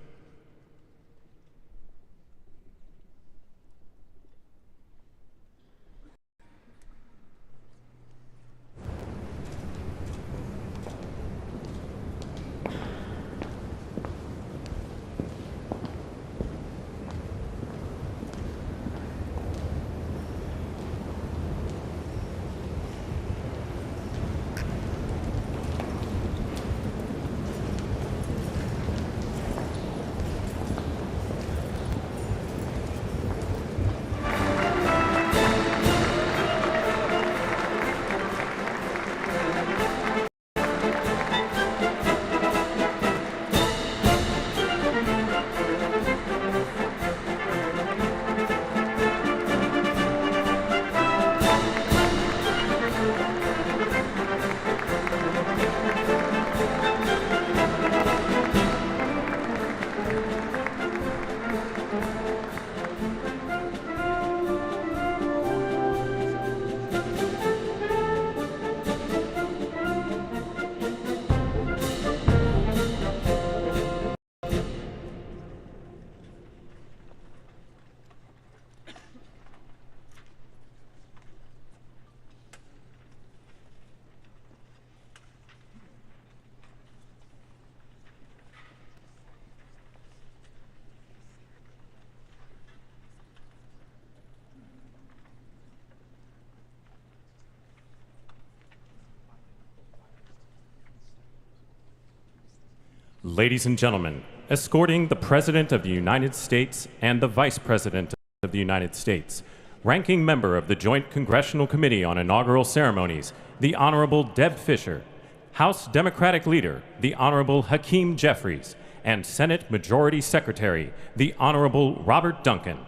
Ladies and gentlemen, escorting the President of the United States and the Vice President of the United States, Ranking Member of the Joint Congressional Committee on Inaugural Ceremonies, the Honorable Deb Fischer, House Democratic Leader, the Honorable Hakeem Jeffries, and Senate Majority Secretary, the Honorable Robert Duncan.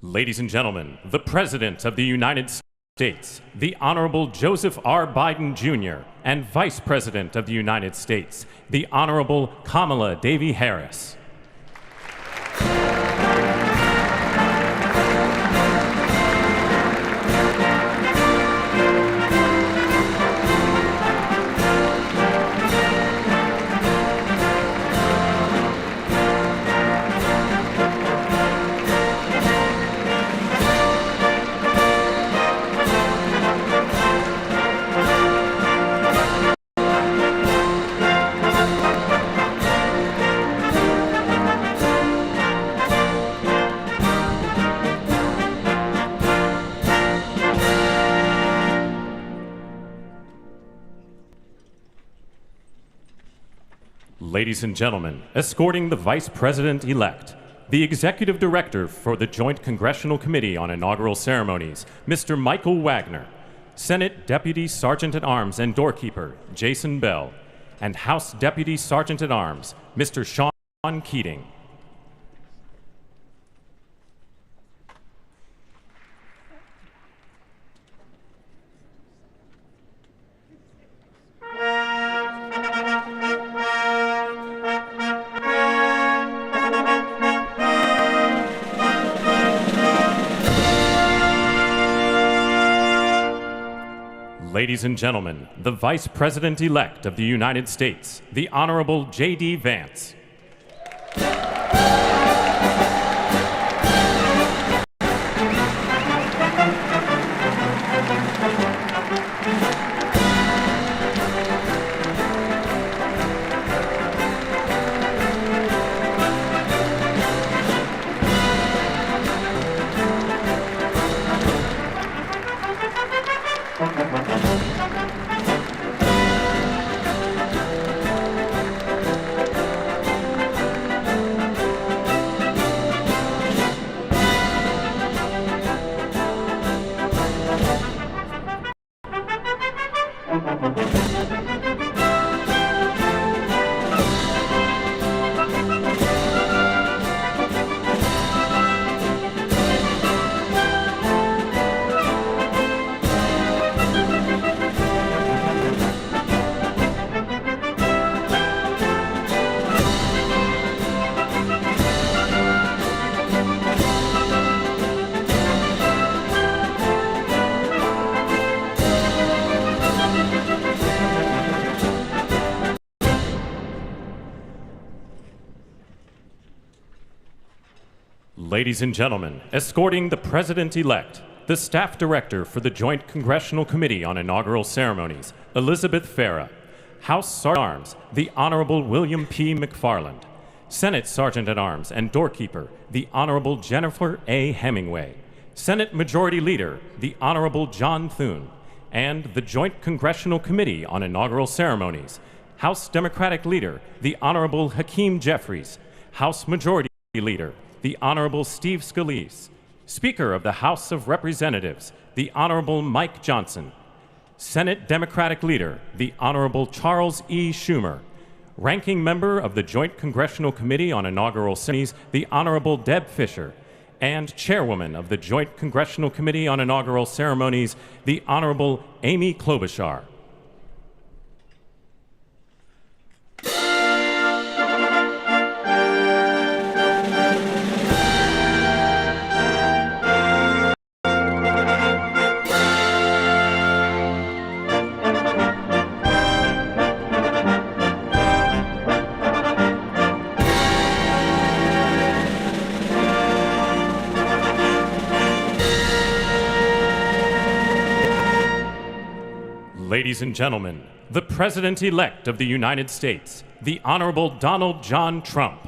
Ladies and gentlemen, the President of the United States, the Honorable Joseph R. Biden Jr., and Vice President of the United States, the Honorable Kamala Devi Harris. Ladies and gentlemen, escorting the Vice President-elect, the Executive Director for the Joint Congressional Committee on Inaugural Ceremonies, Mr. Michael Wagner, Senate Deputy Sergeant-at-Arms and Doorkeeper, Jason Bell, and House Deputy Sergeant-at-Arms, Mr. Sean Keating. Ladies and gentlemen, the Vice President-elect of the United States, the Honorable J.D. Vance. Ladies and gentlemen, escorting the President-elect, the Staff Director for the Joint Congressional Committee on Inaugural Ceremonies, Elizabeth Farah, House Sergeant-at-Arms, the Honorable William P. McFarland, Senate Sergeant-at-Arms and Doorkeeper, the Honorable Jennifer A. Hemingway, Senate Majority Leader, the Honorable John Thune, and the Joint Congressional Committee on Inaugural Ceremonies, House Democratic Leader, the Honorable Hakeem Jeffries, House Majority Leader, the Honorable Steve Scalise, Speaker of the House of Representatives, the Honorable Mike Johnson, Senate Democratic Leader, the Honorable Charles E. Schumer, Ranking Member of the Joint Congressional Committee on Inaugural Ceremonies, the Honorable Deb Fischer, and Chairwoman of the Joint Congressional Committee on Inaugural Ceremonies, the Honorable Amy Klobuchar. Ladies and gentlemen, the President-elect of the United States, the Honorable Donald John Trump.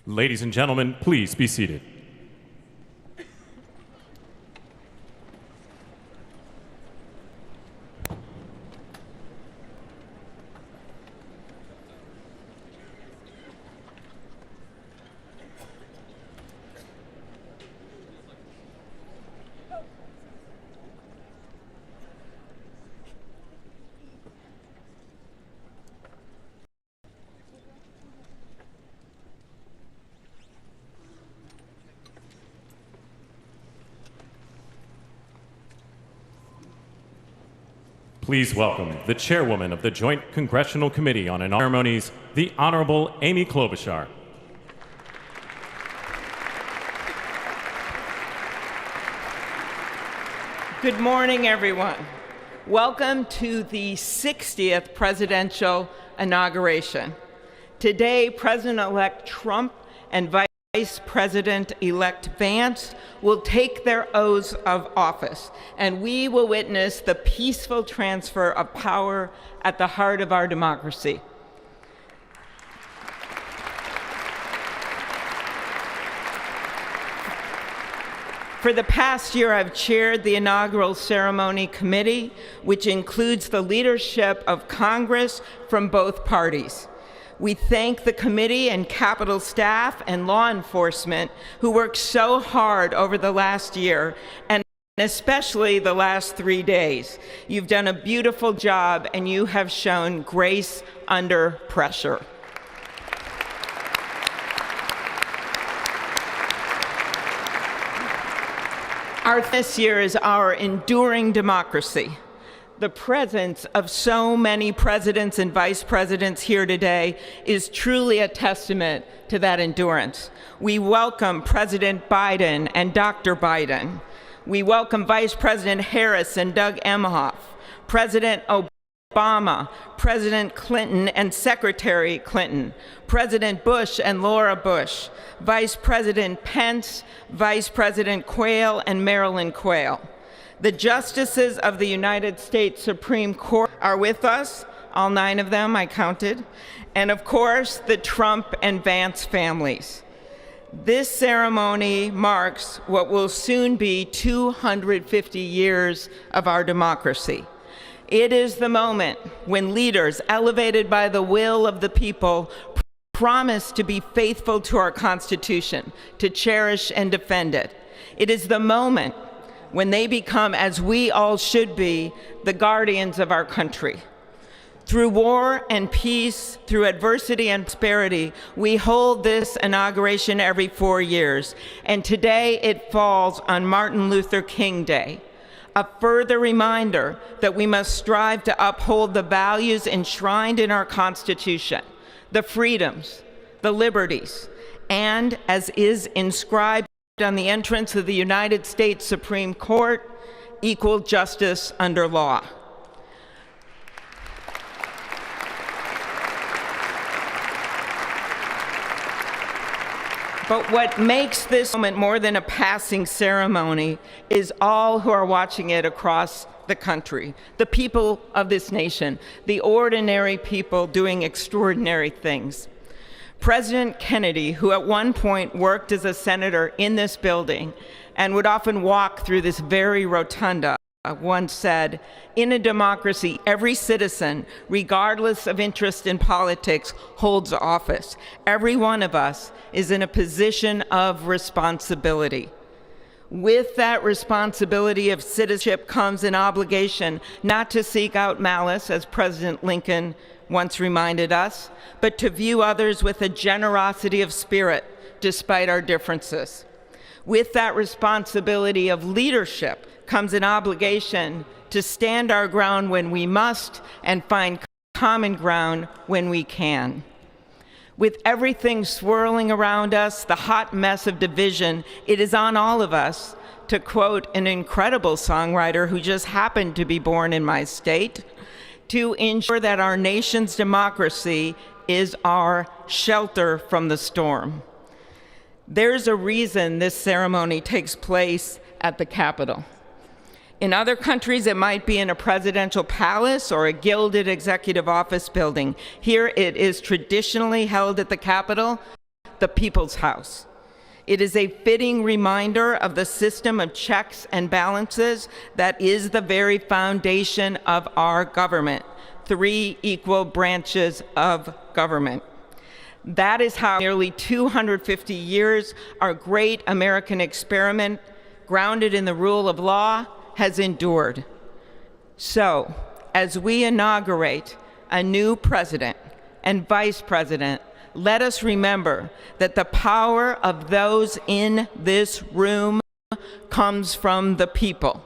Ladies and gentlemen, please be seated. Please welcome the chairwoman of the Joint Congressional Committee on Ceremonies, the Honorable Amy Klobuchar. Good morning, everyone. Welcome to the 60th presidential inauguration. Today, President-elect Trump and Vice President-elect Vance will take their oaths of office, and we will witness the peaceful transfer of power at the heart of our democracy. For the past year, I've chaired the Inaugural Ceremony Committee, which includes the leadership of Congress from both parties. We thank the committee and Capitol staff and law enforcement who worked so hard over the last year, and especially the last 3 days. You've done a beautiful job, and you have shown grace under pressure. Our theme this year is our enduring democracy. The presence of so many presidents and vice presidents here today is truly a testament to that endurance. We welcome President Biden and Dr. Biden. We welcome Vice President Harris and Doug Emhoff, President Obama, President Clinton and Secretary Clinton, President Bush and Laura Bush, Vice President Pence, Vice President Quayle and Marilyn Quayle. The justices of the United States Supreme Court are with us, all 9 of them, I counted, and of course, the Trump and Vance families. This ceremony marks what will soon be 250 years of our democracy. It is the moment when leaders, elevated by the will of the people, promise to be faithful to our Constitution, to cherish and defend it. It is the moment when they become, as we all should be, the guardians of our country. Through war and peace, through adversity and prosperity, we hold this inauguration every 4 years, and today it falls on Martin Luther King Day, a further reminder that we must strive to uphold the values enshrined in our Constitution, the freedoms, the liberties, and, as is inscribed on the entrance of the United States Supreme Court, equal justice under law. But what makes this moment more than a passing ceremony is all who are watching it across the country, the people of this nation, the ordinary people doing extraordinary things. President Kennedy, who at one point worked as a senator in this building and would often walk through this very rotunda, once said, "In a democracy, every citizen, regardless of interest in politics, holds office. Every one of us is in a position of responsibility. With that responsibility of citizenship comes an obligation not to seek out malice, as President Lincoln once reminded us, but to view others with a generosity of spirit despite our differences. With that responsibility of leadership comes an obligation to stand our ground when we must and find common ground when we can. With everything swirling around us, the hot mess of division, it is on all of us, to quote an incredible songwriter who just happened to be born in my state, to ensure that our nation's democracy is our shelter from the storm. There's a reason this ceremony takes place at the Capitol. In other countries, it might be in a presidential palace or a gilded executive office building. Here it is traditionally held at the Capitol, the People's House. It is a fitting reminder of the system of checks and balances that is the very foundation of our government, 3 equal branches of government. That is how nearly 250 years, our great American experiment, grounded in the rule of law, has endured. So, as we inaugurate a new president and vice president, let us remember that the power of those in this room comes from the people.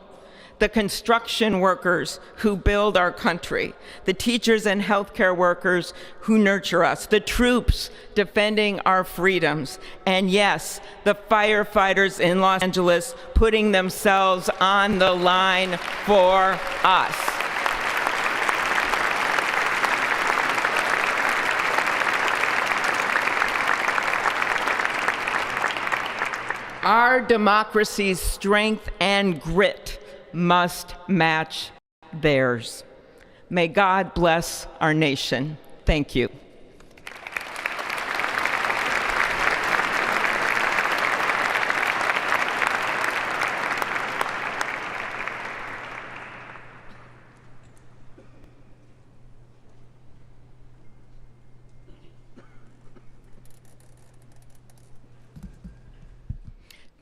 The construction workers who build our country, the teachers and healthcare workers who nurture us, the troops defending our freedoms, and yes, the firefighters in Los Angeles putting themselves on the line for us. Our democracy's strength and grit must match theirs. May God bless our nation. Thank you.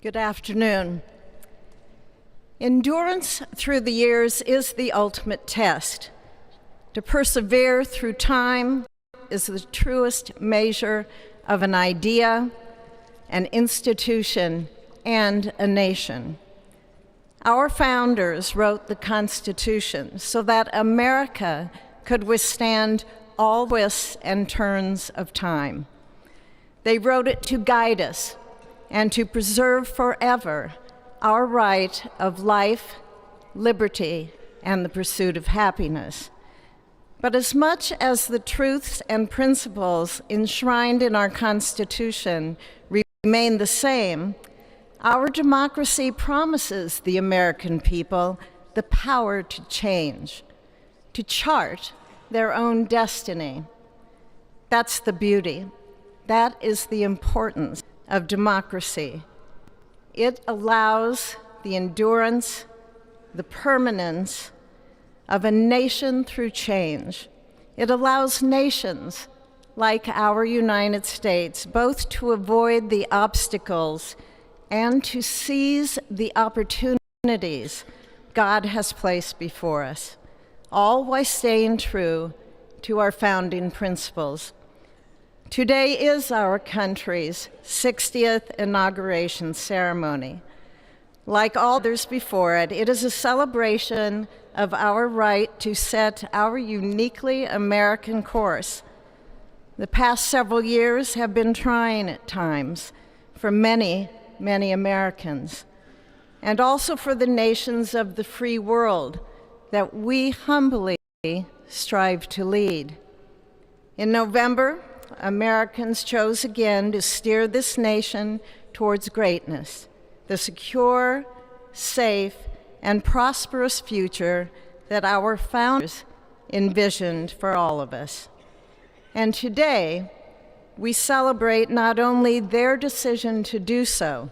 Good afternoon. Endurance through the years is the ultimate test. To persevere through time is the truest measure of an idea, an institution, and a nation. Our founders wrote the Constitution so that America could withstand all twists and turns of time. They wrote it to guide us and to preserve forever our right of life, liberty, and the pursuit of happiness. But as much as the truths and principles enshrined in our Constitution remain the same, our democracy promises the American people the power to change, to chart their own destiny. That's the beauty. That is the importance of democracy. It allows the endurance, the permanence of a nation through change. It allows nations like our United States both to avoid the obstacles and to seize the opportunities God has placed before us, all while staying true to our founding principles. Today is our country's 60th inauguration ceremony. Like all others before it, it is a celebration of our right to set our uniquely American course. The past several years have been trying at times for many, many Americans, and also for the nations of the free world that we humbly strive to lead. In November, Americans chose again to steer this nation towards greatness, the secure, safe, and prosperous future that our founders envisioned for all of us. And today, we celebrate not only their decision to do so,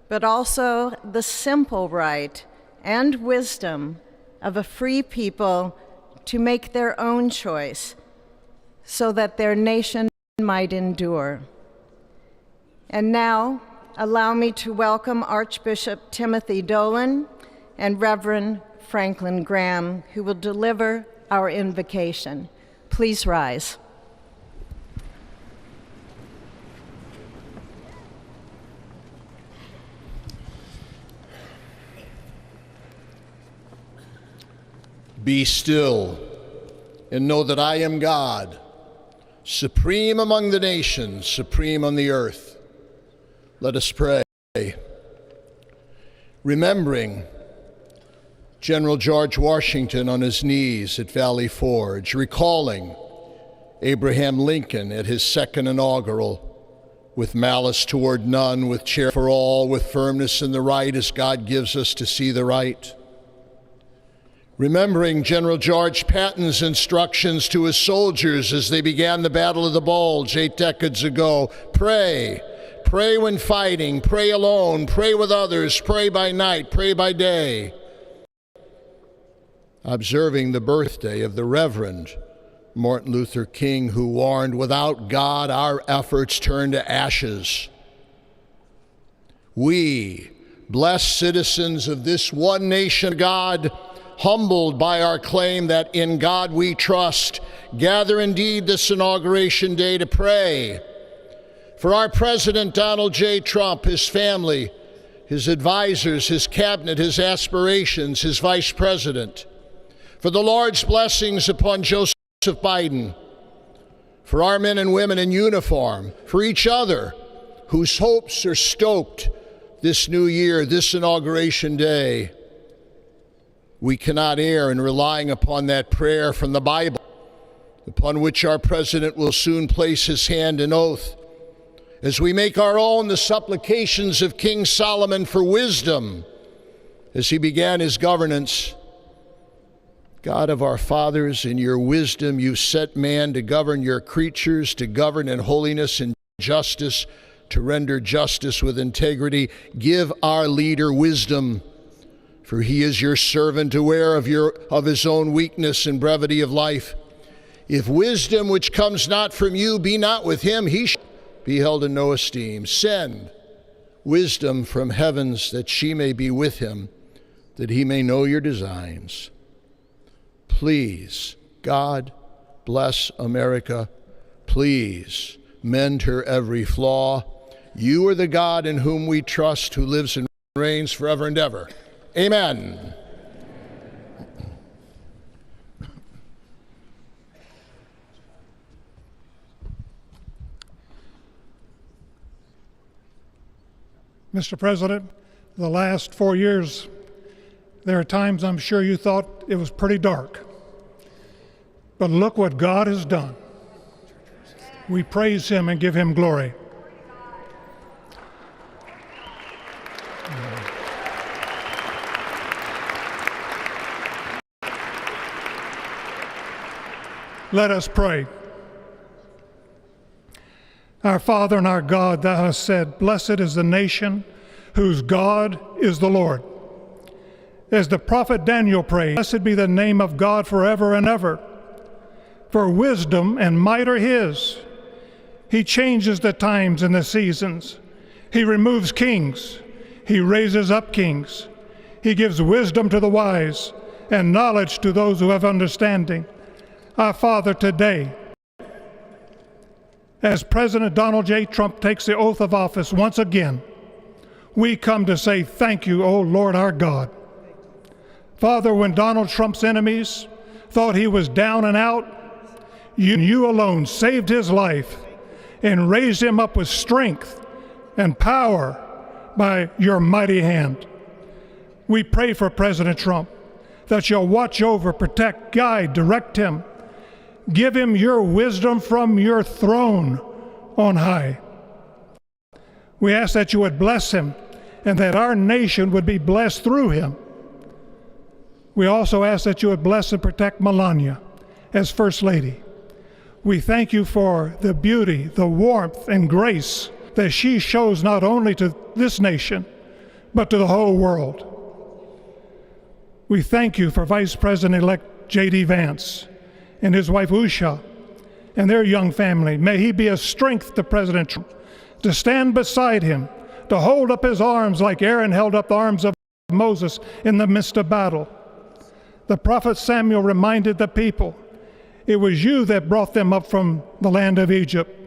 but also the simple right and wisdom of a free people to make their own choice so that their nation might endure. And now, allow me to welcome Archbishop Timothy Dolan and Reverend Franklin Graham, who will deliver our invocation. Please rise. Be still and know that I am God, supreme among the nations, supreme on the earth. Let us pray. Remembering General George Washington on his knees at Valley Forge, recalling Abraham Lincoln at his second inaugural, with malice toward none, with care for all, with firmness in the right as God gives us to see the right. Remembering General George Patton's instructions to his soldiers as they began the Battle of the Bulge 8 decades ago. Pray. Pray when fighting. Pray alone. Pray with others. Pray by night. Pray by day. Observing the birthday of the Reverend Martin Luther King, who warned, without God, our efforts turn to ashes. We, blessed citizens of this one nation, God, humbled by our claim that in God we trust, gather indeed this Inauguration Day to pray for our President Donald J. Trump, his family, his advisors, his cabinet, his aspirations, his vice president, for the Lord's blessings upon Joseph Biden, for our men and women in uniform, for each other whose hopes are stoked this new year, this Inauguration Day. We cannot err in relying upon that prayer from the Bible, upon which our president will soon place his hand in oath, as we make our own the supplications of King Solomon for wisdom as he began his governance. God of our fathers, in your wisdom you set man to govern your creatures, to govern in holiness and justice, to render justice with integrity. Give our leader wisdom, for he is your servant, aware of his own weakness and brevity of life. If wisdom which comes not from you be not with him, he shall be held in no esteem. Send wisdom from heavens, that she may be with him, that he may know your designs. Please, God, bless America. Please, mend her every flaw. You are the God in whom we trust, who lives and reigns forever and ever. Amen. Mr. President, the last 4 years, there are times I'm sure you thought it was pretty dark. But look what God has done. We praise him and give him glory. Let us pray. Our Father and our God, thou hast said, blessed is the nation whose God is the Lord. As the prophet Daniel prayed, blessed be the name of God forever and ever. For wisdom and might are his. He changes the times and the seasons. He removes kings. He raises up kings. He gives wisdom to the wise and knowledge to those who have understanding. Our Father, today, as President Donald J. Trump takes the oath of office once again, we come to say thank you, O Lord our God. Father, when Donald Trump's enemies thought he was down and out, you alone saved his life and raised him up with strength and power by your mighty hand. We pray for President Trump that you'll watch over, protect, guide, direct him, Give him your wisdom from your throne on high. We ask that you would bless him and that our nation would be blessed through him. We also ask that you would bless and protect Melania as First Lady. We thank you for the beauty, the warmth, and grace that she shows not only to this nation, but to the whole world. We thank you for Vice President-elect J.D. Vance and his wife Usha and their young family. May he be a strength to President Trump, to stand beside him, to hold up his arms like Aaron held up the arms of Moses in the midst of battle. The prophet Samuel reminded the people, it was you that brought them up from the land of Egypt.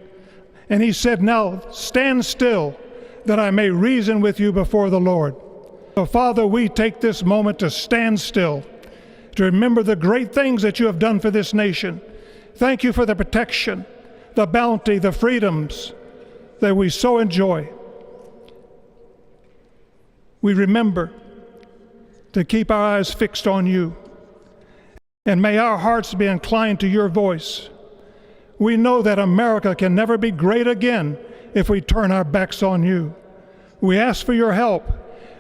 And he said, now stand still that I may reason with you before the Lord. So Father, we take this moment to stand still, to remember the great things that you have done for this nation. Thank you for the protection, the bounty, the freedoms that we so enjoy. We remember to keep our eyes fixed on you. And may our hearts be inclined to your voice. We know that America can never be great again if we turn our backs on you. We ask for your help,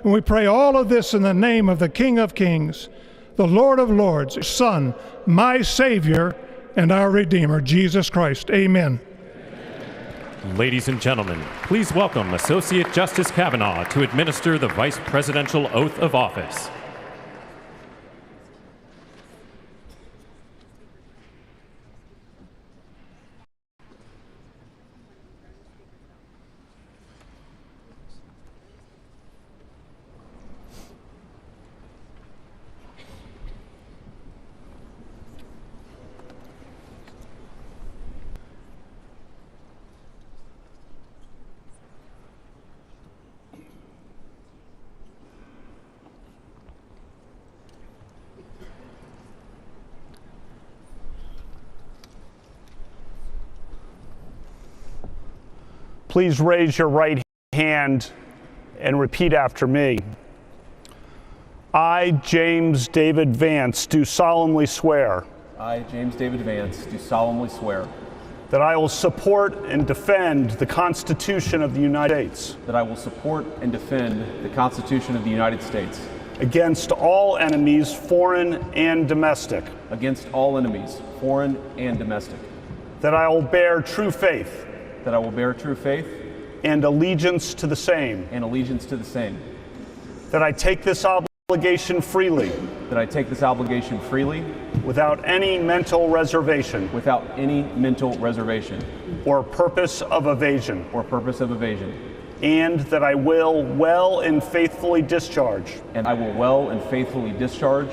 and we pray all of this in the name of the King of Kings, the Lord of Lords, Son, my Savior, and our Redeemer, Jesus Christ. Amen. Ladies and gentlemen, please welcome Associate Justice Kavanaugh to administer the Vice Presidential Oath of Office. Please raise your right hand and repeat after me. I, James David Vance, do solemnly swear. I, James David Vance, do solemnly swear. That I will support and defend the Constitution of the United States. That I will support and defend the Constitution of the United States. Against all enemies, foreign and domestic. Against all enemies, foreign and domestic. That I will bear true faith. That I will bear true faith. And allegiance to the same. And allegiance to the same. That I take this obligation freely. That I take this obligation freely. Without any mental reservation. Without any mental reservation. Or purpose of evasion. Or purpose of evasion. And that I will well and faithfully discharge. And I will well and faithfully discharge.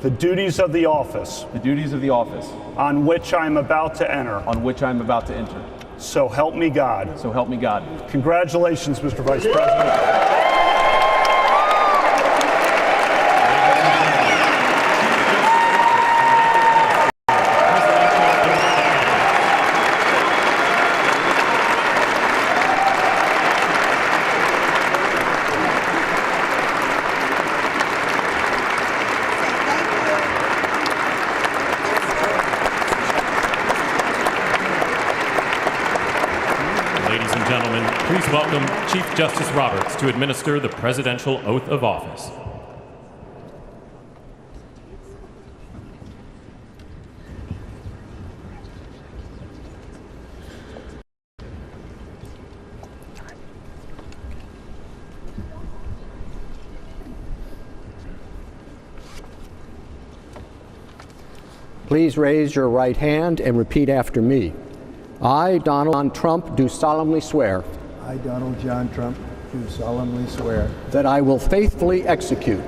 The duties of the office. The duties of the office. On which I am about to enter. On which I am about to enter. So help me God. So help me God. Congratulations, Mr. Vice President. Please welcome Chief Justice Roberts to administer the Presidential Oath of Office. Please raise your right hand and repeat after me. I, Donald John Trump, do solemnly swear. I, Donald John Trump, do solemnly swear. That I will faithfully execute.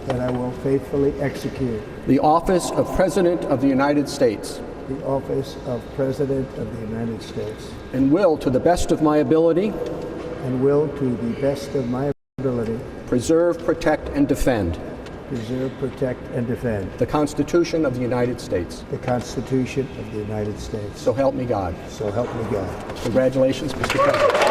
That I will faithfully execute. The office of President of the United States. The office of President of the United States. And will, to the best of my ability. And will, to the best of my ability. Preserve, protect, and defend. Preserve, protect, and defend. The Constitution of the United States. The Constitution of the United States. So help me God. So help me God. Congratulations, Mr. President.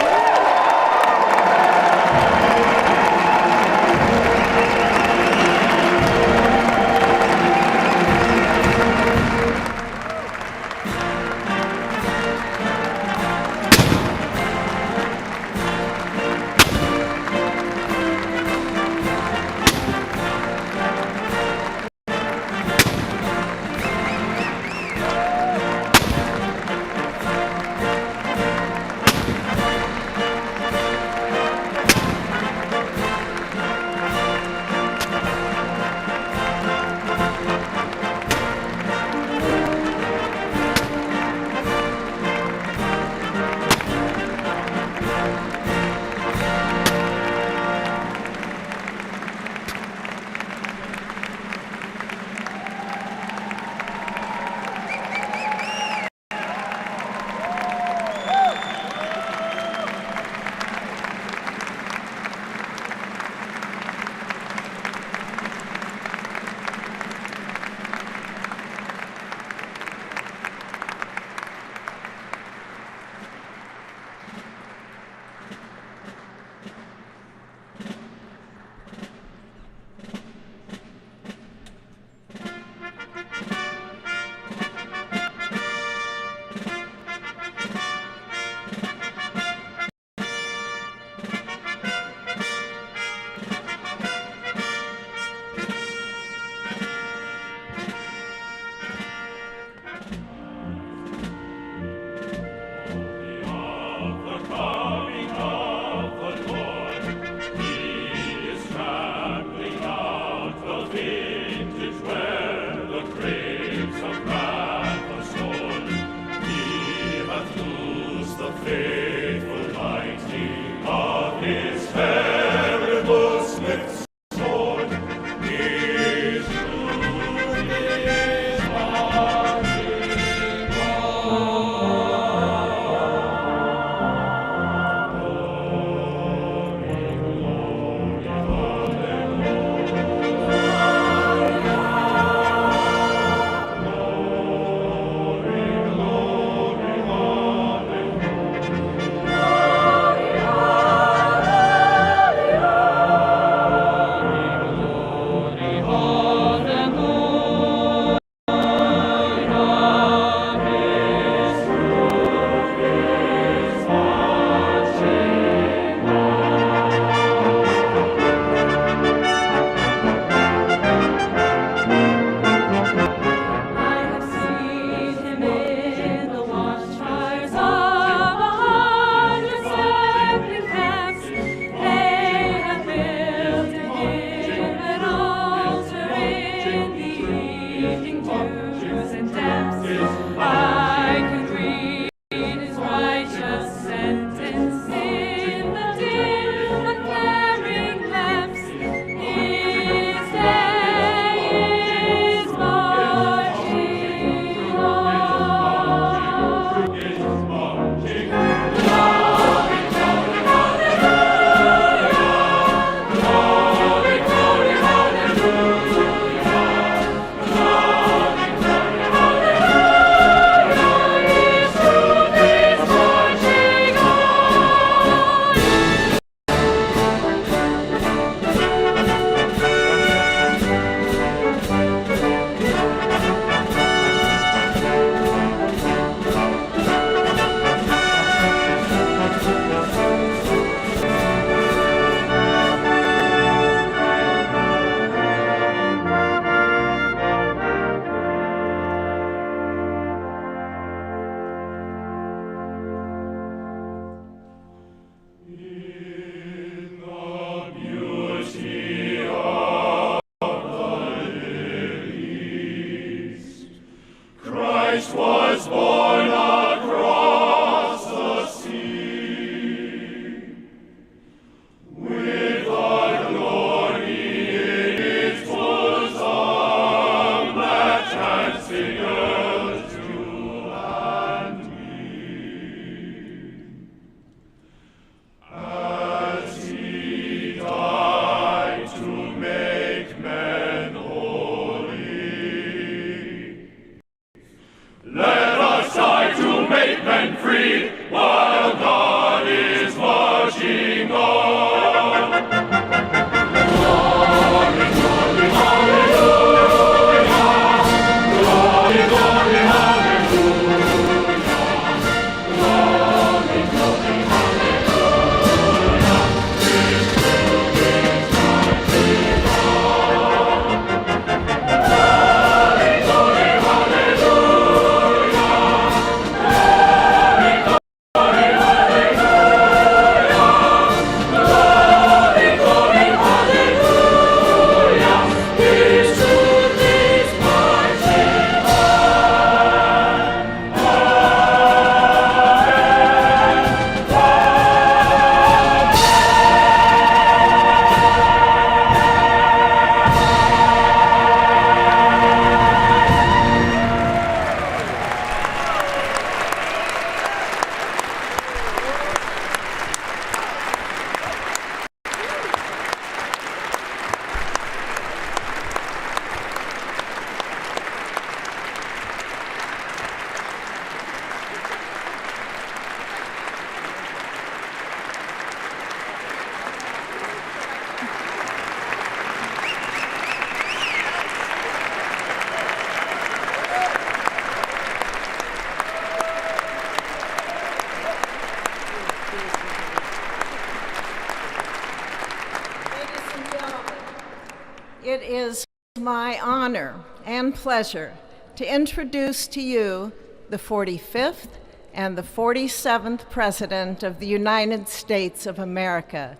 It is my honor and pleasure to introduce to you the 45th and the 47th President of the United States of America,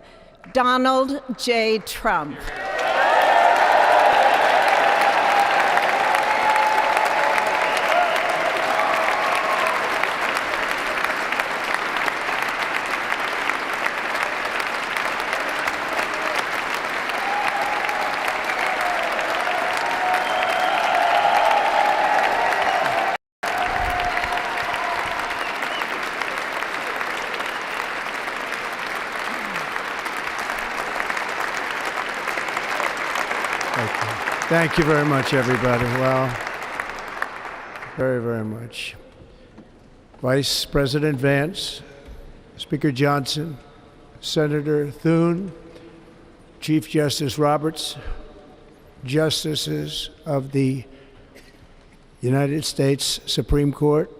Donald J. Trump. Thank you very much, everybody. Well, very, very much. Vice President Vance, Speaker Johnson, Senator Thune, Chief Justice Roberts, Justices of the United States Supreme Court,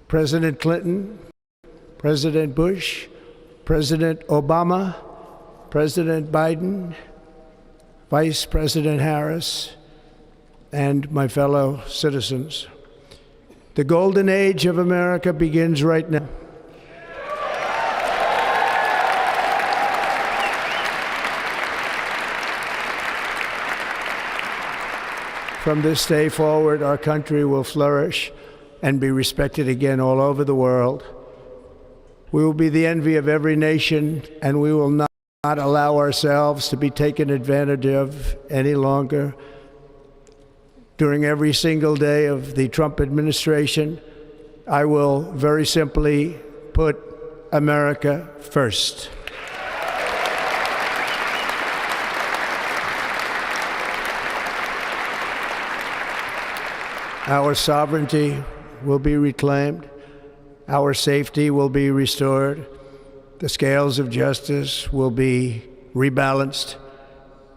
President Clinton, President Bush, President Obama, President Biden, Vice President Harris, and my fellow citizens. The golden age of America begins right now. From this day forward, our country will flourish and be respected again all over the world. We will be the envy of every nation, and we will not allow ourselves to be taken advantage of any longer. During every single day of the Trump administration, I will very simply put America first. Our sovereignty will be reclaimed. Our safety will be restored. The scales of justice will be rebalanced.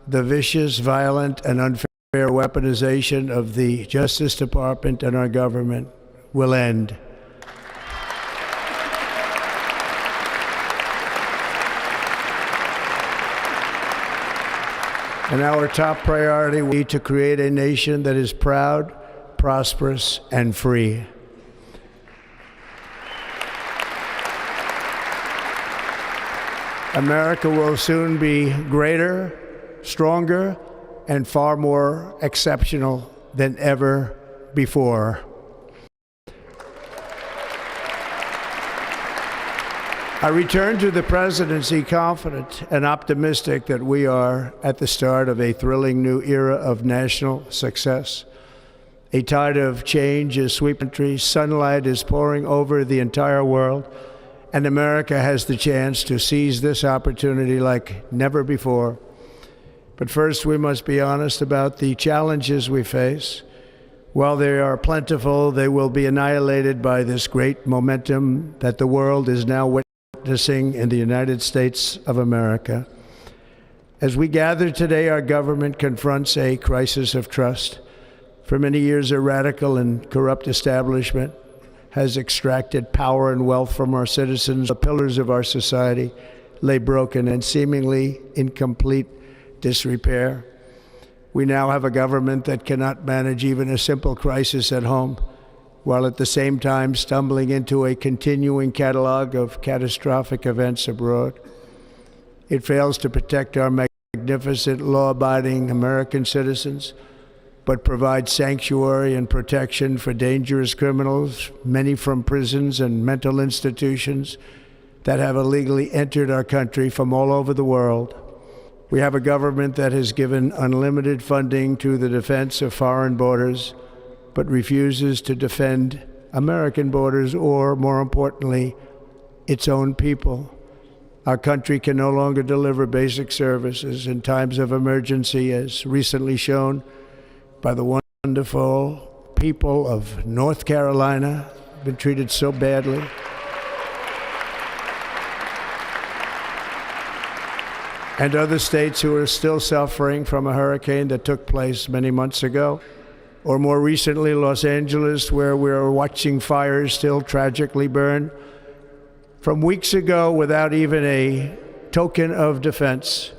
The vicious, violent, and unfair weaponization of the Justice Department and our government will end. And our top priority will be to create a nation that is proud, prosperous, and free. America will soon be greater, stronger, and far more exceptional than ever before. I return to the presidency confident and optimistic that we are at the start of a thrilling new era of national success. A tide of change is sweeping the country, sunlight is pouring over the entire world, and America has the chance to seize this opportunity like never before. But first, we must be honest about the challenges we face. While they are plentiful, they will be annihilated by this great momentum that the world is now witnessing in the United States of America. As we gather today, our government confronts a crisis of trust. For many years, a radical and corrupt establishment has extracted power and wealth from our citizens. The pillars of our society lay broken and seemingly in complete disrepair. We now have a government that cannot manage even a simple crisis at home, while at the same time stumbling into a continuing catalog of catastrophic events abroad. It fails to protect our magnificent, law-abiding American citizens, but provides sanctuary and protection for dangerous criminals, many from prisons and mental institutions that have illegally entered our country from all over the world. We have a government that has given unlimited funding to the defense of foreign borders, but refuses to defend American borders or, more importantly, its own people. Our country can no longer deliver basic services in times of emergency, as recently shown by the wonderful people of North Carolina, been treated so badly. And other states who are still suffering from a hurricane that took place many months ago. Or more recently, Los Angeles, where we're watching fires still tragically burn from weeks ago without even a token of defense.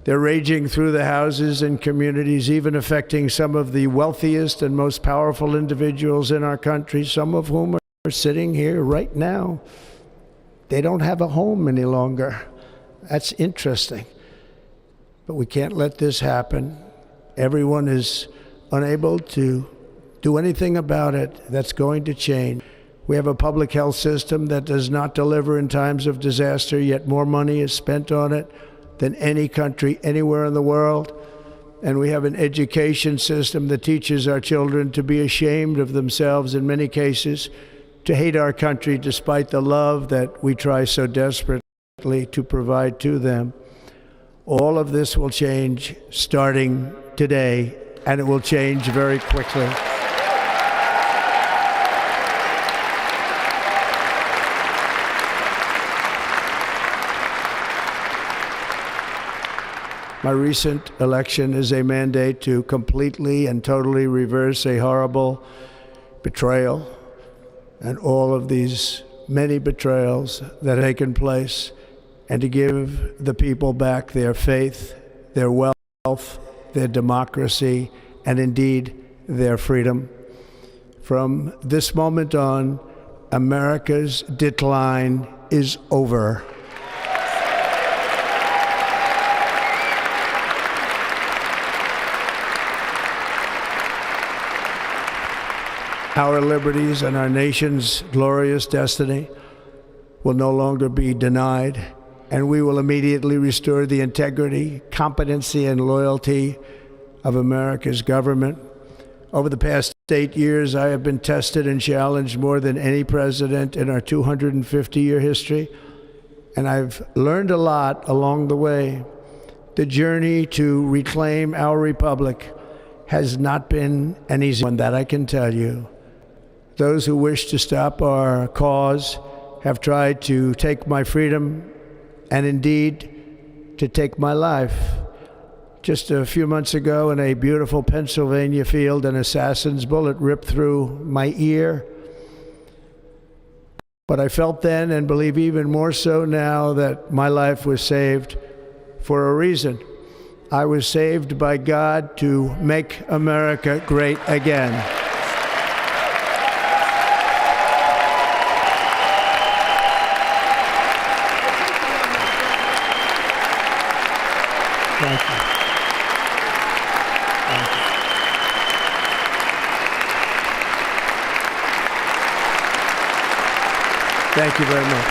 They're raging through the houses and communities, even affecting some of the wealthiest and most powerful individuals in our country, some of whom are sitting here right now. They don't have a home any longer. That's interesting. But we can't let this happen. Everyone is unable to do anything about it. That's going to change. We have a public health system that does not deliver in times of disaster, yet more money is spent on it than any country anywhere in the world. And we have an education system that teaches our children to be ashamed of themselves in many cases, to hate our country despite the love that we try so desperately to provide to them. All of this will change starting today, and it will change very quickly. My recent election is a mandate to completely and totally reverse a horrible betrayal and all of these many betrayals that have taken place, and to give the people back their faith, their wealth, their democracy, and indeed their freedom. From this moment on, America's decline is over. Our liberties and our nation's glorious destiny will no longer be denied, and we will immediately restore the integrity, competency, and loyalty of America's government. Over the past 8 years, I have been tested and challenged more than any president in our 250-year history, and I've learned a lot along the way. The journey to reclaim our republic has not been an easy one, that I can tell you. Those who wish to stop our cause have tried to take my freedom and indeed to take my life. Just a few months ago in a beautiful Pennsylvania field, an assassin's bullet ripped through my ear. But I felt then, and believe even more so now, that my life was saved for a reason. I was saved by God to make America great again. Thank you. Thank you. Thank you very much.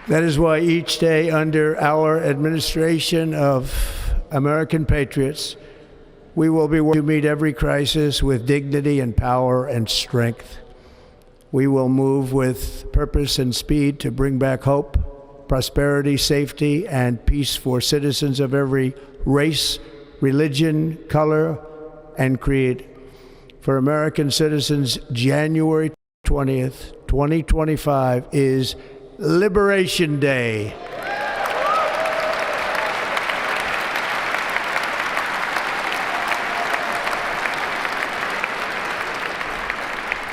That is why each day under our administration of American patriots, we will be working to meet every crisis with dignity and power and strength. We will move with purpose and speed to bring back hope, prosperity, safety, and peace for citizens of every race, religion, color, and creed. For American citizens, January 20th, 2025 is Liberation Day.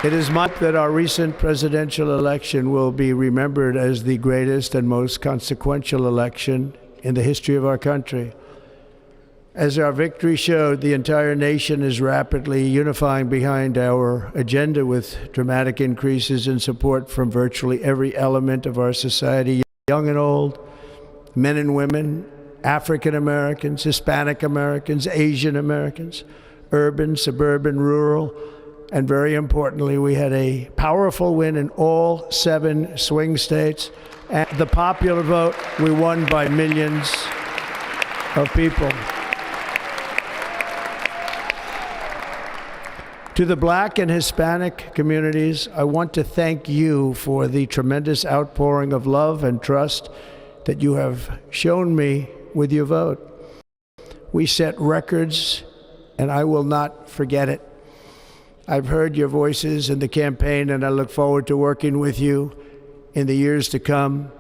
It is my hope that our recent presidential election will be remembered as the greatest and most consequential election in the history of our country. As our victory showed, the entire nation is rapidly unifying behind our agenda with dramatic increases in support from virtually every element of our society, young and old, men and women, African Americans, Hispanic Americans, Asian Americans, urban, suburban, rural, and very importantly, we had a powerful win in all 7 swing states. And the popular vote, we won by millions of people. To the Black and Hispanic communities, I want to thank you for the tremendous outpouring of love and trust that you have shown me with your vote. We set records, and I will not forget it. I've heard your voices in the campaign, and I look forward to working with you in the years to come.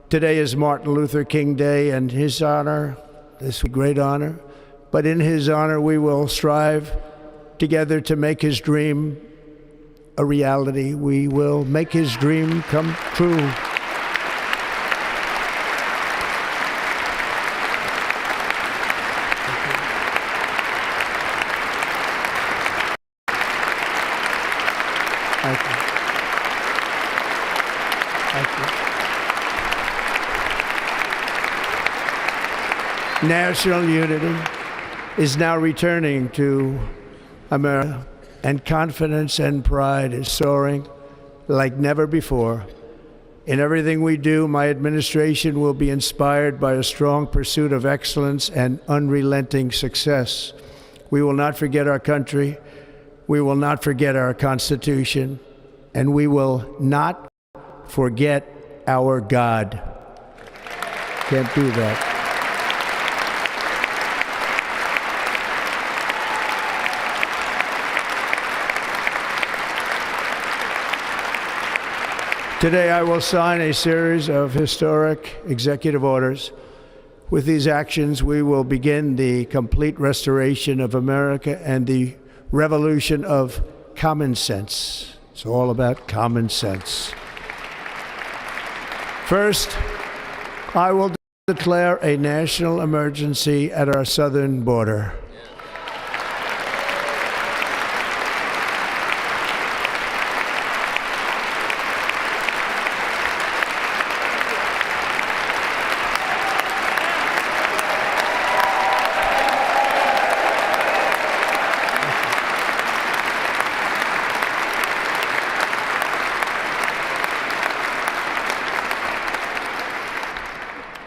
Today is Martin Luther King Day, and his honor, this great honor, but in his honor we will strive together to make his dream a reality. We will make his dream come true. Thank you. Thank you. National unity is now returning to America, and confidence and pride is soaring like never before. In everything we do, my administration will be inspired by a strong pursuit of excellence and unrelenting success. We will not forget our country. We will not forget our Constitution, and we will not forget our God. Can't do that. Today, I will sign a series of historic executive orders. With these actions, we will begin the complete restoration of America and the revolution of common sense. It's all about common sense. First, I will declare a national emergency at our southern border.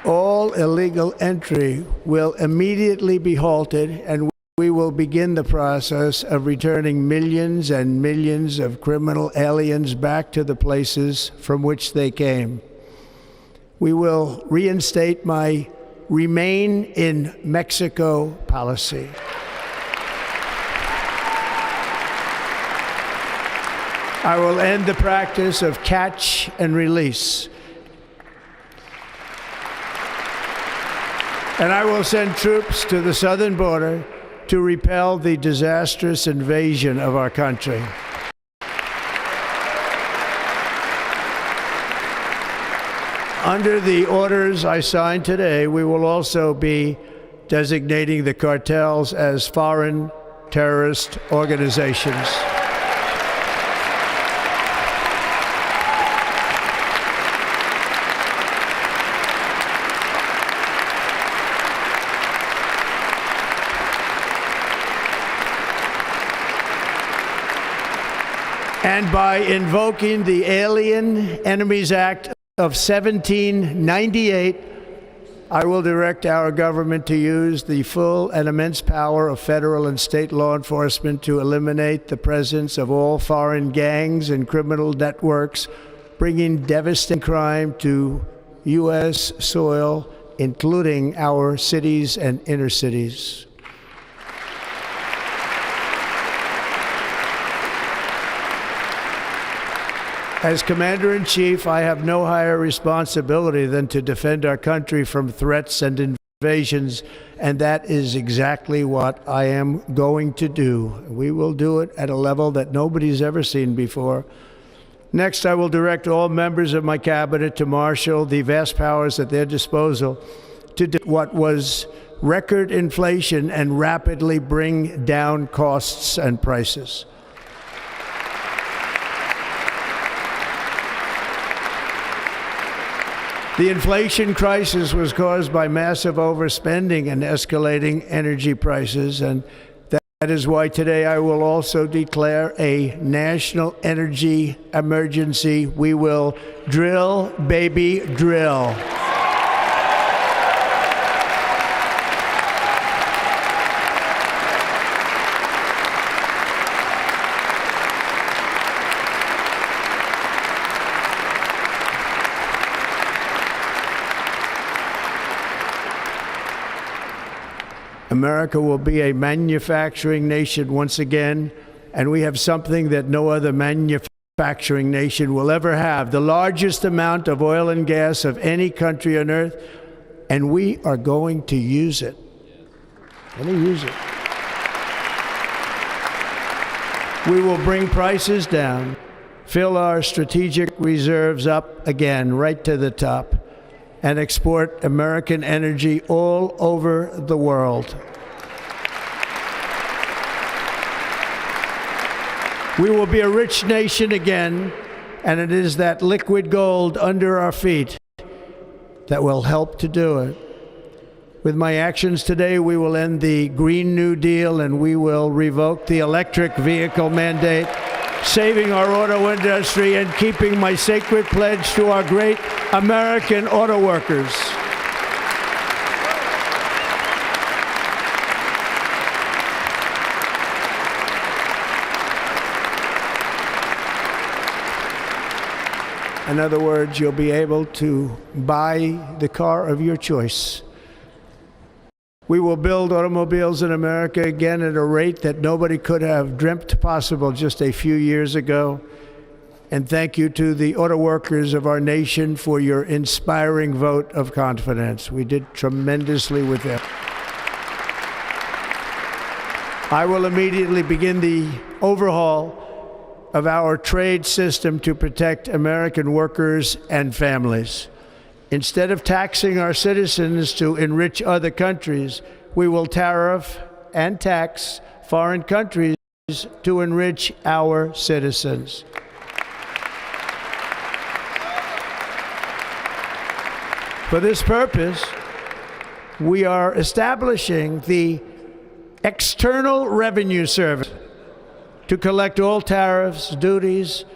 All illegal entry will immediately be halted, and we will begin the process of returning millions and millions of criminal aliens back to the places from which they came. We will reinstate my Remain in Mexico policy. I will end the practice of catch and release. And I will send troops to the southern border to repel the disastrous invasion of our country. Under the orders I signed today, we will also be designating the cartels as foreign terrorist organizations. And by invoking the Alien Enemies Act of 1798, I will direct our government to use the full and immense power of federal and state law enforcement to eliminate the presence of all foreign gangs and criminal networks, bringing devastating crime to U.S. soil, including our cities and inner cities. As Commander-in-Chief, I have no higher responsibility than to defend our country from threats and invasions, and that is exactly what I am going to do. We will do it at a level that nobody's ever seen before. Next, I will direct all members of my cabinet to marshal the vast powers at their disposal to do what was record inflation and rapidly bring down costs and prices. The inflation crisis was caused by massive overspending and escalating energy prices, and that is why today I will also declare a national energy emergency. We will drill, baby, drill. America will be a manufacturing nation once again, and we have something that no other manufacturing nation will ever have, the largest amount of oil and gas of any country on earth, and we are going to use it. We will bring prices down, fill our strategic reserves up again, right to the top, and export American energy all over the world. We will be a rich nation again, and it is that liquid gold under our feet that will help to do it. With my actions today, we will end the Green New Deal, and we will revoke the electric vehicle mandate, saving our auto industry and keeping my sacred pledge to our great American auto workers. In other words, you'll be able to buy the car of your choice. We will build automobiles in America again at a rate that nobody could have dreamt possible just a few years ago. And thank you to the auto workers of our nation for your inspiring vote of confidence. We did tremendously with them. I will immediately begin the overhaul of our trade system to protect American workers and families. Instead of taxing our citizens to enrich other countries, we will tariff and tax foreign countries to enrich our citizens. For this purpose, we are establishing the External Revenue Service to collect all tariffs, duties,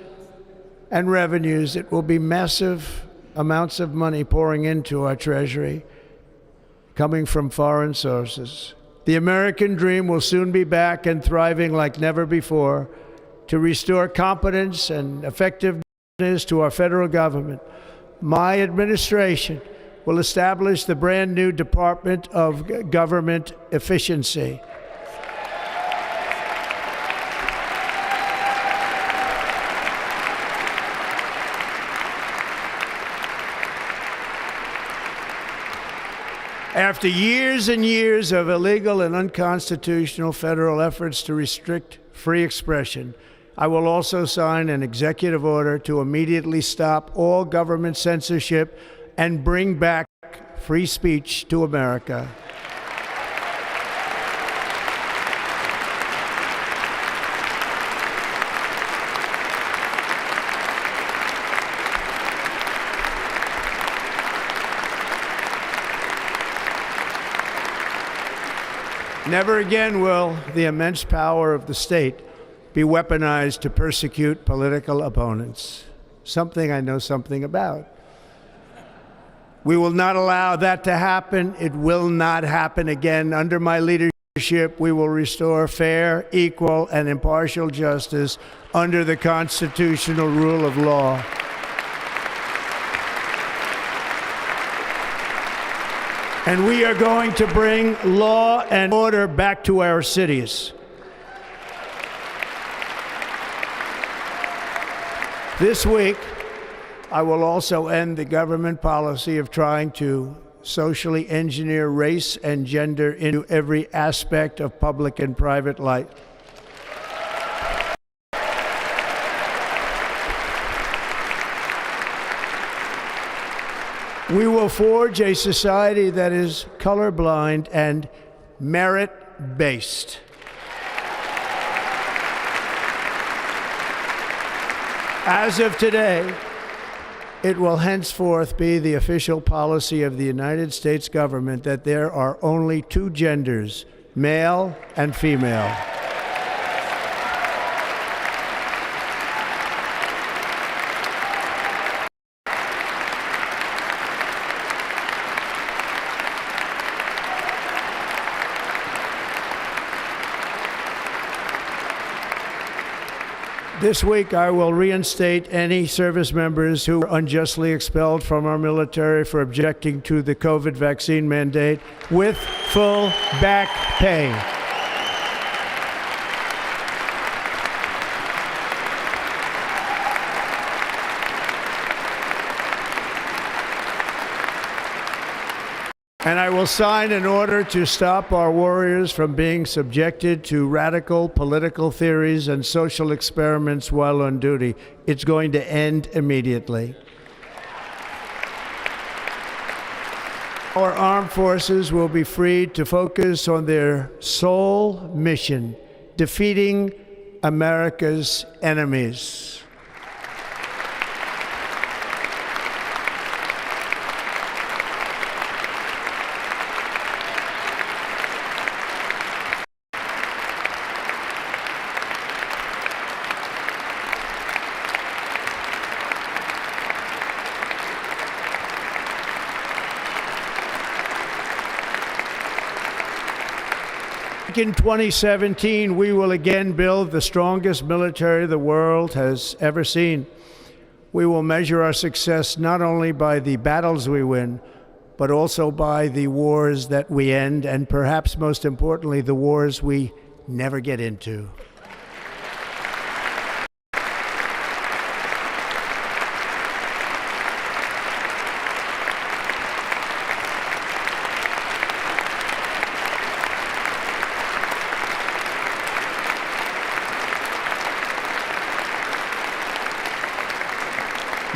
and revenues. It will be massive amounts of money pouring into our treasury, coming from foreign sources. The American dream will soon be back and thriving like never before to restore competence and effectiveness to our federal government. My administration will establish the brand new Department of Government Efficiency. After years and years of illegal and unconstitutional federal efforts to restrict free expression, I will also sign an executive order to immediately stop all government censorship and bring back free speech to America. Never again will the immense power of the state be weaponized to persecute political opponents, something I know something about. We will not allow that to happen. It will not happen again. Under my leadership, we will restore fair, equal, and impartial justice under the constitutional rule of law. And we are going to bring law and order back to our cities. This week, I will also end the government policy of trying to socially engineer race and gender into every aspect of public and private life. We will forge a society that is colorblind and merit-based. As of today, it will henceforth be the official policy of the United States government that there are only two genders, male and female. This week, I will reinstate any service members who were unjustly expelled from our military for objecting to the COVID vaccine mandate with full back pay. And I will sign an order to stop our warriors from being subjected to radical political theories and social experiments while on duty. It's going to end immediately. Our armed forces will be freed to focus on their sole mission, defeating America's enemies. In 2017, we will again build the strongest military the world has ever seen. We will measure our success not only by the battles we win, but also by the wars that we end, and perhaps most importantly, the wars we never get into.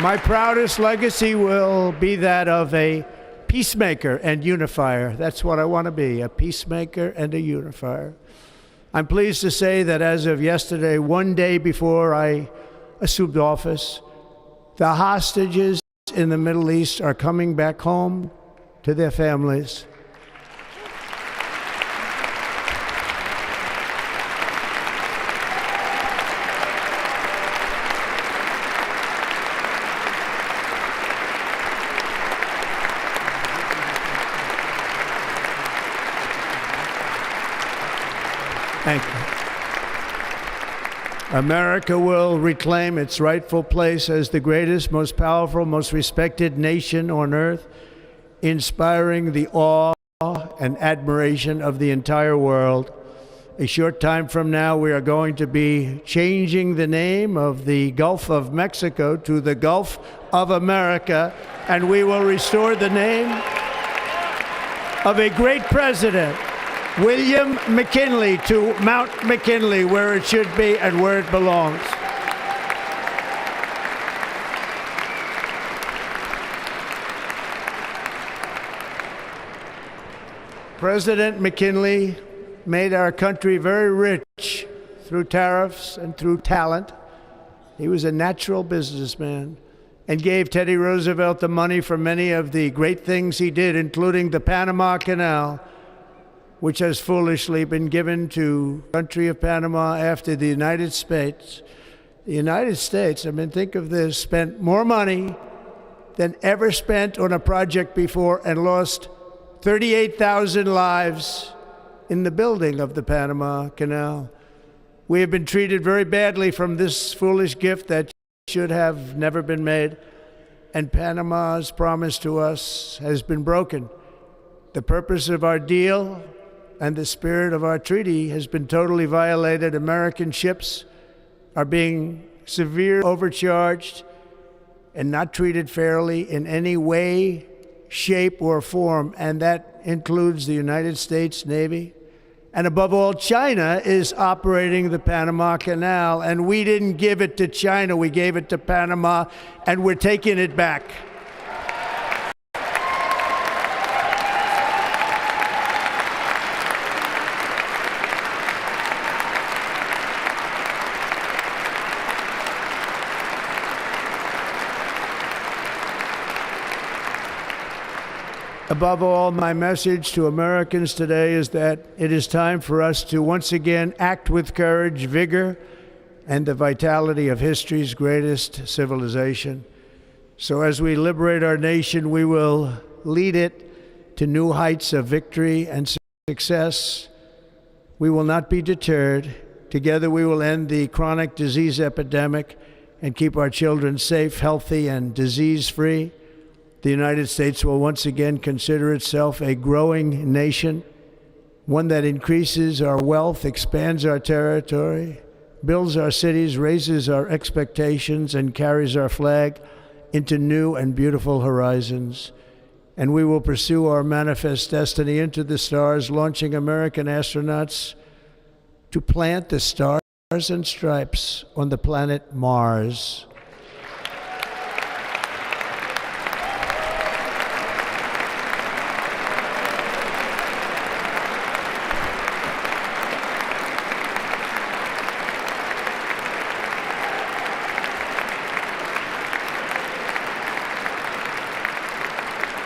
My proudest legacy will be that of a peacemaker and unifier. That's what I want to be, a peacemaker and a unifier. I'm pleased to say that as of yesterday, one day before I assumed office, the hostages in the Middle East are coming back home to their families. Thank you. America will reclaim its rightful place as the greatest, most powerful, most respected nation on earth, inspiring the awe and admiration of the entire world. A short time from now, we are going to be changing the name of the Gulf of Mexico to the Gulf of America, and we will restore the name of a great president, William McKinley, to Mount McKinley, where it should be and where it belongs. President McKinley made our country very rich through tariffs and through talent. He was a natural businessman and gave Teddy Roosevelt the money for many of the great things he did, including the Panama Canal, which has foolishly been given to the country of Panama after the United States. The United States, I mean, think of this, spent more money than ever spent on a project before and lost 38,000 lives in the building of the Panama Canal. We have been treated very badly from this foolish gift that should have never been made, and Panama's promise to us has been broken. The purpose of our deal and the spirit of our treaty has been totally violated. American ships are being severely overcharged and not treated fairly in any way, shape, or form, and that includes the United States Navy. And above all, China is operating the Panama Canal, and we didn't give it to China, we gave it to Panama, and we're taking it back. Above all, my message to Americans today is that it is time for us to once again act with courage, vigor, and the vitality of history's greatest civilization. So as we liberate our nation, we will lead it to new heights of victory and success. We will not be deterred. Together we will end the chronic disease epidemic and keep our children safe, healthy, and disease-free. The United States will once again consider itself a growing nation, one that increases our wealth, expands our territory, builds our cities, raises our expectations, and carries our flag into new and beautiful horizons. And we will pursue our manifest destiny into the stars, launching American astronauts to plant the stars and stripes on the planet Mars.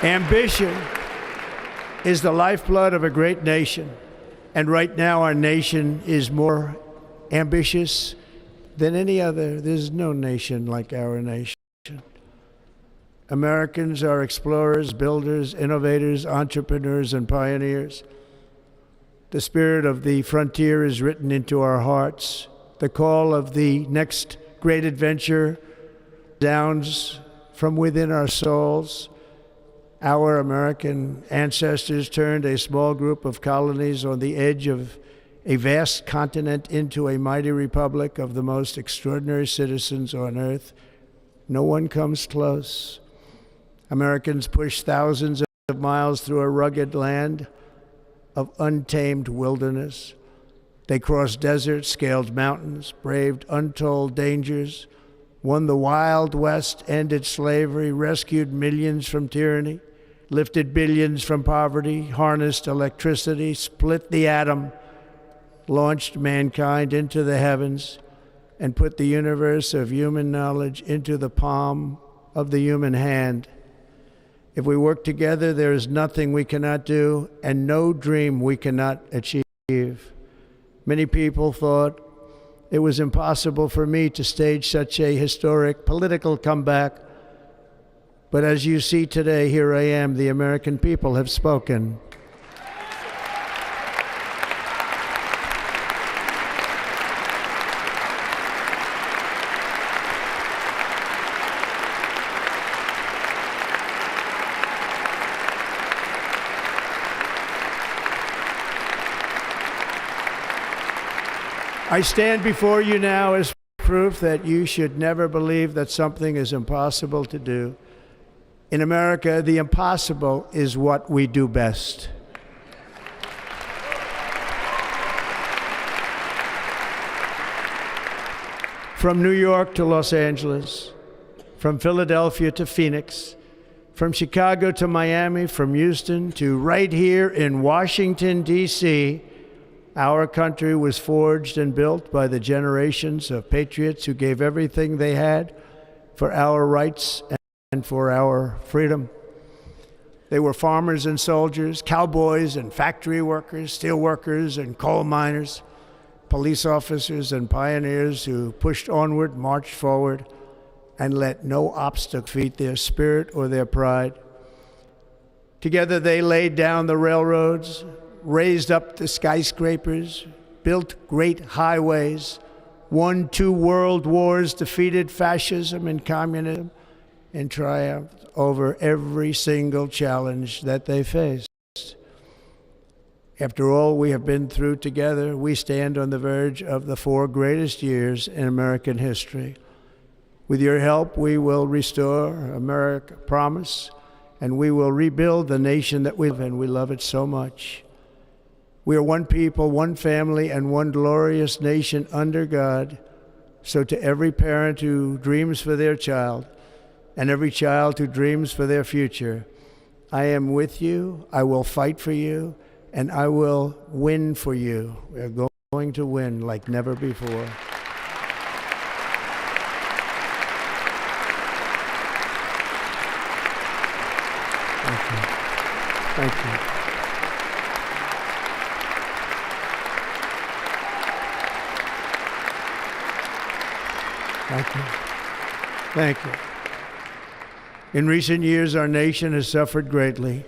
Ambition is the lifeblood of a great nation, and right now our nation is more ambitious than any other. There's no nation like our nation. Americans are explorers, builders, innovators, entrepreneurs, and pioneers. The spirit of the frontier is written into our hearts. The call of the next great adventure resounds from within our souls. Our American ancestors turned a small group of colonies on the edge of a vast continent into a mighty republic of the most extraordinary citizens on earth. No one comes close. Americans pushed thousands of miles through a rugged land of untamed wilderness. They crossed deserts, scaled mountains, braved untold dangers, won the Wild West, ended slavery, rescued millions from tyranny, lifted billions from poverty, harnessed electricity, split the atom, launched mankind into the heavens, and put the universe of human knowledge into the palm of the human hand. If we work together, there is nothing we cannot do and no dream we cannot achieve. Many people thought it was impossible for me to stage such a historic political comeback. But as you see today, here I am. The American people have spoken. I stand before you now as proof that you should never believe that something is impossible to do. In America, the impossible is what we do best. From New York to Los Angeles, from Philadelphia to Phoenix, from Chicago to Miami, from Houston to right here in Washington, D.C., our country was forged and built by the generations of patriots who gave everything they had for our rights and for our freedom. They were farmers and soldiers, cowboys and factory workers, steel workers and coal miners, police officers and pioneers who pushed onward, marched forward, and let no obstacle defeat their spirit or their pride. Together they laid down the railroads, raised up the skyscrapers, built great highways, won 2 world wars, defeated fascism and communism, and triumphed over every single challenge that they faced. After all we have been through together, we stand on the verge of the 4 greatest years in American history. With your help, we will restore America, promise, and we will rebuild the nation that we love, and we love it so much. We are one people, one family, and one glorious nation under God. So to every parent who dreams for their child, and every child who dreams for their future, I am with you, I will fight for you, and I will win for you. We are going to win like never before. Thank you. Thank you. Thank you. Thank you. In recent years, our nation has suffered greatly,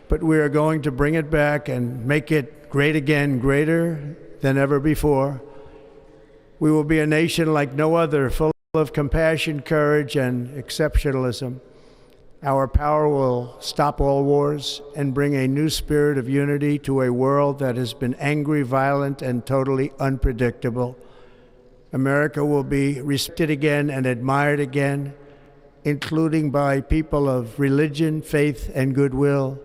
but we are going to bring it back and make it great again, greater than ever before. We will be a nation like no other, full of compassion, courage, and exceptionalism. Our power will stop all wars and bring a new spirit of unity to a world that has been angry, violent, and totally unpredictable. America will be respected again and admired again, including by people of religion, faith, and goodwill.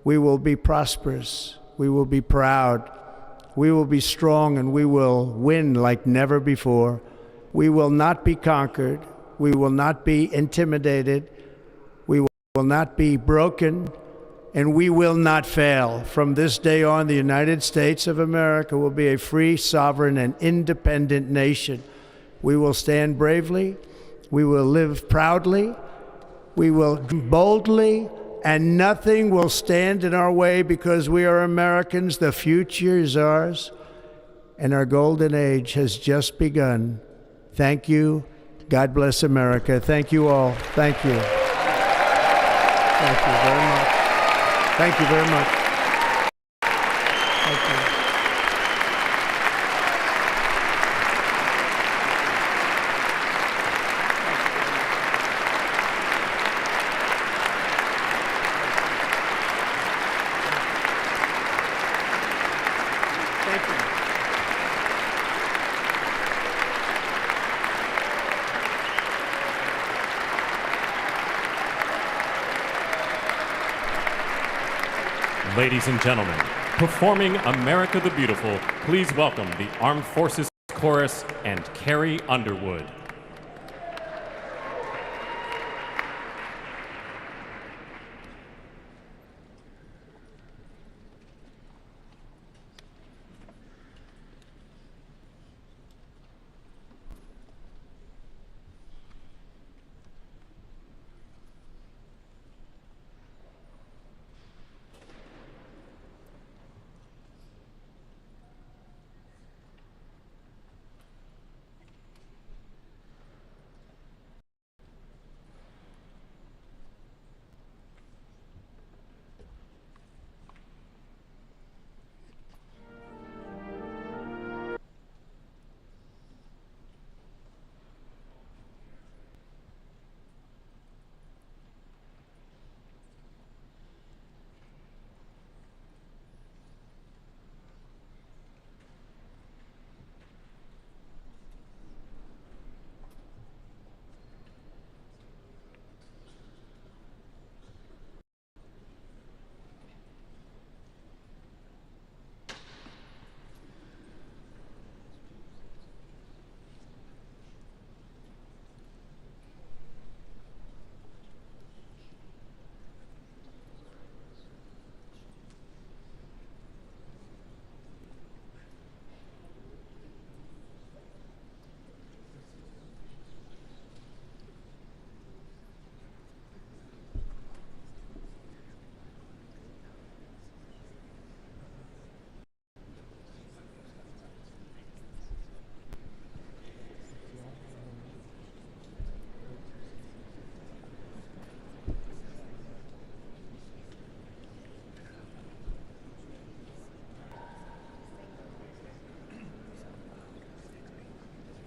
We will be prosperous. We will be proud. We will be strong, and we will win like never before. We will not be conquered. We will not be intimidated. We will not be broken, and we will not fail. From this day on, the United States of America will be a free, sovereign, and independent nation. We will stand bravely. We will live proudly. We will boldly, and nothing will stand in our way because we are Americans. The future is ours, and our golden age has just begun. Thank you. God bless America. Thank you all. Thank you. Thank you very much. Thank you very much. Thank you. Ladies and gentlemen, performing America the Beautiful, please welcome the Armed Forces Chorus and Carrie Underwood.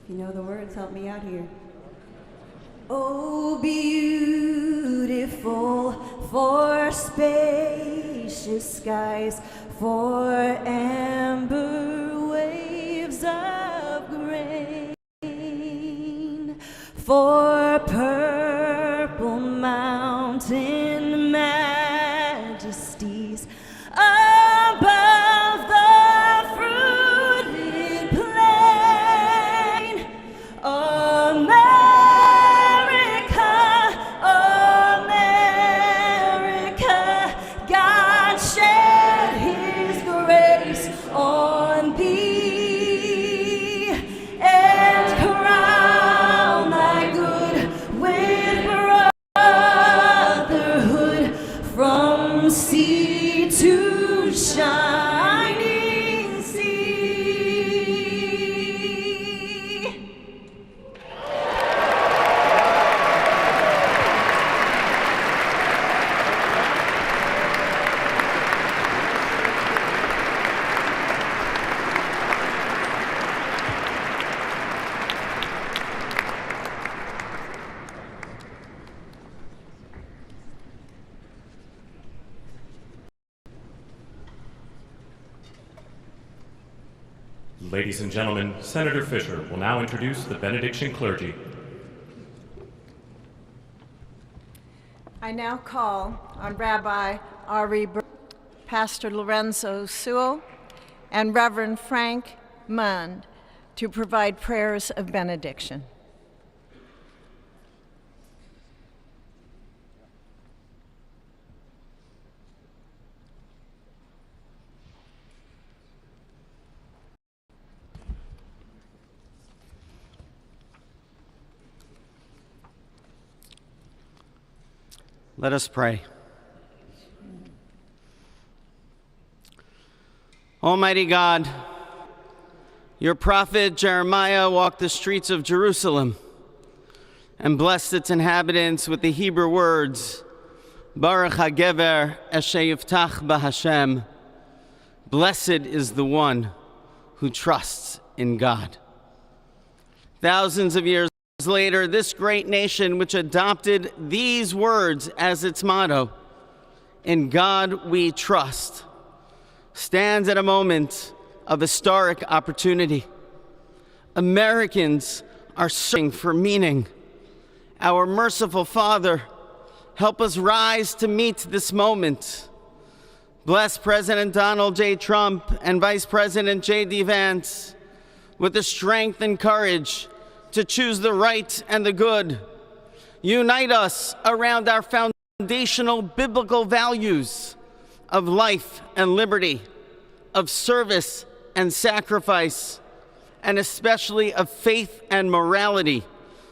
If you know the words, help me out here. Oh, beautiful for spacious skies, for amber waves of grain, for purple mountain majesties above the fruited plain. America, America, God shed His grace on thee and crown thy good with brotherhood from sea to shining sea. Ladies and gentlemen, Senator Fisher will now introduce the benediction clergy. I now call on Rabbi Ari Ber, Pastor Lorenzo Sewell, and Reverend Frank Mund to provide prayers of benediction. Let us pray. Almighty God, your prophet Jeremiah walked the streets of Jerusalem and blessed its inhabitants with the Hebrew words, Baruch HaGever Asher Yiftach BaHashem. Blessed is the one who trusts in God. Thousands of years later, this great nation, which adopted these words as its motto, "In God we trust," stands at a moment of historic opportunity. Americans are searching for meaning. Our merciful Father, help us rise to meet this moment. Bless President Donald J. Trump and Vice President J.D. Vance with the strength and courage to choose the right and the good. Unite us around our foundational biblical values of life and liberty, of service and sacrifice, and especially of faith and morality,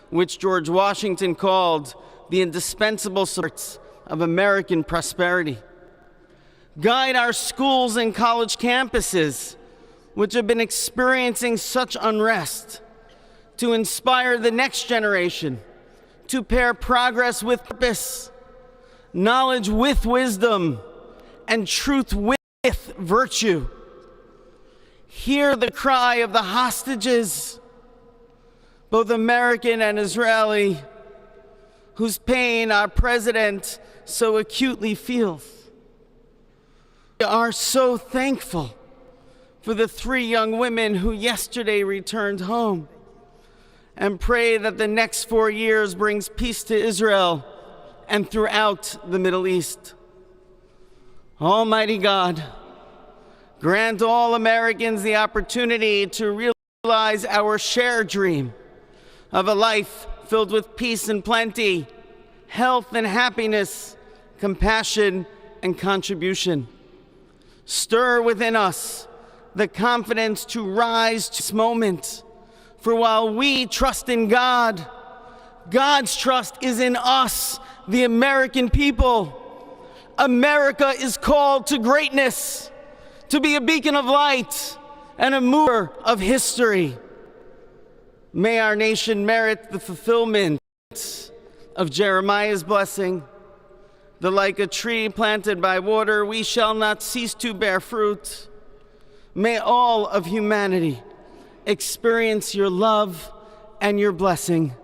which George Washington called the indispensable supports of American prosperity. Guide our schools and college campuses, which have been experiencing such unrest, to inspire the next generation, to pair progress with purpose, knowledge with wisdom, and truth with virtue. Hear the cry of the hostages, both American and Israeli, whose pain our president so acutely feels. We are so thankful for the 3 young women who yesterday returned home, and pray that the next 4 years brings peace to Israel and throughout the Middle East. Almighty God, grant all Americans the opportunity to realize our shared dream of a life filled with peace and plenty, health and happiness, compassion and contribution. Stir within us the confidence to rise to this moment. For while we trust in God, God's trust is in us, the American people. America is called to greatness, to be a beacon of light and a mover of history. May our nation merit the fulfillment of Jeremiah's blessing, that like a tree planted by water, we shall not cease to bear fruit. May all of humanity experience your love and your blessing.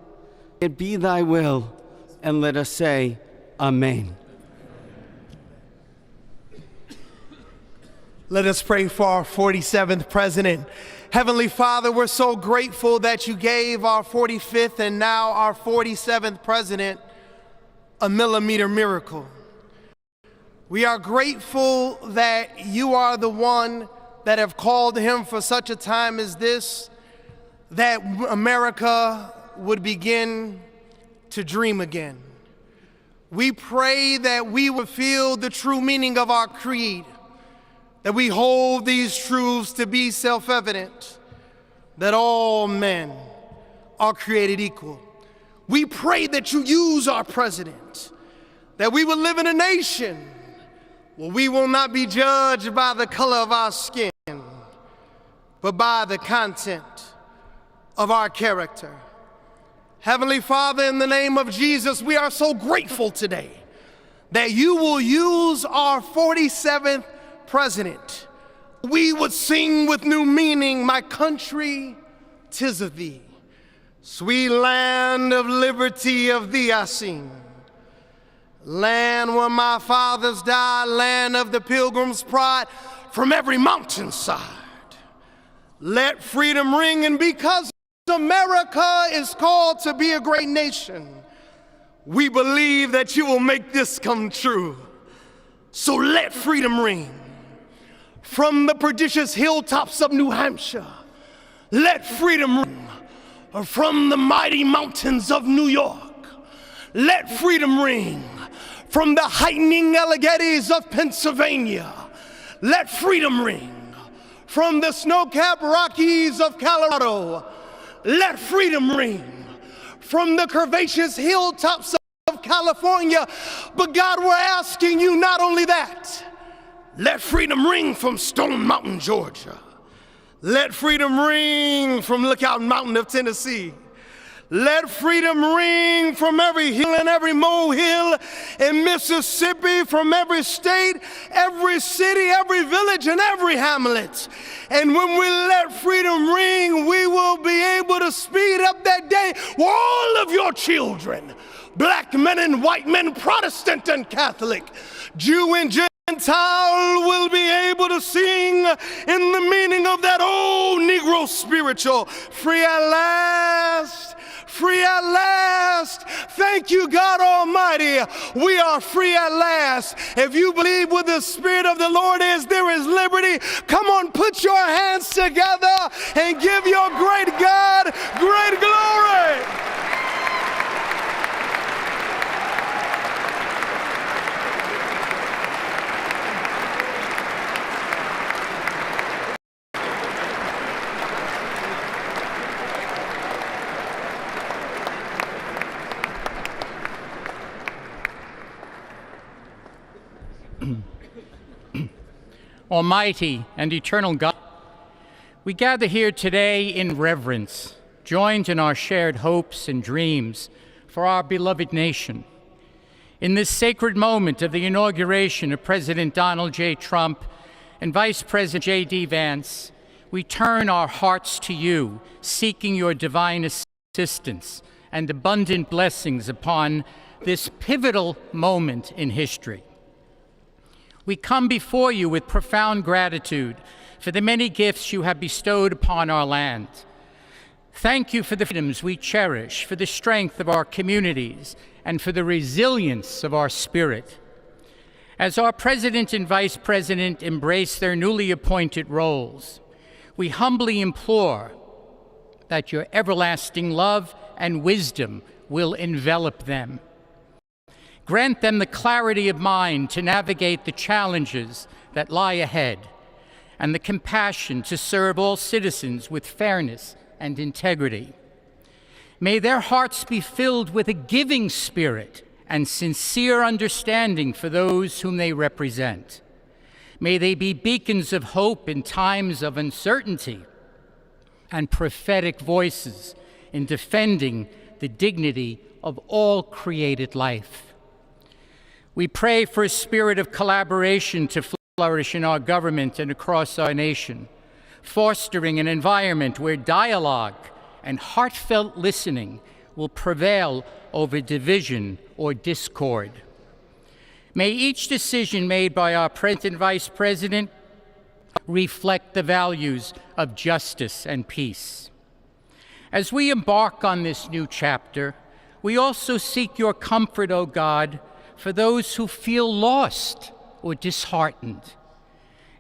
It be thy will, and let us say, Amen. Let us pray for our 47th president. Heavenly Father, we're so grateful that you gave our 45th and now our 47th president a millimeter miracle. We are grateful that you are the one that have called him for such a time as this, that America would begin to dream again. We pray that we would feel the true meaning of our creed, that we hold these truths to be self-evident, that all men are created equal. We pray that you use our president, that we will live in a nation where we will not be judged by the color of our skin, but by the content of our character. Heavenly Father, in the name of Jesus, we are so grateful today that you will use our 47th president. We would sing with new meaning, my country, 'tis of thee. Sweet land of liberty, of thee I sing. Land where my fathers died, land of the pilgrim's pride, from every mountainside. Let freedom ring, and because America is called to be a great nation, we believe that you will make this come true. So let freedom ring. From the prodigious hilltops of New Hampshire, let freedom ring. From the mighty mountains of New York, let freedom ring. From the heightening Alleghenies of Pennsylvania, let freedom ring. From the snow-capped Rockies of Colorado, let freedom ring. From the curvaceous hilltops of California, but God, we're asking you not only that, let freedom ring from Stone Mountain, Georgia. Let freedom ring from Lookout Mountain of Tennessee. Let freedom ring from every hill and every molehill in Mississippi, from every state, every city, every village, and every hamlet. And when we let freedom ring, we will be able to speed up that day where all of your children, black men and white men, Protestant and Catholic, Jew and Gentile, Gentile will be able to sing in the meaning of that old Negro spiritual, free at last, free at last. Thank you, God Almighty. We are free at last. If you believe where the Spirit of the Lord is, there is liberty. Come on, put your hands together and give your great God great glory. Almighty and eternal God, we gather here today in reverence, joined in our shared hopes and dreams for our beloved nation. In this sacred moment of the inauguration of President Donald J. Trump and Vice President J.D. Vance, we turn our hearts to you, seeking your divine assistance and abundant blessings upon this pivotal moment in history. We come before you with profound gratitude for the many gifts you have bestowed upon our land. Thank you for the freedoms we cherish, for the strength of our communities, and for the resilience of our spirit. As our President and Vice President embrace their newly appointed roles, we humbly implore that your everlasting love and wisdom will envelop them. Grant them the clarity of mind to navigate the challenges that lie ahead and the compassion to serve all citizens with fairness and integrity. May their hearts be filled with a giving spirit and sincere understanding for those whom they represent. May they be beacons of hope in times of uncertainty and prophetic voices in defending the dignity of all created life. We pray for a spirit of collaboration to flourish in our government and across our nation, fostering an environment where dialogue and heartfelt listening will prevail over division or discord. May each decision made by our President and Vice President reflect the values of justice and peace. As we embark on this new chapter, we also seek your comfort, O God, for those who feel lost or disheartened.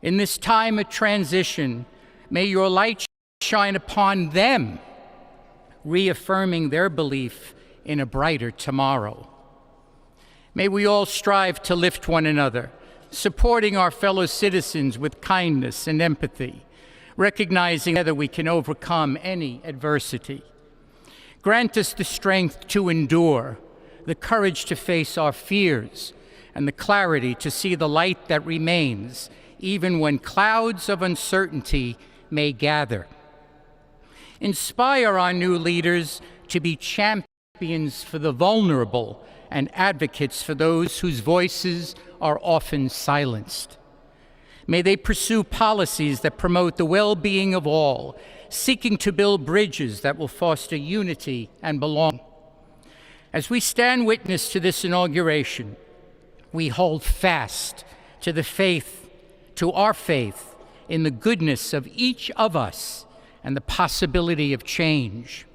In this time of transition, may your light shine upon them, reaffirming their belief in a brighter tomorrow. May we all strive to lift one another, supporting our fellow citizens with kindness and empathy, recognizing that we can overcome any adversity. Grant us the strength to endure, the courage to face our fears, and the clarity to see the light that remains, even when clouds of uncertainty may gather. Inspire our new leaders to be champions for the vulnerable and advocates for those whose voices are often silenced. May they pursue policies that promote the well-being of all, seeking to build bridges that will foster unity and belonging. As we stand witness to this inauguration, we hold fast to our faith in the goodness of each of us and the possibility of change.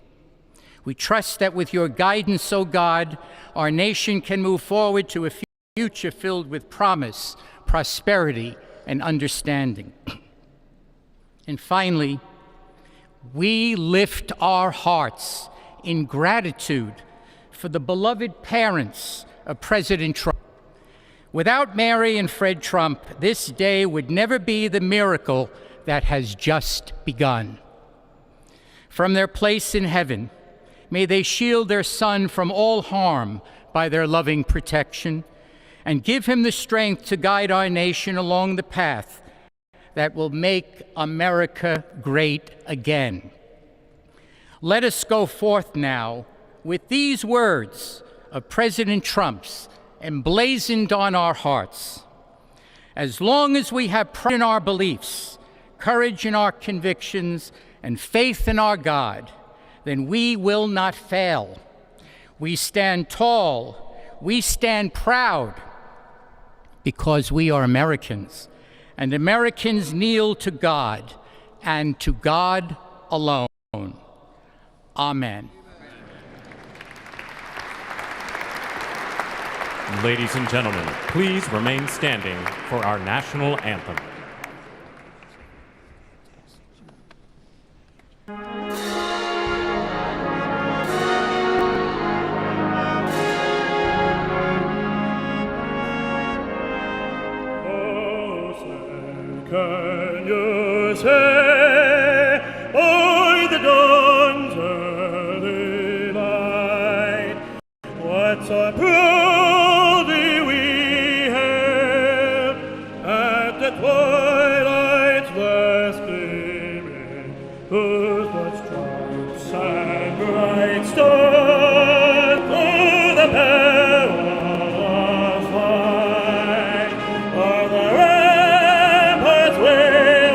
We trust that with your guidance, O God, our nation can move forward to a future filled with promise, prosperity, and understanding. And finally, we lift our hearts in gratitude for the beloved parents of President Trump. Without Mary and Fred Trump, this day would never be the miracle that has just begun. From their place in heaven, may they shield their son from all harm by their loving protection, and give him the strength to guide our nation along the path that will make America great again. Let us go forth now with these words of President Trump's emblazoned on our hearts. As long as we have pride in our beliefs, courage in our convictions, and faith in our God, then we will not fail. We stand tall, we stand proud, because we are Americans, and Americans kneel to God and to God alone. Amen. Ladies and gentlemen, please remain standing for our national anthem. Can you say, by the dawn's early light, what so proudly we hailed at the twilight's last gleaming, whose blood stripes and bright stars through the perilous fight of the ramparts we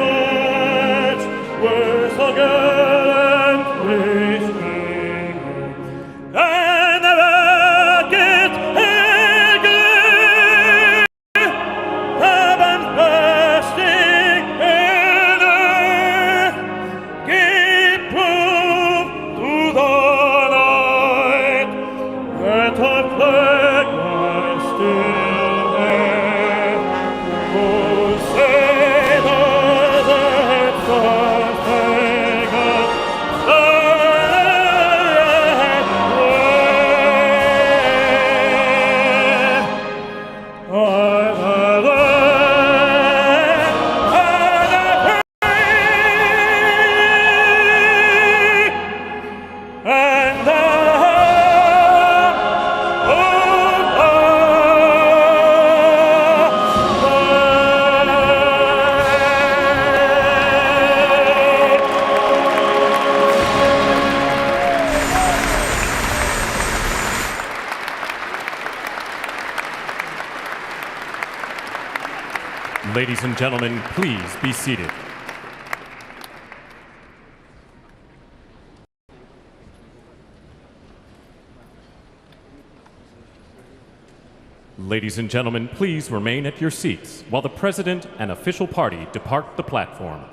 watched were so gallantly streaming, and the rockets echoing, the bombs bursting in earth, gave proof through the night that our flag was still there. Oh, say does that star-spangled Ladies and gentlemen, please be seated. Ladies and gentlemen, please remain at your seats while the President and official party depart the platform.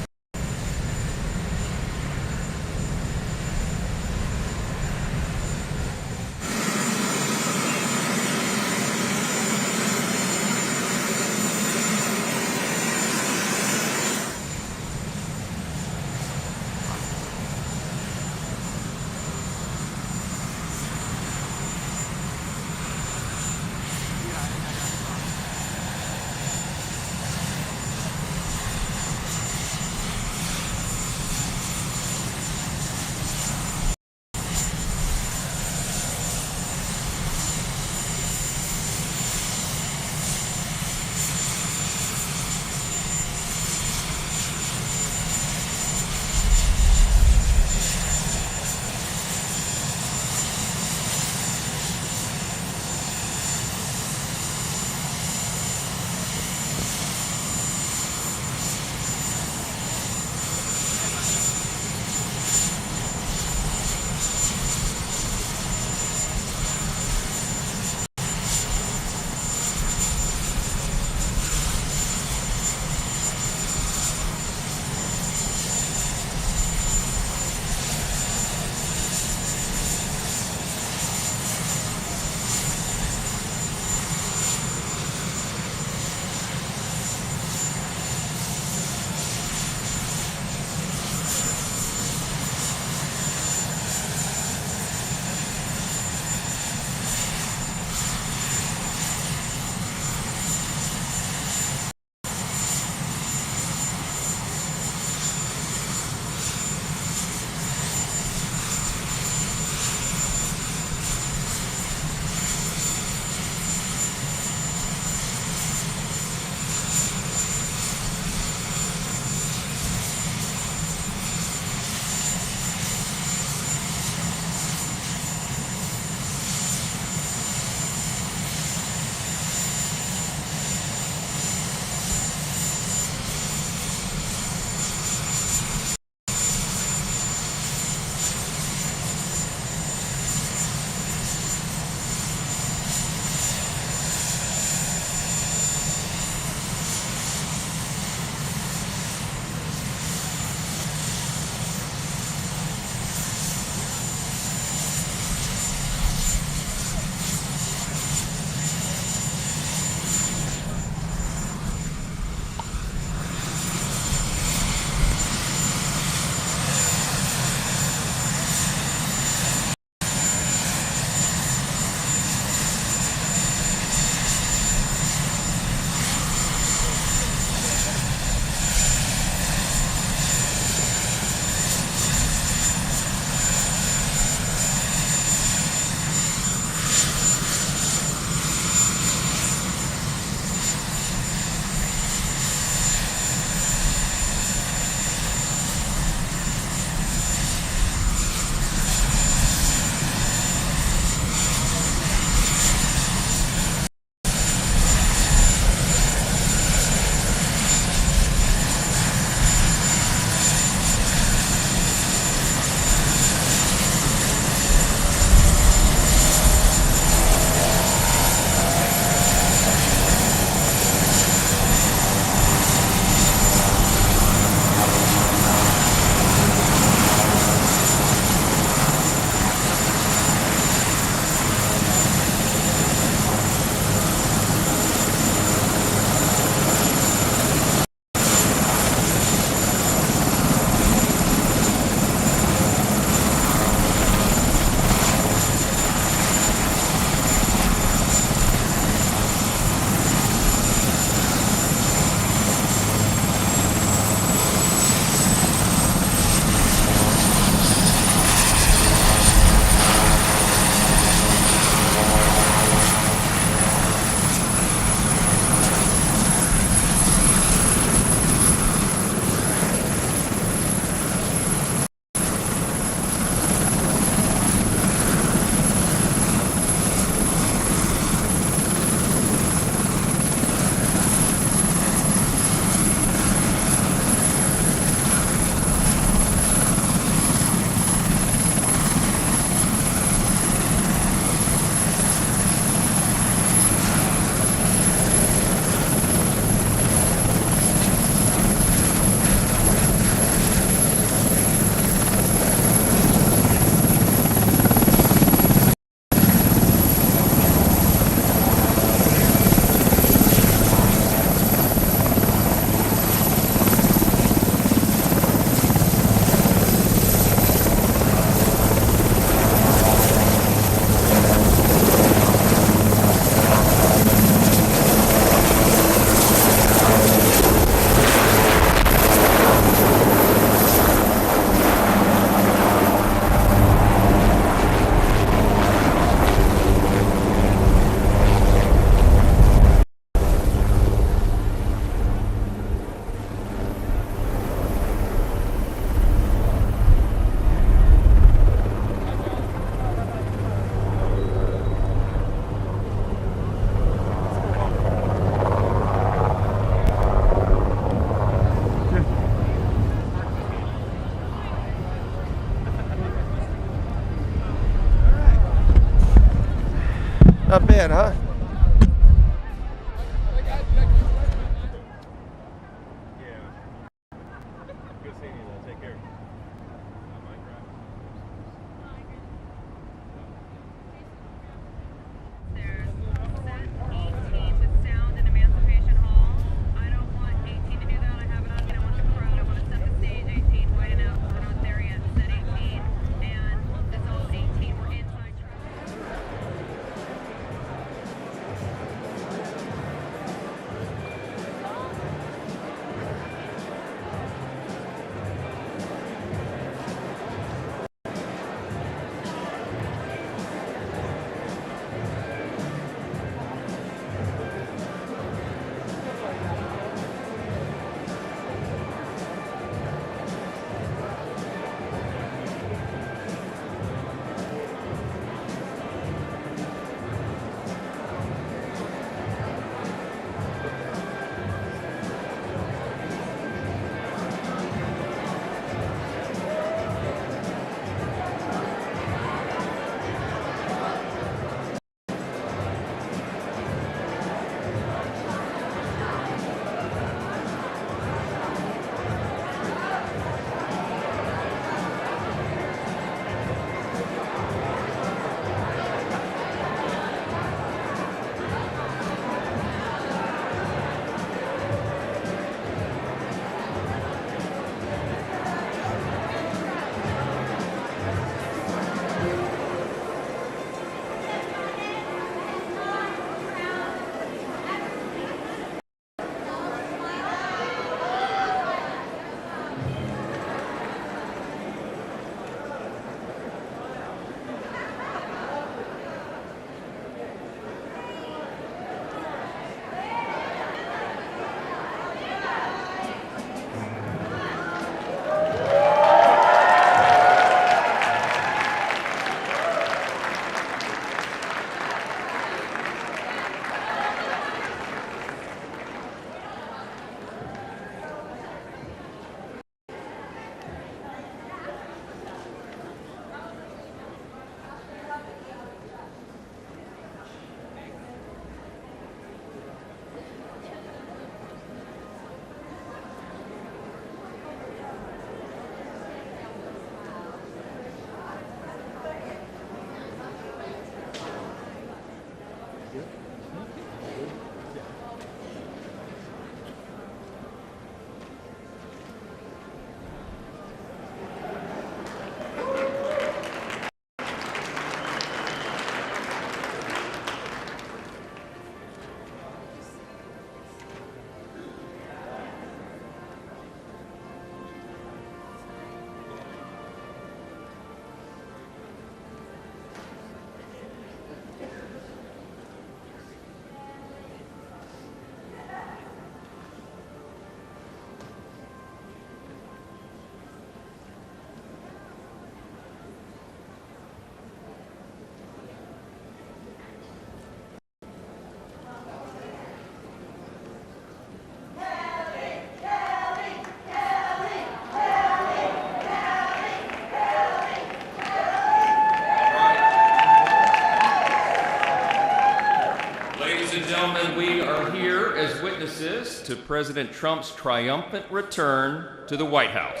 Ladies and gentlemen, we are here as witnesses to President Trump's triumphant return to the White House.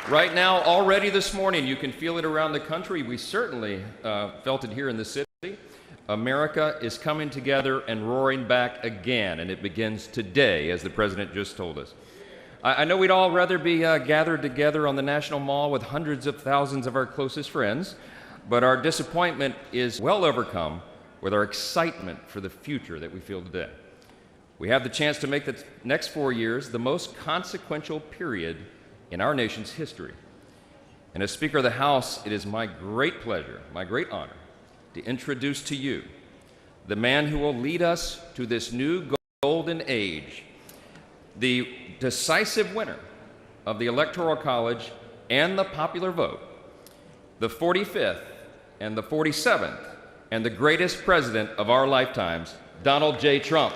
Right now, already this morning, you can feel it around the country. We certainly felt it here in the city. America is coming together and roaring back again, and it begins today, as the president just told us. I know we'd all rather be gathered together on the National Mall with hundreds of thousands of our closest friends, but our disappointment is well overcome with our excitement for the future that we feel today. We have the chance to make the next 4 years the most consequential period in our nation's history. And as Speaker of the House, it is my great pleasure, my great honor, to introduce to you the man who will lead us to this new golden age, the decisive winner of the Electoral College and the popular vote, the 45th and the 47th, and the greatest president of our lifetimes, Donald J. Trump.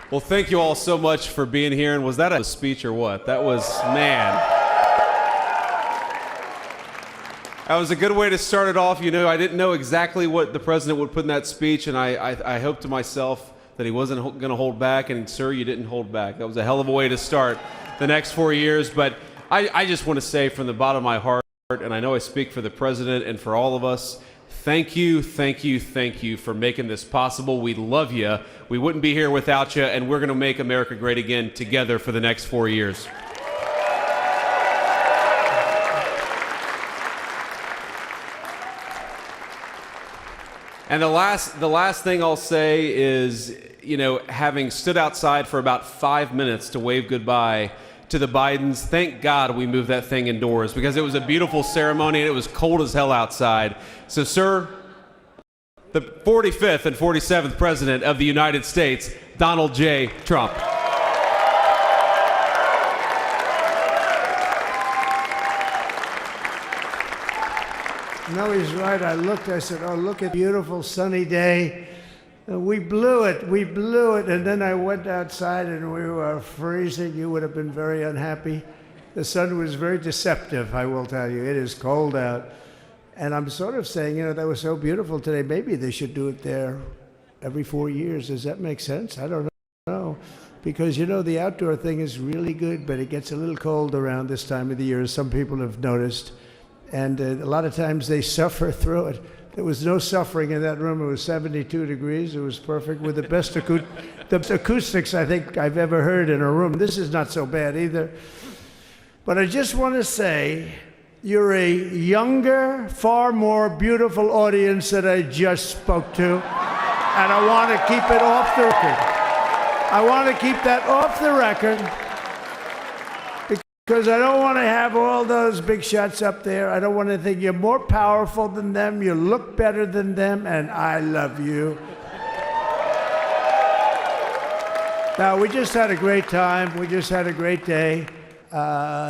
Well, thank you all so much for being here. And was that a speech or what? That was, man. That was a good way to start it off. You know, I didn't know exactly what the president would put in that speech, and I hoped to myself that he wasn't going to hold back, and sir, you didn't hold back. That was a hell of a way to start the next 4 years. But I just want to say from the bottom of my heart, and I know I speak for the president and for all of us, thank you, thank you, thank you for making this possible. We love you. We wouldn't be here without you, and we're going to make America great again together for the next 4 years. And the last thing I'll say is, you know, having stood outside for about 5 minutes to wave goodbye to the Bidens, thank God we moved that thing indoors because it was a beautiful ceremony and it was cold as hell outside. So, sir, the 45th and 47th President of the United States, Donald J. Trump. No, he's right. I said, oh, look at beautiful sunny day. We blew it. And then I went outside and we were freezing. You would have been very unhappy. The sun was very deceptive, I will tell you. It is cold out. And I'm sort of saying, you know, that was so beautiful today. Maybe they should do it there every 4 years. Does that make sense? I don't know. Because, you know, the outdoor thing is really good, but it gets a little cold around this time of the year, as some people have noticed. And a lot of times they suffer through it. There was no suffering in that room. It was 72 degrees. It was perfect with the best the acoustics I think I've ever heard in a room. This is not so bad either. But I just want to say, you're a younger, far more beautiful audience that I just spoke to. And I want to keep it off the record. I want to keep that off the record. Because I don't want to have all those big shots up there. I don't want to think you're more powerful than them, you look better than them, and I love you. No, we just had a great time. We just had a great day.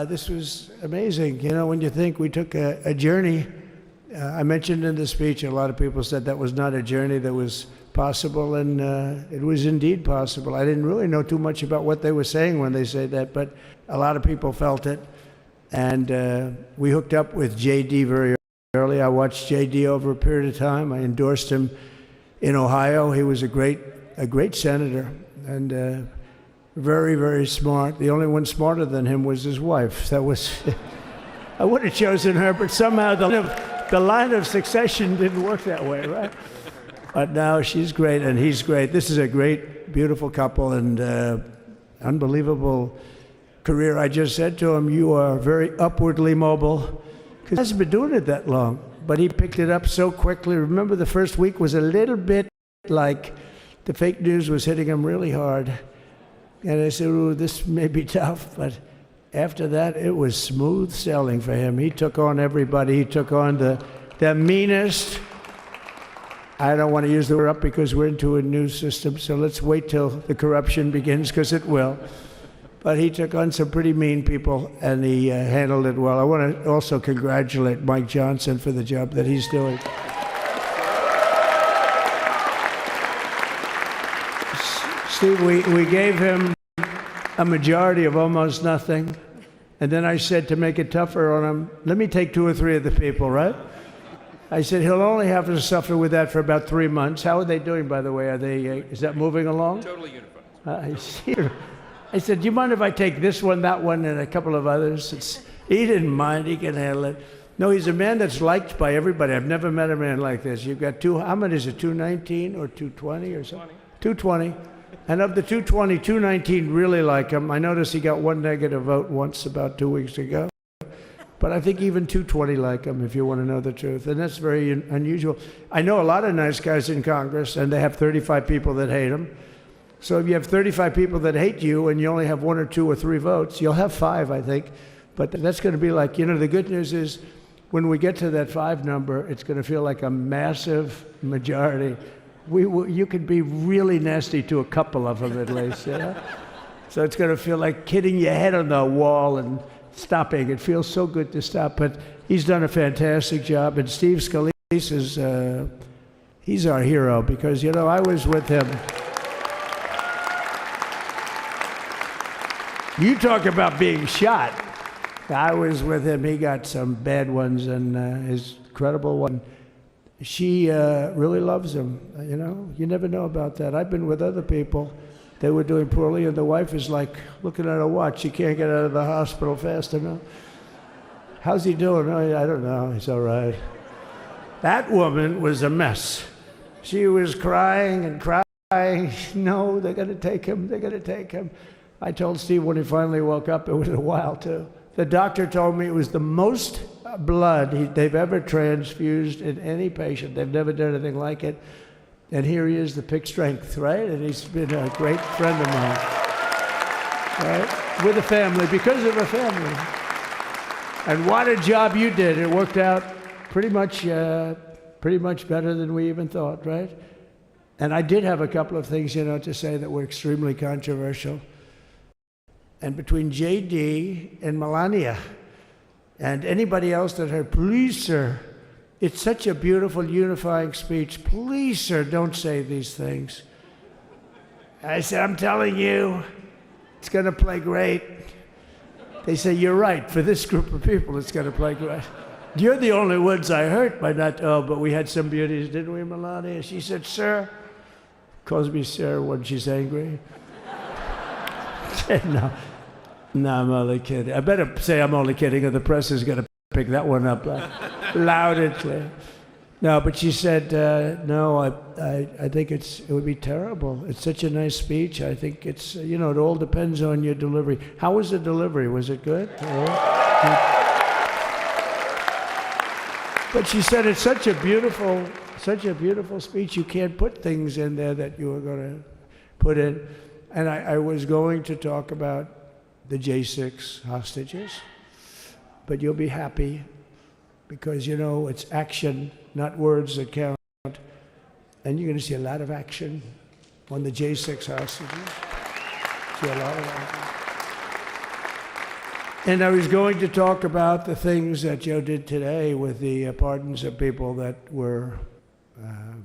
This was amazing. You know, when you think we took a journey, I mentioned in the speech, a lot of people said that was not a journey that was possible, and it was indeed possible. I didn't really know too much about what they were saying when they said that, but a lot of people felt it. And we hooked up with JD very early. I watched JD over a period of time. I endorsed him in Ohio. He was a great senator, and very, very smart. The only one smarter than him was his wife. That was, I would have chosen her, but somehow the line of succession didn't work that way, right? But now she's great and he's great. This is a great, beautiful couple and unbelievable career. I just said to him, you are very upwardly mobile, because he hasn't been doing it that long, but he picked it up so quickly. Remember, the first week was a little bit like the fake news was hitting him really hard. And I said, ooh, this may be tough, but after that, it was smooth sailing for him. He took on everybody. He took on the meanest. I don't want to use the word up because we're into a new system, so let's wait till the corruption begins, because it will. But he took on some pretty mean people, and he handled it well. I want to also congratulate Mike Johnson for the job that he's doing. Steve, we gave him a majority of almost nothing, and then I said, to make it tougher on him, let me take 2 or 3 of the people, right? I said, he'll only have to suffer with that for about 3 months. How are they doing, by the way? Are they? Is that moving along? Totally unified. I see. I said, do you mind if I take this one, that one, and a couple of others? He didn't mind. He can handle it. No, he's a man that's liked by everybody. I've never met a man like this. You've got how many is it, 219 or 220 or something? 220. And of the 220, 219 really like him. I noticed he got 1 negative vote once about 2 weeks ago. But I think even 220 like him, if you want to know the truth. And that's very unusual. I know a lot of nice guys in Congress, and they have 35 people that hate him. So if you have 35 people that hate you and you only have 1 or 2 or 3 votes, you'll have 5, I think. But that's going to be like, you know, the good news is when we get to that 5 number, it's going to feel like a massive majority. You could be really nasty to a couple of them at least, you know? So it's going to feel like hitting your head on the wall and stopping. It feels so good to stop, but he's done a fantastic job. And Steve Scalise is, he's our hero because, you know, I was with him. You talk about being shot. I was with him. He got some bad ones and his credible one. She really loves him, you know? You never know about that. I've been with other people. They were doing poorly, and the wife is like looking at her watch. She can't get out of the hospital fast enough. How's he doing? Oh, I don't know. He's all right. That woman was a mess. She was crying and crying. No, they're going to take him. They're going to take him. I told Steve when he finally woke up, it was a while, too. The doctor told me it was the most blood they've ever transfused in any patient. They've never done anything like it. And here he is, the pick strength, right? And he's been a great friend of mine, right? With a family, because of a family. And what a job you did. It worked out pretty much better than we even thought, right? And I did have a couple of things, you know, to say that were extremely controversial. And between JD and Melania and anybody else that heard, please, sir, it's such a beautiful, unifying speech. Please, sir, don't say these things. I said, I'm telling you, it's going to play great. They say, you're right. For this group of people, it's going to play great. You're the only ones I hurt by not, but we had some beauties, didn't we, Melania? She said, sir. Calls me sir when she's angry. No, I'm only kidding. I better say I'm only kidding, or the press is going to pick that one up loud and clear. No, but she said, no, I think it would be terrible. It's such a nice speech. I think it's, you know, it all depends on your delivery. How was the delivery? Was it good? But she said it's such a beautiful speech. You can't put things in there that you were going to put in. And I was going to talk about the J6 hostages, but you'll be happy because, you know, it's action, not words that count. And you're going to see a lot of action on the J6 hostages. See a lot of that. And I was going to talk about the things that Joe did today with the pardons of people that were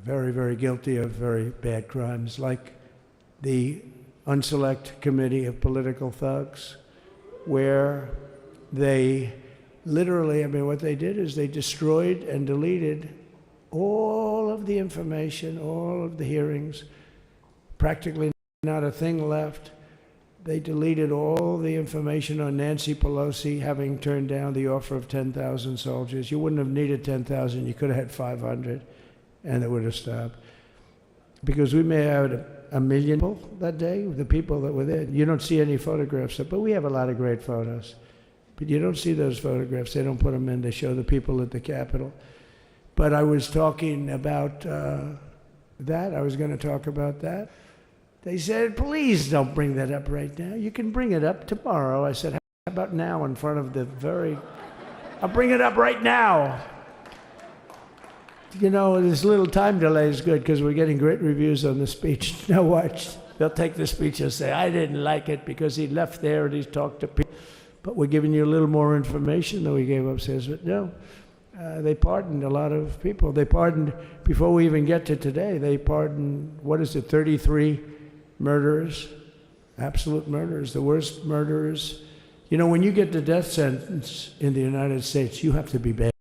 very, very guilty of very bad crimes, like the Unselect Committee of Political Thugs, where they literally, I mean, what they did is they destroyed and deleted all of the information, all of the hearings, practically not a thing left. They deleted all the information on Nancy Pelosi having turned down the offer of 10,000 soldiers. You wouldn't have needed 10,000. You could have had 500, and it would have stopped. Because we may have had a million people that day, the people that were there. You don't see any photographs, but we have a lot of great photos. But you don't see those photographs. They don't put them in. They show the people at the Capitol. But I was talking about that. I was going to talk about that. They said, please don't bring that up right now. You can bring it up tomorrow. I said, how about now in front of the very... I'll bring it up right now. You know, this little time delay is good because we're getting great reviews on the speech. Now watch. They'll take the speech and say, I didn't like it because he left there and he talked to people. But we're giving you a little more information than we gave upstairs. But no, they pardoned a lot of people. They pardoned, before we even get to today, they pardoned, 33 murderers, absolute murderers, the worst murderers. You know, when you get the death sentence in the United States, you have to be bad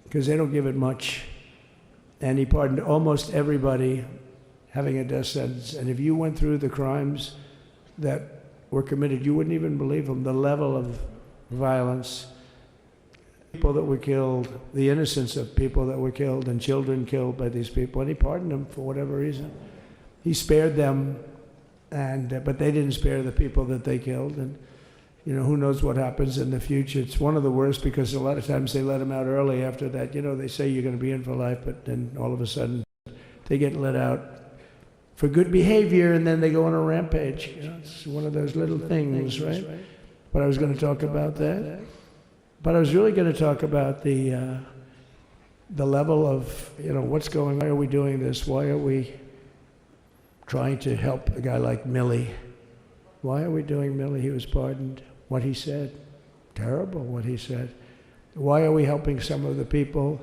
because they don't give it much. And he pardoned almost everybody having a death sentence. And if you went through the crimes that were committed, you wouldn't even believe them, the level of violence, people that were killed, the innocence of people that were killed, and children killed by these people. And he pardoned them for whatever reason. He spared them, but they didn't spare the people that they killed. And, you know, who knows what happens in the future. It's one of the worst because a lot of times they let them out early after that. You know, they say you're going to be in for life, but then all of a sudden they get let out for good behavior, and then they go on a rampage. You know, it's one of those little things, right? But I was going to talk about that. But I was really going to talk about the level of, you know, what's going on. Why are we doing this? Why are we trying to help a guy like Milley? Why are we doing Milley? He was pardoned. What he said, terrible what he said. Why are we helping some of the people?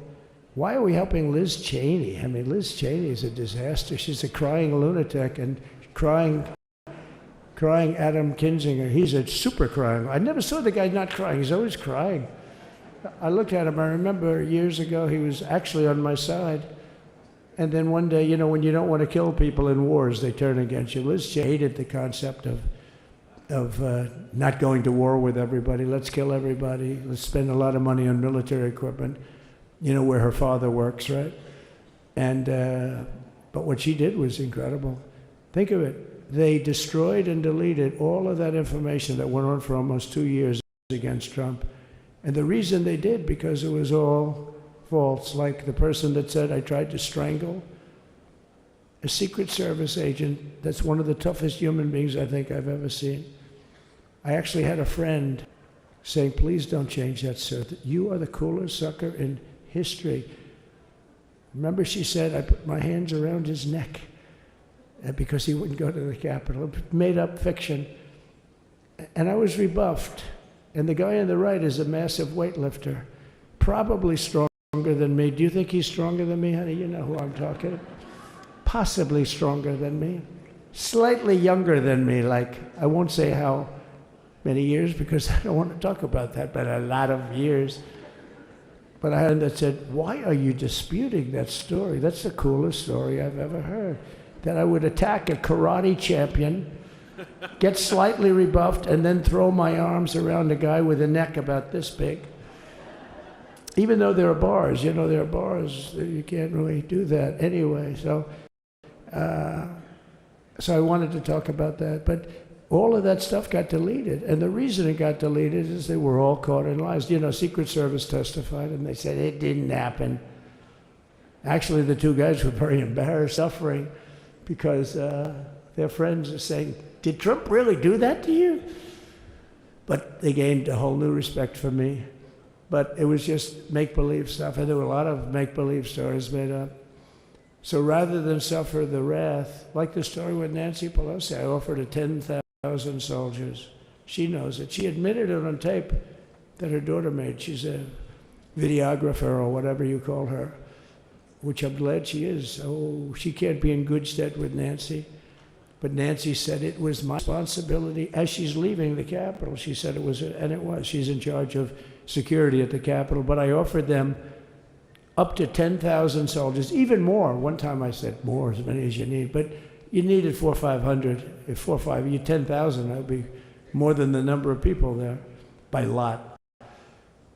Why are we helping Liz Cheney? I mean, Liz Cheney is a disaster. She's a crying lunatic and crying Adam Kinzinger. He's a super crying. I never saw the guy not crying. He's always crying. I looked at him. I remember years ago he was actually on my side. And then one day, you know, when you don't want to kill people in wars, they turn against you. Liz Cheney hated the concept of not going to war with everybody. Let's kill everybody. Let's spend a lot of money on military equipment, you know, where her father works, right? And, but what she did was incredible. Think of it. They destroyed and deleted all of that information that went on for almost 2 years against Trump. And the reason they did, because it was all false. Like the person that said, I tried to strangle a Secret Service agent. That's one of the toughest human beings I think I've ever seen. I actually had a friend saying, please don't change that, sir. You are the coolest sucker in history. Remember, she said, I put my hands around his neck because he wouldn't go to the Capitol. Made up fiction. And I was rebuffed. And the guy on the right is a massive weightlifter, probably stronger than me. Do you think he's stronger than me, honey? You know who I'm talking about. Possibly stronger than me. Slightly younger than me, like, I won't say how many years because I don't want to talk about that, but a lot of years. But I had one that said, why are you disputing that story? That's the coolest story I've ever heard. That I would attack a karate champion, get slightly rebuffed, and then throw my arms around a guy with a neck about this big. Even though there are bars, you know, there are bars, you can't really do that anyway. So I wanted to talk about that. But all of that stuff got deleted. And the reason it got deleted is they were all caught in lies. You know, Secret Service testified, and they said it didn't happen. Actually, the two guys were very embarrassed, suffering, because their friends are saying, did Trump really do that to you? But they gained a whole new respect for me. But it was just make-believe stuff, and there were a lot of make-believe stories made up. So rather than suffer the wrath, like the story with Nancy Pelosi, I offered her 10,000 soldiers. She knows it. She admitted it on tape that her daughter made. She's a videographer or whatever you call her, which I'm glad she is. Oh, she can't be in good stead with Nancy. But Nancy said it was my responsibility as she's leaving the Capitol. She said it was, and it was. She's in charge of security at the Capitol. But I offered them up to 10,000 soldiers, even more. One time I said more, as many as you need. But you needed 400 or 500. If 4 or 5, you 10,000, that would be more than the number of people there by lot.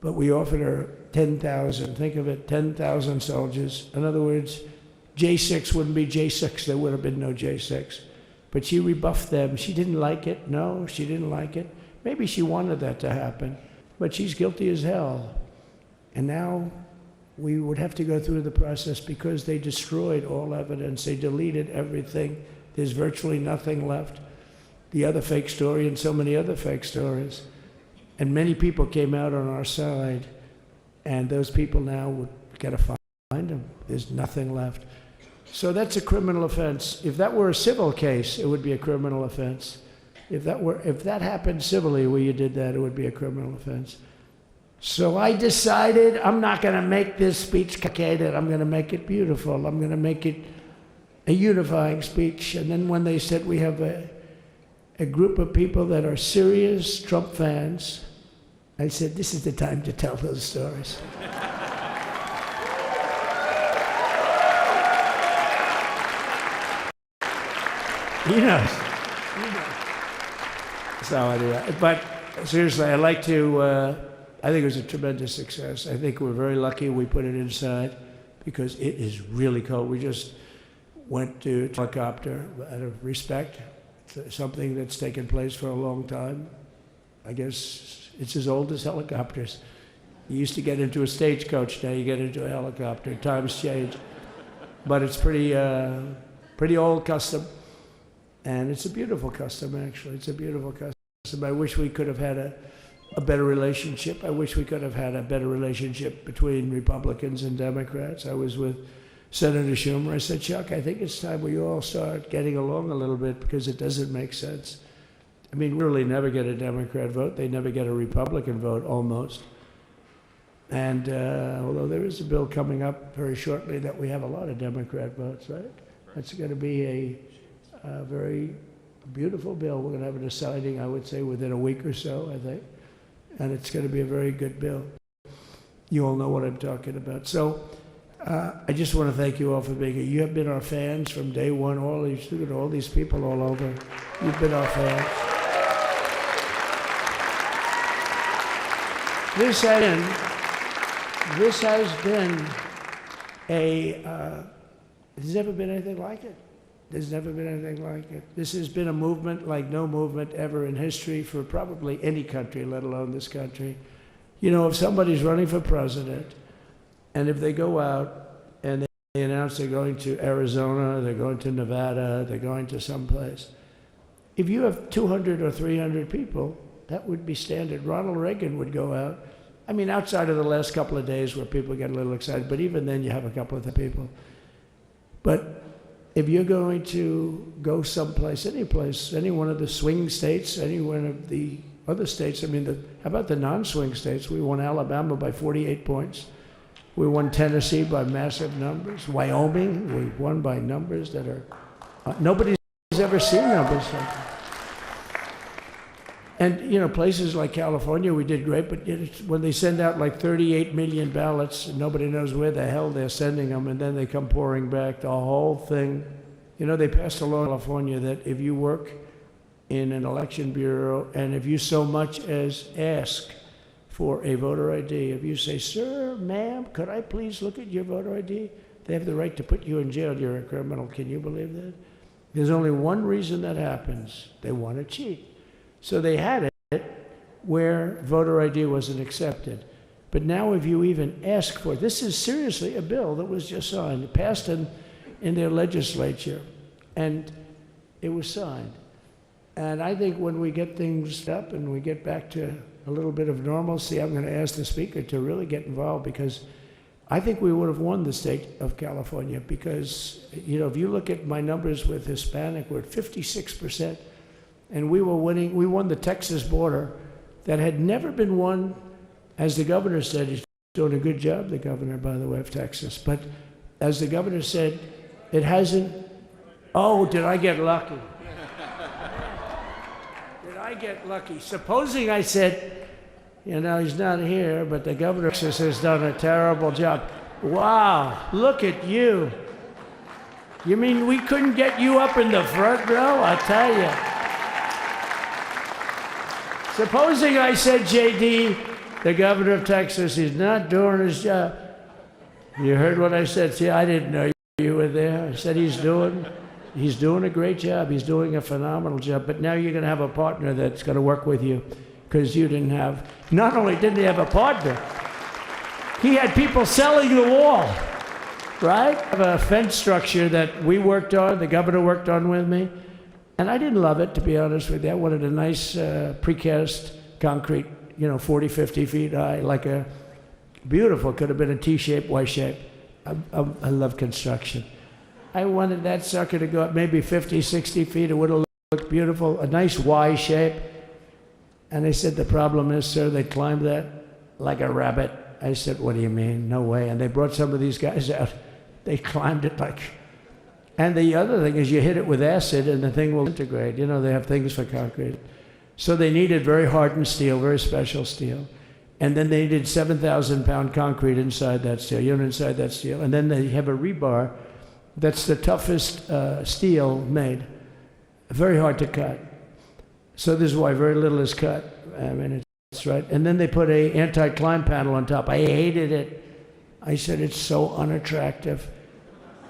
But we offered her 10,000. Think of it, 10,000 soldiers. In other words, J6 wouldn't be J6. There would have been no J6. But she rebuffed them. She didn't like it. No, she didn't like it. Maybe she wanted that to happen. But she's guilty as hell. And now we would have to go through the process because they destroyed all evidence. They deleted everything. There's virtually nothing left. The other fake story and so many other fake stories. And many people came out on our side. And those people now would got to find them. There's nothing left. So that's a criminal offense. If that were a civil case, it would be a criminal offense. If that happened civilly where you did that, it would be a criminal offense. So I decided I'm not going to make this speech complicated. I'm going to make it beautiful. I'm going to make it a unifying speech. And then when they said we have a group of people that are serious Trump fans, I said, this is the time to tell those stories. He knows. So anyway, but seriously, I'd like to, I think it was a tremendous success. I think we're very lucky we put it inside because it is really cold. We just went to a helicopter out of respect, something that's taken place for a long time. I guess it's as old as helicopters. You used to get into a stagecoach, now you get into a helicopter. Times change. But it's pretty old custom. And it's a beautiful custom, actually. It's a beautiful custom. I wish we could have had a better relationship. I wish we could have had a better relationship between Republicans and Democrats. I was with Senator Schumer. I said, Chuck, I think it's time we all start getting along a little bit because it doesn't make sense. I mean, we really never get a Democrat vote. They never get a Republican vote, almost. And although there is a bill coming up very shortly that we have a lot of Democrat votes, right? That's going to be a very beautiful bill. We're going to have a deciding, I would say, within a week or so, I think. And it's going to be a very good bill. You all know what I'm talking about. So I just want to thank you all for being here. You have been our fans from day one. Look at all these people all over. You've been our fans. This has been there's never been anything like it. There's never been anything like it. This has been a movement like no movement ever in history for probably any country, let alone this country. You know, if somebody's running for president, and if they go out and they announce they're going to Arizona, they're going to Nevada, they're going to someplace, if you have 200 or 300 people, that would be standard. Ronald Reagan would go out. I mean, outside of the last couple of days where people get a little excited, but even then you have a couple of the people. But if you're going to go someplace, any place, any one of the swing states, any one of the other states, I mean, how about the non-swing states? We won Alabama by 48 points. We won Tennessee by massive numbers. Wyoming, we won by numbers that are, nobody's ever seen numbers like that. And, you know, places like California, we did great, but when they send out like 38 million ballots, nobody knows where the hell they're sending them, and then they come pouring back, the whole thing. You know, they passed a law in California that if you work in an election bureau, and if you so much as ask for a voter ID, if you say, sir, ma'am, could I please look at your voter ID? They have the right to put you in jail. You're a criminal. Can you believe that? There's only one reason that happens. They want to cheat. So they had it where voter ID wasn't accepted. But now if you even ask for it, this is seriously a bill that was just signed, passed in their legislature, and it was signed. And I think when we get things up and we get back to a little bit of normalcy, I'm going to ask the speaker to really get involved because I think we would have won the state of California because, you know, if you look at my numbers with Hispanic, we're at 56%. And we won the Texas border that had never been won, as the governor said. He's doing a good job, the governor, by the way, of Texas. But as the governor said, it hasn't. Oh, did I get lucky? Did I get lucky? Supposing I said, you know, he's not here, but the governor of Texas has done a terrible job. Wow, look at you. You mean we couldn't get you up in the front row? I tell you. Supposing I said, JD, the governor of Texas, he's not doing his job. You heard what I said. See, I didn't know you were there. I said he's doing a great job. He's doing a phenomenal job. But now you're going to have a partner that's going to work with you because you didn't have, not only didn't he have a partner, he had people selling the wall, right? I have a fence structure that we worked on, the governor worked on with me. And I didn't love it, to be honest with you. I wanted a nice precast concrete, you know, 40, 50 feet high, like a beautiful, could have been a T-shape, Y-shape. I love construction. I wanted that sucker to go up maybe 50, 60 feet. It would have looked beautiful, a nice Y shape. And they said, the problem is, sir, they climbed that like a rabbit. I said, what do you mean? No way. And they brought some of these guys out. They climbed it like... And the other thing is you hit it with acid and the thing will integrate. You know, they have things for concrete. So they needed very hardened steel, very special steel. And then they needed 7,000-pound concrete inside that steel, inside that steel. And then they have a rebar that's the toughest steel made. Very hard to cut. So this is why very little is cut. I mean, it's right. And then they put a anti-climb panel on top. I hated it. I said, it's so unattractive.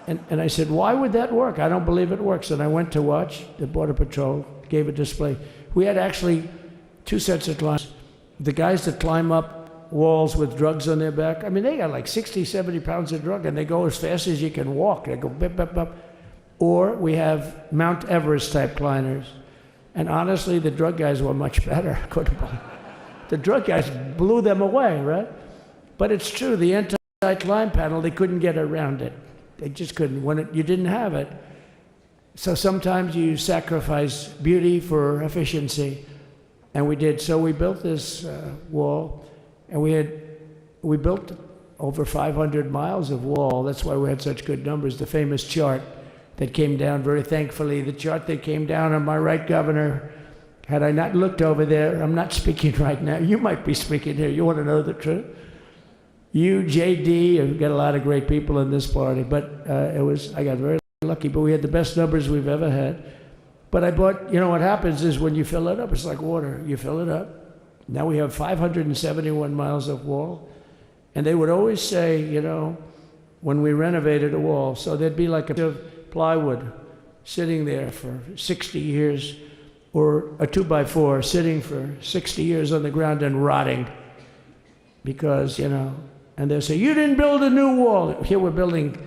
And I said, why would that work? I don't believe it works. And I went to watch the Border Patrol, gave a display. We had actually 2 sets of climbers. The guys that climb up walls with drugs on their back, I mean, they got like 60, 70 pounds of drug, and they go as fast as you can walk. They go bip, bip, bip. Or we have Mount Everest type climbers. And honestly, the drug guys were much better. The drug guys blew them away, right? But it's true, the anti-climb panel, they couldn't get around it. They just couldn't. You didn't have it. So sometimes you sacrifice beauty for efficiency. And we did. So we built this wall, and we built over 500 miles of wall. That's why we had such good numbers. The famous chart that came down, very thankfully, the chart that came down on my right, Governor, had I not looked over there, I'm not speaking right now. You might be speaking here. You want to know the truth? You, JD, you've got a lot of great people in this party, but I got very lucky, but we had the best numbers we've ever had. But I bought, you know what happens is when you fill it up, it's like water. You fill it up. Now we have 571 miles of wall. And they would always say, you know, when we renovated a wall, so there'd be like a bit of plywood sitting there for 60 years, or a 2x4 sitting for 60 years on the ground and rotting. Because, you know, and they'll say, you didn't build a new wall. Here we're building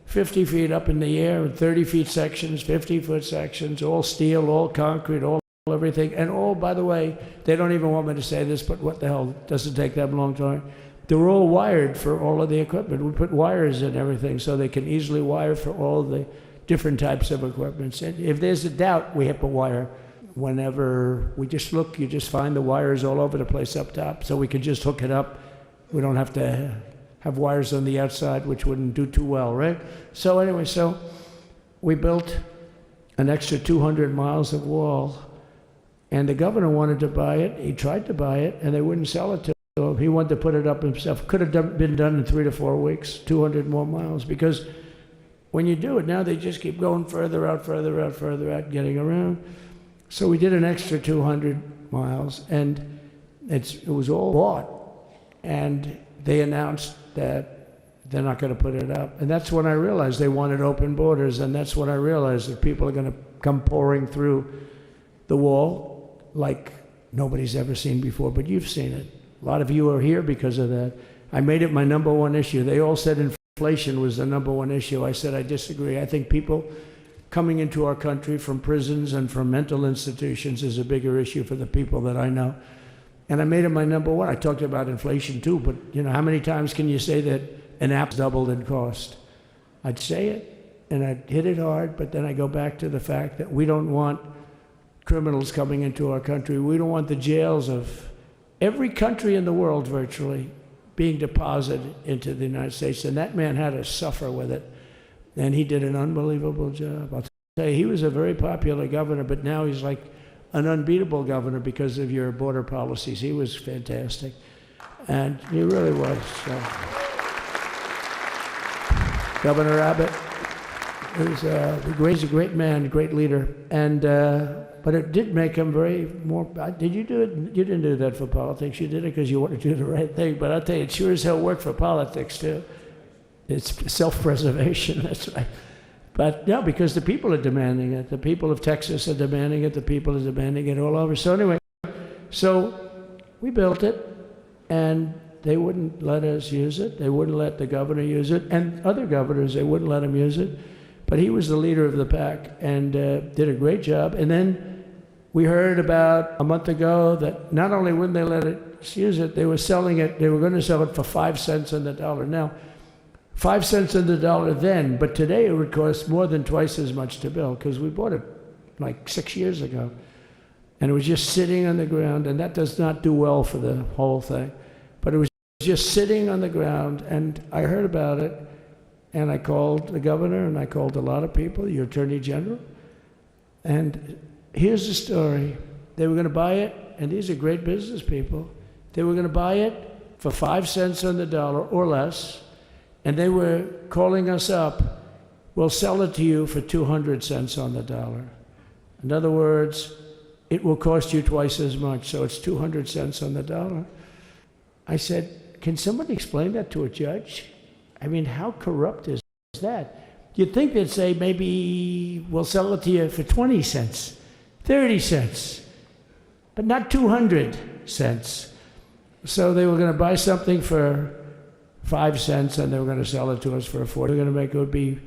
50 feet up in the air, 30 feet sections, 50-foot sections, all steel, all concrete, all everything. And all, by the way, they don't even want me to say this, but what the hell, it doesn't take that long time. They're all wired for all of the equipment. We put wires in everything so they can easily wire for all the different types of equipment. And if there's a doubt, we have a wire. Whenever we just look, you just find the wires all over the place up top, so we can just hook it up. We don't have to have wires on the outside, which wouldn't do too well, right? So anyway, so we built an extra 200 miles of wall, and the governor wanted to buy it. He tried to buy it, and they wouldn't sell it to him. He wanted to put it up himself. Could have been done in 3 to 4 weeks, 200 more miles, because when you do it, now they just keep going further out, further out, further out, getting around. So we did an extra 200 miles, and it was all bought. And they announced that they're not going to put it up. And that's when I realized they wanted open borders, and that's when I realized that people are going to come pouring through the wall like nobody's ever seen before, but you've seen it. A lot of you are here because of that. I made it my number one issue. They all said inflation was the number one issue. I said I disagree. I think people coming into our country from prisons and from mental institutions is a bigger issue for the people that I know. And I made it my number one. I talked about inflation too, but you know, how many times can you say that an app doubled in cost. I'd say it and I'd hit it hard, but then I go back to the fact that we don't want criminals coming into our country. We don't want the jails of every country in the world virtually being deposited into the United States. And that man had to suffer with it. And he did an unbelievable job. I'll tell you, he was a very popular governor, but now he's like an unbeatable governor because of your border policies. He was fantastic. And he really was. So. Governor Abbott he's a great man, great leader. And but it did make him very more. Did you do it? You didn't do that for politics. You did it because you wanted to do the right thing. But I'll tell you, it sure as hell worked for politics too. It's self-preservation. That's right. But no, because the people are demanding it. The people of Texas are demanding it. The people are demanding it all over. So anyway, so we built it, and they wouldn't let us use it. They wouldn't let the governor use it, and other governors, they wouldn't let him use it. But he was the leader of the pack and did a great job. And then we heard about a month ago that not only wouldn't they let us use it, they were selling it. They were going to sell it for 5 cents on the dollar. Now, 5 cents on the dollar then, but today it would cost more than twice as much to build because we bought it like 6 years ago. And it was just sitting on the ground, and that does not do well for the whole thing. But it was just sitting on the ground, and I heard about it, and I called the governor, and I called a lot of people, your attorney general. And here's the story. They were going to buy it, and these are great business people. They were going to buy it for 5 cents on the dollar or less, and they were calling us up, we'll sell it to you for 200 cents on the dollar. In other words, it will cost you twice as much, so it's 200 cents on the dollar. I said, can somebody explain that to a judge? I mean, how corrupt is that? You'd think they'd say, maybe we'll sell it to you for 20 cents, 30 cents, but not 200 cents. So they were going to buy something for 5 cents, and they were going to sell it to us for a 40. They were going to make it would be,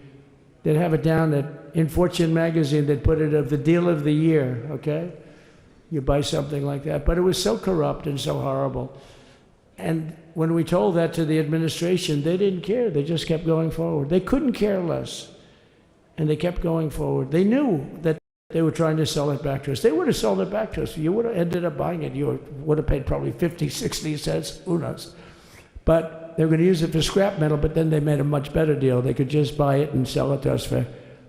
they'd have it down that in Fortune magazine, they'd put it of the deal of the year, okay? You buy something like that. But it was so corrupt and so horrible. And when we told that to the administration, they didn't care. They just kept going forward. They couldn't care less. And they kept going forward. They knew that they were trying to sell it back to us. They would have sold it back to us. You would have ended up buying it. You would have paid probably 50, 60 cents, who knows. But they were going to use it for scrap metal, but then they made a much better deal. They could just buy it and sell it to us for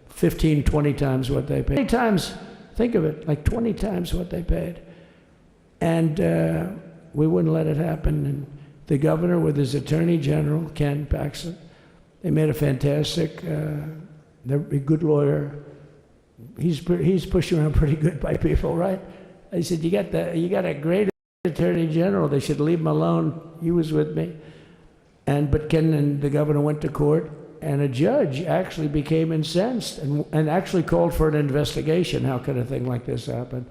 15, 20 times what they paid. 20 times, think of it, like 20 times what they paid. And we wouldn't let it happen. And the governor with his attorney general, Ken Paxton, they made a fantastic, they're a good lawyer. He's pushed around pretty good by people, right? I said, you got a great attorney general. They should leave him alone. He was with me. But Ken and the governor went to court, and a judge actually became incensed and actually called for an investigation. How could a thing like this happen?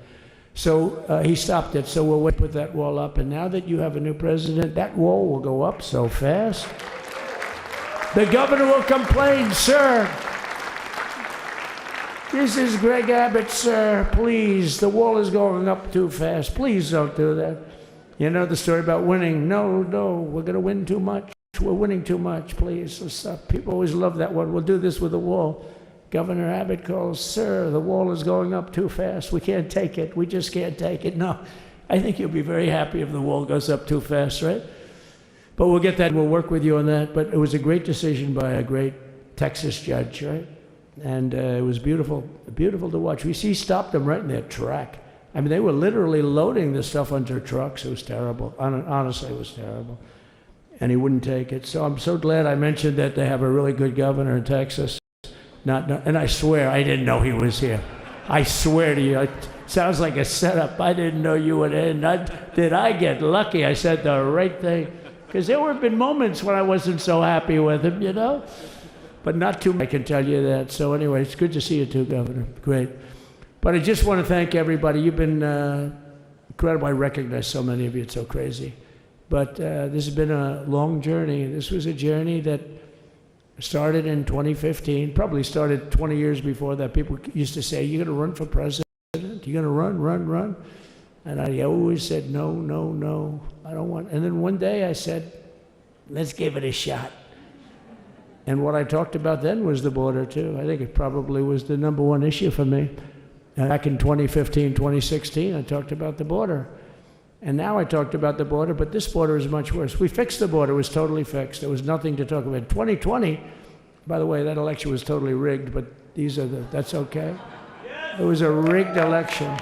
So he stopped it. So we'll put that wall up. And now that you have a new president, that wall will go up so fast. The governor will complain, sir. This is Greg Abbott, sir. Please, the wall is going up too fast. Please don't do that. You know the story about winning. No, we're going to win too much. We're winning too much, please. Stop. People always love that one. We'll do this with the wall. Governor Abbott calls, sir, the wall is going up too fast. We can't take it. We just can't take it. No, I think you'll be very happy if the wall goes up too fast, right? But we'll get that. We'll work with you on that. But it was a great decision by a great Texas judge, right? And it was beautiful, beautiful to watch. He stopped them right in their track. I mean, they were literally loading this stuff onto trucks. It was terrible. Honestly, it was terrible. And he wouldn't take it. So I'm so glad I mentioned that they have a really good governor in Texas. And I swear, I didn't know he was here. I swear to you, it sounds like a setup. I didn't know you would end. Did I get lucky? I said the right thing. Because there have been moments when I wasn't so happy with him, you know? But not too much, I can tell you that. So anyway, it's good to see you too, Governor. Great. But I just want to thank everybody. You've been incredible. I recognize so many of you. It's so crazy. But this has been a long journey. This was a journey that started in 2015, probably started 20 years before that. People used to say, you're going to run for president? You're going to run? And I always said, no, I don't want. And then one day I said, let's give it a shot. And what I talked about then was the border, too. I think it probably was the number one issue for me. Back in 2015, 2016, I talked about the border. And now I talked about the border, but this border is much worse. We fixed the border. It was totally fixed. There was nothing to talk about. 2020, by the way, that election was totally rigged, but that's okay. It was a rigged election.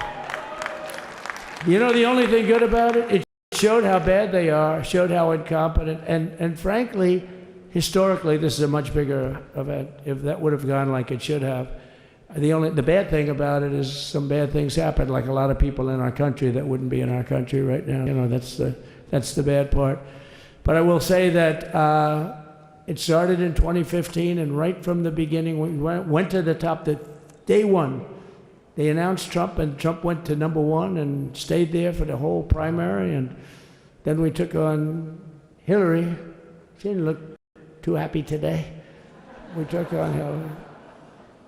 You know the only thing good about it? It showed how bad they are, showed how incompetent, and frankly, historically, this is a much bigger event. If that would have gone like it should have, the bad thing about it is some bad things happen, like a lot of people in our country that wouldn't be in our country right now. You know, that's the bad part. But I will say that it started in 2015, and right from the beginning, we went to the top. Day one, they announced Trump, and Trump went to number one and stayed there for the whole primary. And then we took on Hillary. She didn't look too happy today. We took on Hillary,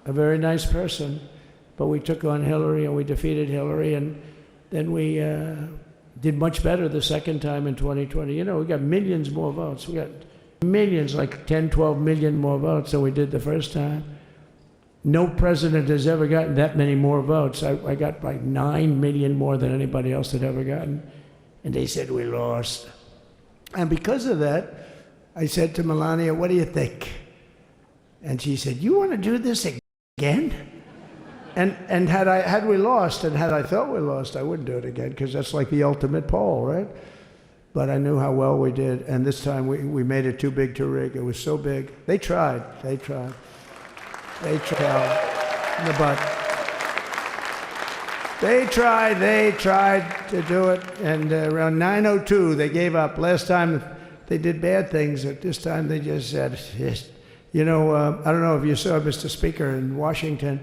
a very nice person, but we took on Hillary and we defeated Hillary, and then we did much better the second time in 2020. You know, we got millions more votes. We got millions, like 10, 12 million more votes than we did the first time. No president has ever gotten that many more votes. I got like 9 million more than anybody else had ever gotten. And they said we lost. And because of that, I said to Melania, what do you think? And she said, you want to do this again? And had we lost, and had I thought we lost, I wouldn't do it again, because that's like the ultimate poll, right? But I knew how well we did, and this time we made it too big to rig. It was so big. They tried. They tried in the butt. They tried to do it, and around 9:02 they gave up. Last time they did bad things, but this time they just said, yes. You know, I don't know if you saw, Mr. Speaker, in Washington,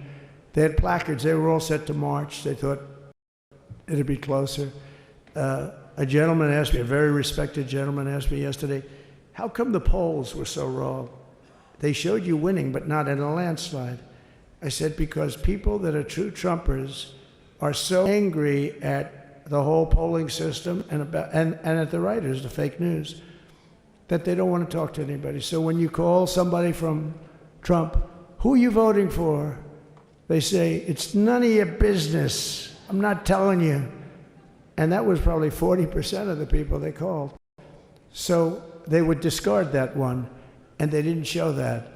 they had placards. They were all set to march. They thought it'd be closer. A gentleman asked me, a very respected gentleman asked me yesterday, how come the polls were so wrong? They showed you winning, but not in a landslide. I said, because people that are true Trumpers are so angry at the whole polling system and at the writers, the fake news, that they don't want to talk to anybody. So when you call somebody from Trump, who are you voting for? They say, it's none of your business. I'm not telling you. And that was probably 40% of the people they called. So they would discard that one, and they didn't show that.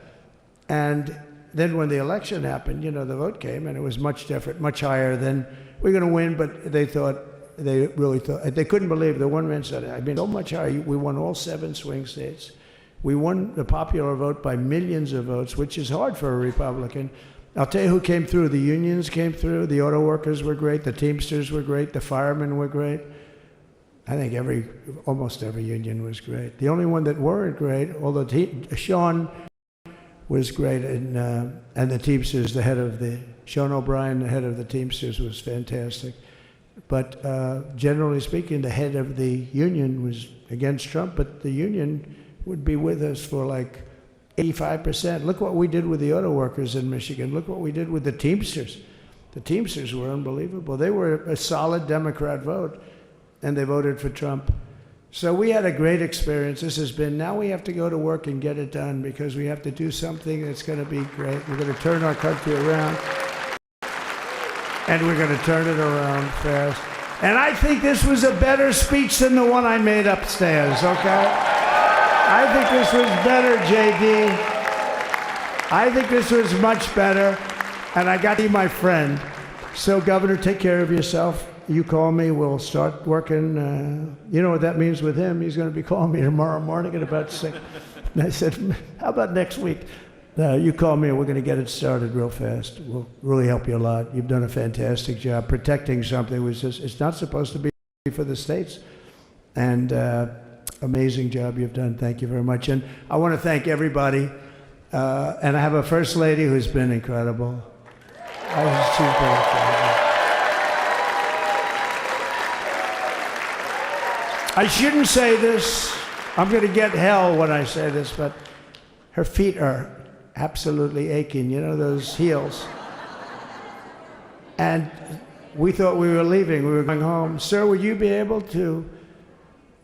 And then when the election happened, you know, the vote came, and it was much different, much higher than we're going to win, but they really thought, they couldn't believe the one man said, I mean, so much higher. We won all 7 swing states. We won the popular vote by millions of votes, which is hard for a Republican. I'll tell you who came through. The unions came through. The auto workers were great. The Teamsters were great. The firemen were great. I think almost every union was great. The only one that weren't great, although Sean was great, and the Teamsters, Sean O'Brien, the head of the Teamsters, was fantastic. But generally speaking, the head of the union was against Trump, but the union would be with us for like 85%. Look what we did with the auto workers in Michigan. Look what we did with the Teamsters. The Teamsters were unbelievable. They were a solid Democrat vote, and they voted for Trump. So we had a great experience. Now we have to go to work and get it done, because we have to do something that's going to be great. We're going to turn our country around, and we're going to turn it around fast. And I think this was a better speech than the one I made upstairs, okay? I think this was better, JD. I think this was much better, and I got to be my friend. So, Governor, take care of yourself. You call me, we'll start working. You know what that means with him? He's going to be calling me tomorrow morning at about 6. And I said, how about next week? You call me, and we're going to get it started real fast. We'll really help you a lot. You've done a fantastic job protecting something which it's not supposed to be for the states. And amazing job you've done. Thank you very much. And I want to thank everybody. And I have a First Lady who's been incredible. She's been incredible. I shouldn't say this. I'm going to get hell when I say this, but her feet are absolutely aching. You know, those heels. And we thought we were leaving. We were going home. Sir, would you be able to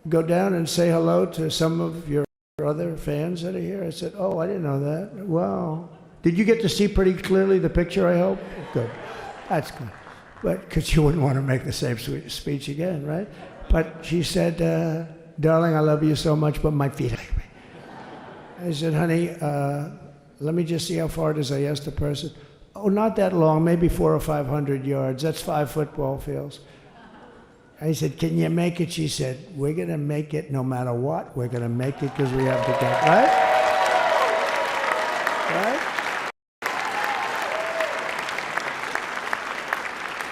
go down and say hello to some of your other fans that are here? I said, oh, I didn't know that. Wow. Did you get to see pretty clearly the picture, I hope? Good. That's good. But because you wouldn't want to make the same speech again, right? But she said, darling, I love you so much, but my feet ache me. I said, honey, let me just see how far it is. I asked the person. Oh, not that long, maybe 400 or 500 yards. That's 5 football fields. I said, can you make it? She said, we're going to make it no matter what. We're going to make it because we have to get, right? Right?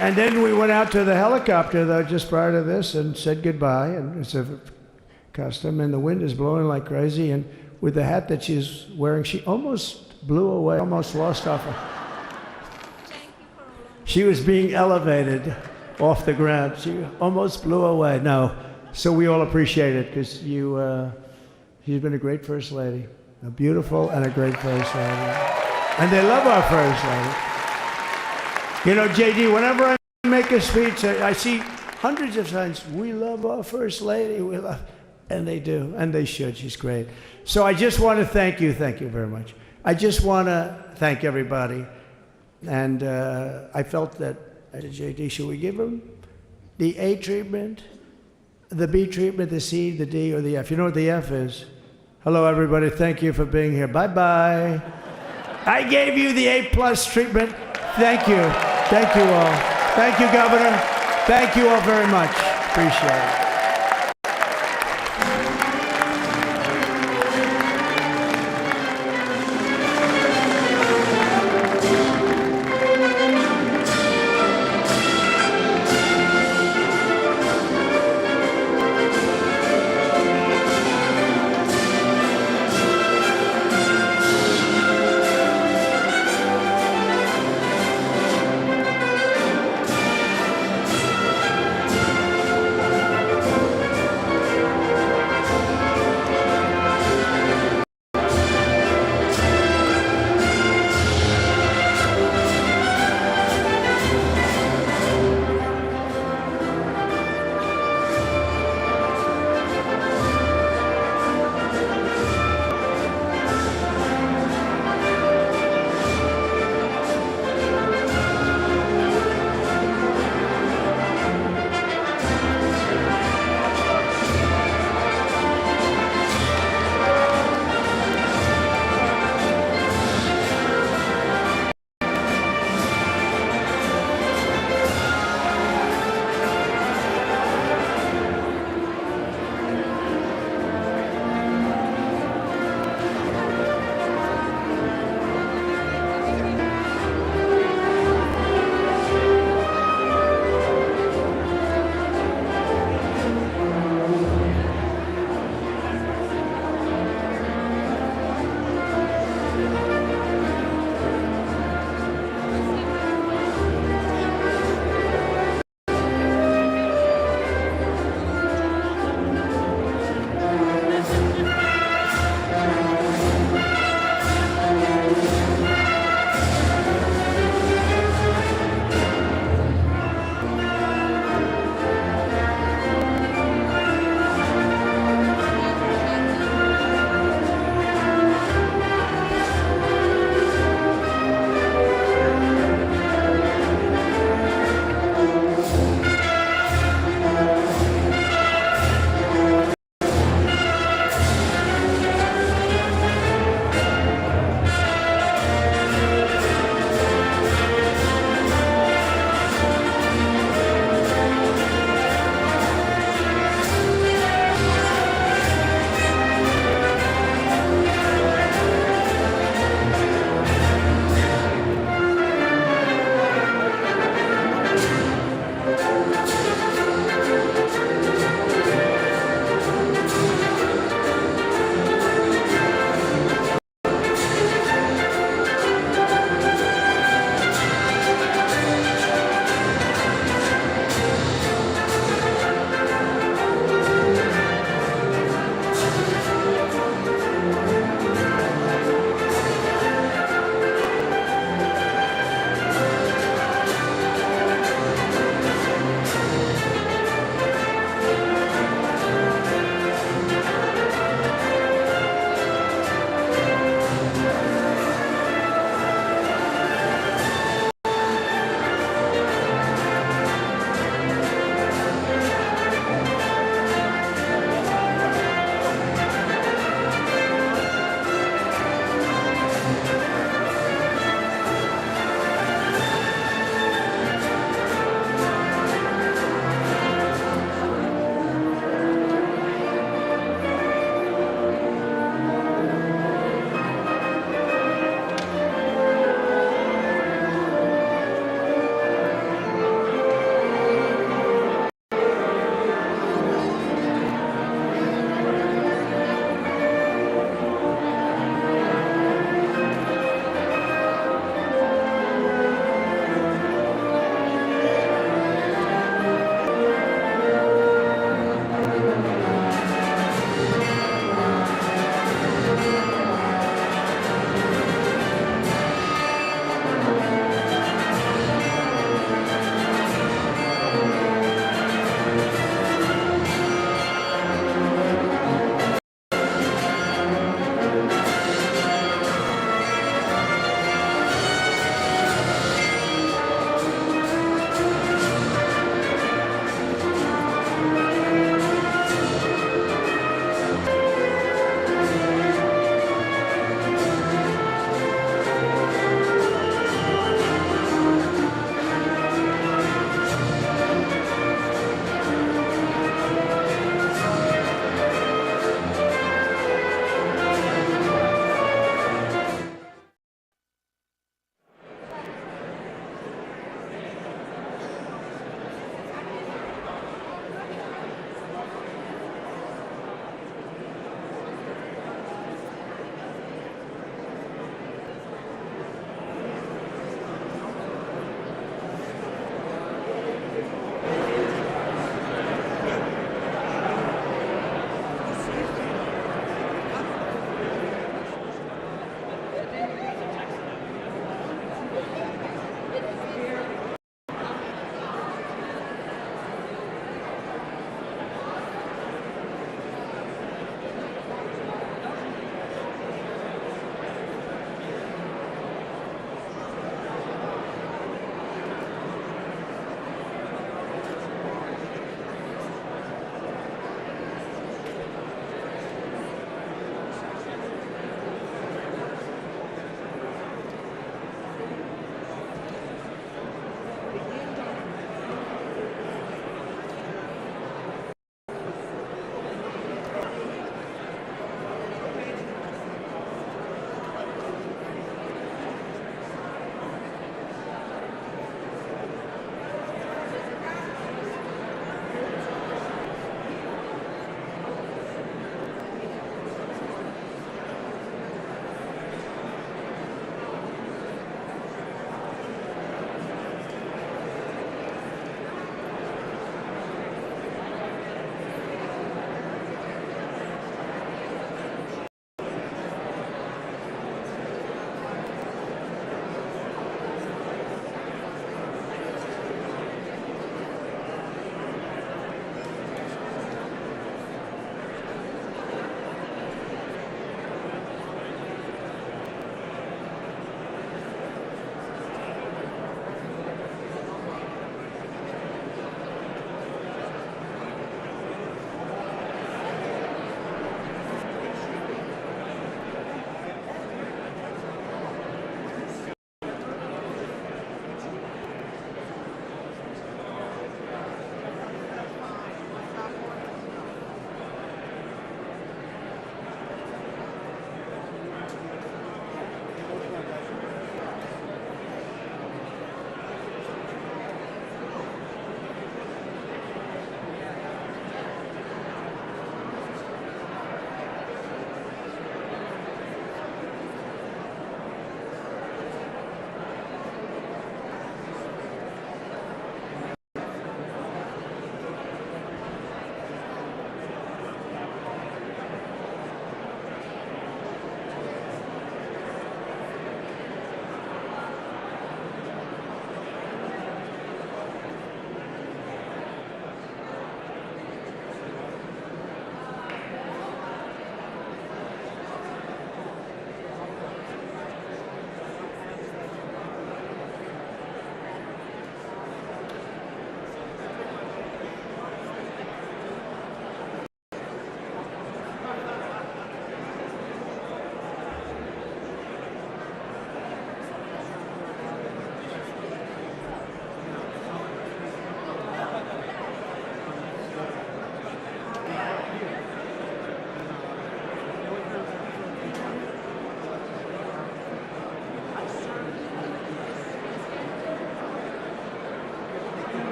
And then we went out to the helicopter, though, just prior to this and said goodbye. And it's a custom, and the wind is blowing like crazy. And with the hat that she's wearing, she almost blew away, almost lost off her. She was being elevated off the ground. She almost blew away. No. So we all appreciate it because she's been a great First Lady, a beautiful and a great First Lady. And they love our First Lady. You know, JD, whenever I make a speech, I see hundreds of times, we love our First Lady, we love, and they do, and they should. She's great. So I just want to thank you very much. I just want to thank everybody. And I felt that, JD, should we give him the A treatment, the B treatment, the C, the D, or the F? You know what the F is? Hello, everybody. Thank you for being here. Bye-bye. I gave you the A+ treatment. Thank you. Thank you all. Thank you, Governor. Thank you all very much. Appreciate it.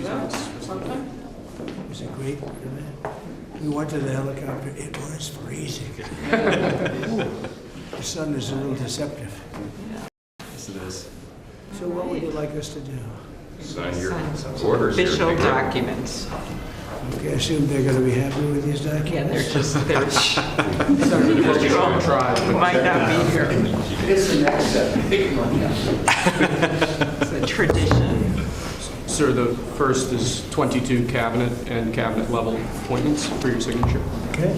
Was it great? We went to the helicopter. It was freezing. The sun is a little deceptive. Yes, it is. So what would you like us to do? Sign your orders. Official documents. Okay, I assume they're going to be happy with these documents? Yeah, they're might not be here. It's the next step. It's a tradition. Sir, the first is 22 cabinet and cabinet level appointments for your signature. Okay.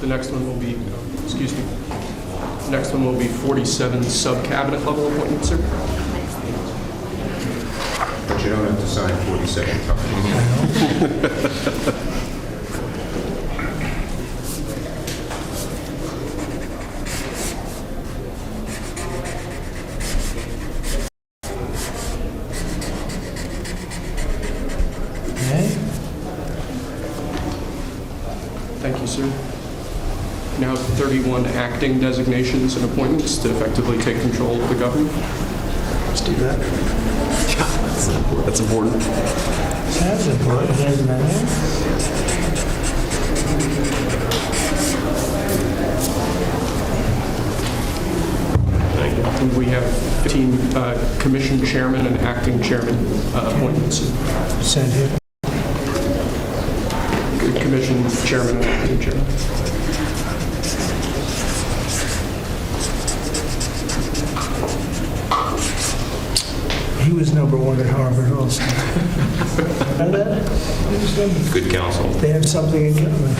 The next one will be, excuse me, the next one will be 47 sub-cabinet level appointments, sir. But you don't have to sign 47 times. Thank you, sir. Now 31 acting designations and appointments to effectively take control of the government. Let's do that. Yeah, that's important. Sounds important, doesn't it? Thank you. And we have 15 commission chairman and acting chairman appointments. Send here. Commission chairman and acting chairman. He was number one at Harvard also. Good counsel. They have something in common.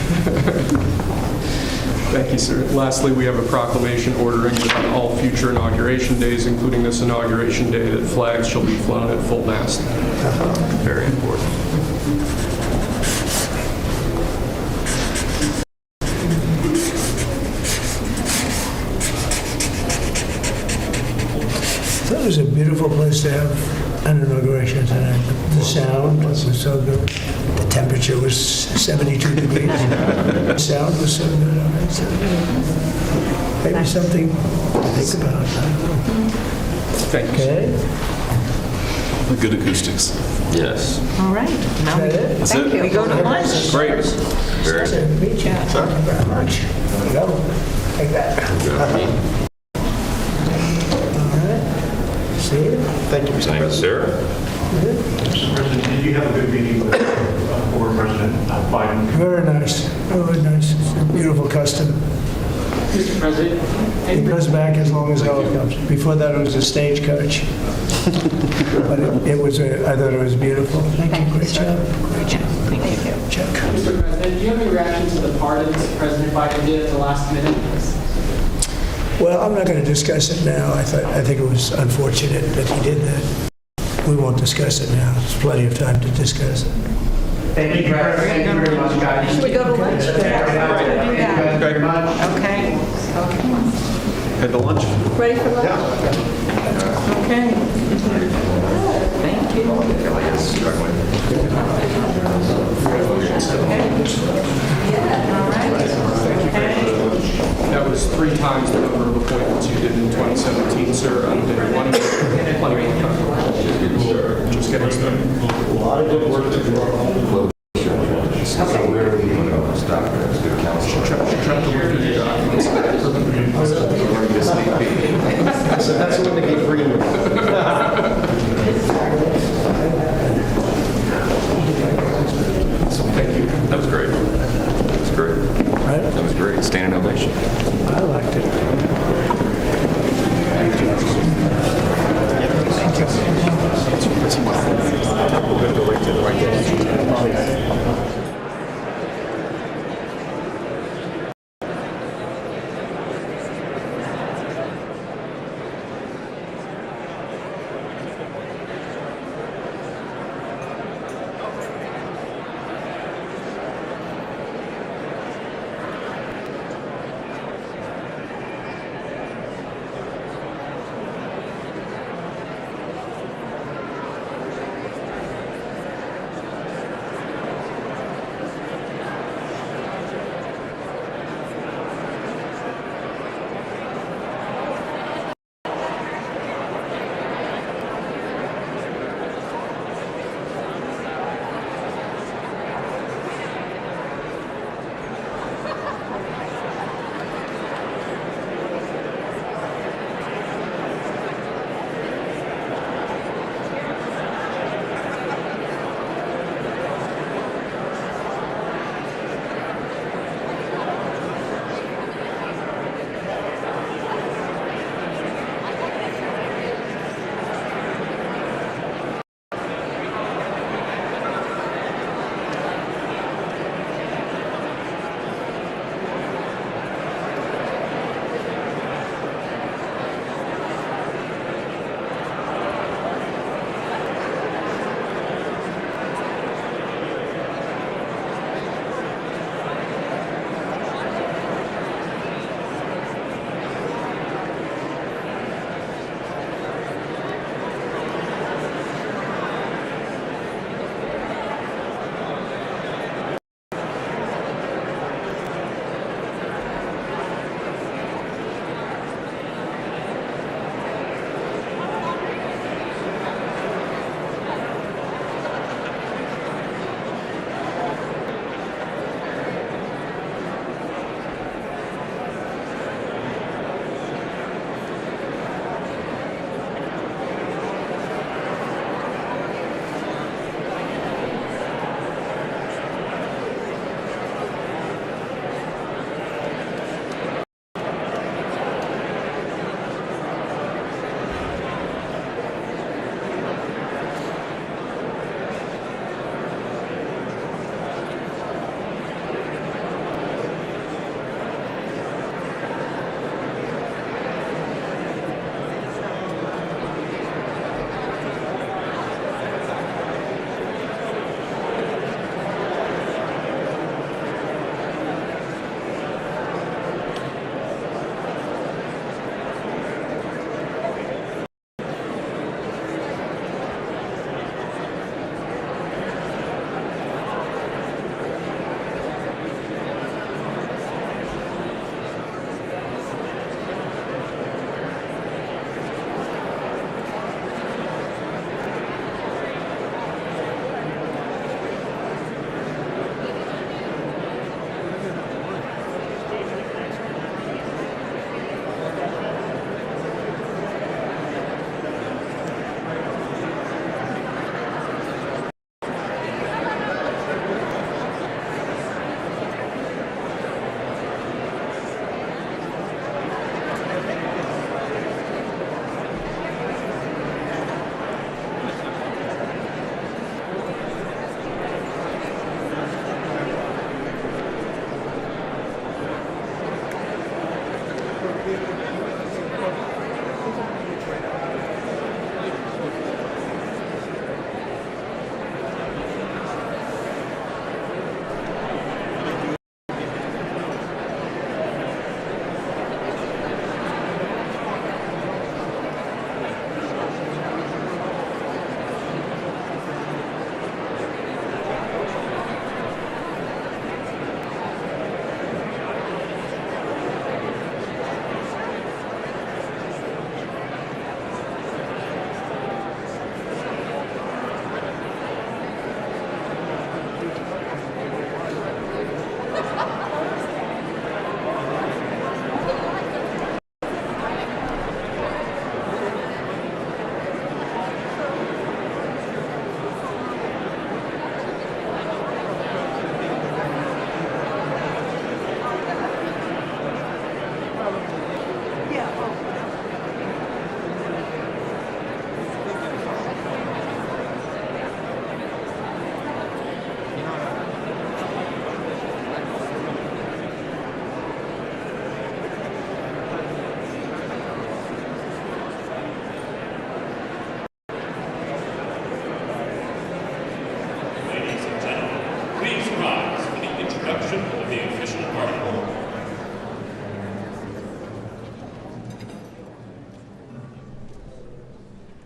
Thank you, sir. Lastly, we have a proclamation ordering that on all future inauguration days, including this inauguration day, that flags shall be flown at full mast. Very important. It was a beautiful place to have an inauguration tonight. The sound was so good. The temperature was 72 degrees. The sound was so good. So maybe something to think about. Thank you. Okay. Good acoustics. Yes. All right. Now That's it. we go to lunch. Great. Very good. Thank you very much. There we go. Take that. Thank you, Mr. President. Sir. Mr. President, did you have a good meeting with former President Biden? Very nice. Very nice. It's a beautiful custom. Mr. President. He goes back as long as hell comes. Before that, it was a stagecoach. But it was, I thought it was beautiful. Thank you. Great job. Great job. Thank you. Check. Mr. President, do you have any reaction to the pardons President Biden did at the last minute? Well, I'm not going to discuss it now. I think it was unfortunate that he did that. We won't discuss it now. There's plenty of time to discuss it. Thank you very much, guys. Should we go to lunch? Thank you very much. Okay. Head to lunch. Ready for lunch? Okay. Thank you. All right. That was 3 times the number of appointments you did in 2017, sir, on day one. Plenty of time. Just getting started. A lot of good work to do. So where are we going to stop? That's good counsel. Check the word of your documents. So that's when they get free. Thank you. That was great. That was great. That was great. Standing ovation. I liked it.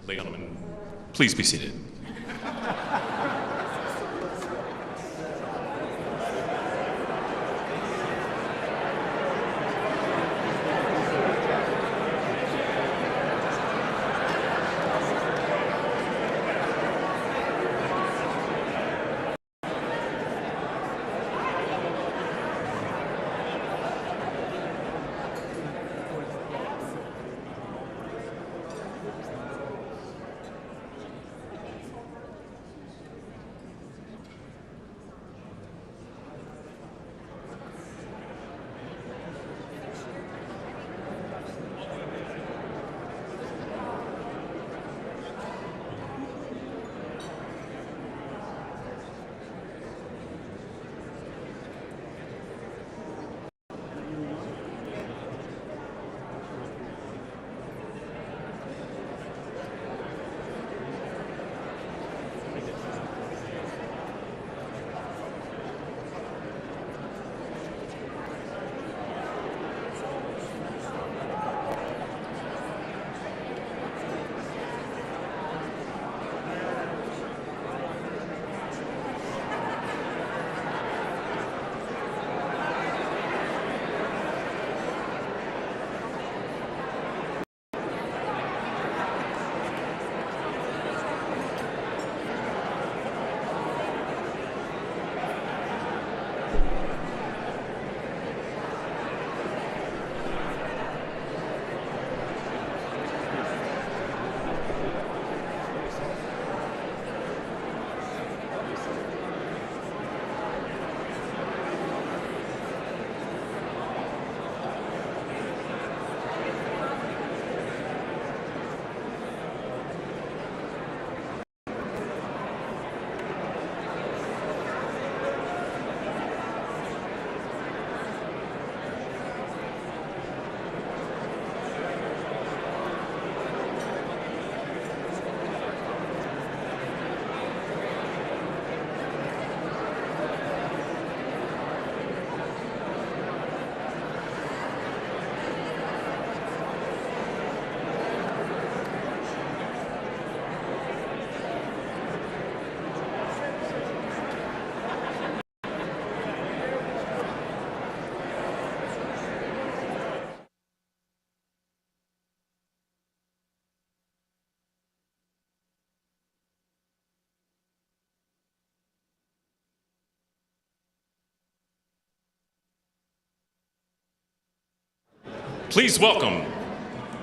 Ladies and gentlemen, please be seated. Please welcome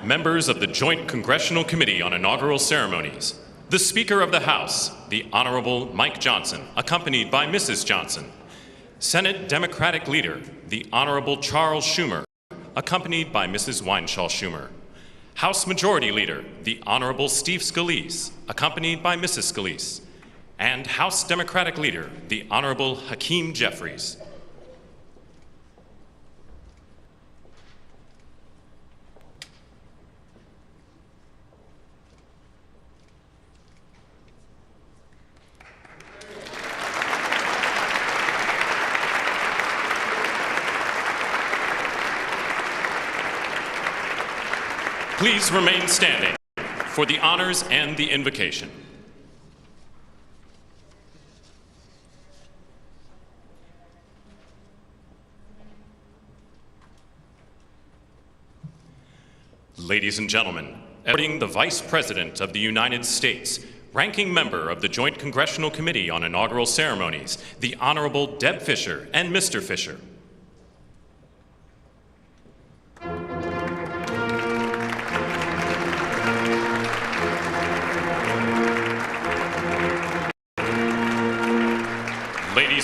members of the Joint Congressional Committee on Inaugural Ceremonies, the Speaker of the House, the Honorable Mike Johnson, accompanied by Mrs. Johnson, Senate Democratic Leader, the Honorable Charles Schumer, accompanied by Mrs. Weinshaw Schumer, House Majority Leader, the Honorable Steve Scalise, accompanied by Mrs. Scalise, and House Democratic Leader, the Honorable Hakeem Jeffries. Please remain standing for the honors and the invocation. Ladies and gentlemen, escorting the Vice President of the United States, ranking member of the Joint Congressional Committee on Inaugural Ceremonies, the Honorable Deb Fisher and Mr. Fisher.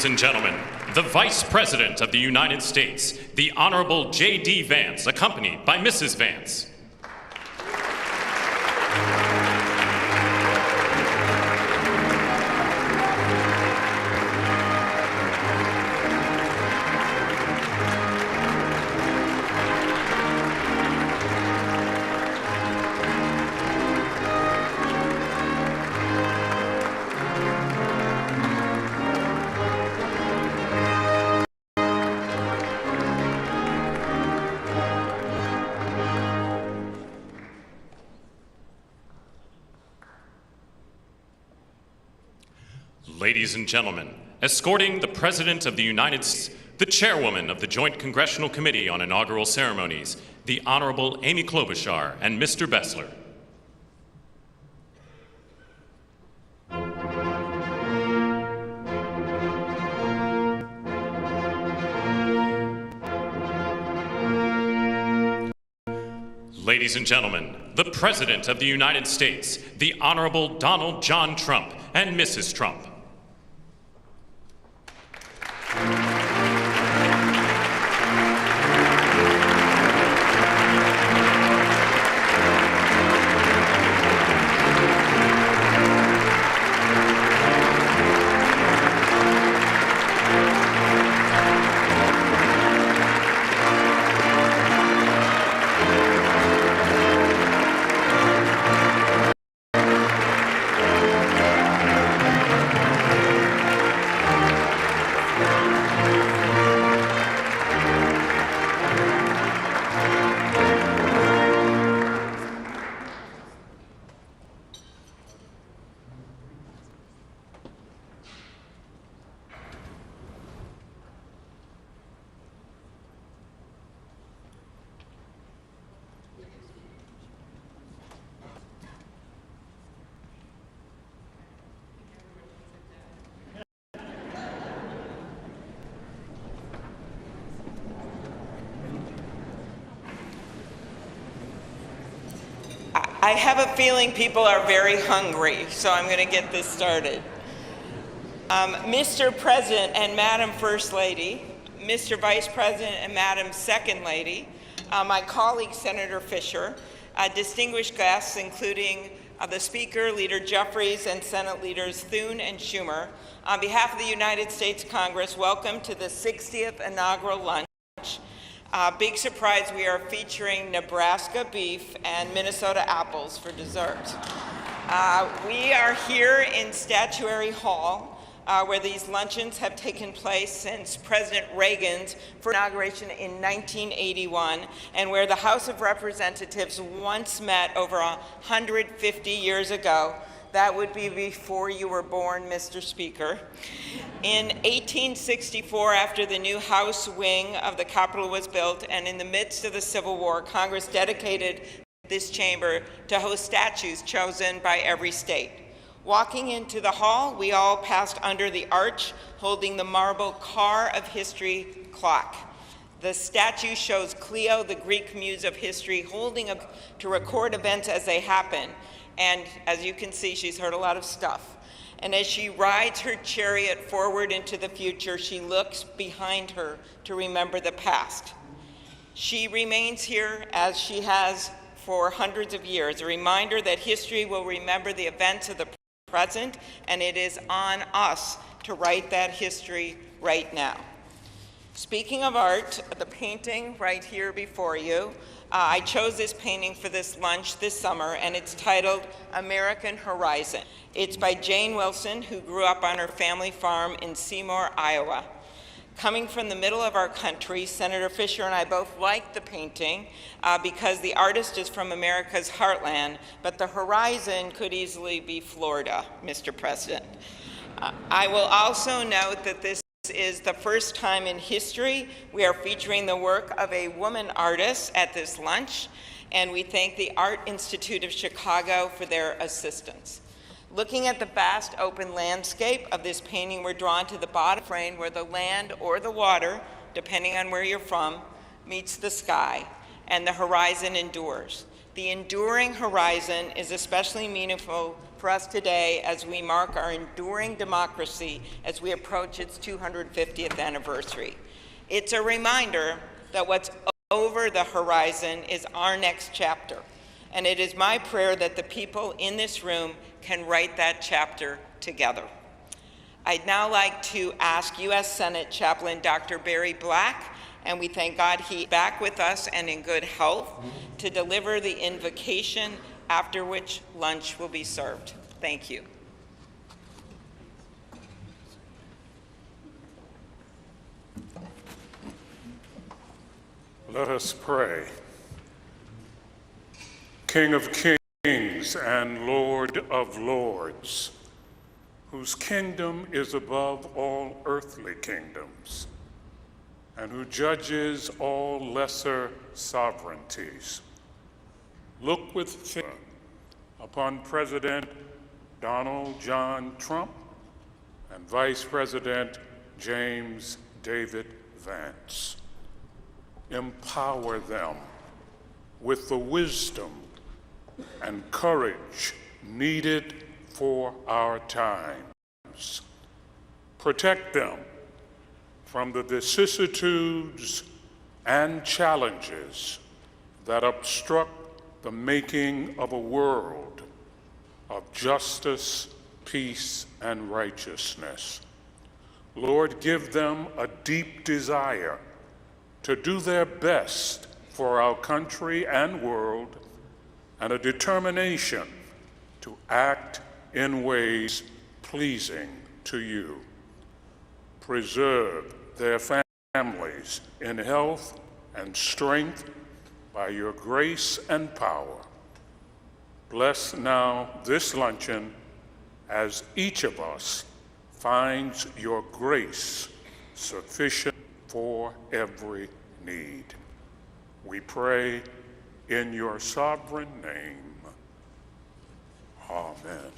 Ladies and gentlemen, the Vice President of the United States, the Honorable J.D. Vance, accompanied by Mrs. Vance. Ladies and gentlemen, escorting the President of the United States, the Chairwoman of the Joint Congressional Committee on Inaugural Ceremonies, the Honorable Amy Klobuchar and Mr. Bessler. Ladies and gentlemen, the President of the United States, the Honorable Donald John Trump and Mrs. Trump. I have a feeling people are very hungry, so I'm going to get this started. Mr. President and Madam First Lady, Mr. Vice President and Madam Second Lady, my colleague Senator Fisher, distinguished guests including the Speaker, Leader Jeffries, and Senate Leaders Thune and Schumer, on behalf of the United States Congress, welcome to the 60th inaugural lunch. Big surprise, we are featuring Nebraska beef and Minnesota apples for dessert. We are here in Statuary Hall, where these luncheons have taken place since President Reagan's first inauguration in 1981, and where the House of Representatives once met over 150 years ago. That would be before you were born, Mr. Speaker. In 1864, after the new House wing of the Capitol was built, and in the midst of the Civil War, Congress dedicated this chamber to host statues chosen by every state. Walking into the hall, we all passed under the arch, holding the marble Car of History clock. The statue shows Cleo, the Greek muse of history, holding up to record events as they happen. And as you can see, she's heard a lot of stuff. And as she rides her chariot forward into the future, she looks behind her to remember the past. She remains here as she has for hundreds of years, a reminder that history will remember the events of the present, and it is on us to write that history right now. Speaking of art, the painting right here before you, I chose this painting for this lunch this summer, and it's titled American Horizon. It's by Jane Wilson, who grew up on her family farm in Seymour, Iowa. Coming from the middle of our country, Senator Fisher and I both like the painting because the artist is from America's heartland, but the horizon could easily be Florida, Mr. President. I will also note that this is the first time in history we are featuring the work of a woman artist at this lunch, and we thank the Art Institute of Chicago for their assistance. Looking at the vast open landscape of this painting, we're drawn to the bottom frame where the land or the water, depending on where you're from, meets the sky, and the horizon endures. The enduring horizon is especially meaningful for us today as we mark our enduring democracy as we approach its 250th anniversary. It's a reminder that what's over the horizon is our next chapter, and it is my prayer that the people in this room can write that chapter together. I'd now like to ask U.S. Senate Chaplain Dr. Barry Black, and we thank God he's back with us and in good health, to deliver the invocation, after which lunch will be served. Thank you. Let us pray. King of kings and Lord of lords, whose kingdom is above all earthly kingdoms, and who judges all lesser sovereignties. Look with favor upon President Donald John Trump and Vice President James David Vance. Empower them with the wisdom and courage needed for our times. Protect them from the vicissitudes and challenges that obstruct the making of a world of justice, peace, and righteousness. Lord, give them a deep desire to do their best for our country and world, and a determination to act in ways pleasing to you. Preserve their families in health and strength by your grace and power. Bless now this luncheon as each of us finds your grace sufficient for every need. We pray in your sovereign name. Amen.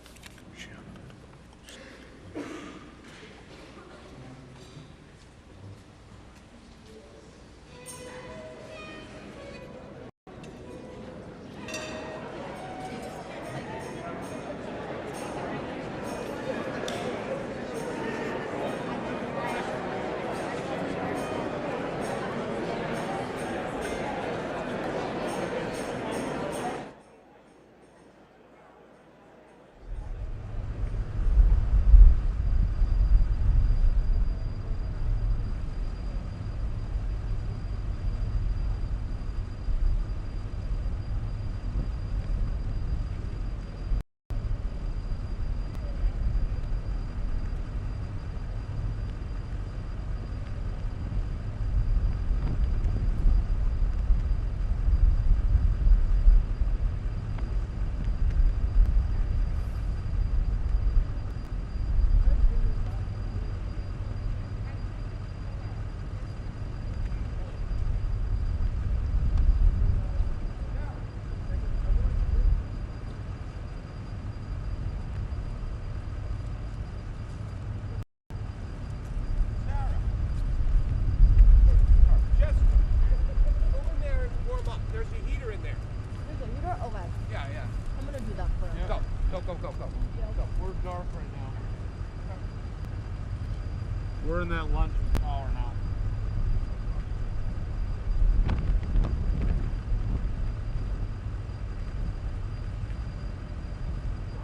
We're in that lunch hour now.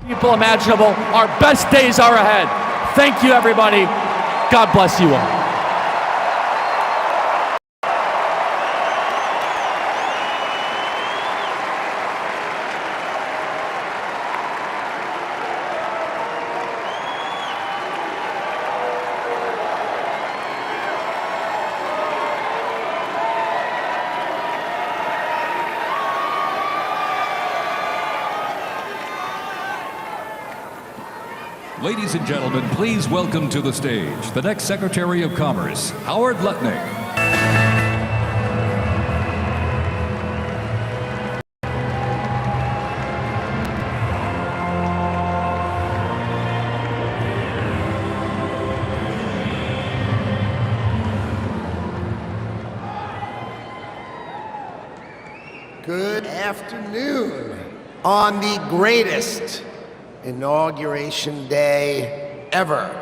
People imaginable. Our best days are ahead. Thank you, everybody. God bless you all. Ladies and gentlemen, please welcome to the stage the next Secretary of Commerce, Howard Lutnick. Good afternoon. On the greatest Inauguration Day ever.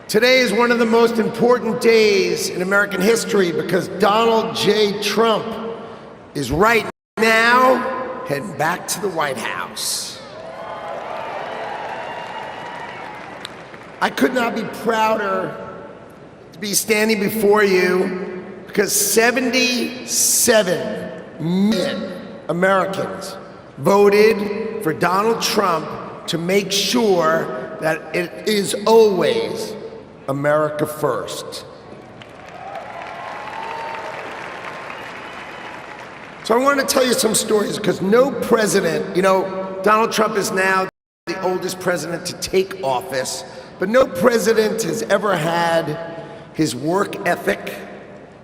Today is one of the most important days in American history because Donald J. Trump is right now heading back to the White House. I could not be prouder to be standing before you because 77 million Americans voted for Donald Trump to make sure that it is always America first. So I want to tell you some stories because no president, Donald Trump is now the oldest president to take office, but no president has ever had his work ethic,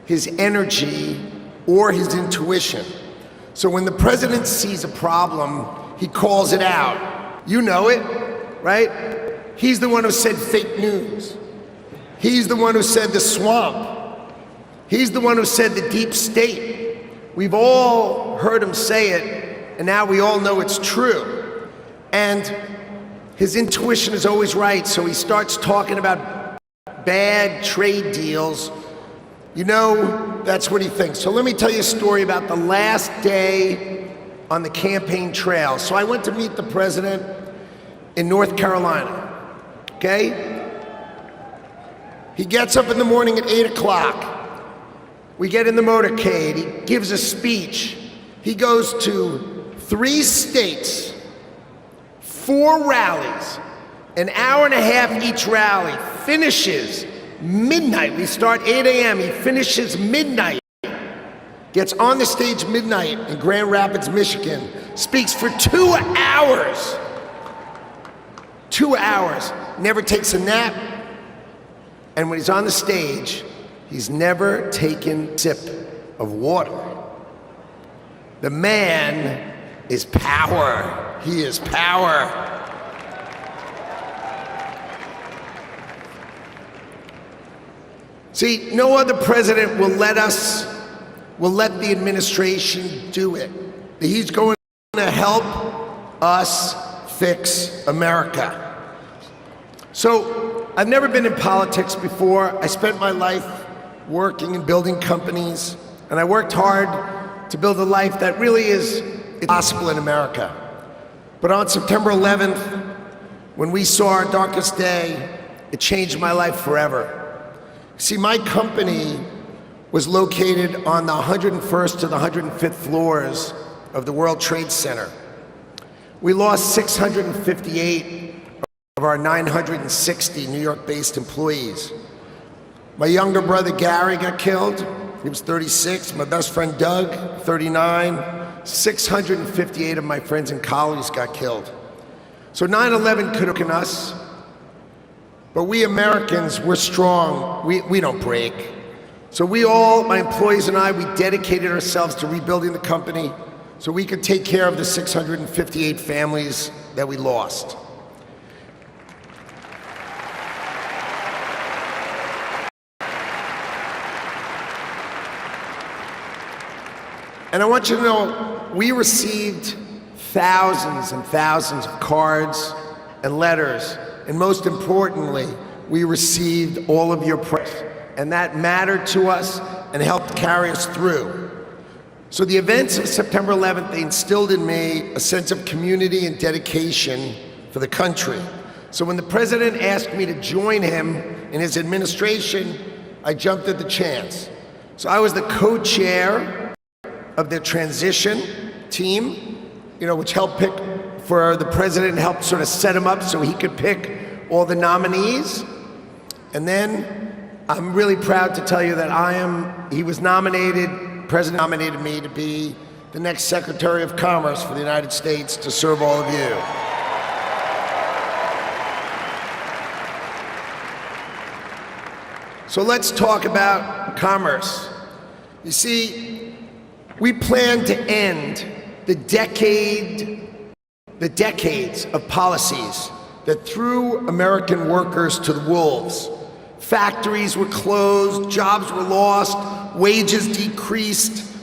his energy, or his intuition. So when the president sees a problem, he calls it out. You know it, right? He's the one who said fake news. He's the one who said the swamp. He's the one who said the deep state. We've all heard him say it, and now we all know it's true. And his intuition is always right, so he starts talking about bad trade deals. That's what he thinks. So let me tell you a story about the last day on the campaign trail. So I went to meet the president in North Carolina, okay? He gets up in the morning at 8 o'clock. We get in the motorcade. He gives a speech. He goes to 3 states, 4 rallies, an hour and a half each rally, finishes midnight. We start 8 a.m. He finishes midnight. Gets on the stage midnight in Grand Rapids, Michigan, speaks for 2 hours. 2 hours, never takes a nap. And when he's on the stage, he's never taken a sip of water. The man is power. He is power. See, no other president will let the administration do it. He's going to help us fix America. So, I've never been in politics before. I spent my life working and building companies, and I worked hard to build a life that really is possible in America. But on September 11th, when we saw our darkest day, it changed my life forever. See, my company was located on the 101st to the 105th floors of the World Trade Center. We lost 658 of our 960 New York-based employees. My younger brother Gary got killed. He was 36. My best friend Doug, 39. 658 of my friends and colleagues got killed. So 9/11 could have taken us, but we Americans, we're strong. We don't break. So we all, my employees and I, we dedicated ourselves to rebuilding the company so we could take care of the 658 families that we lost. And I want you to know, we received thousands and thousands of cards and letters, and most importantly, we received all of your prayers, and that mattered to us and helped carry us through. So the events of September 11th, they instilled in me a sense of community and dedication for the country. So when the president asked me to join him in his administration, I jumped at the chance. So I was the co-chair of the transition team, which helped pick for the president and helped sort of set him up so he could pick all the nominees. And then I'm really proud to tell you that he was nominated, the president nominated me to be the next Secretary of Commerce for the United States to serve all of you. So let's talk about commerce. You see, we plan to end the decades of policies that threw American workers to the wolves. Factories were closed, jobs were lost, wages decreased.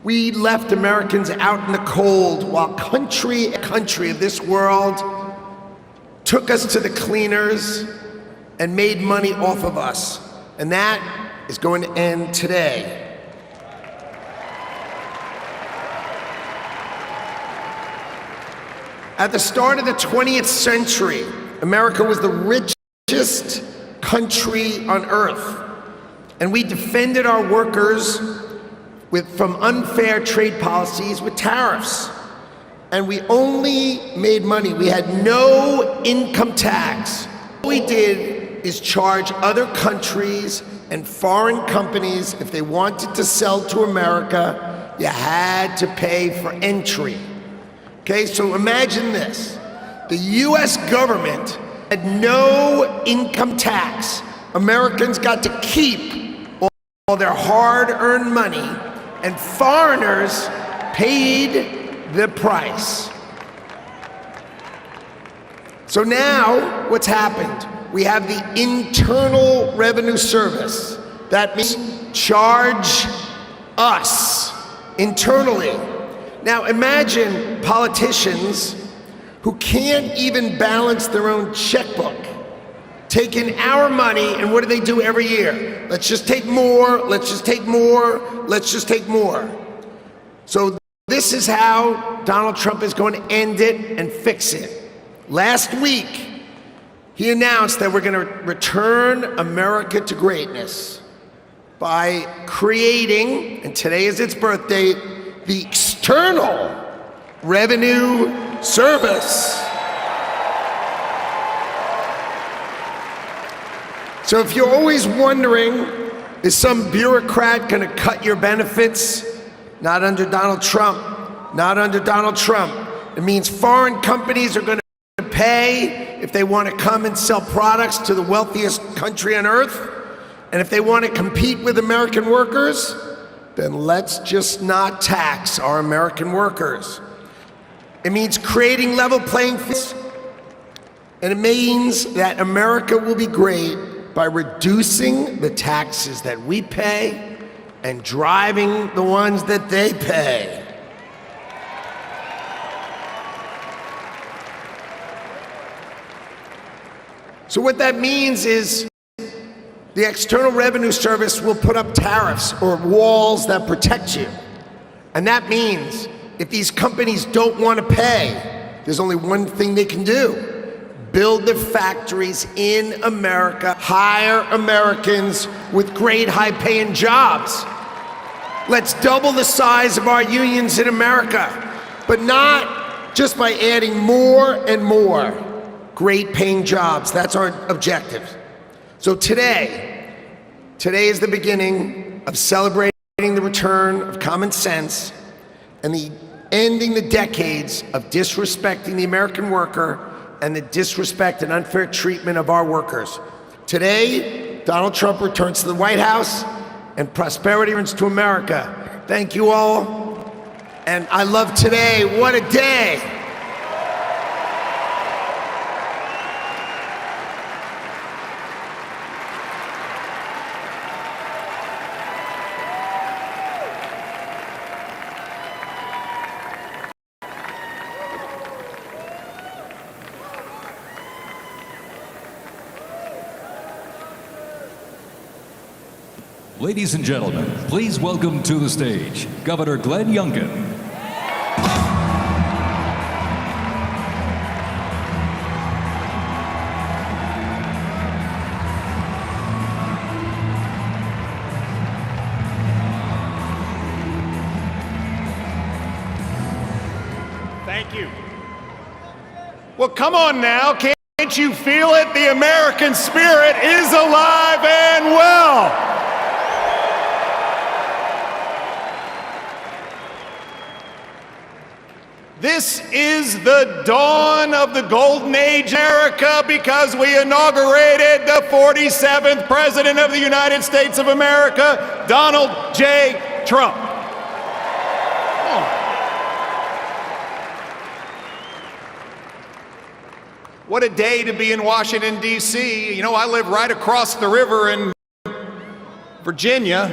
We left Americans out in the cold while country of this world took us to the cleaners and made money off of us. And that is going to end today. At the start of the 20th century, America was the richest country on earth, and we defended our workers from unfair trade policies with tariffs. And we only made money. We had no income tax. What we did is charge other countries and foreign companies, if they wanted to sell to America, you had to pay for entry. Okay, so imagine this. The US government had no income tax. Americans got to keep all their hard-earned money, and foreigners paid the price. So now, what's happened? We have the Internal Revenue Service. That means charge us internally. Now imagine politicians who can't even balance their own checkbook, taking our money, and what do every year? Let's just take more, let's just take more, let's just take more. So this is how Donald Trump is going to end it and fix it. Last week, he announced that we're going to return America to greatness by creating, and today is its birthday, the External Revenue Service. So if you're always wondering, is some bureaucrat going to cut your benefits? Not under Donald Trump. Not under Donald Trump. It means foreign companies are going to pay if they want to come and sell products to the wealthiest country on earth. And if they want to compete with American workers, then let's just not tax our American workers. It means creating level playing fields. And it means that America will be great by reducing the taxes that we pay and driving the ones that they pay. So what that means is the External Revenue Service will put up tariffs or walls that protect you. And that means if these companies don't want to pay, there's only one thing they can do. Build the factories in America, hire Americans with great high-paying jobs. Let's double the size of our unions in America, but not just by adding more and more great paying jobs. That's our objective. So today is the beginning of celebrating the return of common sense and the ending the decades of disrespecting the American worker and the disrespect and unfair treatment of our workers. Today, Donald Trump returns to the White House and prosperity returns to America. Thank you all. And I love today. What a day. Ladies and gentlemen, please welcome to the stage Governor Glenn Youngkin. Thank you. Well, come on now. Can't you feel it? The American spirit is alive and well. This is the dawn of the golden age in America because we inaugurated the 47th President of the United States of America, Donald J. Trump. What a day to be in Washington, D.C. You know, I live right across the river in Virginia.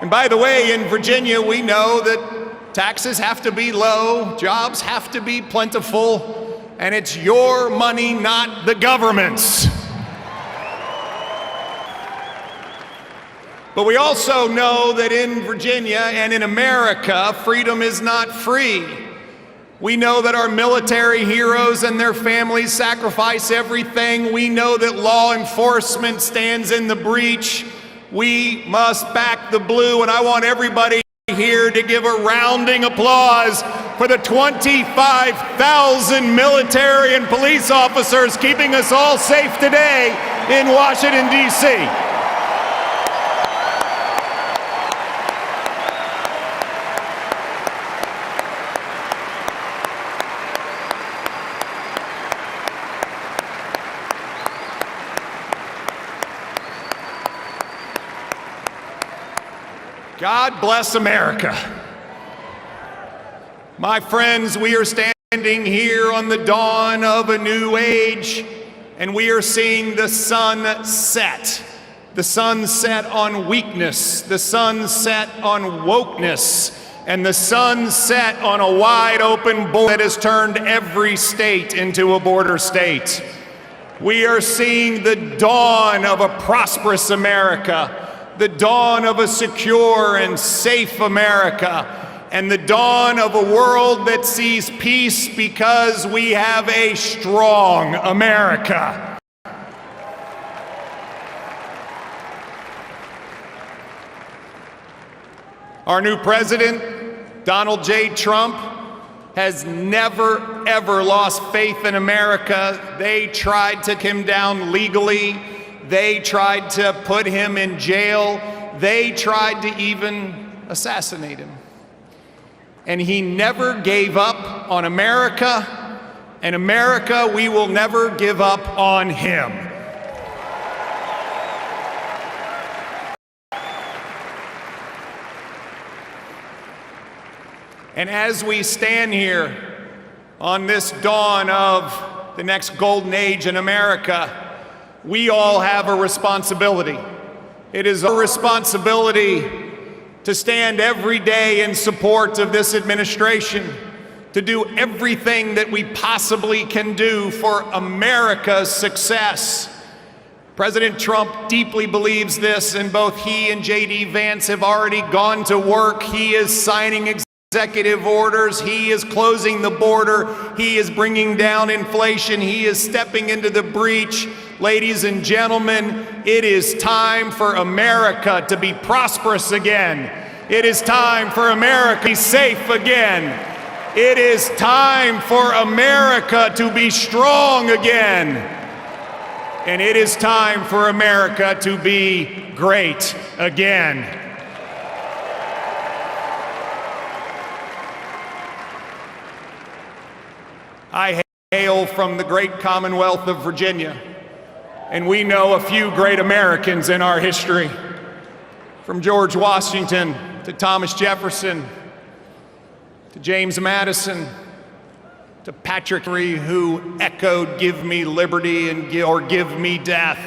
And by the way, in Virginia, we know that taxes have to be low, jobs have to be plentiful, and it's your money, not the government's. But we also know that in Virginia and in America, freedom is not free. We know that our military heroes and their families sacrifice everything. We know that law enforcement stands in the breach. We must back the blue, and I want everybody here to give a rounding applause for the 25,000 military and police officers keeping us all safe today in Washington, D.C. God bless America. My friends, we are standing here on the dawn of a new age, and we are seeing the sun set. The sun set on weakness, the sun set on wokeness, and the sun set on a wide open border that has turned every state into a border state. We are seeing the dawn of a prosperous America, the dawn of a secure and safe America, and the dawn of a world that sees peace because we have a strong America. Our new president, Donald J. Trump, has never, ever lost faith in America. They tried to take him down legally. They tried to put him in jail. They tried to even assassinate him. And he never gave up on America, and America, we will never give up on him. And as we stand here on this dawn of the next golden age in America, we all have a responsibility. It is a responsibility to stand every day in support of this administration, to do everything that we possibly can do for America's success. President Trump deeply believes this, and both he and J.D. Vance have already gone to work. He is signing executive orders. He is closing the border. He is bringing down inflation. He is stepping into the breach. Ladies and gentlemen, it is time for America to be prosperous again. It is time for America to be safe again. It is time for America to be strong again. And it is time for America to be great again. I hail from the great Commonwealth of Virginia, and we know a few great Americans in our history, from George Washington to Thomas Jefferson to James Madison to Patrick Henry, who echoed, "Give me liberty or give me death."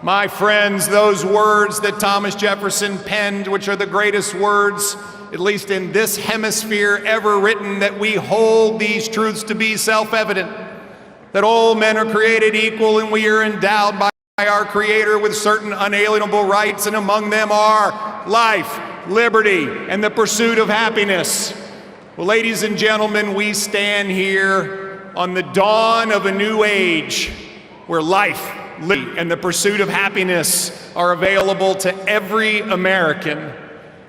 My friends, those words that Thomas Jefferson penned, which are the greatest words, at least in this hemisphere, ever written, that we hold these truths to be self-evident, that all men are created equal and we are endowed by our Creator with certain unalienable rights, and among them are life, liberty, and the pursuit of happiness. Well, ladies and gentlemen, we stand here on the dawn of a new age where life, liberty, and the pursuit of happiness are available to every American.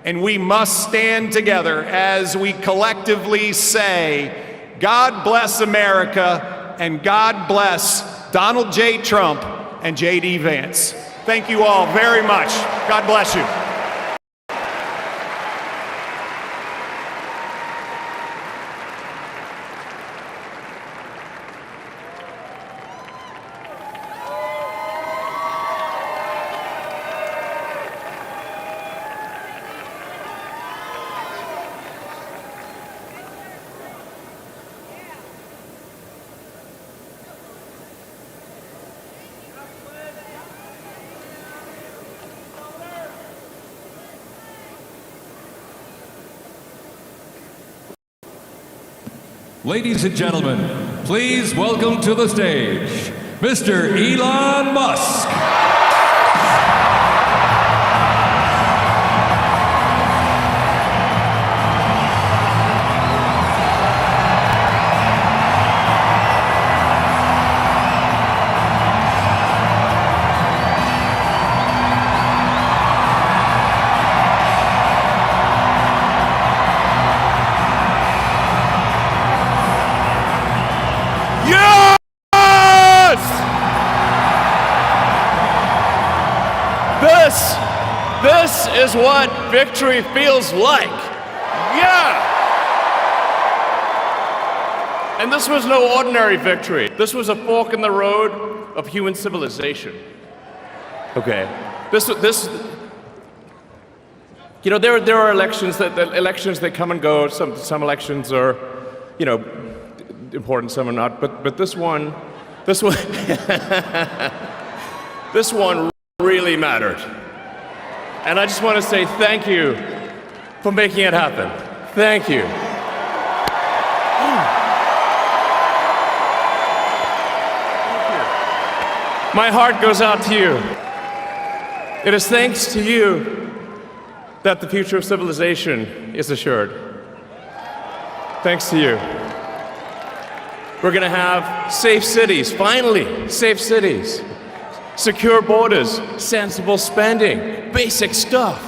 And we must stand together as we collectively say, God bless America, and God bless Donald J. Trump and J.D. Vance. Thank you all very much. God bless you. Ladies and gentlemen, please welcome to the stage, Mr. Elon Musk. This is what victory feels like. Yeah! And this was no ordinary victory. This was a fork in the road of human civilization. Okay. You know, there are elections that come and go. Some elections are, you know, important, some are not. But this one, this one really mattered. And I just want to say thank you for making it happen. Thank you. My heart goes out to you. It is thanks to you that the future of civilization is assured. Thanks to you. We're going to have safe cities, finally, safe cities. Secure borders, sensible spending, basic stuff.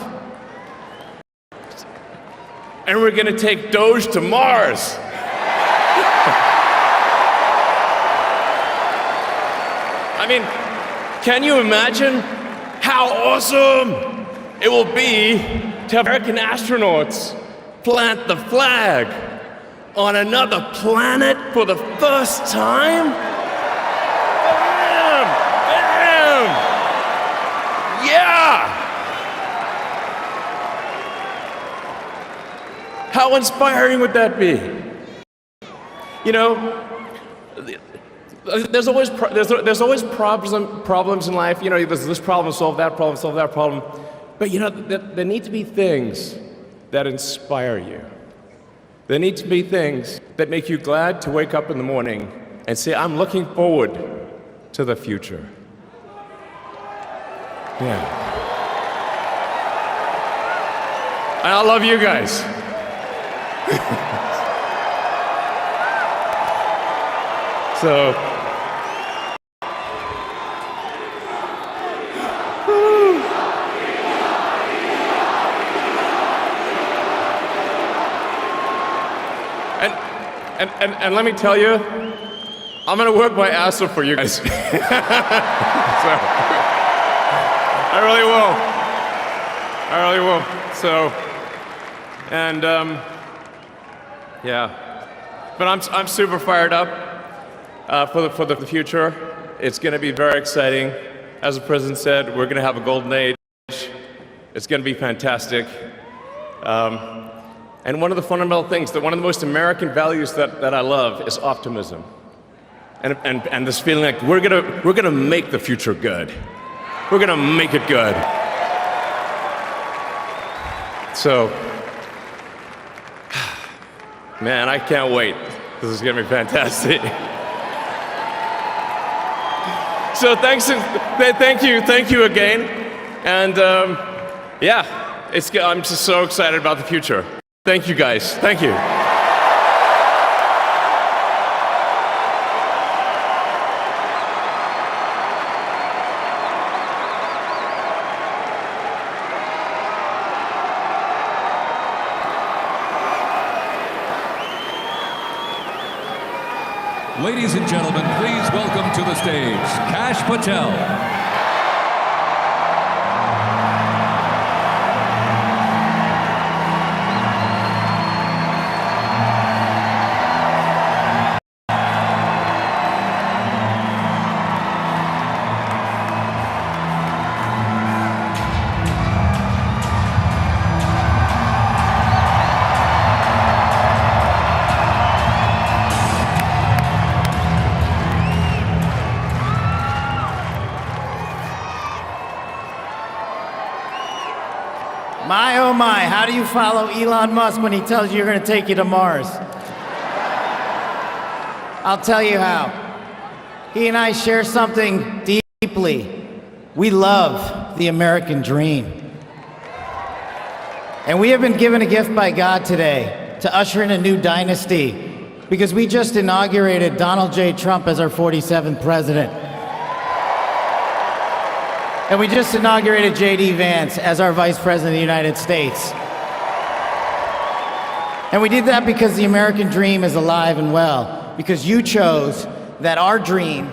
And we're going to take Doge to Mars. I mean, can you imagine how awesome it will be to have American astronauts plant the flag on another planet for the first time? Bam! Bam! Yeah! How inspiring would that be? You know, there's always problems in life. You know, there's this problem, solve that problem. But you know, there need to be things that inspire you. There need to be things that make you glad to wake up in the morning and say, I'm looking forward to the future. Yeah. And I love you guys. So, and let me tell you, I'm gonna work my ass off for you guys. So, I really will. So, and yeah, but I'm super fired up for the future. It's gonna be very exciting. As the president said, we're gonna have a golden age. It's gonna be fantastic. And one of the fundamental things, one of the most American values that I love is optimism. And this feeling like we're gonna make the future good. We're gonna make it good. So, man, I can't wait. This is gonna be fantastic. So thank you again. And yeah, I'm just so excited about the future. Thank you guys, thank you. Ladies and gentlemen, please welcome to the stage, Kash Patel. My, oh my, how do you follow Elon Musk when he tells you you're going to take you to Mars? I'll tell you how. He and I share something deeply. We love the American dream. And we have been given a gift by God today to usher in a new dynasty because we just inaugurated Donald J. Trump as our 47th president. And we just inaugurated J.D. Vance as our Vice President of the United States. And we did that because the American dream is alive and well, because you chose that our dream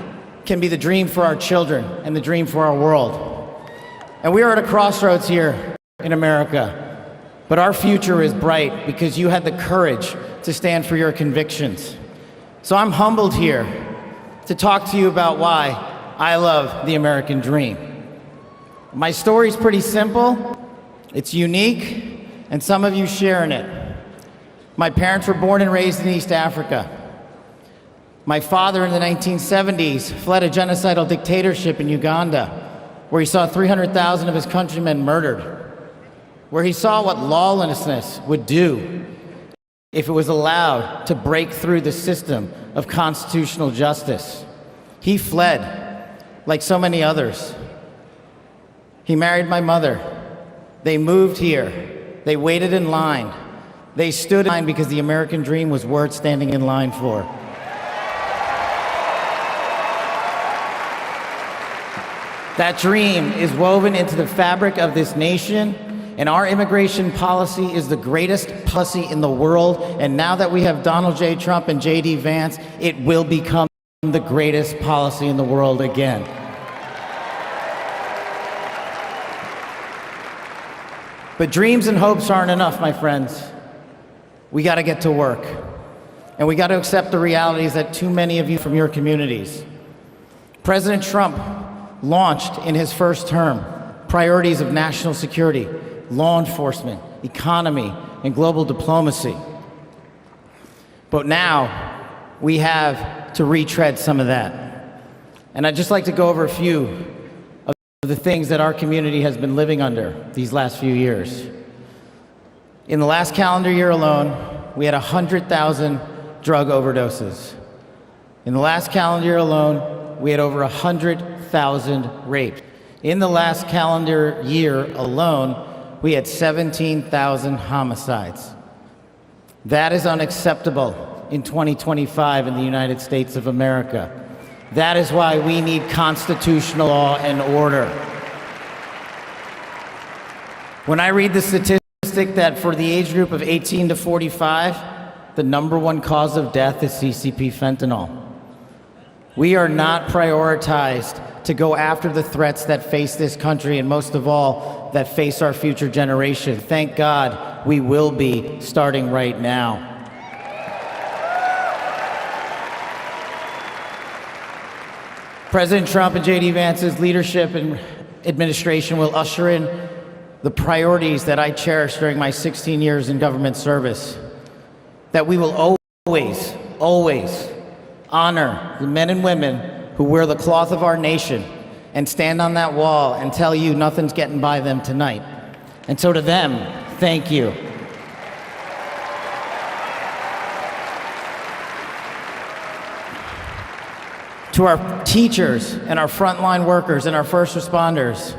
can be the dream for our children and the dream for our world. And we are at a crossroads here in America, but our future is bright because you had the courage to stand for your convictions. So I'm humbled here to talk to you about why I love the American dream. My story's pretty simple, it's unique, and some of you share in it. My parents were born and raised in East Africa. My father in the 1970s fled a genocidal dictatorship in Uganda, where he saw 300,000 of his countrymen murdered, where he saw what lawlessness would do if it was allowed to break through the system of constitutional justice. He fled, like so many others. He married my mother. They moved here. They waited in line. They stood in line because the American dream was worth standing in line for. That dream is woven into the fabric of this nation, and our immigration policy is the greatest policy in the world. And now that we have Donald J. Trump and J.D. Vance, it will become the greatest policy in the world again. But dreams and hopes aren't enough, my friends. We got to get to work. And we got to accept the realities that too many of you from your communities. President Trump launched in his first term priorities of national security, law enforcement, economy, and global diplomacy. But now we have to retread some of that. And I'd just like to go over a few of the things that our community has been living under these last few years. In the last calendar year alone, we had 100,000 drug overdoses. In the last calendar year alone, we had over 100,000 rapes. In the last calendar year alone, we had 17,000 homicides. That is unacceptable in 2025 in the United States of America. That is why we need constitutional law and order. When I read the statistic that for the age group of 18 to 45, the #1 cause of death is CCP fentanyl. We are not prioritized to go after the threats that face this country, and most of all, that face our future generation. Thank God we will be starting right now. President Trump and J.D. Vance's leadership and administration will usher in the priorities that I cherished during my 16 years in government service. That we will always, always honor the men and women who wear the cloth of our nation and stand on that wall and tell you nothing's getting by them tonight. And so to them, thank you. To our teachers and our frontline workers and our first responders,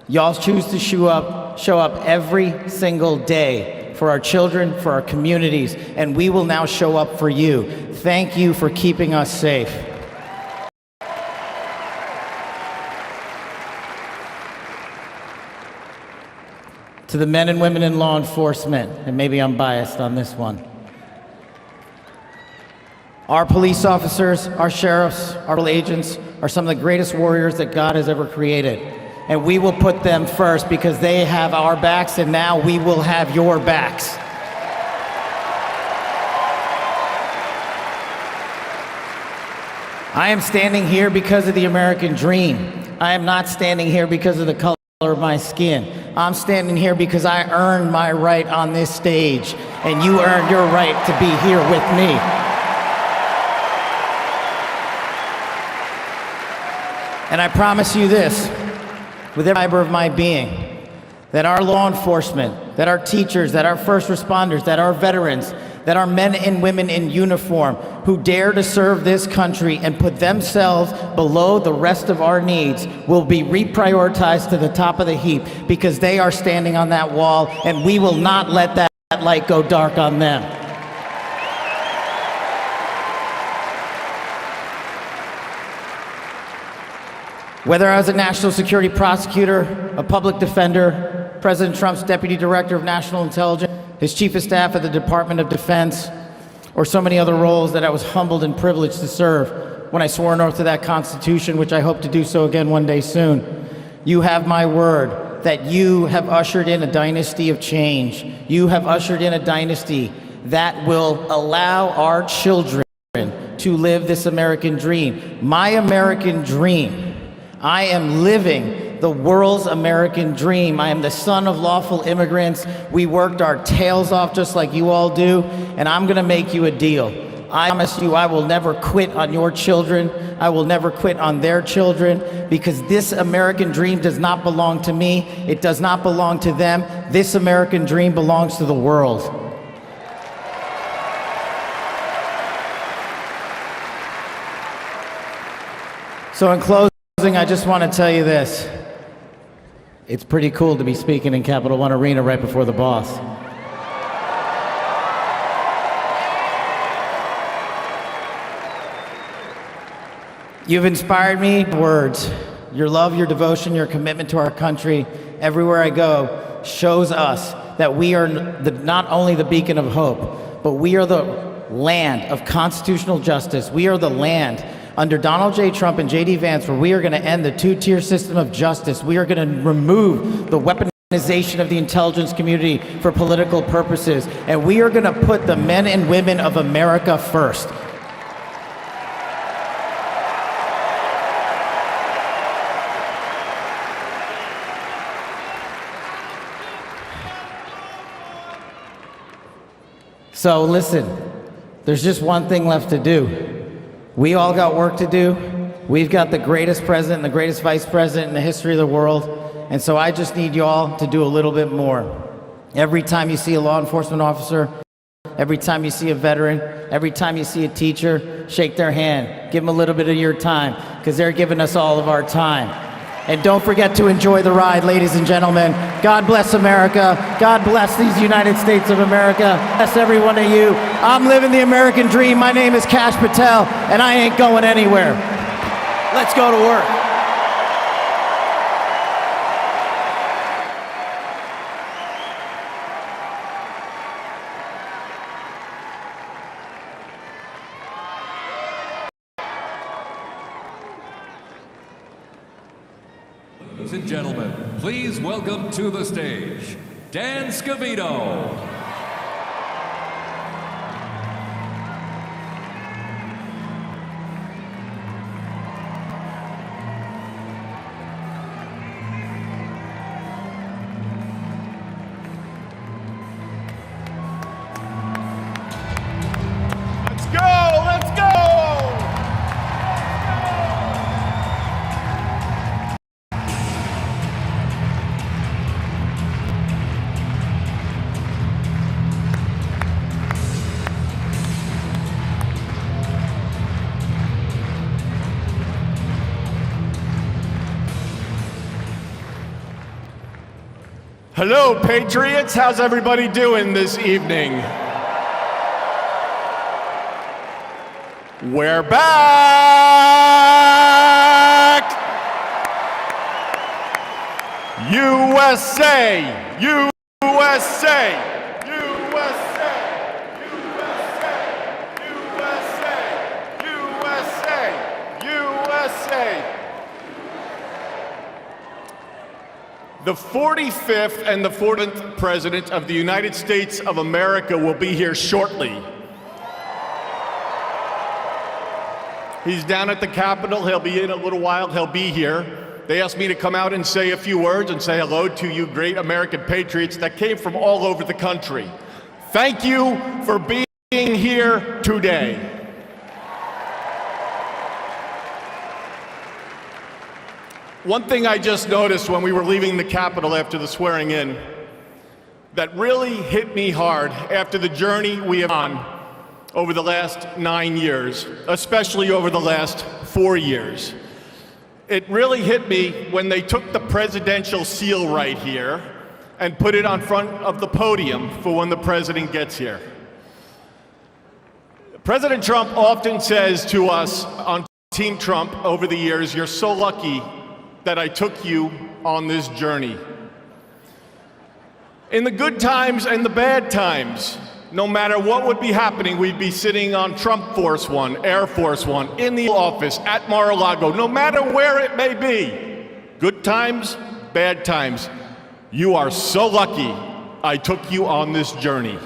y'all choose to show up every single day for our children, for our communities, and we will now show up for you. Thank you for keeping us safe. To the men and women in law enforcement, and maybe I'm biased on this one. Our police officers, our sheriffs, our agents are some of the greatest warriors that God has ever created. And we will put them first because they have our backs, and now we will have your backs. I am standing here because of the American dream. I am not standing here because of the color of my skin. I'm standing here because I earned my right on this stage, and you earned your right to be here with me. And I promise you this, with every fiber of my being, that our law enforcement, that our teachers, that our first responders, that our veterans, that our men and women in uniform who dare to serve this country and put themselves below the rest of our needs will be reprioritized to the top of the heap because they are standing on that wall, and we will not let that light go dark on them. Whether I was a national security prosecutor, a public defender, President Trump's deputy director of national intelligence, his chief of staff at the Department of Defense, or so many other roles that I was humbled and privileged to serve when I swore an oath to that Constitution, which I hope to do so again one day soon. You have my word that you have ushered in a dynasty of change. You have ushered in a dynasty that will allow our children to live this American dream. My American dream. I am living the world's American dream. I am the son of lawful immigrants. We worked our tails off just like you all do, and I'm gonna make you a deal. I promise you I will never quit on your children. I will never quit on their children, because this American dream does not belong to me. It does not belong to them. This American dream belongs to the world. So in closing, I just want to tell you this. It's pretty cool to be speaking in Capital One Arena right before the boss. You've inspired me. Words, your love, your devotion, your commitment to our country, everywhere I go, shows us that we are not only the beacon of hope, but we are the land of constitutional justice. We are the land under Donald J. Trump and J.D. Vance, where we are going to end the two-tier system of justice. We are going to remove the weaponization of the intelligence community for political purposes, and we are going to put the men and women of America first. So listen, there's just one thing left to do. We all got work to do. We've got the greatest president and the greatest vice president in the history of the world. And so I just need you all to do a little bit more. Every time you see a law enforcement officer, every time you see a veteran, every time you see a teacher, shake their hand. Give them a little bit of your time, because they're giving us all of our time. And don't forget to enjoy the ride, ladies and gentlemen. God bless America. God bless these United States of America. Bless every one of you. I'm living the American dream. My name is Kash Patel, and I ain't going anywhere. Let's go to work. Ladies and gentlemen, please welcome to the stage, Dan Scavino. Let's go! Let's go! Hello, Patriots. How's everybody doing this evening? We're back! USA! USA! USA! USA! USA! USA! USA! The 45th and the 40th President of the United States of America will be here shortly. He's down at the Capitol. He'll be in a little while. He'll be here. They asked me to come out and say a few words and say hello to you great American patriots that came from all over the country. Thank you for being here today. One thing I just noticed when we were leaving the Capitol after the swearing in that really hit me hard after the journey we have on over the last 9 years, especially over the last 4 years. It really hit me when they took the presidential seal right here and put it on front of the podium for when the president gets here. President Trump often says to us on Team Trump over the years, "You're so lucky that I took you on this journey." In the good times and the bad times, no matter what would be happening, we'd be sitting on Trump Force One, Air Force One, in the office, at Mar-a-Lago, no matter where it may be. Good times, bad times. You are so lucky I took you on this journey.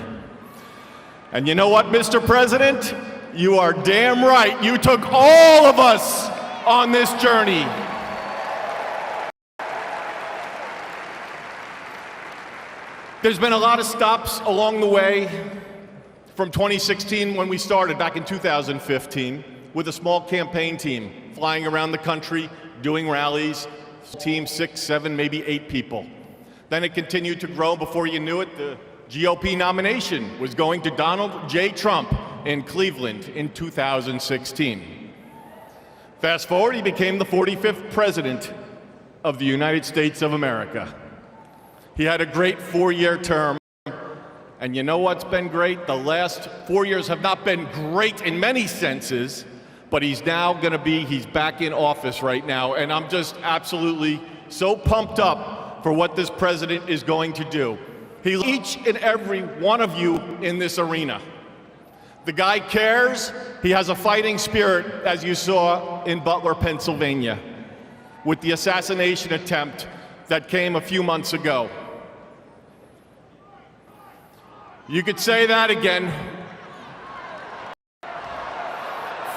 And you know what, Mr. President? You are damn right. You took all of us on this journey. There's been a lot of stops along the way from 2016 when we started back in 2015 with a small campaign team flying around the country, doing rallies, team 6, 7, maybe 8 people. Then it continued to grow. Before you knew it, the GOP nomination was going to Donald J. Trump in Cleveland in 2016. Fast forward, he became the 45th president of the United States of America. He had a great 4-year term, and you know what's been great? The last 4 years have not been great in many senses, but he's back in office right now, and I'm just absolutely so pumped up for what this president is going to do. Each and every one of you in this arena. The guy cares, he has a fighting spirit, as you saw in Butler, Pennsylvania, with the assassination attempt that came a few months ago. You could say that again.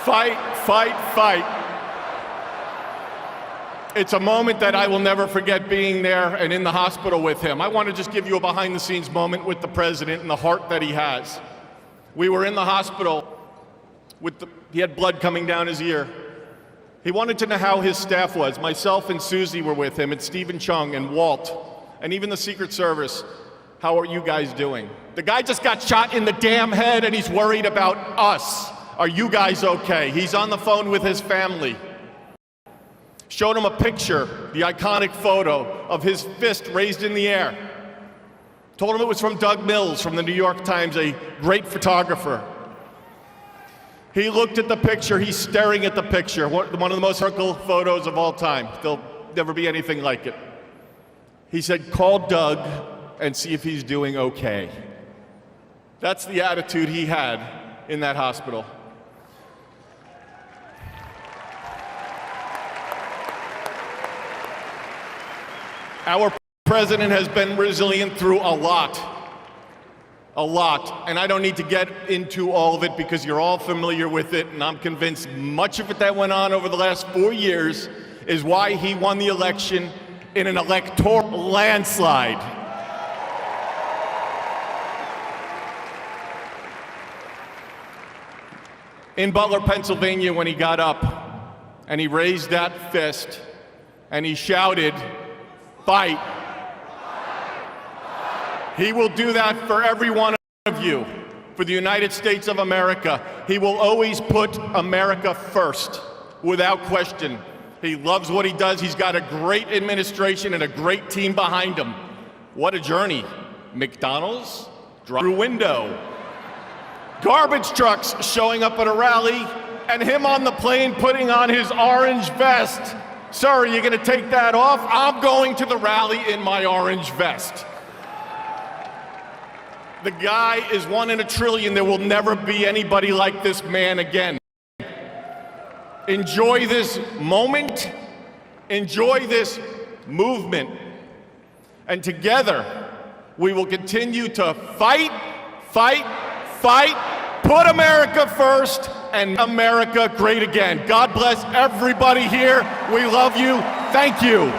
Fight, fight, fight. It's a moment that I will never forget, being there and in the hospital with him. I want to just give you a behind-the-scenes moment with the president and the heart that he has. We were in the hospital he had blood coming down his ear. He wanted to know how his staff was. Myself and Susie were with him, and Stephen Chung and Walt, and even the Secret Service. How are you guys doing? The guy just got shot in the damn head, and he's worried about us. Are you guys okay? He's on the phone with his family. Showed him a picture, the iconic photo of his fist raised in the air. Told him it was from Doug Mills from the New York Times, a great photographer. He looked at the picture, he's staring at the picture, one of the most historical photos of all time. There'll never be anything like it. He said, call Doug and see if he's doing okay. That's the attitude he had in that hospital. Our president has been resilient through a lot, and I don't need to get into all of it because you're all familiar with it, and I'm convinced much of it that went on over the last 4 years is why he won the election in an electoral landslide. In Butler, Pennsylvania, when he got up and he raised that fist and he shouted, fight. He will do that for every one of you, for the United States of America. He will always put America first, without question. He loves what he does. He's got a great administration and a great team behind him. What a journey. McDonald's, drive-through window, garbage trucks showing up at a rally, and him on the plane putting on his orange vest. Sir, are you going to take that off? I'm going to the rally in my orange vest. The guy is 1 in a trillion. There will never be anybody like this man again. Enjoy this moment. Enjoy this movement. And together, we will continue to fight, fight, fight, put America first, and America great again. God bless everybody here. We love you. Thank you.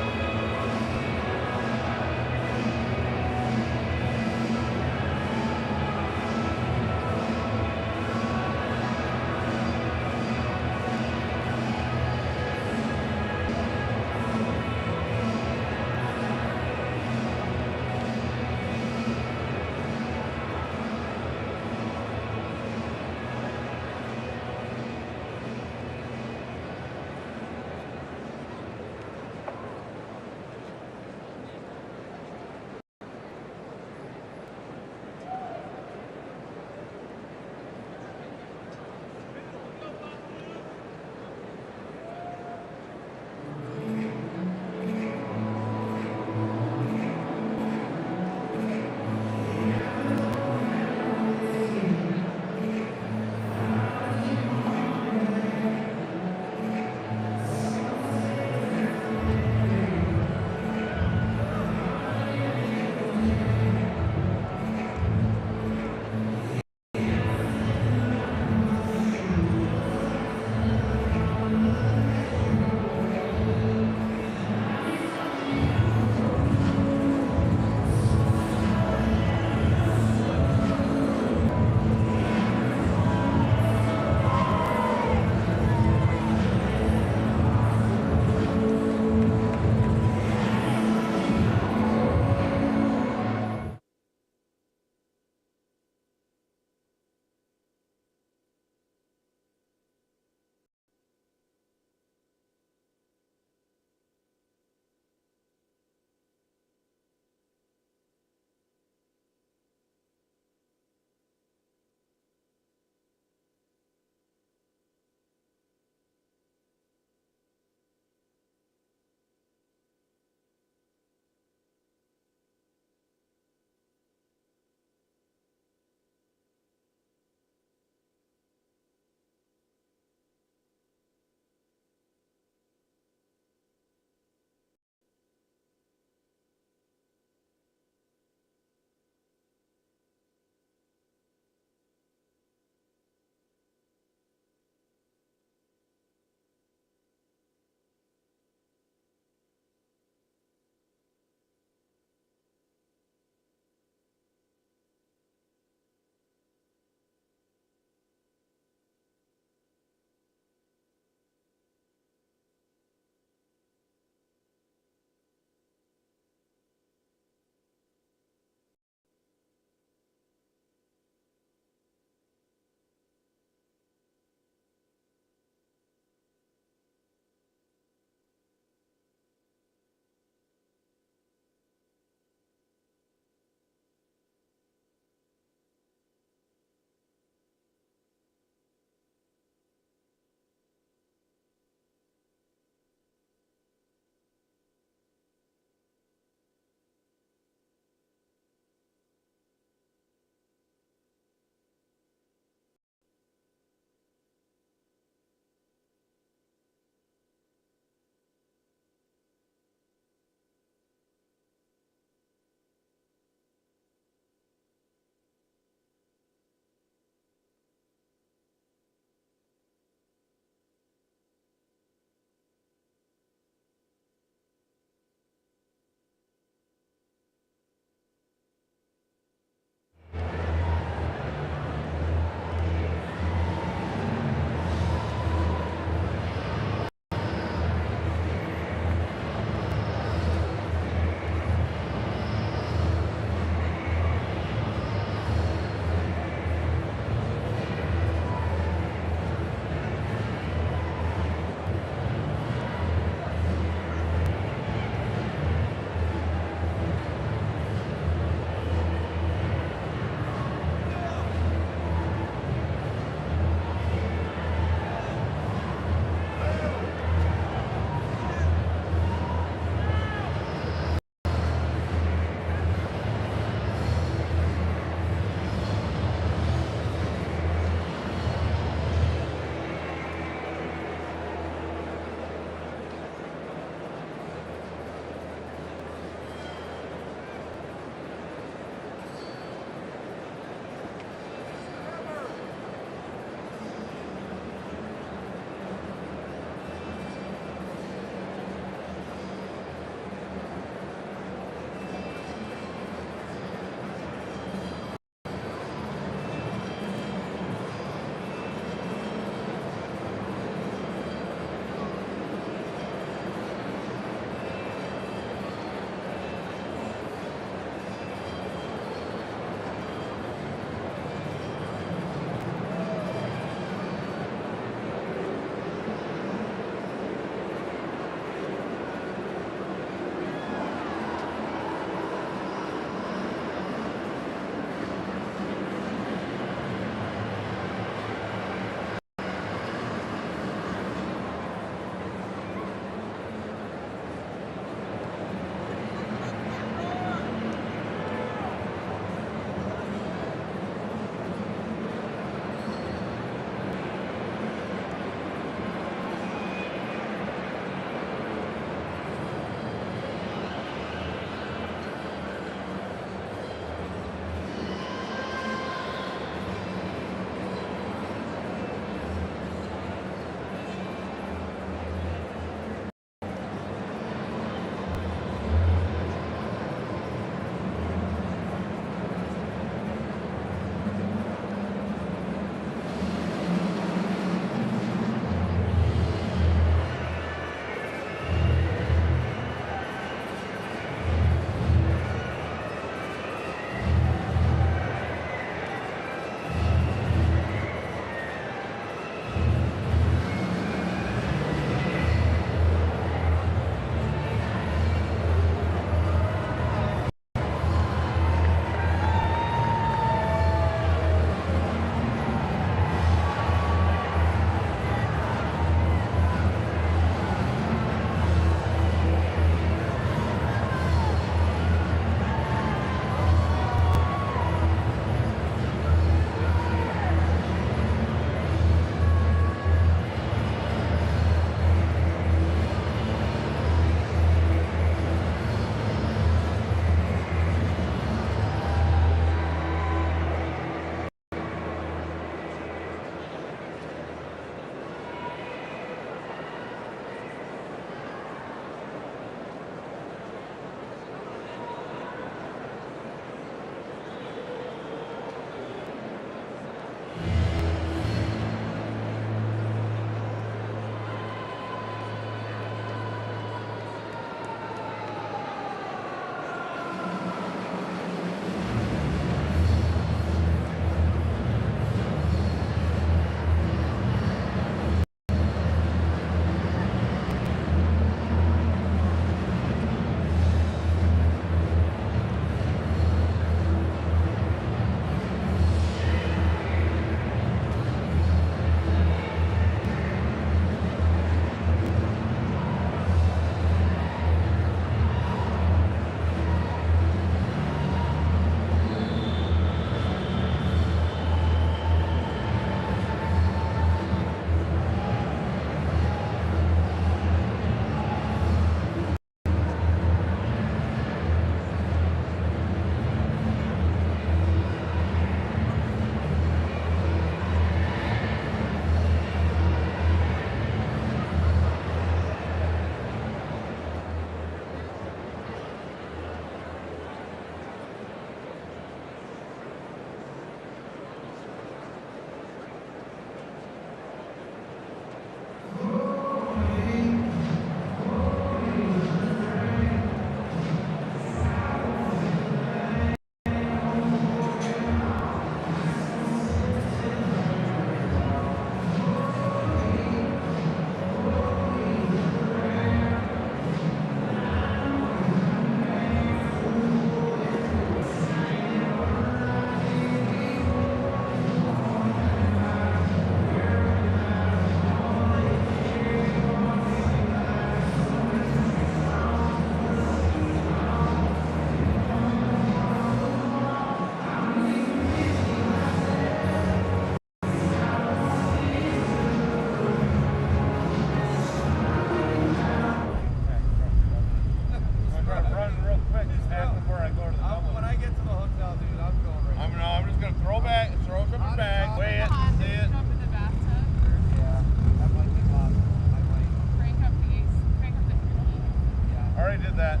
that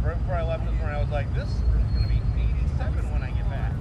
right before I left this morning. I was like, this is going to be 87 when I get back.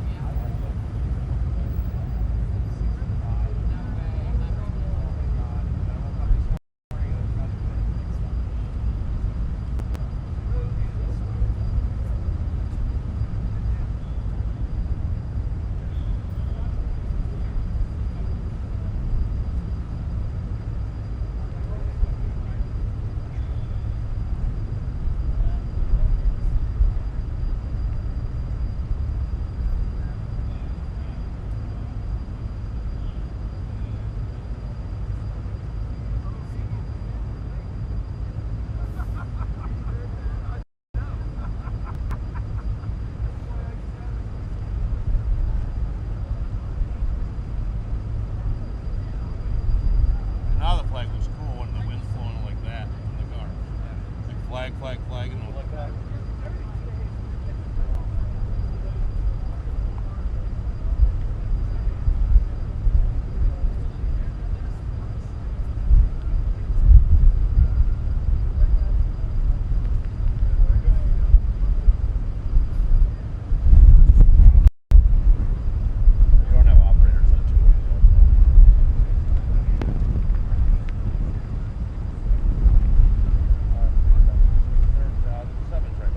Now the flag was cool when the wind's blowing like that in the car. Like flag, and all like that. You don't have operators on too many. Seven's right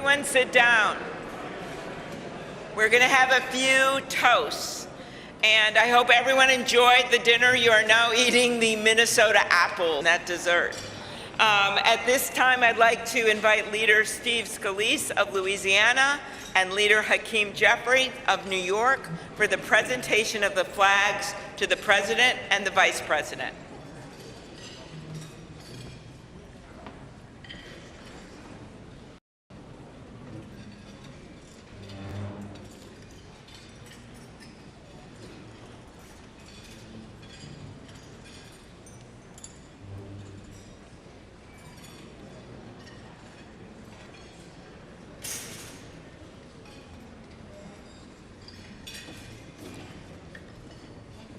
everyone sit down? We're going to have a few toasts. And I hope everyone enjoyed the dinner. You are now eating the Minnesota apple, that dessert. At this time, I'd like to invite Leader Steve Scalise of Louisiana and Leader Hakeem Jeffrey of New York for the presentation of the flags to the President and the Vice President.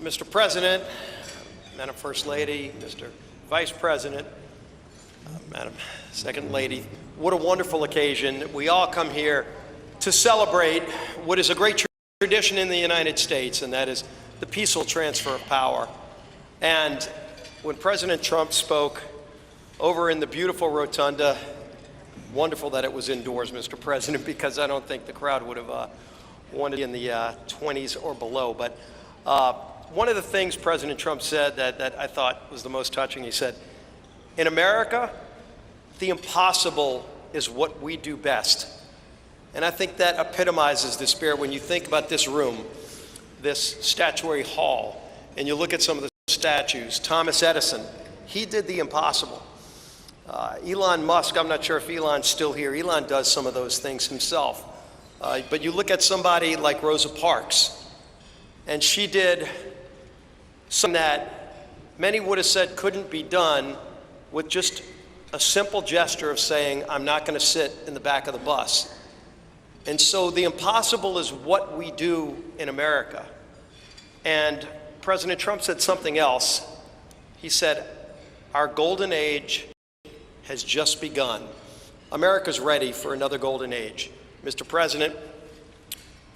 Mr. President, Madam First Lady, Mr. Vice President, Madam Second Lady, what a wonderful occasion. We all come here to celebrate what is a great tradition in the United States, and that is the peaceful transfer of power. And when President Trump spoke over in the beautiful rotunda, wonderful that it was indoors, Mr. President, because I don't think the crowd would have wanted in the 20s or below. But one of the things President Trump said that I thought was the most touching, he said, in America, the impossible is what we do best. And I think that epitomizes the spirit when you think about this room, this statuary hall, and you look at some of the statues. Thomas Edison, he did the impossible. Elon Musk, I'm not sure if Elon's still here. Elon does some of those things himself. But you look at somebody like Rosa Parks, and she did something that many would have said couldn't be done with just a simple gesture of saying, I'm not going to sit in the back of the bus. And so the impossible is what we do in America. And President Trump said something else. He said, our golden age has just begun. America's ready for another golden age. Mr. President,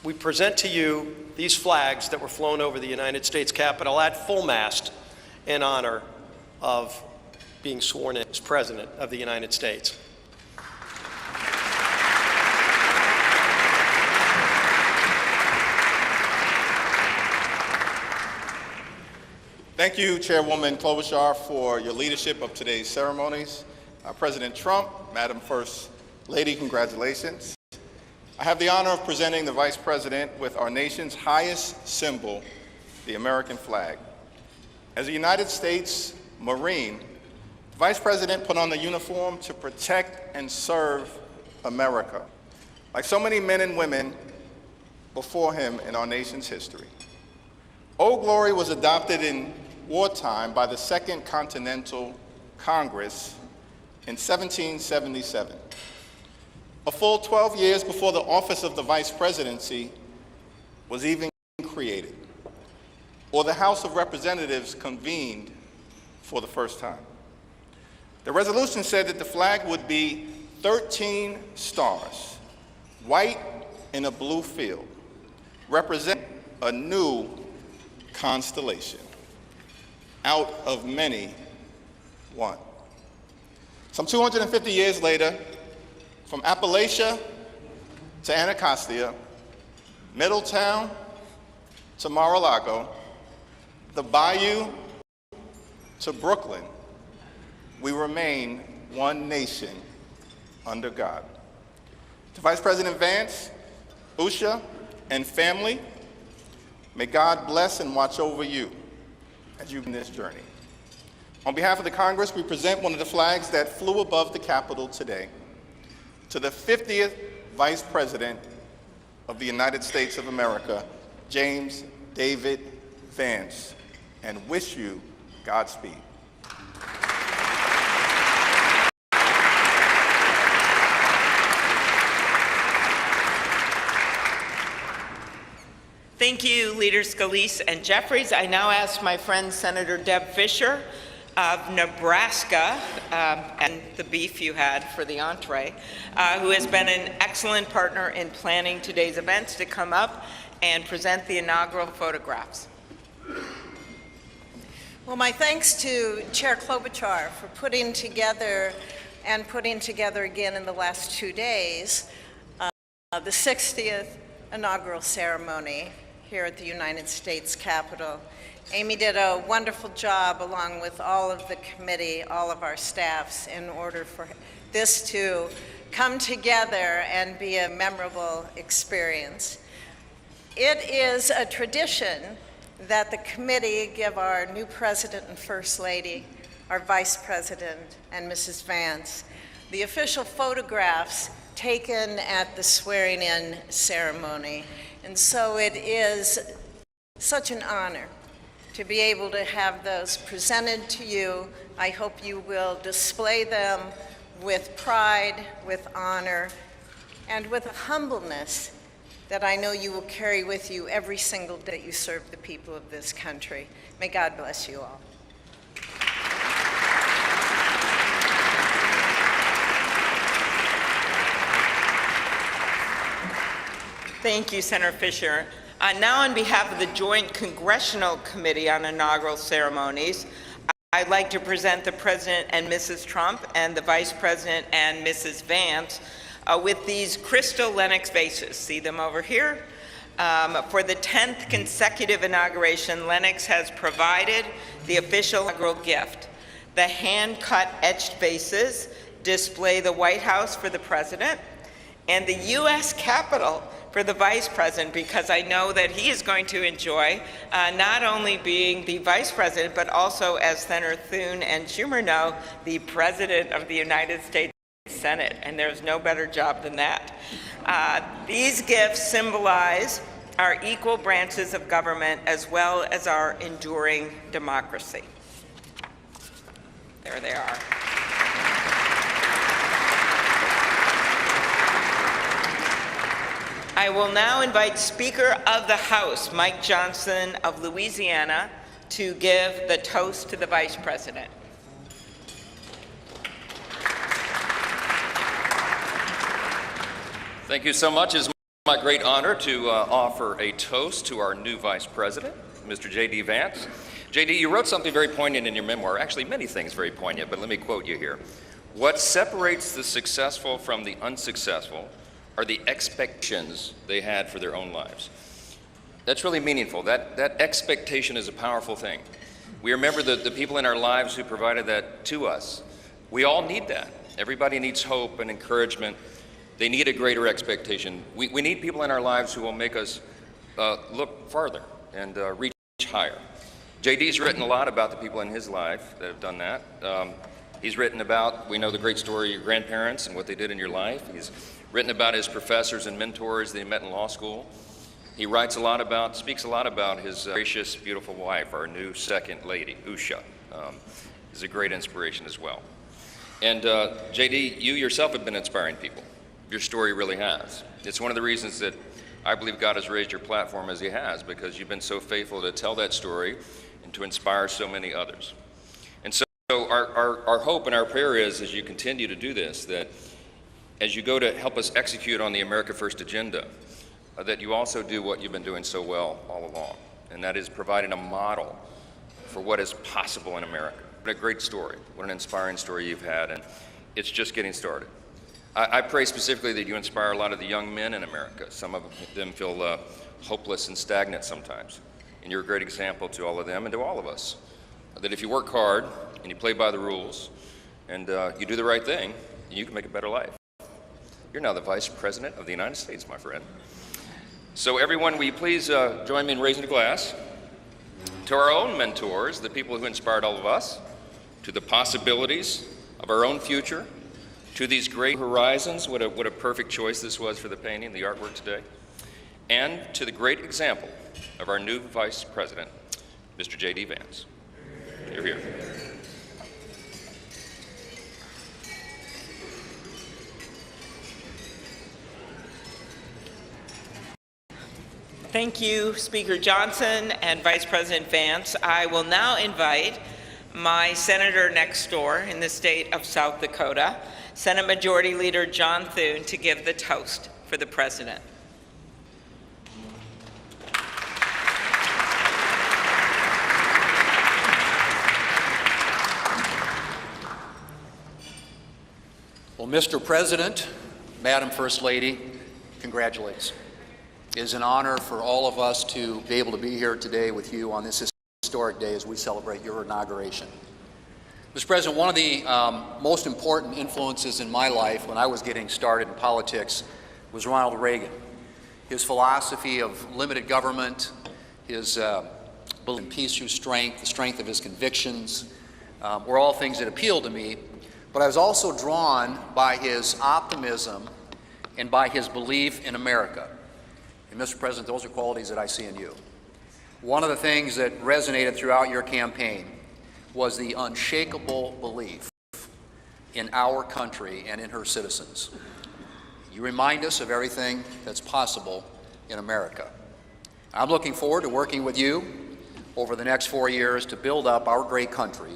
we present to you these flags that were flown over the United States Capitol at full mast in honor of being sworn in as President of the United States. Thank you, Chairwoman Klobuchar, for your leadership of today's ceremonies. President Trump, Madam First Lady, congratulations. I have the honor of presenting the Vice President with our nation's highest symbol, the American flag. As a United States Marine, the Vice President put on the uniform to protect and serve America, like so many men and women before him in our nation's history. Old Glory was adopted in wartime by the Second Continental Congress in 1777. A full 12 years before the office of the Vice Presidency was even created, or the House of Representatives convened for the first time. The resolution said that the flag would be 13 stars, white in a blue field, representing a new constellation, out of many, one. Some 250 years later, from Appalachia to Anacostia, Middletown to Mar-a-Lago, the Bayou to Brooklyn, we remain one nation under God. To Vice President Vance, Usha, and family, may God bless and watch over you as you begin this journey. On behalf of the Congress, we present one of the flags that flew above the Capitol today to the 50th Vice President of the United States of America, James David Vance, and wish you Godspeed. Thank you, Leaders Scalise and Jeffries. I now ask my friend Senator Deb Fischer of Nebraska, and the beef you had for the entree, who has been an excellent partner in planning today's events, to come up and present the inaugural photographs. Well, my thanks to Chair Klobuchar for putting together again in the last 2 days the 60th inaugural ceremony here at the United States Capitol. Amy did a wonderful job along with all of the committee, all of our staffs, in order for this to come together and be a memorable experience. It is a tradition that the committee give our new President and First Lady, our Vice President, and Mrs. Vance the official photographs taken at the swearing-in ceremony. And so it is such an honor to be able to have those presented to you. I hope you will display them with pride, with honor, and with a humbleness that I know you will carry with you every single day you serve the people of this country. May God bless you all. Thank you, Senator Fisher. Now, on behalf of the Joint Congressional Committee on Inaugural Ceremonies, I'd like to present the President and Mrs. Trump and the Vice President and Mrs. Vance with these crystal Lenox vases. See them over here? For the 10th consecutive inauguration, Lenox has provided the official inaugural gift. The hand-cut etched vases display the White House for the President and the U.S. Capitol for the Vice President, because I know that he is going to enjoy not only being the Vice President, but also, as Senator Thune and Schumer know, the President of the United States Senate, and there's no better job than that. These gifts symbolize our equal branches of government as well as our enduring democracy. There they are. I will now invite Speaker of the House, Mike Johnson of Louisiana, to give the toast to the Vice President. Thank you so much. It's my great honor to offer a toast to our new Vice President, Mr. J.D. Vance. J.D., you wrote something very poignant in your memoir, actually many things very poignant, but let me quote you here. What separates the successful from the unsuccessful are the expectations they had for their own lives. That's really meaningful. That expectation is a powerful thing. We remember the people in our lives who provided that to us. We all need that. Everybody needs hope and encouragement. They need a greater expectation. We need people in our lives who will make us look farther and reach higher. JD's written a lot about the people in his life that have done that. He's written about, we know the great story of your grandparents and what they did in your life. He's written about his professors and mentors that he met in law school. He speaks a lot about his gracious, beautiful wife, our new second lady, Usha. Is a great inspiration as well. And JD, you yourself have been inspiring people. Your story really has. It's one of the reasons that I believe God has raised your platform as he has, because you've been so faithful to tell that story and to inspire so many others. And so our hope and our prayer is, as you continue to do this, that as you go to help us execute on the America First agenda, that you also do what you've been doing so well all along, and that is providing a model for what is possible in America. What a great story, what an inspiring story you've had, and it's just getting started. I pray specifically that you inspire a lot of the young men in America. Some of them feel hopeless and stagnant sometimes, and you're a great example to all of them and to all of us, that if you work hard and you play by the rules and you do the right thing, you can make a better life. You're now the Vice President of the United States, my friend. So everyone, will you please join me in raising a glass to our own mentors, the people who inspired all of us, to the possibilities of our own future, to these great horizons, what a perfect choice this was for the painting, the artwork today, and to the great example of our new Vice President, Mr. J.D. Vance. You're here. Thank you, Speaker Johnson and Vice President Vance. I will now invite my senator next door in the state of South Dakota, Senate Majority Leader John Thune, to give the toast for the President. Well, Mr. President, Madam First Lady, congratulates. It is an honor for all of us to be able to be here today with you on this historic day as we celebrate your inauguration. Mr. President, one of the most important influences in my life when I was getting started in politics was Ronald Reagan. His philosophy of limited government, his belief in peace through strength, the strength of his convictions, were all things that appealed to me. But I was also drawn by his optimism and by his belief in America. And Mr. President, those are qualities that I see in you. One of the things that resonated throughout your campaign was the unshakable belief in our country and in her citizens. You remind us of everything that's possible in America. I'm looking forward to working with you over the next 4 years to build up our great country.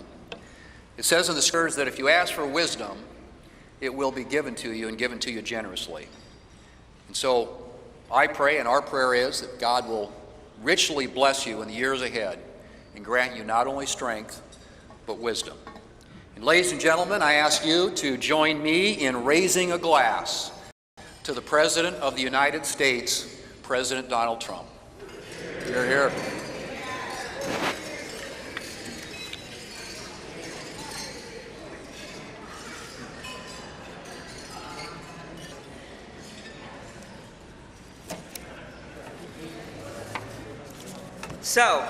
It says in the scriptures that if you ask for wisdom, it will be given to you and given to you generously. And so I pray, and our prayer is, that God will richly bless you in the years ahead and grant you not only strength, but wisdom. And ladies and gentlemen, I ask you to join me in raising a glass to the President of the United States, President Donald Trump. Hear, hear. So,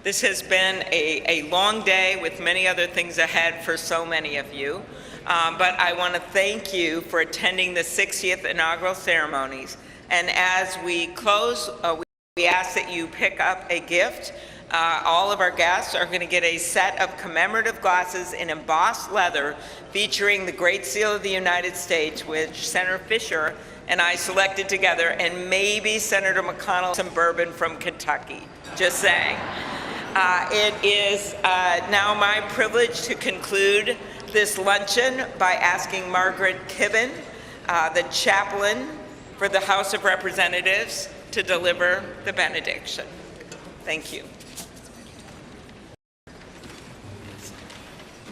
this has been a long day with many other things ahead for so many of you. But I want to thank you for attending the 60th inaugural ceremonies. And as we close, we ask that you pick up a gift. All of our guests are going to get a set of commemorative glasses in embossed leather featuring the Great Seal of the United States, which Senator Fisher and I selected together, and maybe Senator McConnell some bourbon from Kentucky. Just saying. It is now my privilege to conclude this luncheon by asking Margaret Kibben, the chaplain for the House of Representatives, to deliver the benediction. Thank you.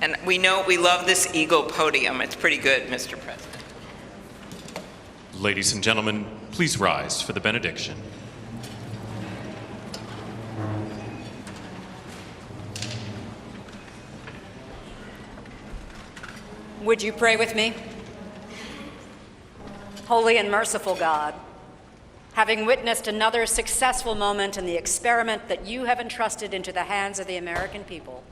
And we know we love this eagle podium. It's pretty good, Mr. President. Ladies and gentlemen, please rise for the benediction. Would you pray with me? Holy and merciful God, having witnessed another successful moment in the experiment that you have entrusted into the hands of the American people,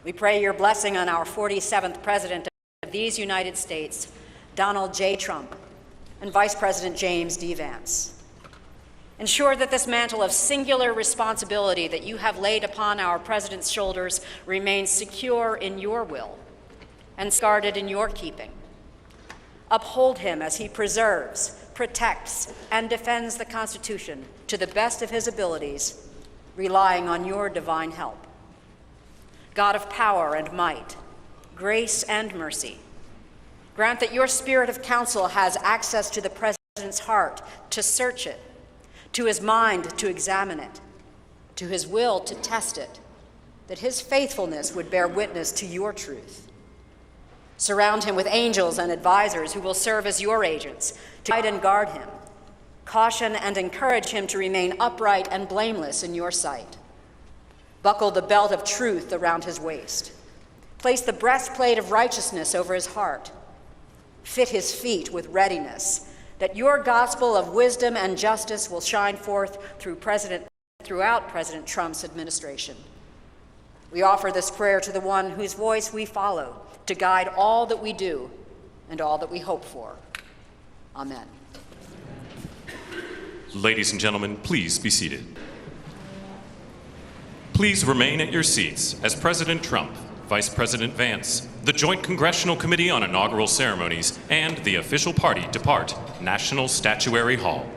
we pray your blessing on our 47th President of these United States, Donald J. Trump, and Vice President James D. Vance. Ensure that this mantle of singular responsibility that you have laid upon our President's shoulders remains secure in your will and guarded in your keeping. Uphold him as he preserves, protects, and defends the Constitution to the best of his abilities, relying on your divine help. God of power and might, grace and mercy, grant that your spirit of counsel has access to the President's heart to search it, to his mind to examine it, to his will to test it, that his faithfulness would bear witness to your truth. Surround him with angels and advisors who will serve as your agents to guide and guard him. Caution and encourage him to remain upright and blameless in your sight. Buckle the belt of truth around his waist. Place the breastplate of righteousness over his heart. Fit his feet with readiness, that your gospel of wisdom and justice will shine forth throughout President Trump's administration. We offer this prayer to the one whose voice we follow, to guide all that we do and all that we hope for. Amen. Ladies and gentlemen, please be seated. Please remain at your seats as President Trump, Vice President Vance, the Joint Congressional Committee on Inaugural Ceremonies, and the official party depart National Statuary Hall.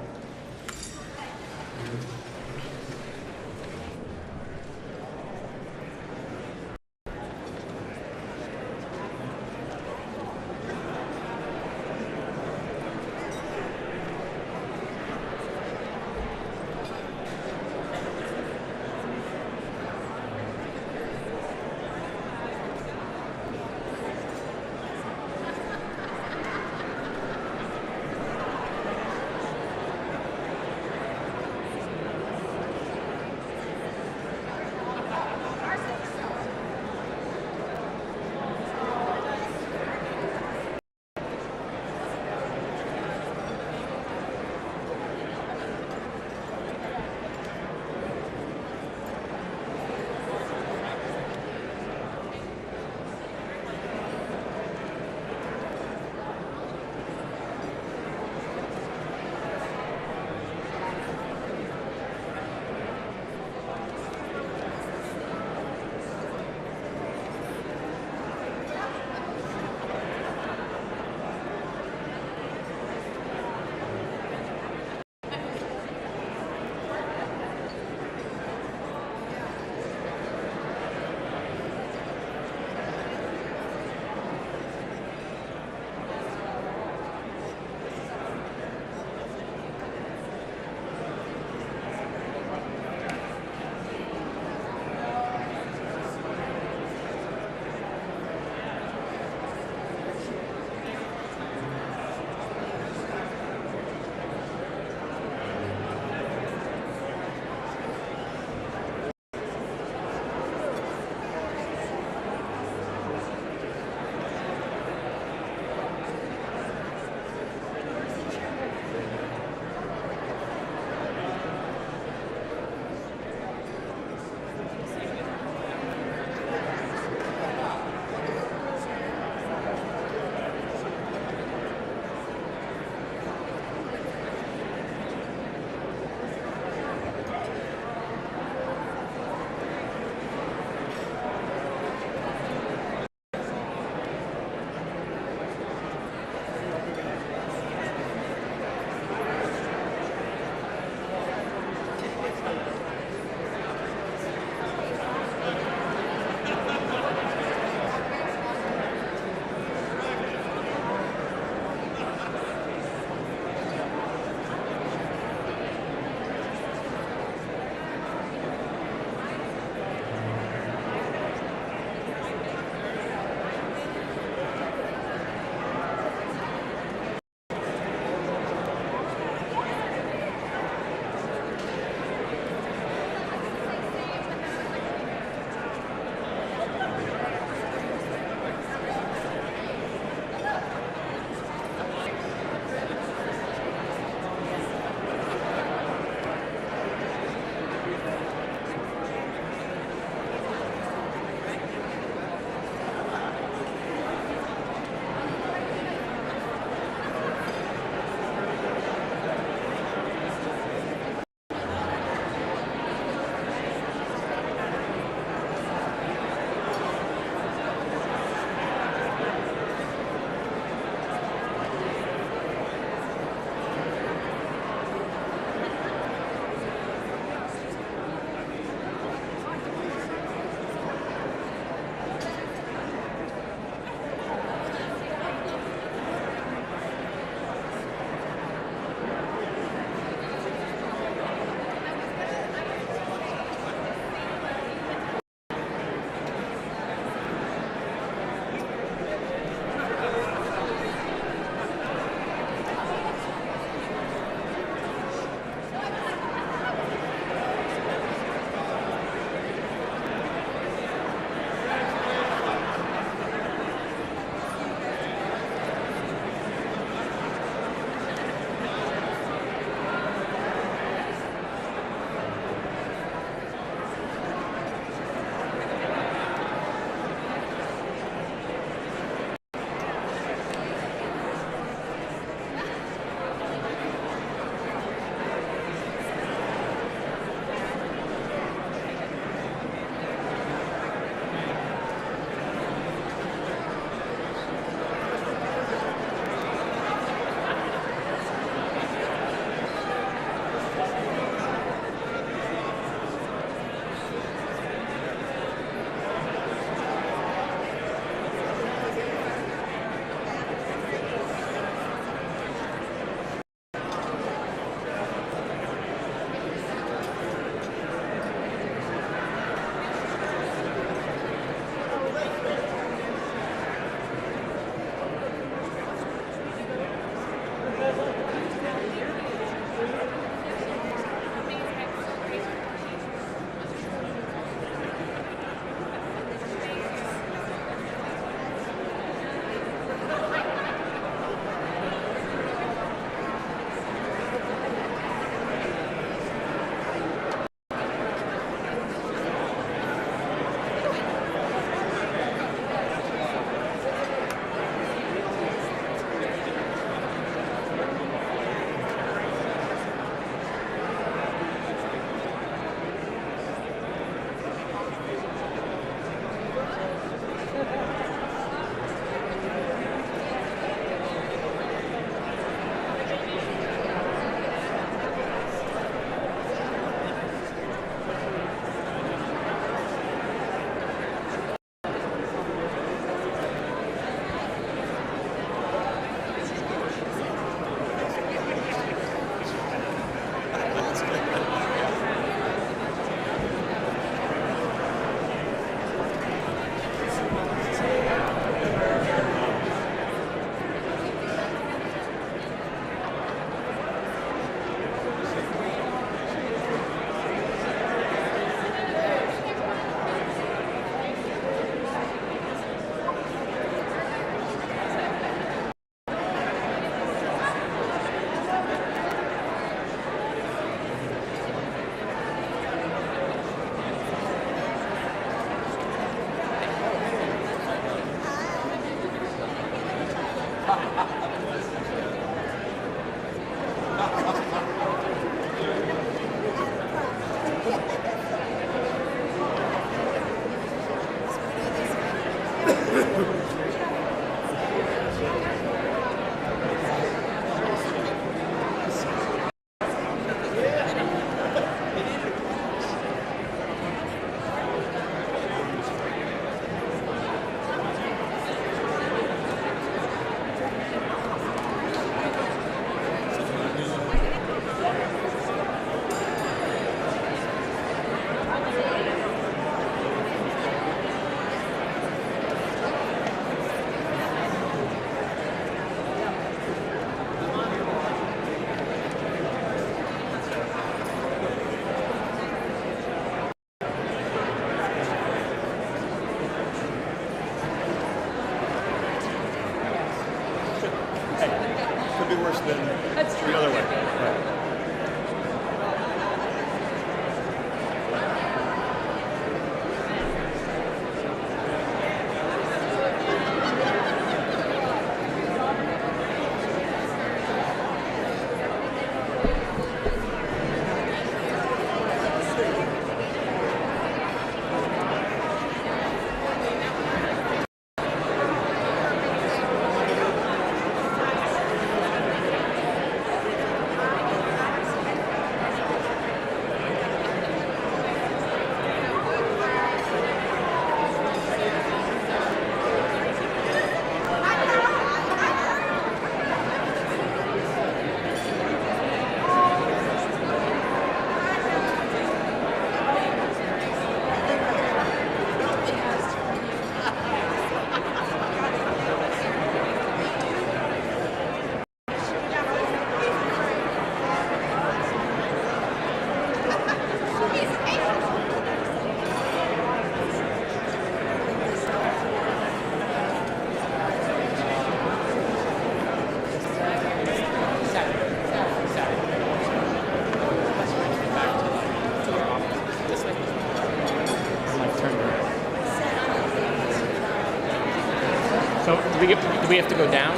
So do we have to go down?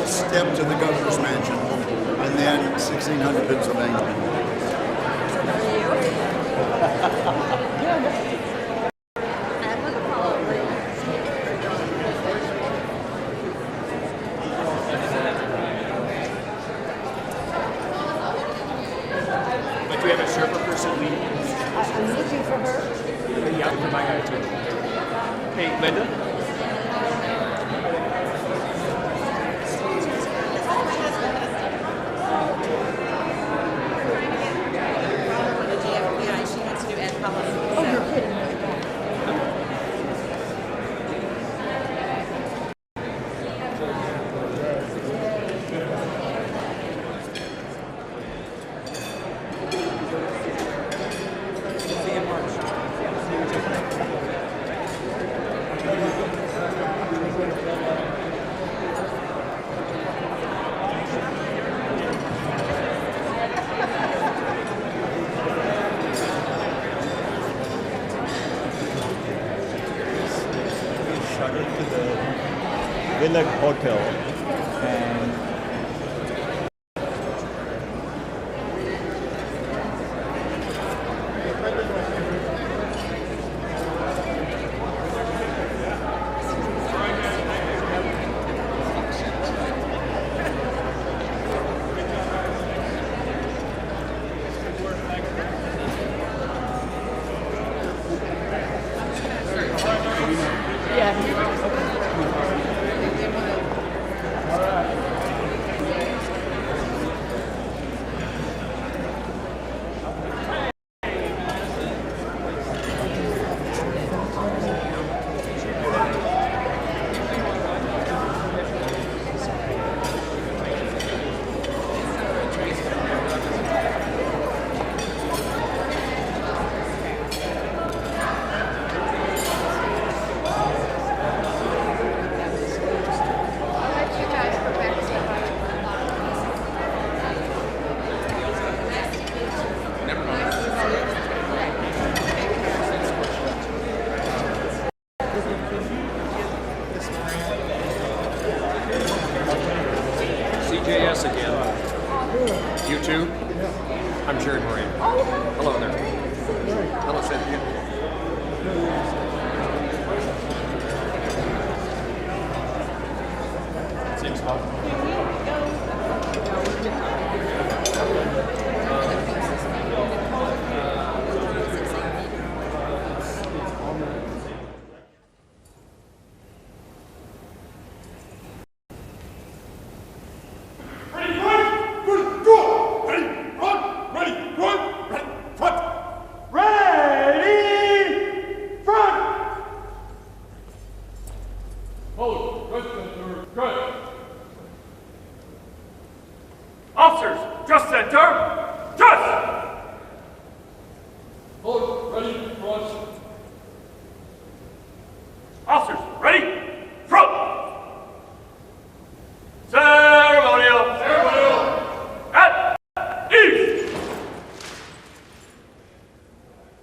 Step to the governor's mansion, and then 1600 Pennsylvania. But do we have a Sherpa person leading? I'm looking for her. Yeah, for my guy too. Hey, Linda? Villa Hotel, and CJS again. You too? I'm Jerry Moran. Hello there. Hello, Cynthia. Seems fun. Officers, just center, just! Hold, ready, front. Officers, ready, front! Ceremonial! Ceremonial! At ease!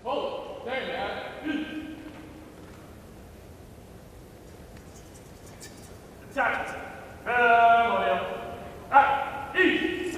Hold, stand at ease. Attack! Ceremonial! At ease!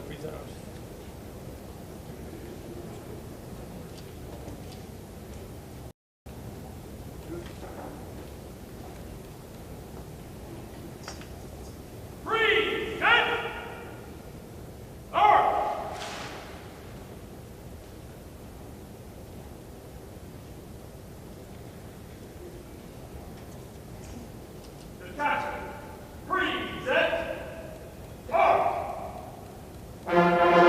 Present. Present.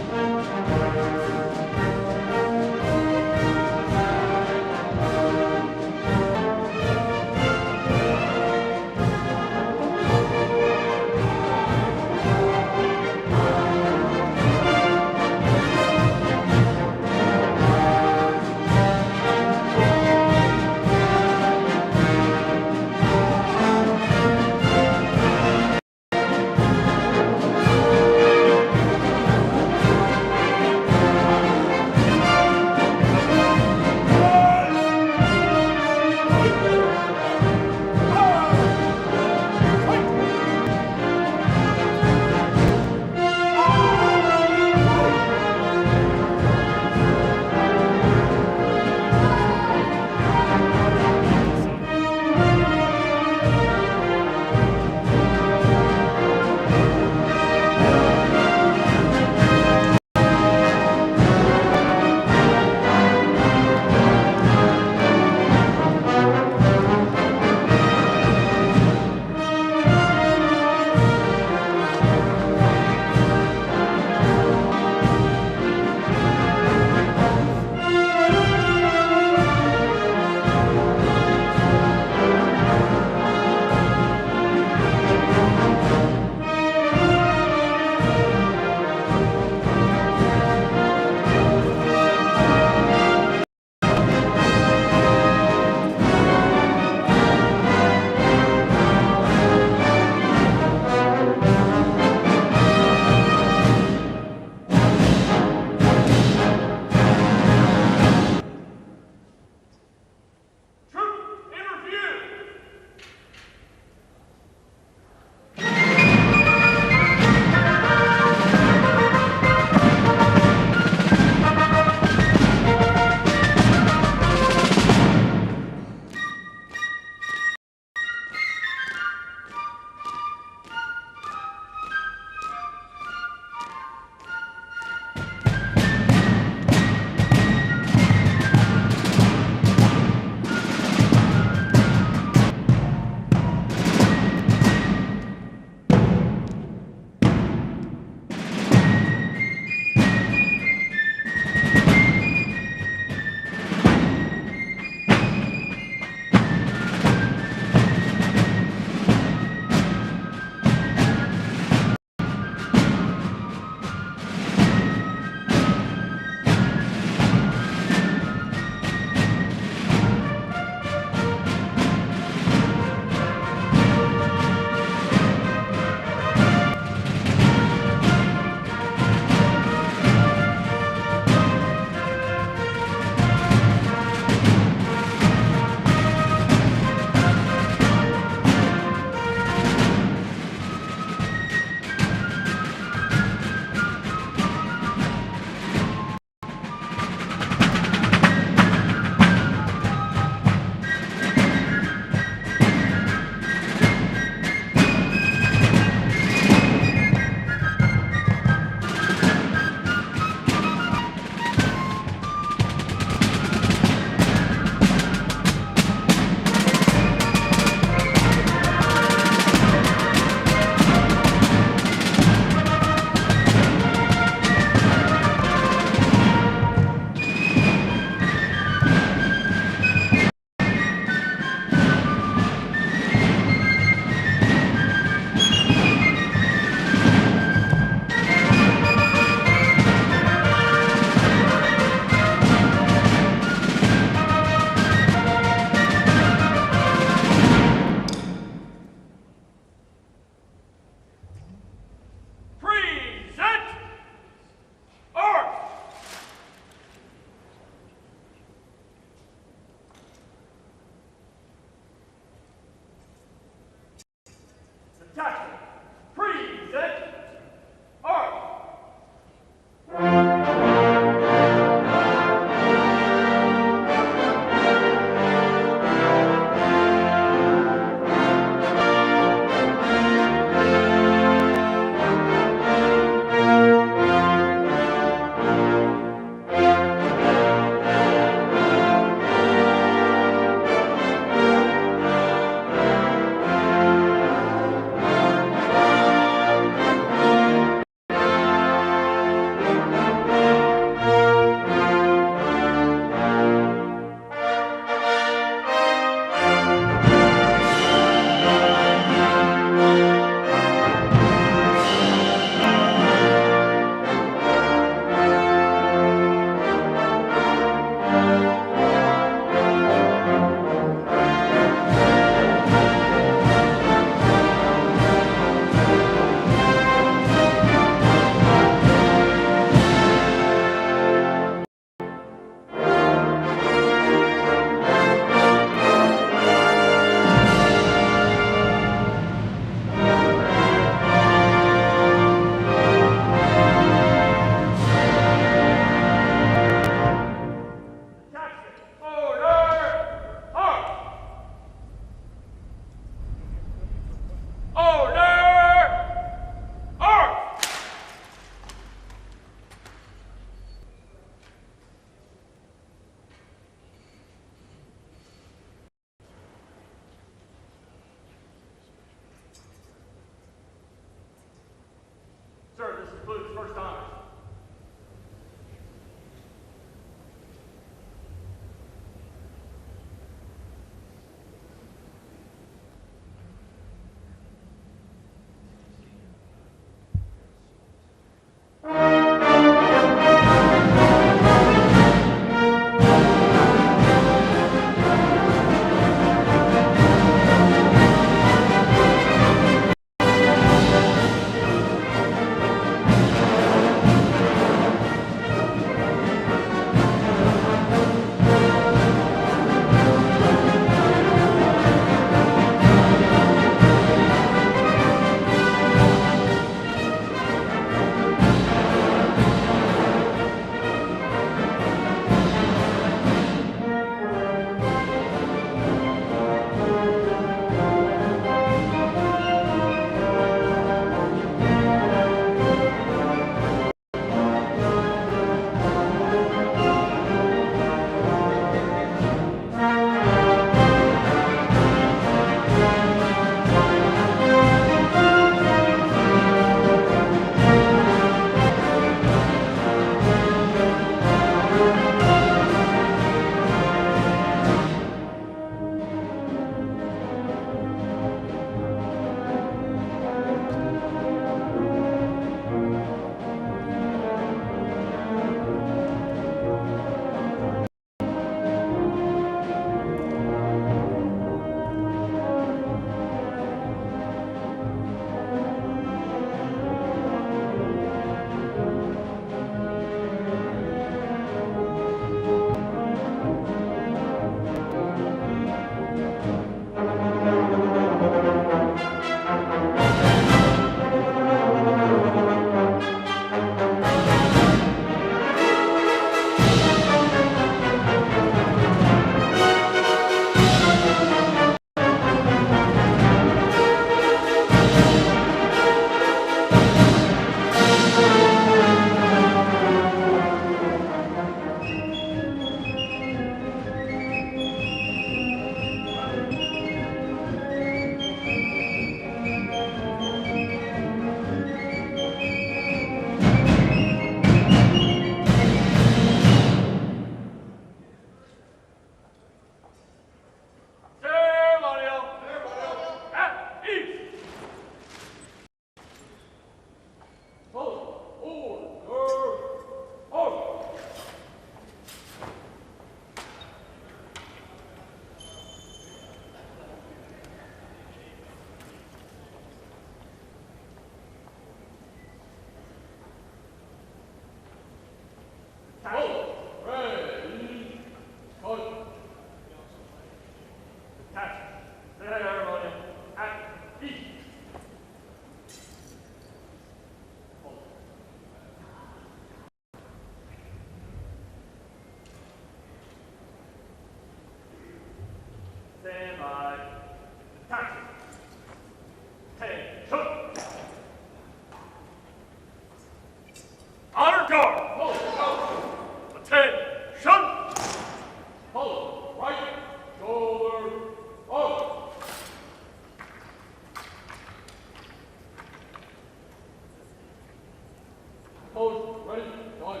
Opposed? Ready? Going.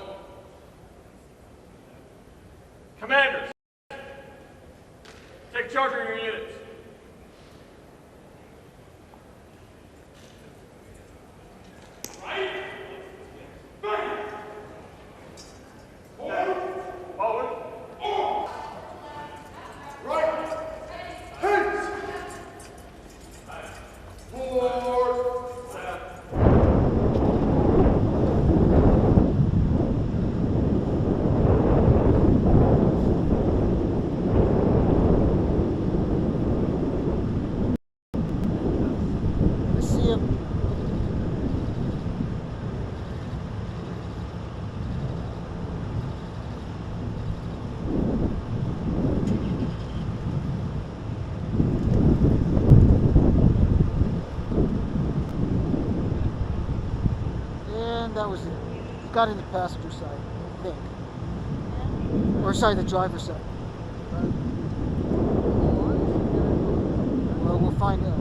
Commanders, take charge of your units. Right. Right. Forward. Forward. Right. Hands. Forward. That was it. Got in the passenger side, I think. Or sorry, the driver's side. Well, we'll find out.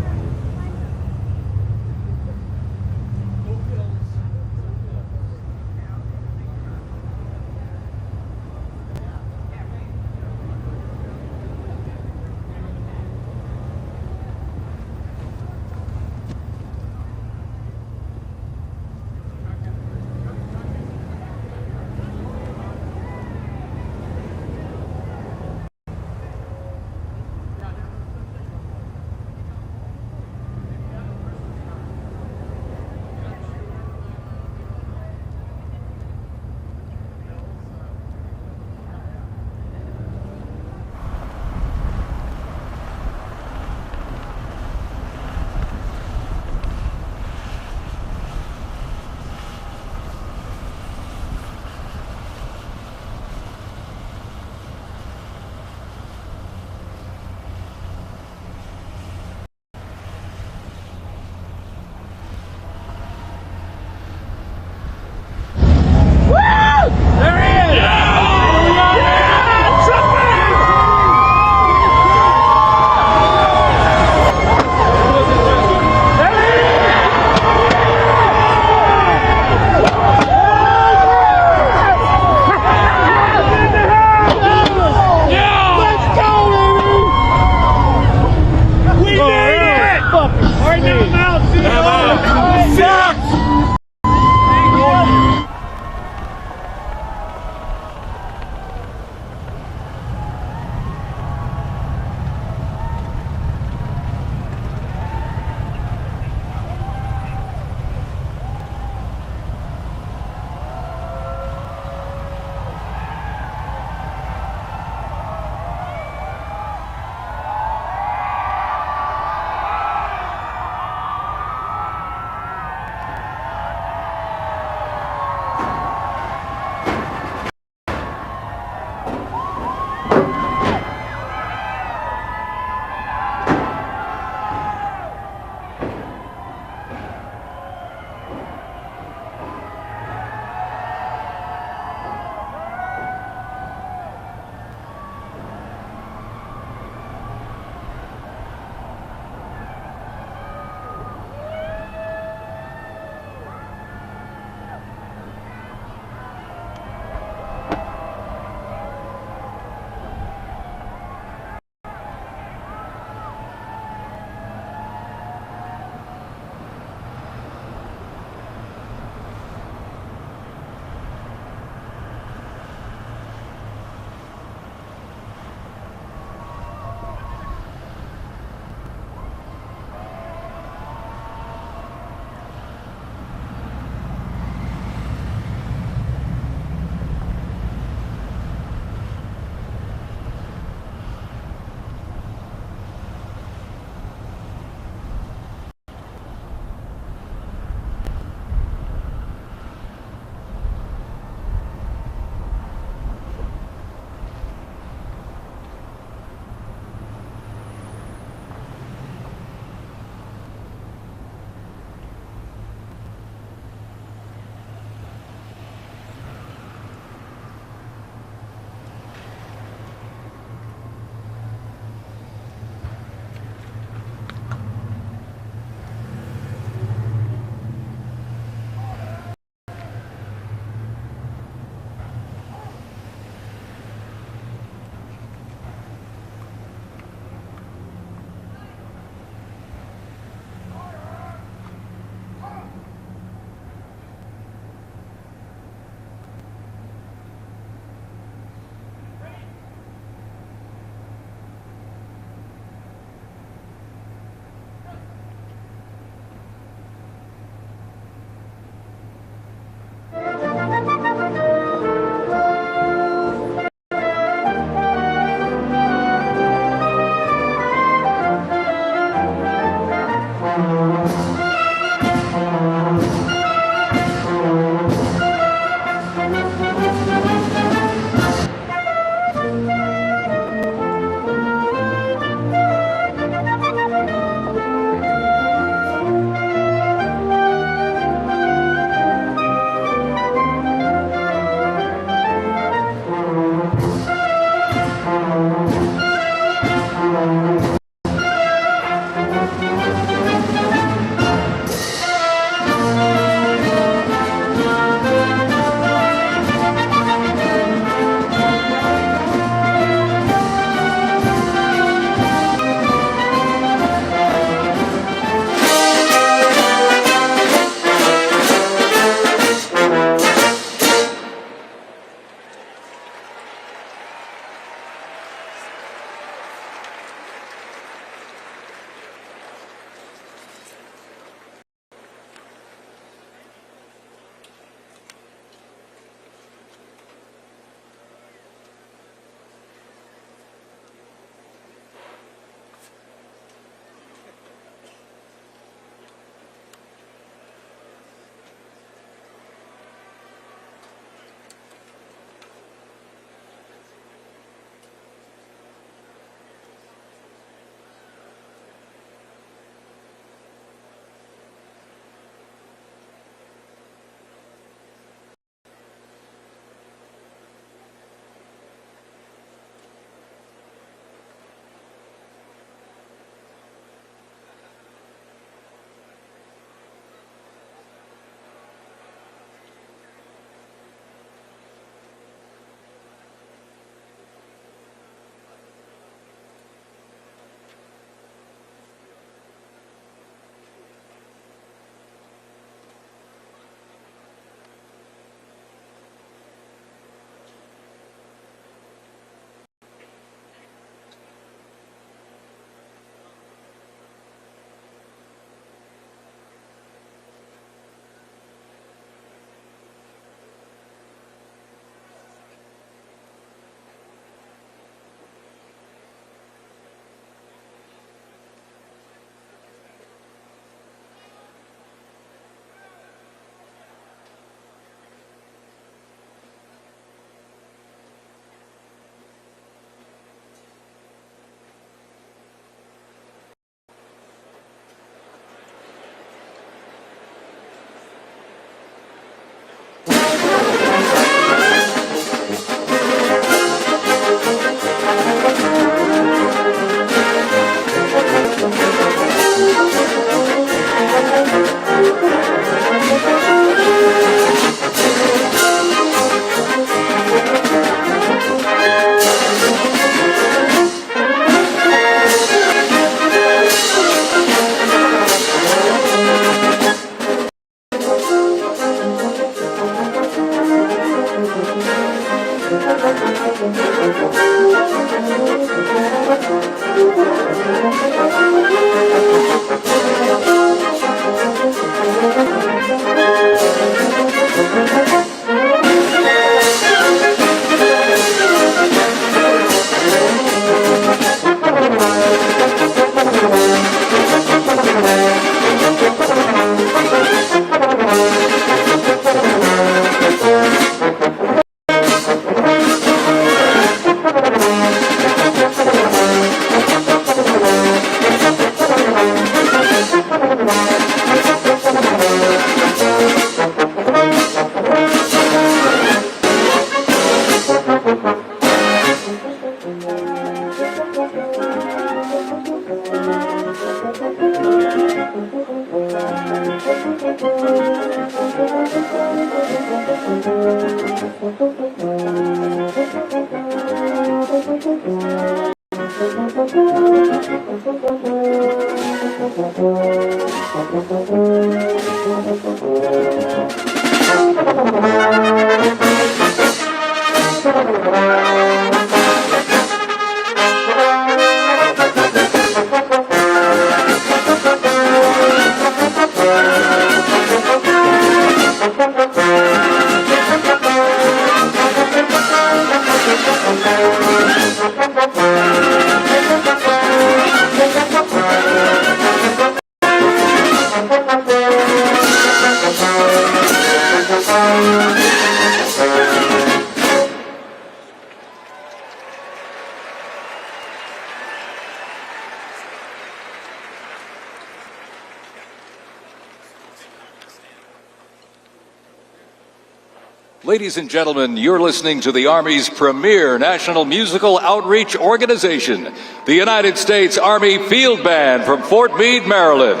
Ladies and gentlemen, you're listening to the Army's premier national musical outreach organization, the United States Army Field Band from Fort Meade, Maryland.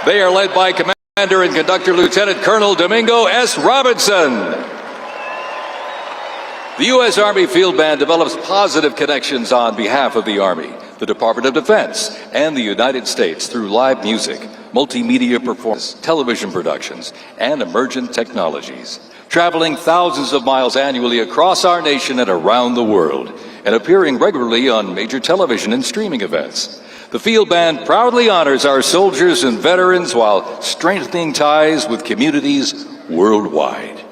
They are led by Commander and Conductor Lieutenant Colonel Domingo S. Robinson. The U.S. Army Field Band develops positive connections on behalf of the Army, the Department of Defense, and the United States through live music, multimedia performance, television productions, and emergent technologies, traveling thousands of miles annually across our nation and around the world, and appearing regularly on major television and streaming events. The Field Band proudly honors our soldiers and veterans while strengthening ties with communities worldwide.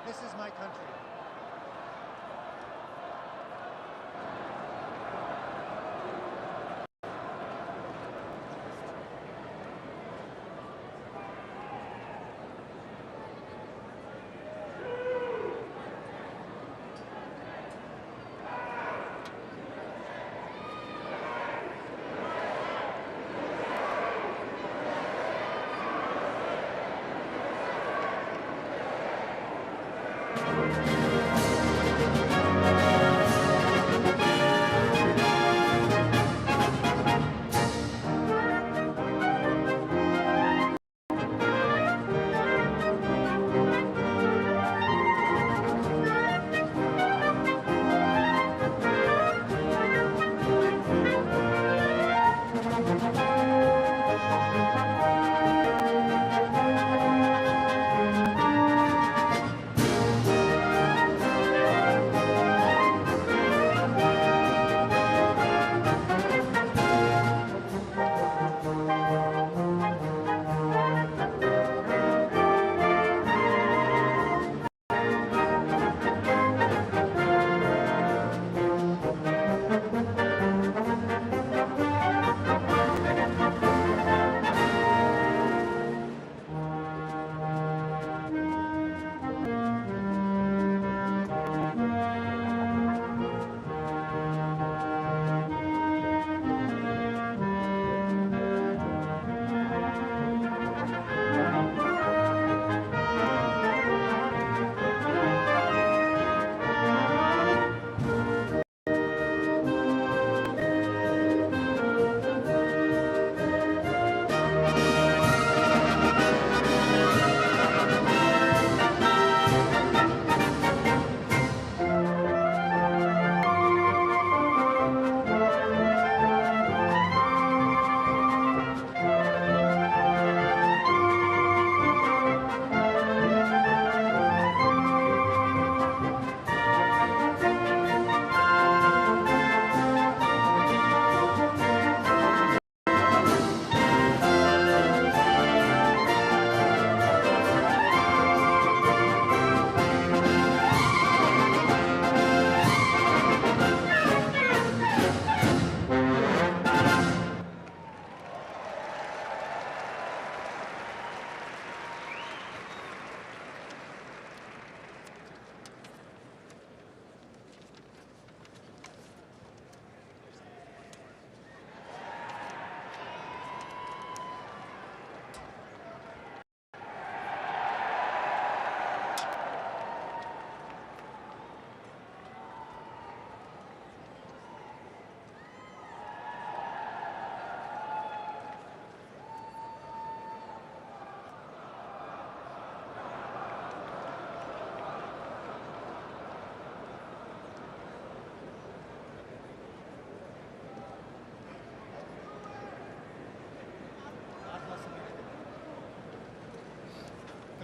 This is my country.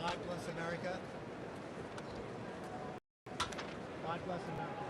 God bless America. God bless America.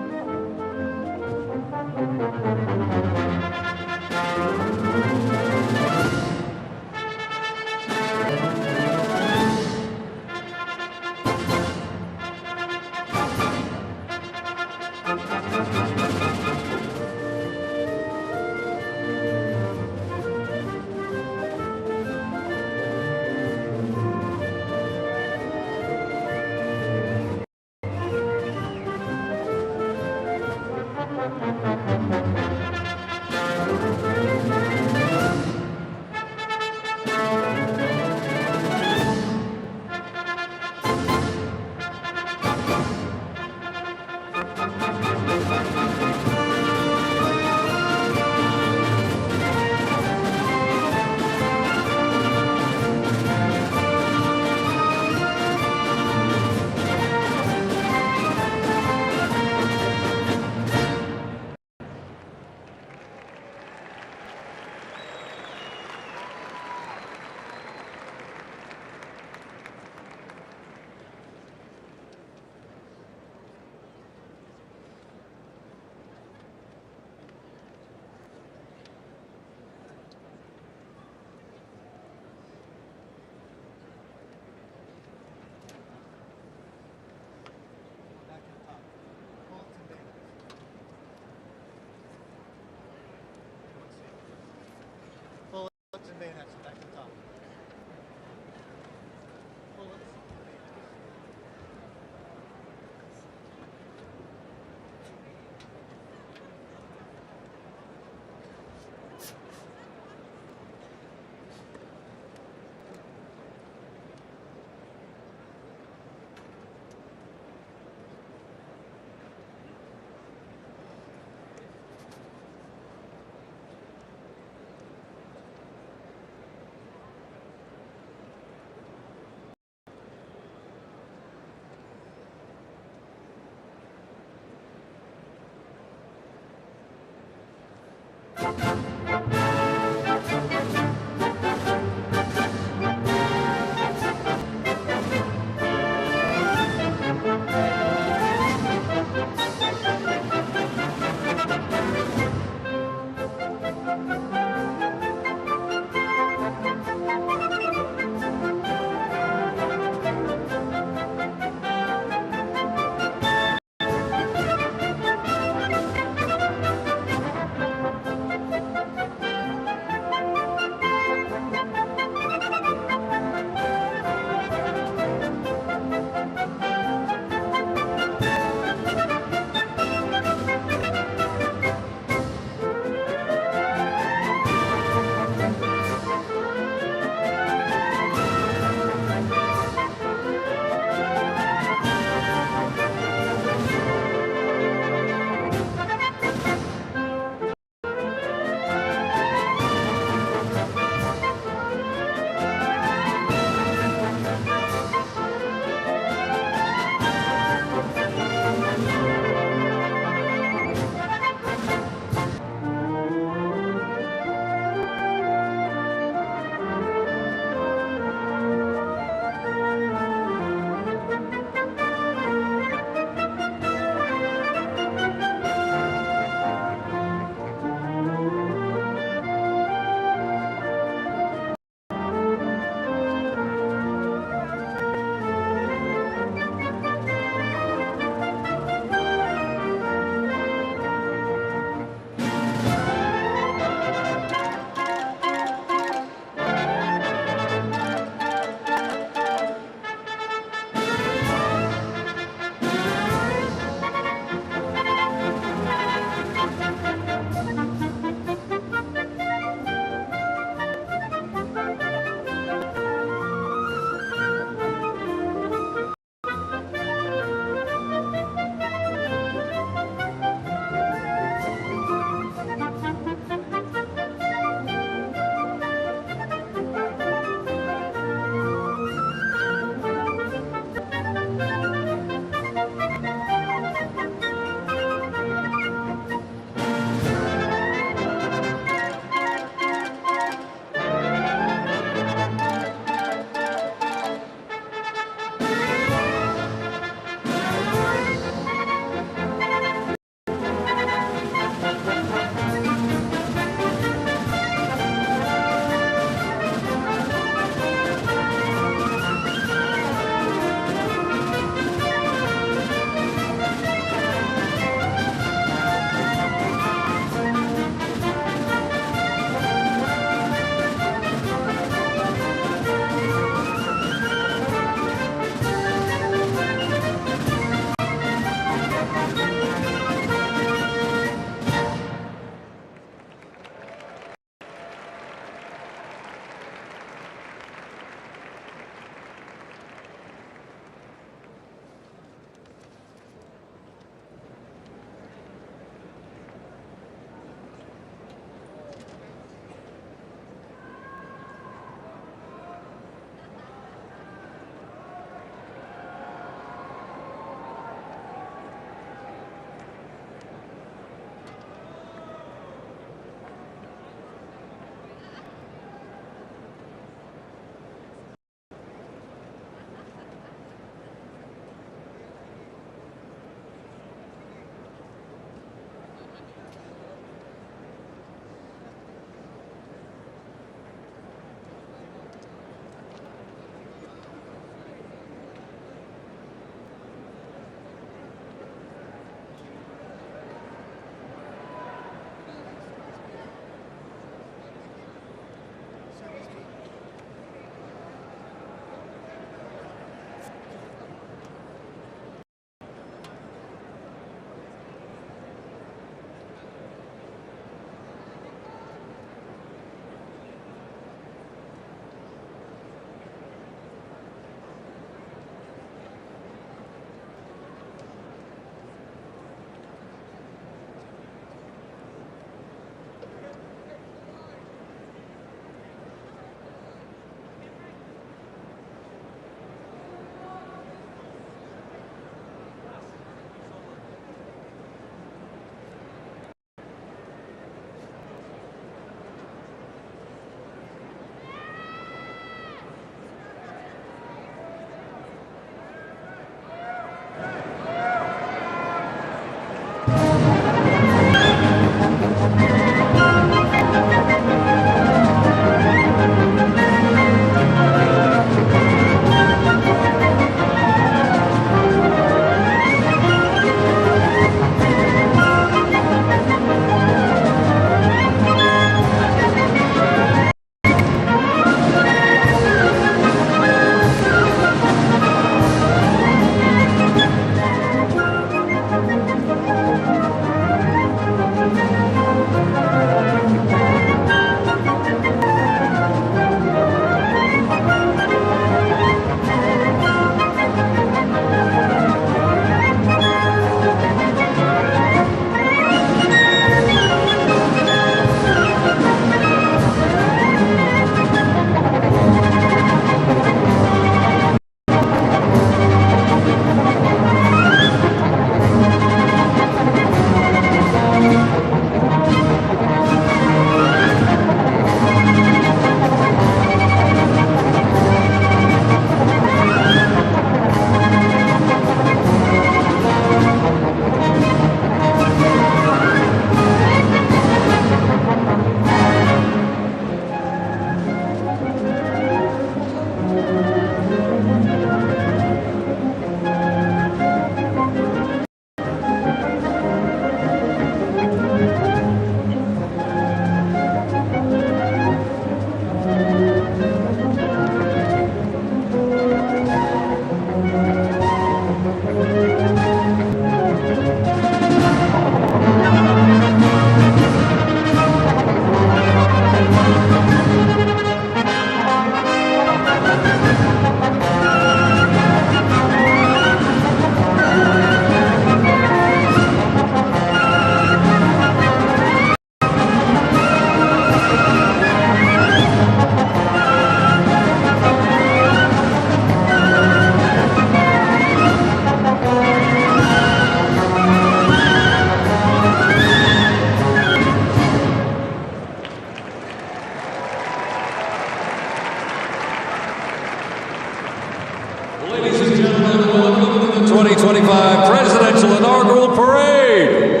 Presidential Inaugural Parade.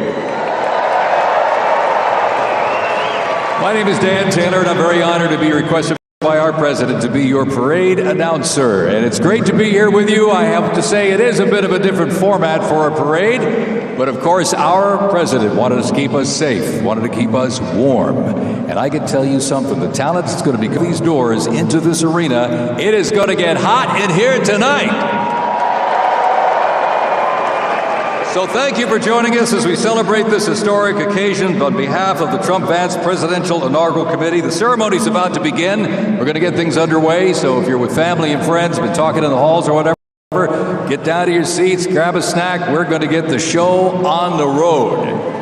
My name is Dan Taylor, and I'm very honored to be requested by our president to be your parade announcer. And it's great to be here with you. I have to say it is a bit of a different format for a parade, but of course our president wanted to keep us safe, wanted to keep us warm. And I can tell you something, the talent that's going to be these doors into this arena, it is going to get hot in here tonight. So thank you for joining us as we celebrate this historic occasion on behalf of the Trump-Vance Presidential Inaugural Committee. The ceremony is about to begin. We're going to get things underway, so if you're with family and friends, been talking in the halls or whatever, get down to your seats, grab a snack. We're going to get the show on the road.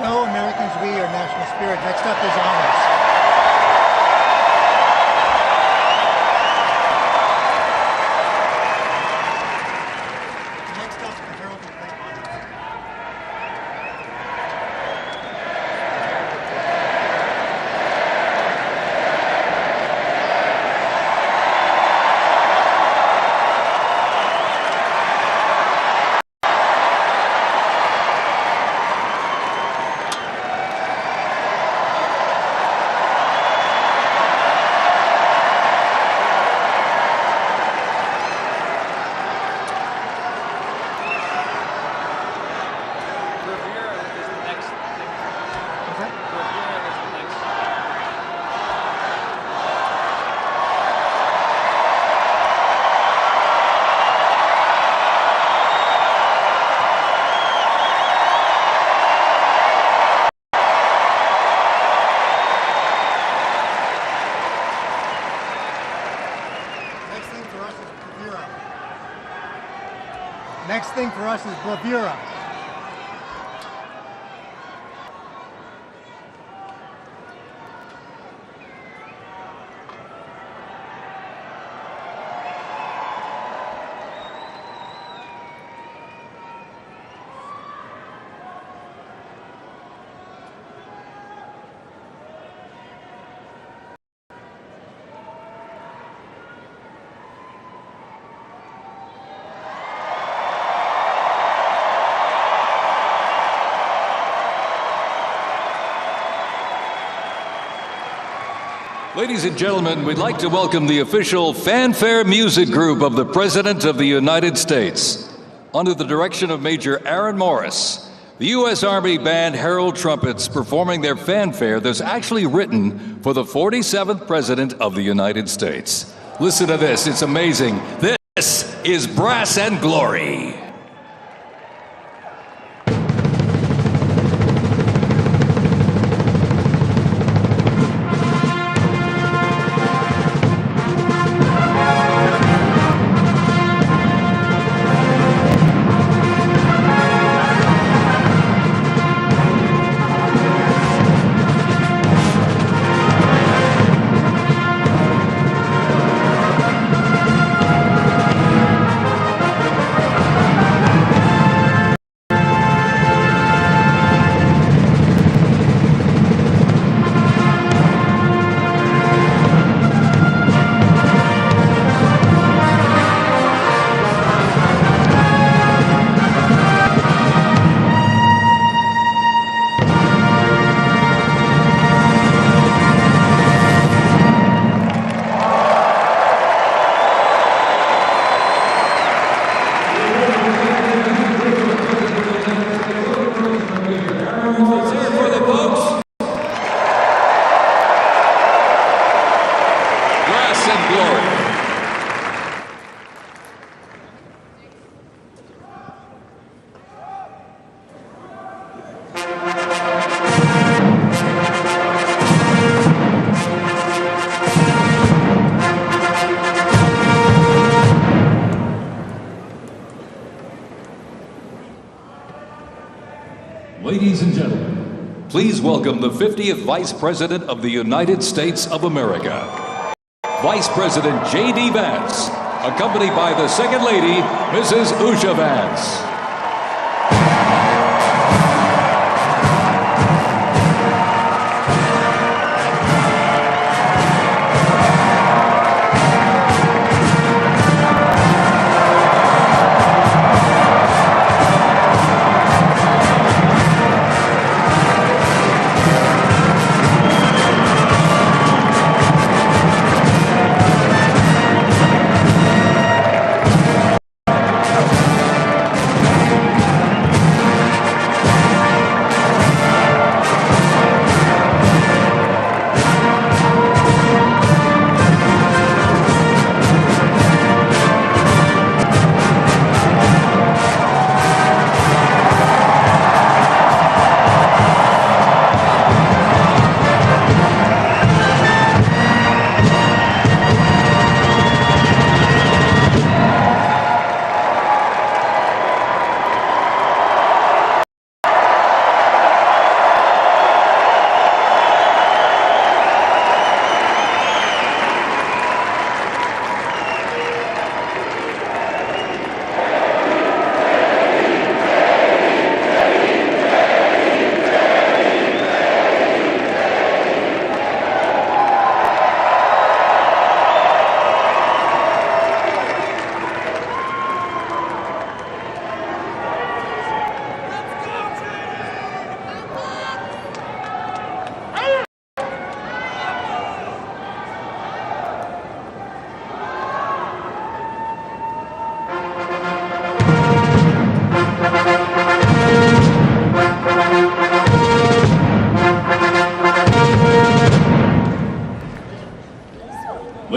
No Americans We or National Spirit. Next up is honors. Next up, the Herald will play honors. Next thing for us is bravura. Ladies and gentlemen, we'd like to welcome the official fanfare music group of the President of the United States. Under the direction of Major Aaron Morris, the U.S. Army Band Herald Trumpets performing their fanfare that's actually written for the 47th President of the United States. Listen to this, it's amazing. This is Brass and Glory. Ladies and gentlemen, please welcome the 50th Vice President of the United States of America, Vice President J.D. Vance, accompanied by the Second Lady, Mrs. Usha Vance.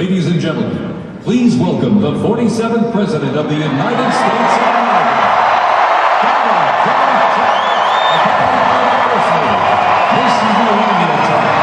Ladies and gentlemen, please welcome the 47th President of the United States of America. This is the Millennial Time.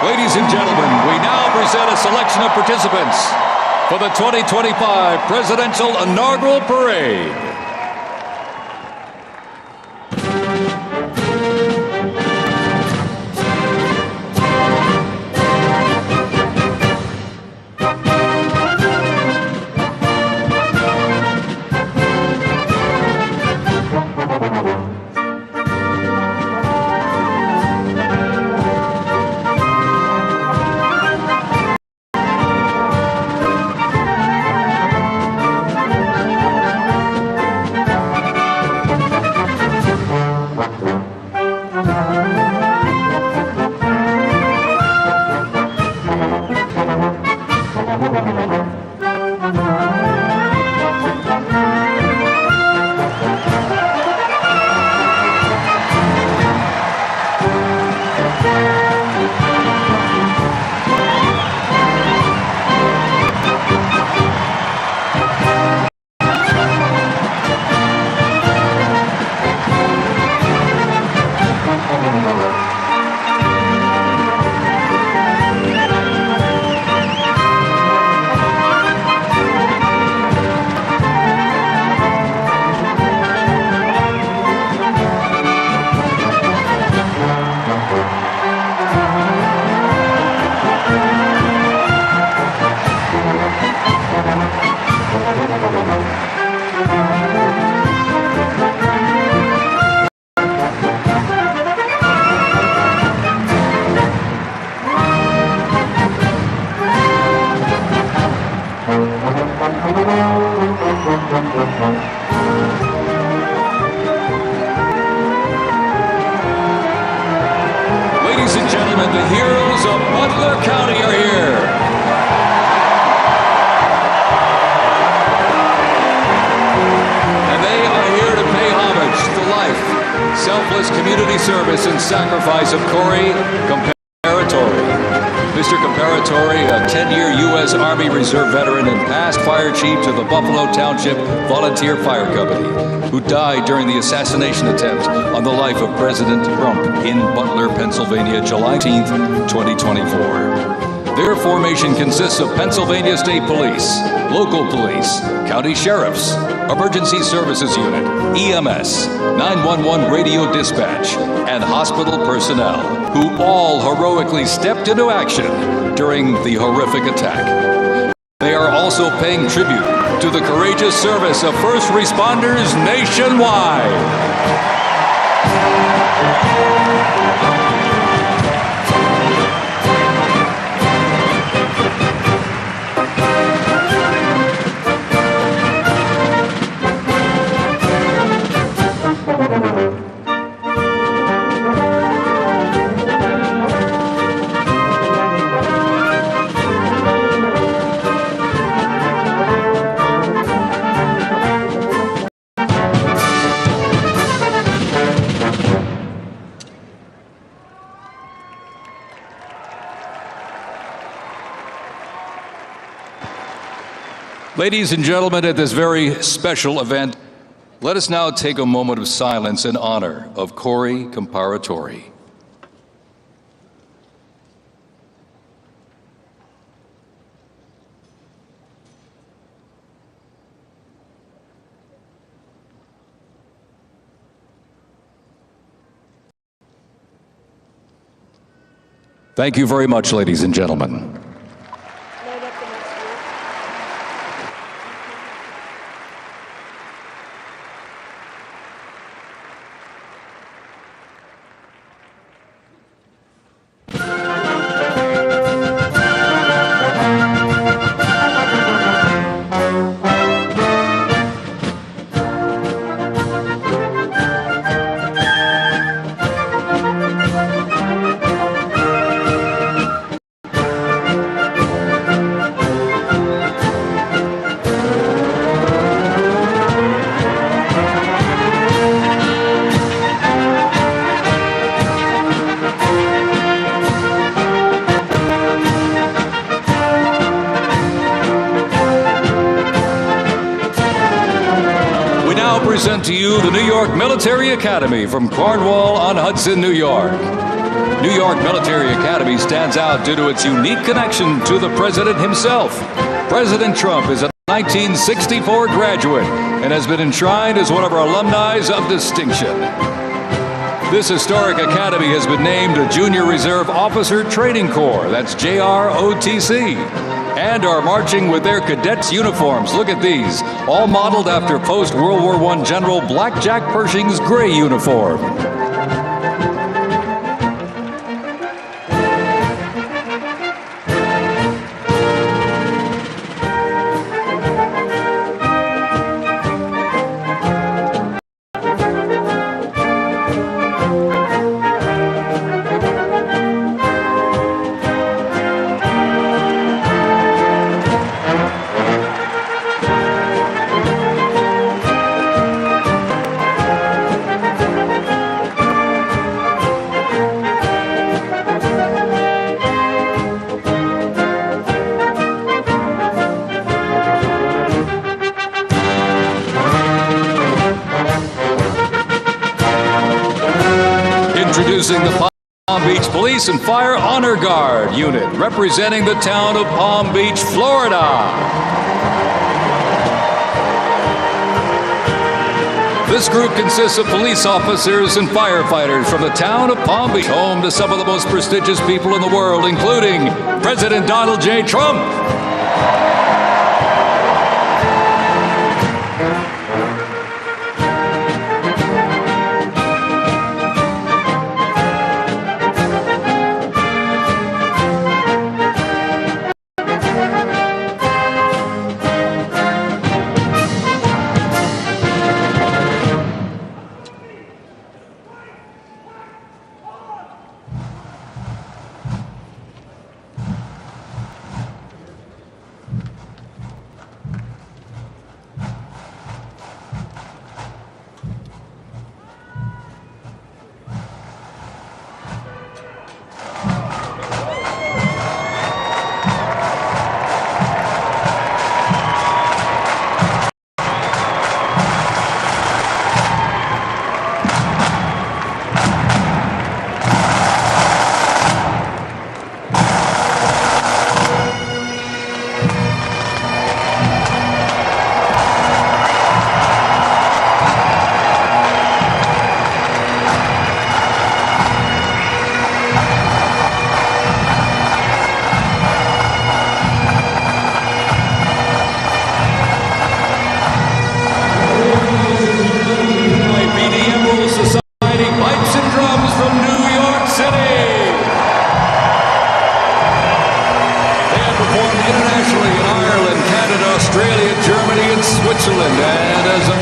Ladies and gentlemen, we now present a selection of participants for the 2025 Presidential Inaugural Parade. Ladies and gentlemen, the heroes of Butler County are here. And they are here to pay homage to the life, selfless community service, and sacrifice of Corey Comparatori. Mr. Comparatori, a 10-year U.S. Army Reserve veteran and past fire chief to the Buffalo Township Volunteer Fire Company, who died during the assassination attempt on the life of President Trump in Butler, Pennsylvania, July 18, 2024. Their formation consists of Pennsylvania State Police, local police, county sheriffs, emergency services unit, EMS, 911 radio dispatch, and hospital personnel, who all heroically stepped into action during the horrific attack. They are also paying tribute to the courageous service of first responders nationwide. Ladies and gentlemen, at this very special event, let us now take a moment of silence in honor of Corey Comparatori. Thank you very much, ladies and gentlemen. Present to you the New York Military Academy from Cornwall-on-Hudson, New York. New York Military Academy stands out due to its unique connection to the President himself. President Trump is a 1964 graduate and has been enshrined as one of our alumni of distinction. This historic academy has been named a Junior Reserve Officer Training Corps, that's JROTC, and are marching with their cadets' uniforms. Look at these, all modeled after post-World War I General Blackjack Pershing's gray uniform. Introducing the Palm Beach Police and Fire Honor Guard unit, representing the town of Palm Beach, Florida. This group consists of police officers and firefighters from the town of Palm Beach, home to some of the most prestigious people in the world, including President Donald J. Trump.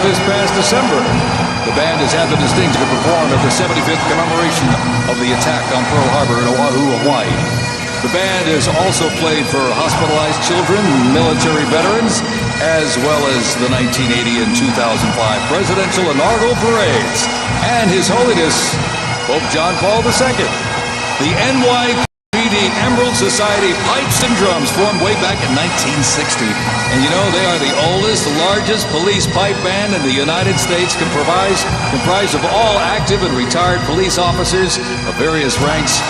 this past December. The band has had the distinction to perform at the 75th commemoration of the attack on Pearl Harbor in Oahu, Hawaii. The band has also played for hospitalized children, military veterans, as well as the 1980 and 2005 presidential inaugural parades, and His Holiness Pope John Paul II. The NYPD Emerald Society Pipes and Drums formed way back in 1960. And you know, they are the oldest, largest police pipe band in the United States, comprised of all active and retired police officers of various ranks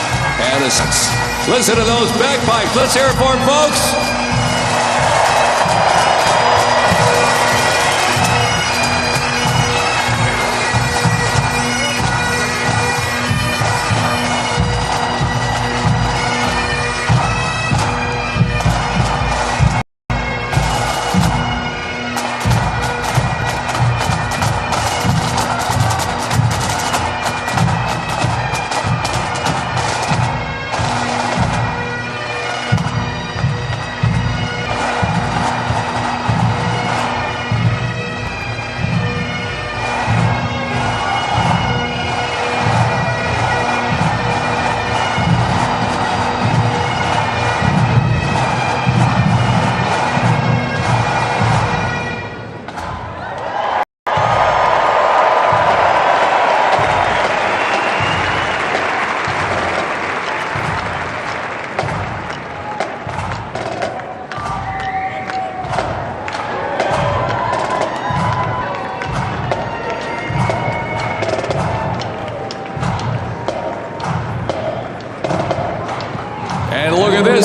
and ascents. Listen to those bagpipes. Let's hear it for them, folks.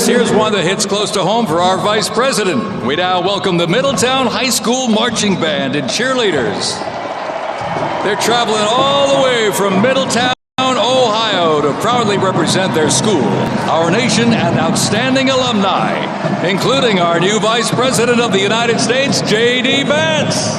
Here's one that hits close to home for our Vice President. We now welcome the Middletown High School Marching Band and cheerleaders. They're traveling all the way from Middletown, Ohio to proudly represent their school, our nation, and outstanding alumni, including our new Vice President of the United States, J.D. Vance.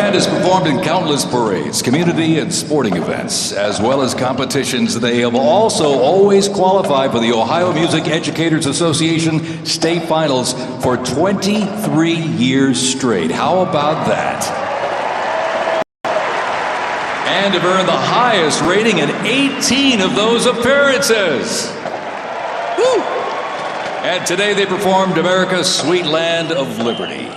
Has performed in countless parades, community and sporting events, as well as competitions. They have also always qualified for the Ohio Music Educators Association state finals for 23 years straight. How about that? And have earned the highest rating in 18 of those appearances. Woo! And today they performed America's Sweet Land of Liberty.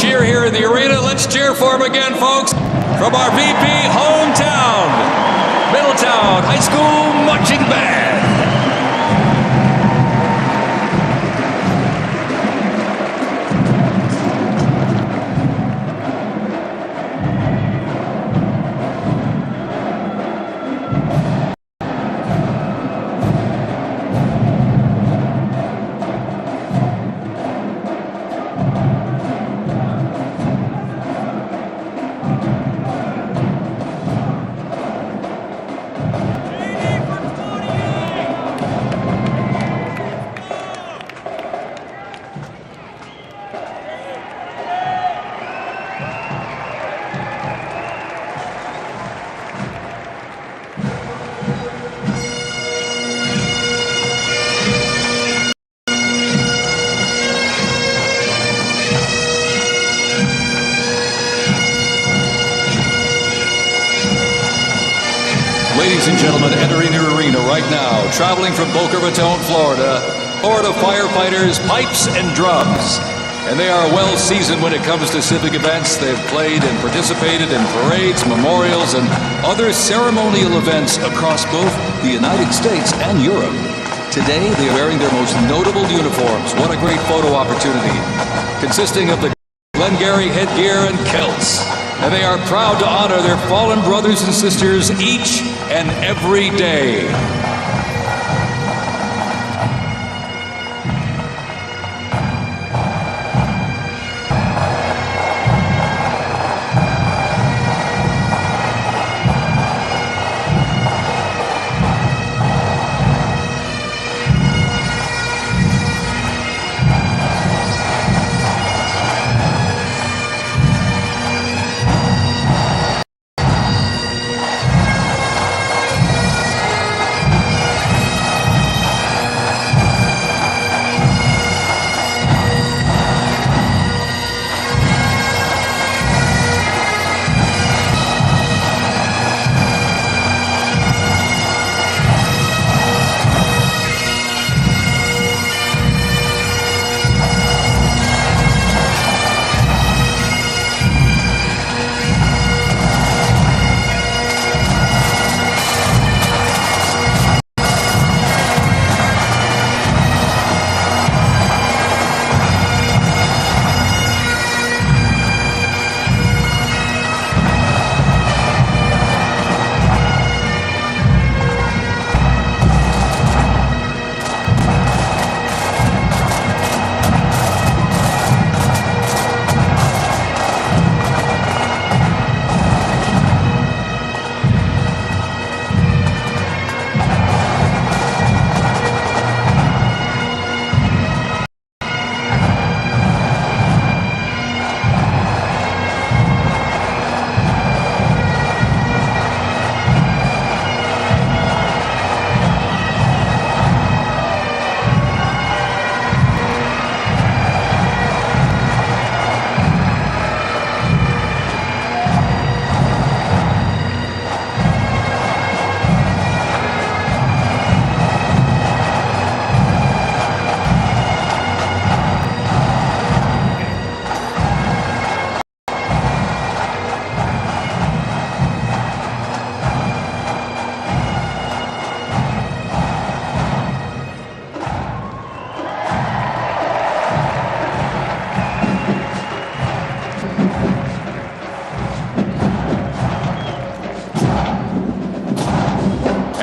cheer here in the arena. Let's cheer for him again, folks, from our VP hometown, Middletown High School Marching Band. Ladies and gentlemen, entering the arena right now, traveling from Boca Raton, Florida firefighters, pipes and drums. And they are well seasoned when it comes to civic events. They've played and participated in parades, memorials, and other ceremonial events across both the United States and Europe. Today, they are wearing their most notable uniforms. What a great photo opportunity. Consisting of the Glengarry headgear and kilts. And they are proud to honor their fallen brothers and sisters each and every day.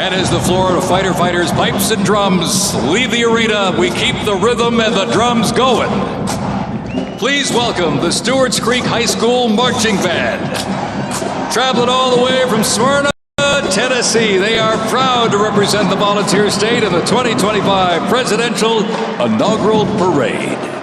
And as the Florida fighter fighters, pipes and drums leave the arena, we keep the rhythm and the drums going. Please welcome the Stewart's Creek High School Marching Band. Traveling all the way from Smyrna, Tennessee, they are proud to represent the volunteer state in the 2025 Presidential Inaugural Parade.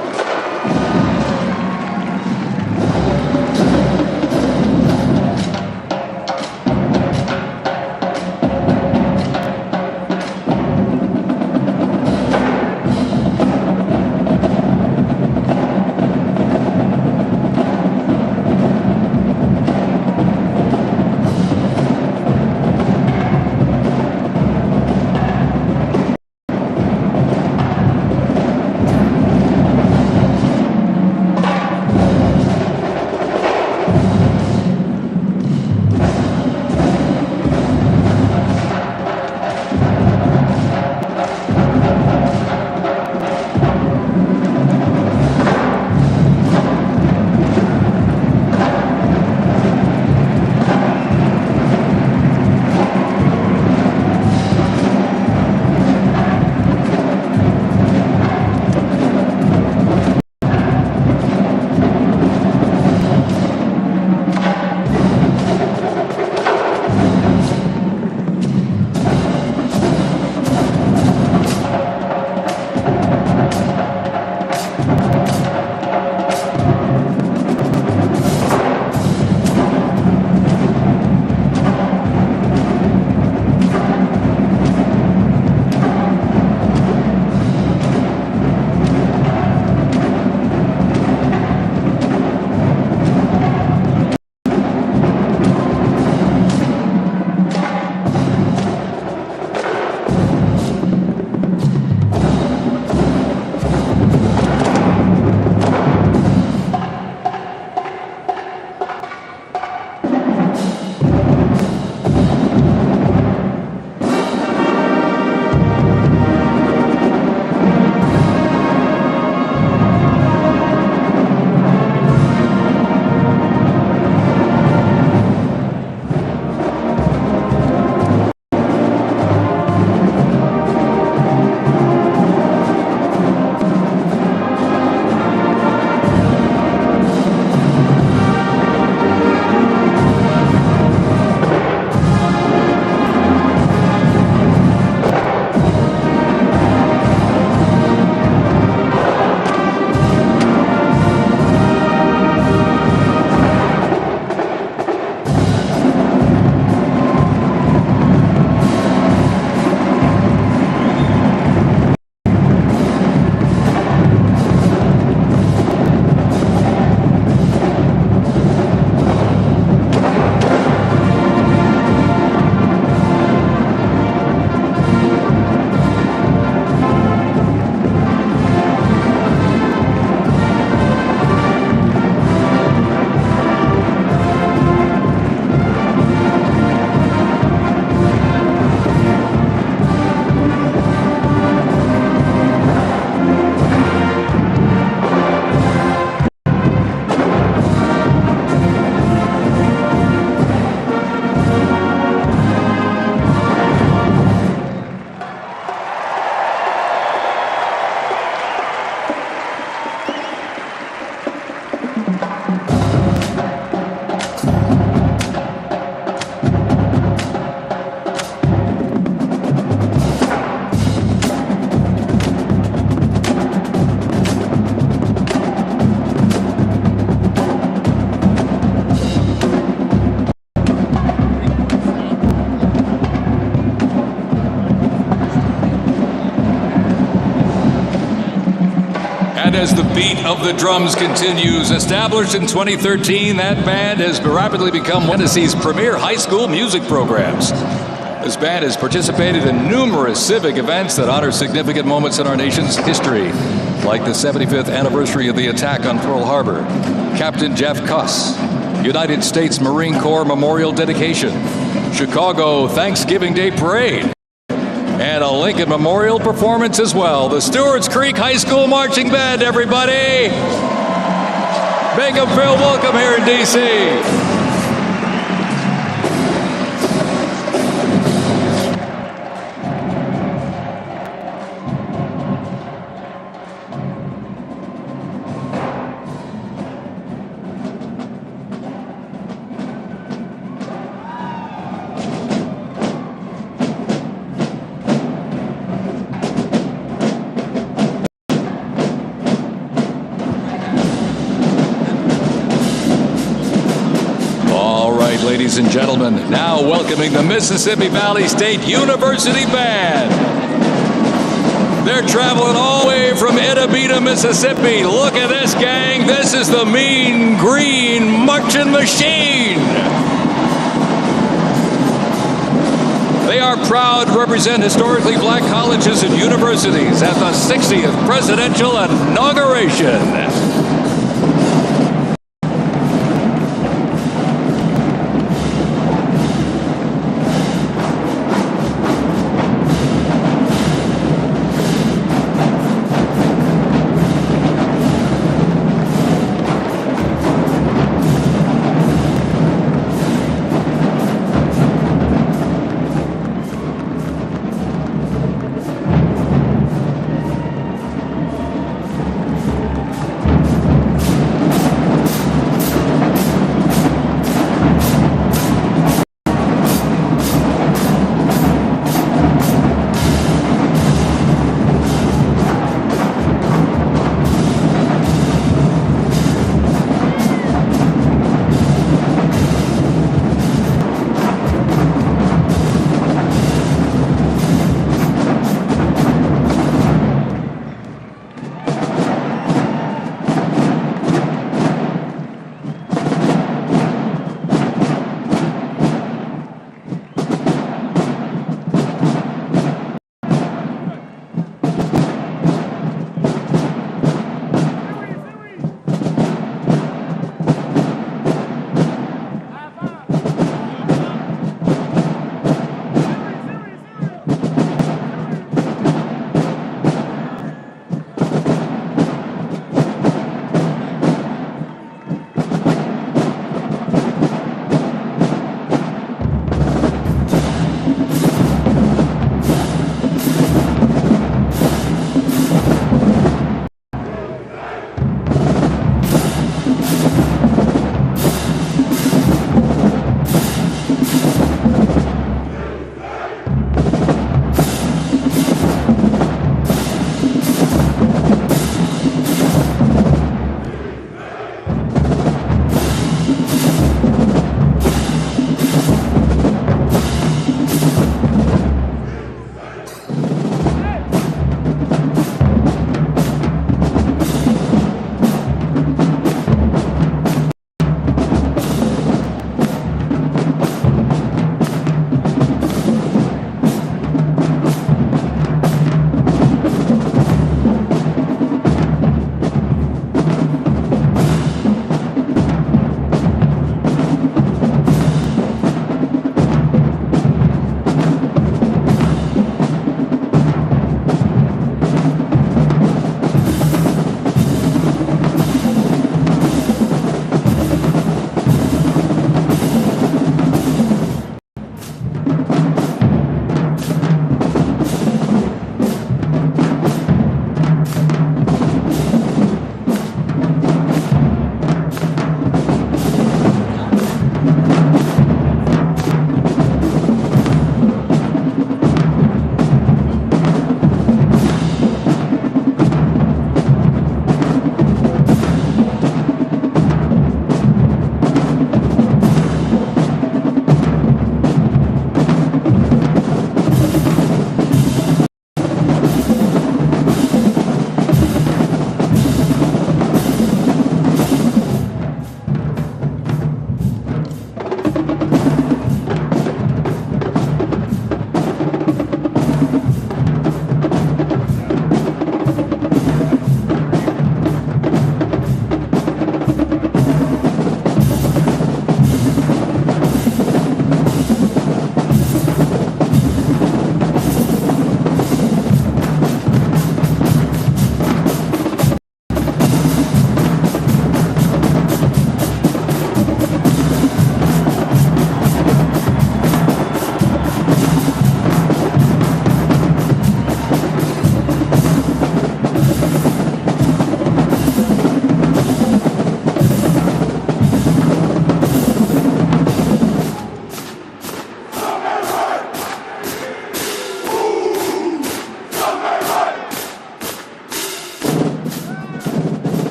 as the beat of the drums continues. Established in 2013, that band has rapidly become one of Tennessee's premier high school music programs. This band has participated in numerous civic events that honor significant moments in our nation's history, like the 75th anniversary of the attack on Pearl Harbor, Captain Jeff Cuss, United States Marine Corps Memorial Dedication, Chicago Thanksgiving Day Parade, and a Lincoln Memorial performance as well. The Stewart's Creek High School Marching Band, everybody! Make them feel welcome here in D.C. Ladies and gentlemen, now welcoming the Mississippi Valley State University Band. They're traveling all the way from Idabita, Mississippi. Look at this, gang. This is the Mean Green Marching Machine. They are proud to represent historically black colleges and universities at the 60th Presidential Inauguration.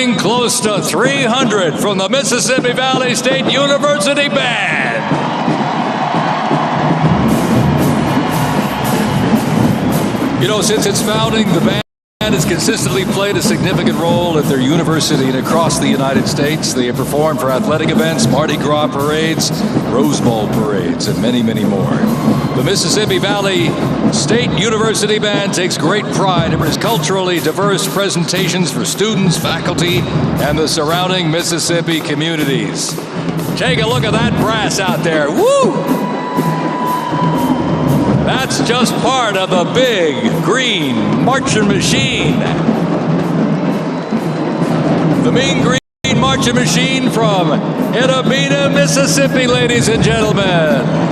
bring close to 300 from the Mississippi Valley State University Band. You know, since its founding, the band has consistently played a significant role at their university and across the United States. They have performed for athletic events, Mardi Gras parades, Rose Bowl parades, and many, many more. The Mississippi Valley State University Band takes great pride in its culturally diverse presentations for students, faculty, and the surrounding Mississippi communities. Take a look at that brass out there. Woo! That's just part of the big green marching machine. The mean green marching machine from Idabina, Mississippi, ladies and gentlemen.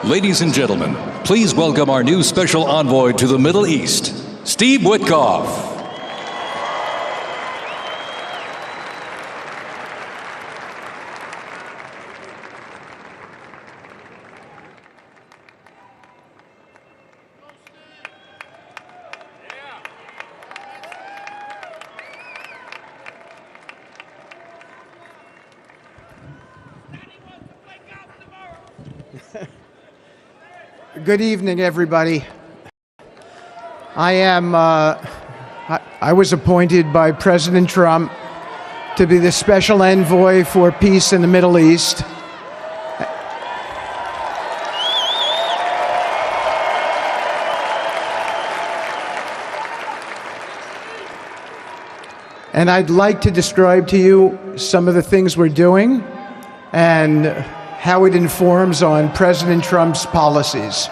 Ladies and gentlemen, please welcome our new special envoy to the Middle East, Steve Witkoff. Good evening, everybody. I was appointed by President Trump to be the special envoy for peace in the Middle East. And I'd like to describe to you some of the things we're doing and how it informs on President Trump's policies.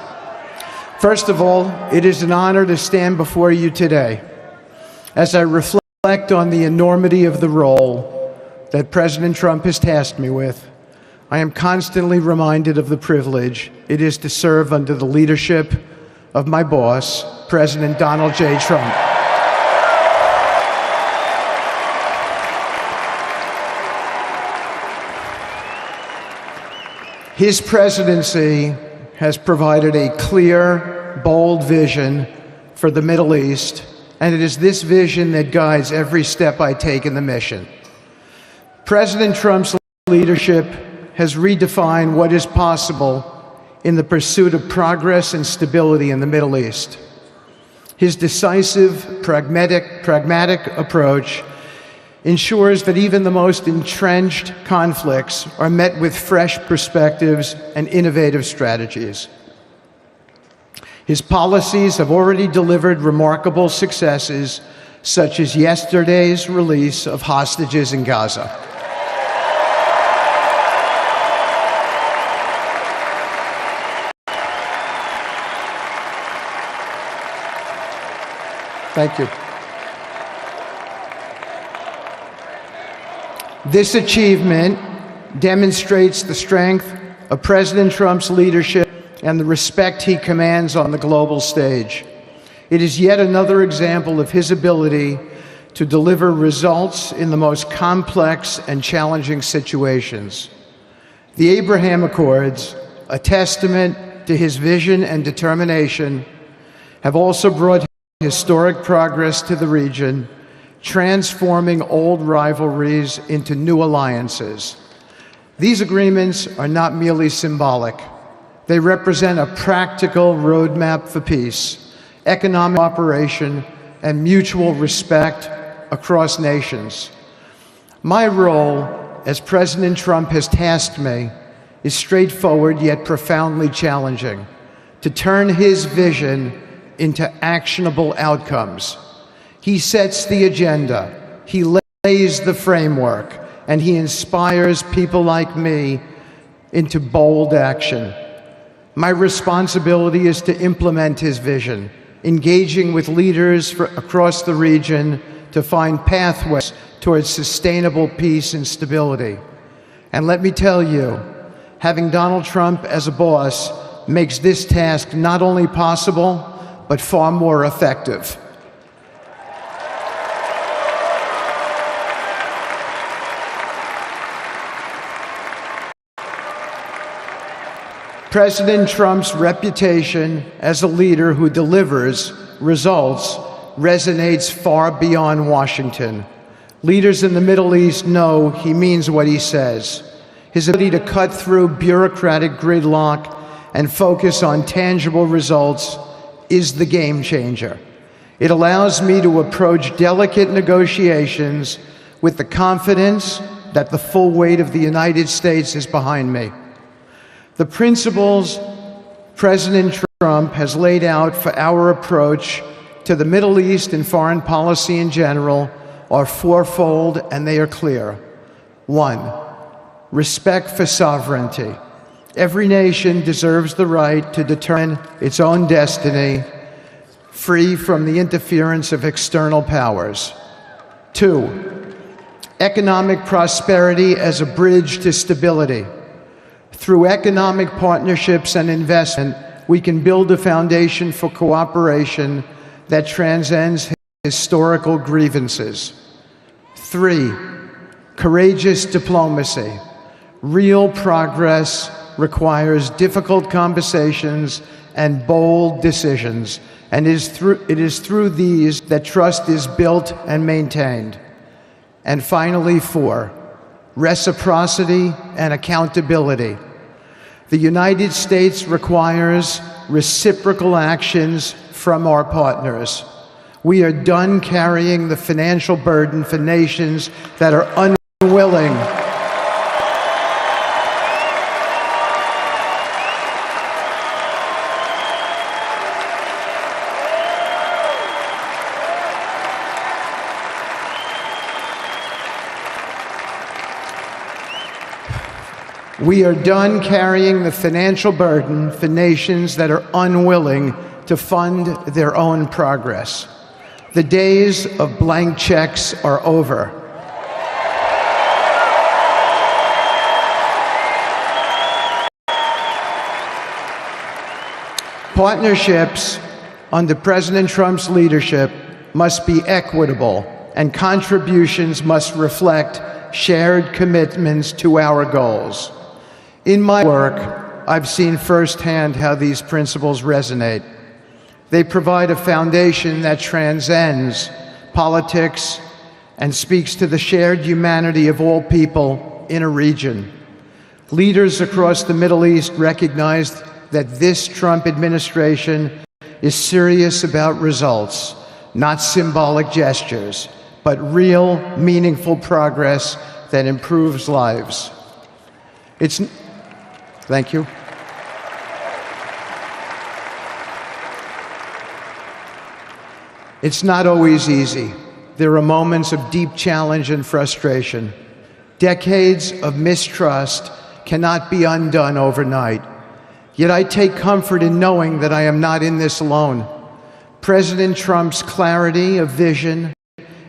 First of all, it is an honor to stand before you today as I reflect on the enormity of the role that President Trump has tasked me with. I am constantly reminded of the privilege it is to serve under the leadership of my boss, President Donald J. Trump. His presidency has provided a clear, bold vision for the Middle East, and it is this vision that guides every step I take in the mission. President Trump's leadership has redefined what is possible in the pursuit of progress and stability in the Middle East. His decisive, pragmatic approach ensures that even the most entrenched conflicts are met with fresh perspectives and innovative strategies. His policies have already delivered remarkable successes, such as yesterday's release of hostages in Gaza. Thank you. This achievement demonstrates the strength of President Trump's leadership and the respect he commands on the global stage. It is yet another example of his ability to deliver results in the most complex and challenging situations. The Abraham Accords, a testament to his vision and determination, have also brought historic progress to the region, transforming old rivalries into new alliances. These agreements are not merely symbolic. They represent a practical roadmap for peace, economic cooperation, and mutual respect across nations. My role, as President Trump has tasked me, is straightforward yet profoundly challenging: to turn his vision into actionable outcomes. He sets the agenda, he lays the framework, and he inspires people like me into bold action. My responsibility is to implement his vision, engaging with leaders across the region to find pathways towards sustainable peace and stability. And let me tell you, having Donald Trump as a boss makes this task not only possible, but far more effective. President Trump's reputation as a leader who delivers results resonates far beyond Washington. Leaders in the Middle East know he means what he says. His ability to cut through bureaucratic gridlock and focus on tangible results is the game changer. It allows me to approach delicate negotiations with the confidence that the full weight of the United States is behind me. The principles President Trump has laid out for our approach to the Middle East and foreign policy in general are fourfold, and they are clear. 1, respect for sovereignty. Every nation deserves the right to determine its own destiny, free from the interference of external powers. 2, economic prosperity as a bridge to stability. Through economic partnerships and investment, we can build a foundation for cooperation that transcends historical grievances. 3, courageous diplomacy. Real progress requires difficult conversations and bold decisions, and it is through these that trust is built and maintained. And finally, 4, reciprocity and accountability. The United States requires reciprocal actions from our partners. We are done carrying the financial burden for nations that are unwilling We are done carrying the financial burden for nations that are unwilling to fund their own progress. The days of blank checks are over. Partnerships under President Trump's leadership must be equitable, and contributions must reflect shared commitments to our goals. In my work, I've seen firsthand how these principles resonate. They provide a foundation that transcends politics and speaks to the shared humanity of all people in a region. Leaders across the Middle East recognized that this Trump administration is serious about results, not symbolic gestures, but real, meaningful progress that improves lives. Thank you. It's not always easy. There are moments of deep challenge and frustration. Decades of mistrust cannot be undone overnight. Yet I take comfort in knowing that I am not in this alone. President Trump's clarity of vision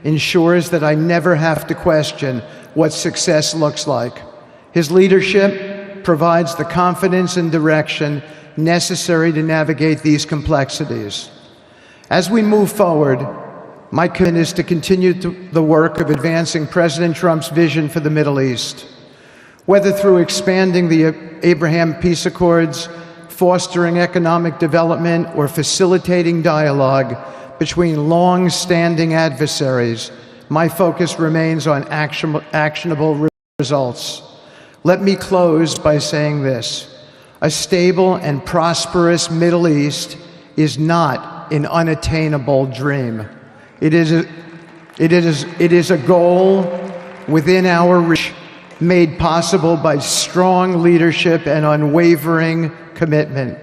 ensures that I never have to question what success looks like. His leadership provides the confidence and direction necessary to navigate these complexities. As we move forward, my commitment is to continue the work of advancing President Trump's vision for the Middle East. Whether through expanding the Abraham Peace Accords, fostering economic development, or facilitating dialogue between long-standing adversaries, my focus remains on actionable results. Let me close by saying this: a stable and prosperous Middle East is not an unattainable dream. It is a goal within our reach, made possible by strong leadership and unwavering commitment.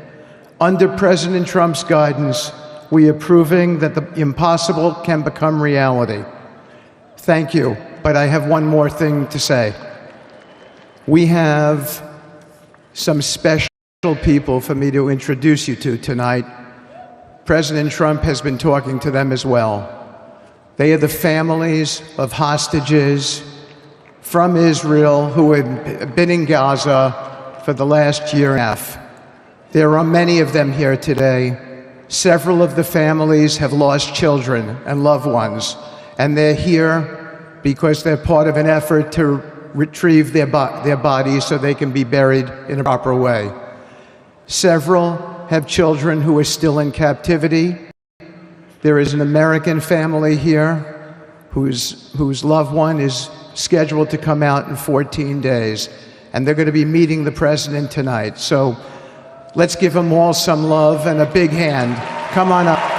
Under President Trump's guidance, we are proving that the impossible can become reality. Thank you, but I have one more thing to say. We have some special people for me to introduce you to tonight. President Trump has been talking to them as well. They are the families of hostages from Israel who have been in Gaza for the last year and a half. There are many of them here today. Several of the families have lost children and loved ones, and they're here because they're part of an effort to retrieve their bodies so they can be buried in a proper way. Several have children who are still in captivity. There is an American family here whose loved one is scheduled to come out in 14 days, and they're going to be meeting the president tonight. So let's give them all some love and a big hand. Come on up.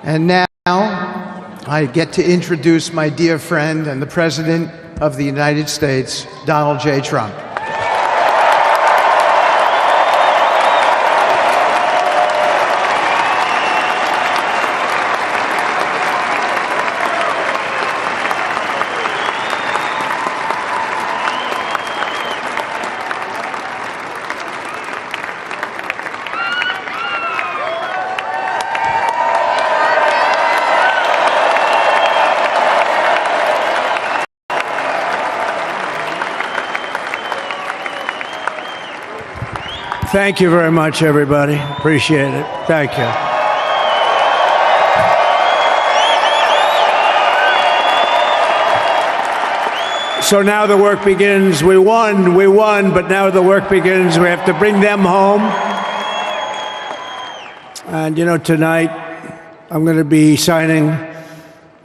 And now I get to introduce my dear friend and the President of the United States, Donald J. Trump. Thank you very much, everybody. Appreciate it. Thank you. So now the work begins. We won, but now the work begins. We have to bring them home. And you know, tonight I'm going to be signing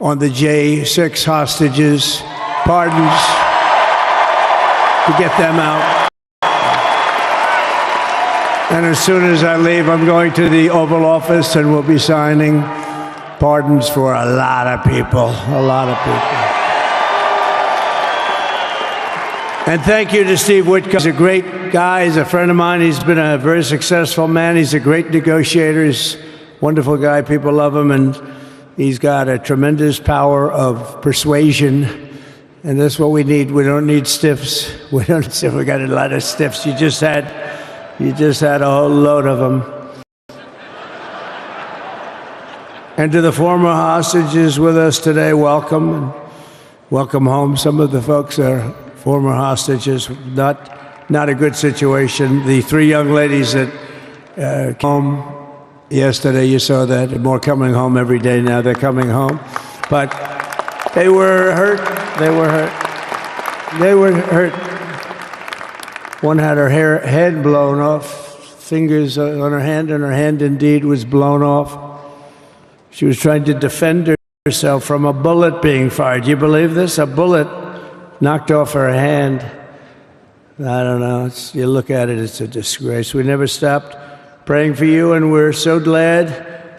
on the J6 hostages, pardons, to get them out. And as soon as I leave, I'm going to the Oval Office and we'll be signing pardons for a lot of people, a lot of people. And thank you to Steve Whitcomb. He's a great guy. He's a friend of mine. He's been a very successful man. He's a great negotiator. He's a wonderful guy. People love him. And he's got a tremendous power of persuasion. And that's what we need. We don't need stiffs. We got a lot of stiffs. You just had a whole load of them. And to the former hostages with us today, welcome. And welcome home. Some of the folks are former hostages. Not a good situation. The three young ladies that came home yesterday, you saw that. More coming home every day now. They're coming home. But they were hurt. They were hurt. One had her head blown off, fingers on her hand, and her hand indeed was blown off. She was trying to defend herself from a bullet being fired. Do you believe this? A bullet knocked off her hand. I don't know. You look at it, it's a disgrace. We never stopped praying for you, and we're so glad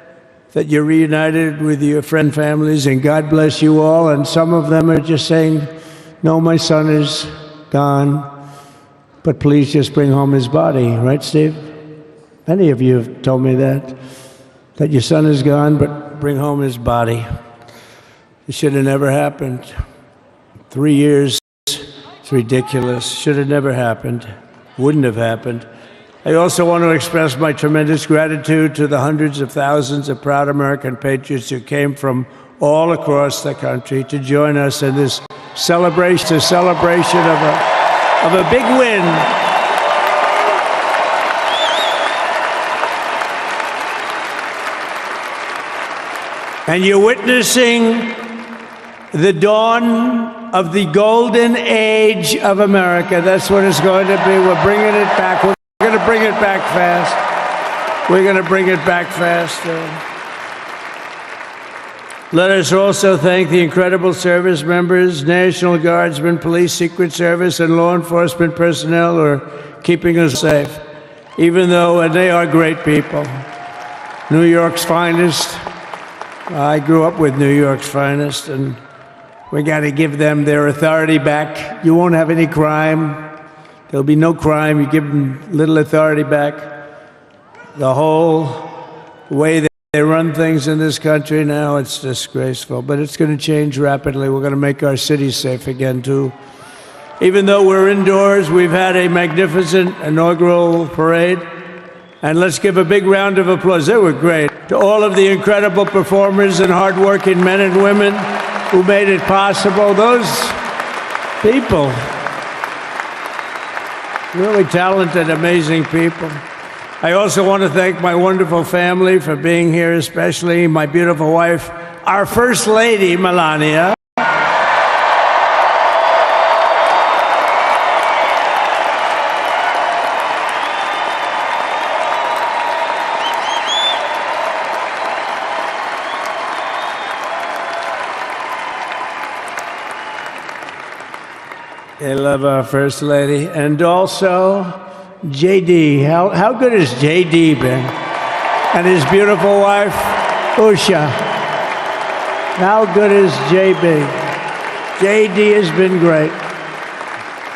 that you're reunited with your friend families, and God bless you all. And some of them are just saying, no, my son is gone. But please just bring home his body, right, Steve? Many of you have told me that your son is gone, but bring home his body. It should have never happened. 3 years, it's ridiculous. Should have never happened. Wouldn't have happened. I also want to express my tremendous gratitude to the hundreds of thousands of proud American patriots who came from all across the country to join us in this celebration of a big win. And you're witnessing the dawn of the golden age of America. That's what it's going to be. We're bringing it back. We're going to bring it back fast. We're going to bring it back fast. Let us also thank the incredible service members, National Guardsmen, Police, Secret Service, and law enforcement personnel who are keeping us safe, even though, and they are great people. New York's finest. I grew up with New York's finest, and we got to give them their authority back. You won't have any crime. There'll be no crime. You give them little authority back. The whole way they run things in this country now, it's disgraceful. But it's going to change rapidly. We're going to make our cities safe again, too. Even though we're indoors, we've had a magnificent inaugural parade. And let's give a big round of applause. They were great. To all of the incredible performers and hardworking men and women who made it possible. Those people, really talented, amazing people. I also want to thank my wonderful family for being here, especially my beautiful wife, our First Lady, Melania. I love our First Lady. And also, JD. How good has JD been? And his beautiful wife, Usha. How good is JB? JD has been great.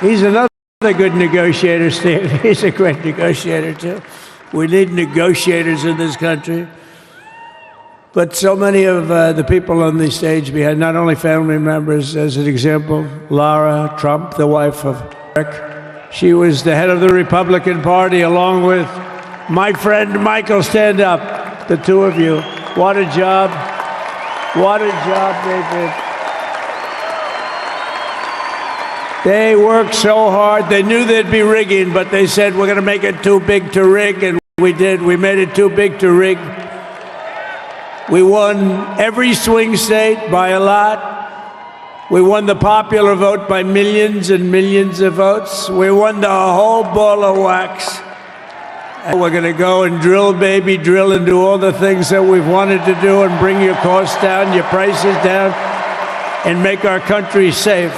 He's another good negotiator, Steve. He's a great negotiator, too. We need negotiators in this country. But so many of the people on the stage behind, not only family members, as an example, Lara Trump, the wife of Eric. She was the head of the Republican Party, along with my friend Michael. Stand up, the two of you. What a job. What a job they did. They worked so hard. They knew there'd be rigging, but they said, we're going to make it too big to rig, and we did. We made it too big to rig. We won every swing state by a lot. We won the popular vote by millions and millions of votes. We won the whole ball of wax. And we're going to go and drill, baby, drill, and do all the things that we've wanted to do and bring your costs down, your prices down, and make our country safe.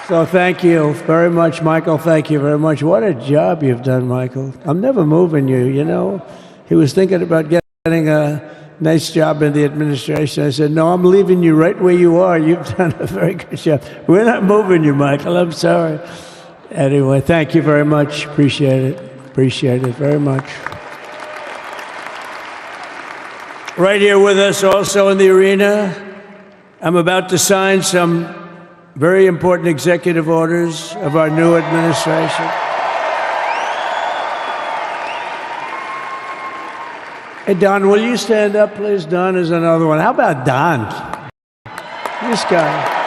So thank you very much, Michael. Thank you very much. What a job you've done, Michael. I'm never moving you, you know. He was thinking about getting a nice job in the administration. I said, no, I'm leaving you right where you are. You've done a very good job. We're not moving you, Michael. I'm sorry. Anyway, thank you very much. Appreciate it. Appreciate it very much. Right here with us also in the arena, I'm about to sign some very important executive orders of our new administration. Hey, Don, will you stand up, please? Don is another one. How about Don? This guy.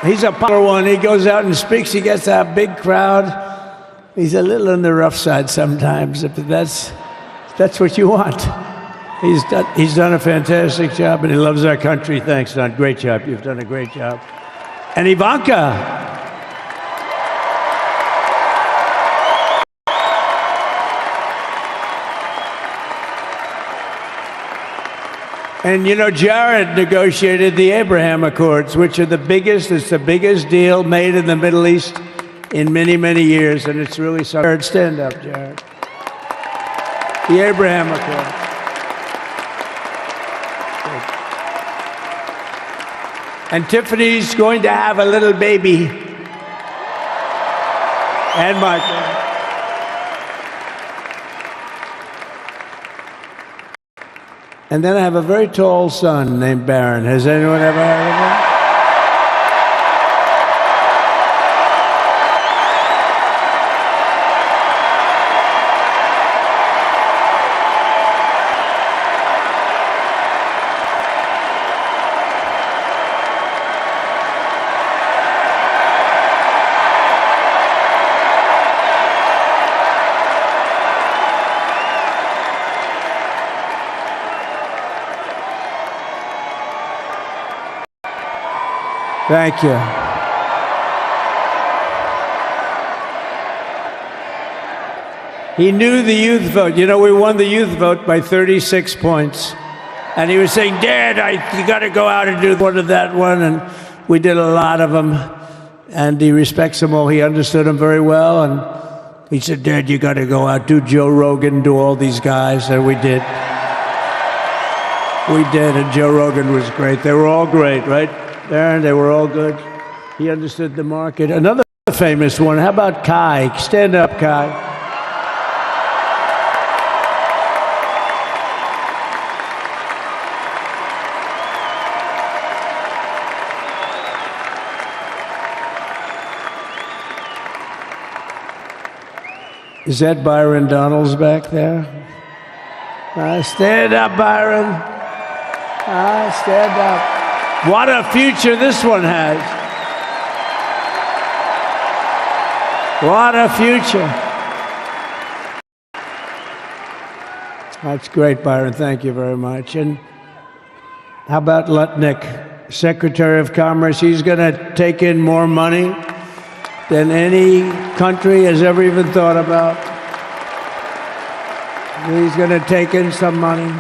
He's a popular one. He goes out and speaks. He gets a big crowd. He's a little on the rough side sometimes, but that's what you want. He's done a fantastic job, and he loves our country. Thanks, Don. Great job. You've done a great job. And Ivanka. And you know, Jared negotiated the Abraham Accords, which are it's the biggest deal made in the Middle East in many, many years, and it's really something. Jared, stand up, Jared. The Abraham Accords. And Tiffany's going to have a little baby. And Michael. And then I have a very tall son named Barron. Has anyone ever heard of him? Thank you. He knew the youth vote. You know, we won the youth vote by 36 points. And he was saying, Dad, you got to go out and do one of that one. And we did a lot of them. And he respects them all. He understood them very well. And he said, Dad, you got to go out, do Joe Rogan, do all these guys. And we did. We did. And Joe Rogan was great. They were all great, right? Aaron, they were all good. He understood the market. Another famous one, how about Kai? Stand up, Kai. Is that Byron Donalds back there? Stand up, Byron. Stand up. What a future this one has. What a future. That's great, Byron. Thank you very much. And how about Lutnick, Secretary of Commerce? He's going to take in more money than any country has ever even thought about. He's going to take in some money.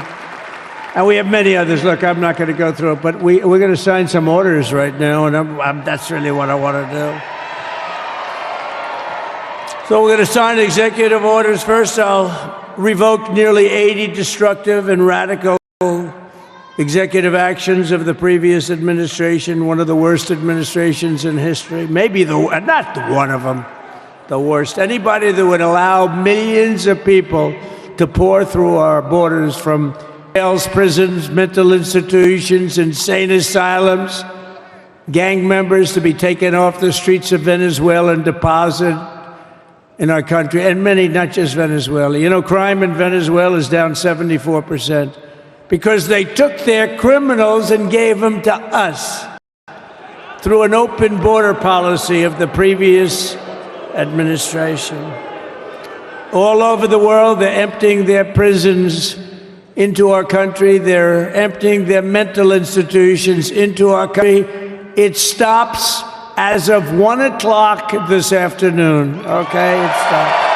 And we have many others. Look, I'm not going to go through it, but we're going to sign some orders right now, and that's really what I want to do. So we're going to sign executive orders. First, I'll revoke nearly 80 destructive and radical executive actions of the previous administration, one of the worst administrations in history. Maybe not one of them, the worst. Anybody that would allow millions of people to pour through our borders from jails, prisons, mental institutions, insane asylums, gang members to be taken off the streets of Venezuela and deposited in our country, and many, not just Venezuela. You know, crime in Venezuela is down 74% because they took their criminals and gave them to us through an open border policy of the previous administration. All over the world, they're emptying their prisons into our country. They're emptying their mental institutions into our country. It stops as of 1 o'clock this afternoon. Okay, it stops.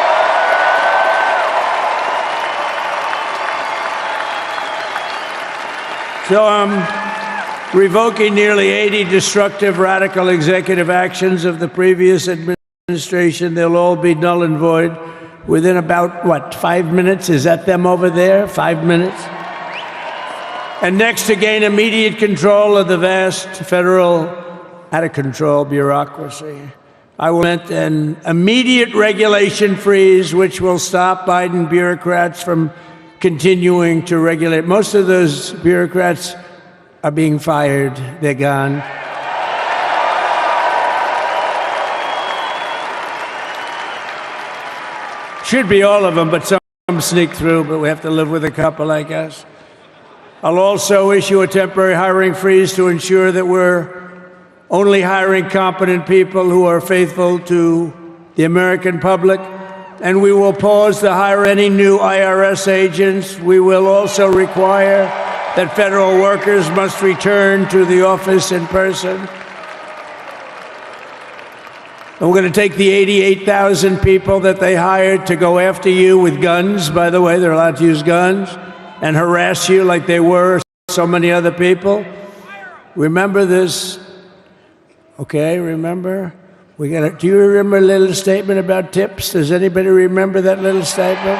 So I'm revoking nearly 80 destructive, radical executive actions of the previous administration. They'll all be null and void within about, 5 minutes? Is that them over there? 5 minutes? And next, to gain immediate control of the vast federal, out-of-control bureaucracy, I will implement an immediate regulation freeze, which will stop Biden bureaucrats from continuing to regulate. Most of those bureaucrats are being fired. They're gone. Should be all of them, but some sneak through, but we have to live with a couple, I guess. I'll also issue a temporary hiring freeze to ensure that we're only hiring competent people who are faithful to the American public, and we will pause the hire of any new IRS agents. We will also require that federal workers must return to the office in person. And we're going to take the 88,000 people that they hired to go after you with guns. By the way, they're allowed to use guns and harass you like they were so many other people. Remember this? Okay, remember? Do you remember a little statement about tips? Does anybody remember that little statement?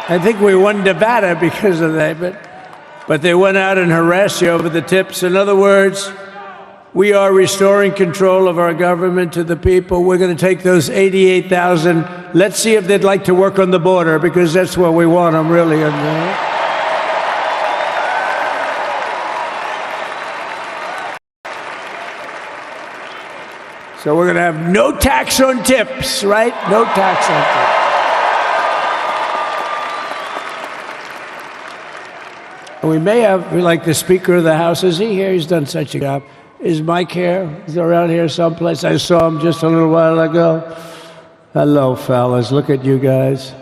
I think we won Nevada because of that, but they went out and harassed you over the tips. In other words, we are restoring control of our government to the people. We're going to take those 88,000. Let's see if they'd like to work on the border, because that's where we want them, really. So we're going to have no tax on tips, right? No tax on tips. And we may have, like the Speaker of the House, is he here? He's done such a job. Is Mike here? He's around here someplace. I saw him just a little while ago. Hello, fellas. Look at you guys.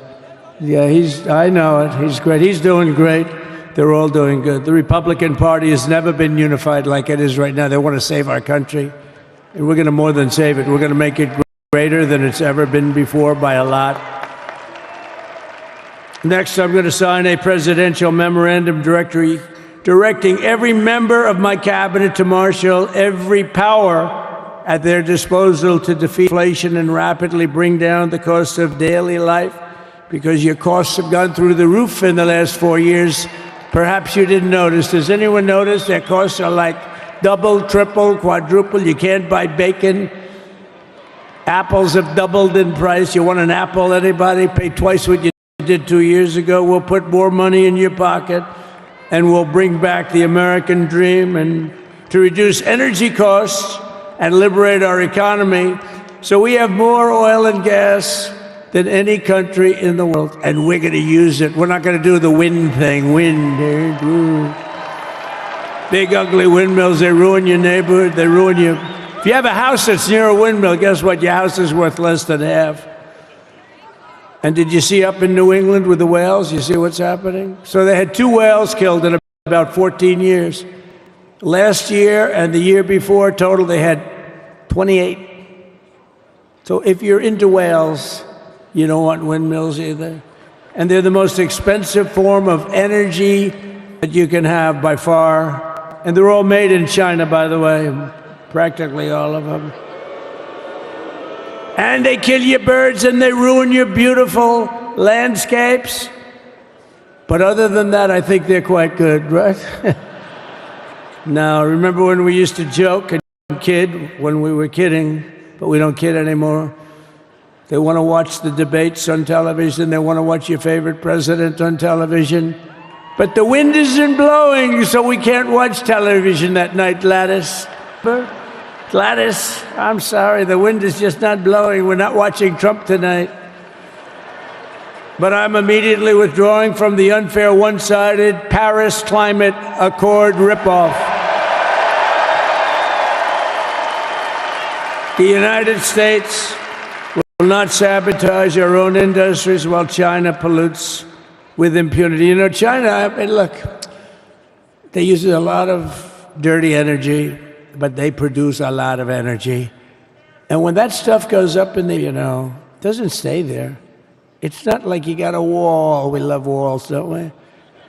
Yeah, I know it. He's great. He's doing great. They're all doing good. The Republican Party has never been unified like it is right now. They want to save our country. And we're going to more than save it. We're going to make it greater than it's ever been before by a lot. Next, I'm going to sign a presidential memorandum directing every member of my cabinet to marshal every power at their disposal to defeat inflation and rapidly bring down the cost of daily life, because your costs have gone through the roof in the last 4 years. Perhaps you didn't notice. Does anyone notice their costs are like double, triple, quadruple? You can't buy bacon. Apples have doubled in price. You want an apple, anybody? Pay twice what you did 2 years ago. We'll put more money in your pocket, and we'll bring back the American dream and to reduce energy costs and liberate our economy. So we have more oil and gas than any country in the world, and we're going to use it. We're not going to do the wind thing. Wind. Big, ugly windmills, they ruin your neighborhood. They ruin you. If you have a house that's near a windmill, guess what? Your house is worth less than half. And did you see up in New England with the whales? You see what's happening? So they had 2 whales killed in about 14 years. Last year and the year before, total, they had 28. So if you're into whales, you don't want windmills either. and they're the most expensive form of energy that you can have by far. And they're all made in China, by the way, practically all of them. And they kill your birds and they ruin your beautiful landscapes. But other than that, I think they're quite good, right? Now, remember when we used to joke and kid when we were kidding, but we don't kid anymore? They want to watch the debates on television. They want to watch your favorite president on television. But the wind isn't blowing, so we can't watch television that night, Gladys. Gladys, I'm sorry, the wind is just not blowing. We're not watching Trump tonight. But I'm immediately withdrawing from the unfair, one-sided Paris Climate Accord ripoff. The United States will not sabotage our own industries while China pollutes with impunity. You know, China, I mean, look, they use a lot of dirty energy, but they produce a lot of energy. And when that stuff goes up in the, it doesn't stay there. It's not like you got a wall. We love walls, don't we?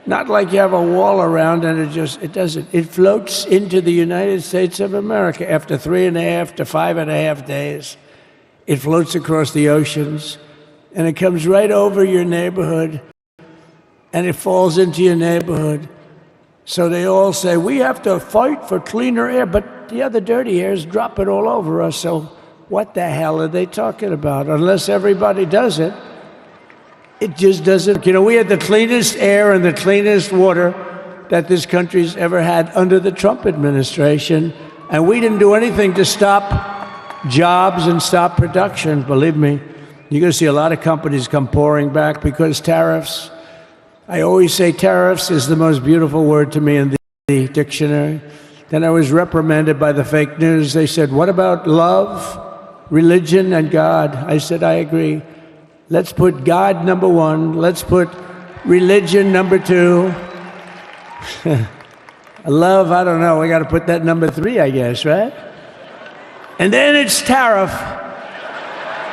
Not like you have a wall around and it doesn't. It floats into the United States of America after 3.5 to 5.5 days. It floats across the oceans and it comes right over your neighborhood and it falls into your neighborhood. So they all say, we have to fight for cleaner air, but the other dirty air is dropping all over us. So what the hell are they talking about? Unless everybody does it. It just doesn't. We had the cleanest air and the cleanest water that this country's ever had under the Trump administration. And we didn't do anything to stop jobs and stop production, believe me. You're going to see a lot of companies come pouring back because tariffs. I always say tariffs is the most beautiful word to me in the dictionary. Then I was reprimanded by the fake news. They said, what about love, religion, and God? I said, I agree. Let's put God number one. Let's put religion number two. Love, I don't know. We got to put that number 3, I guess, right? And then it's tariff.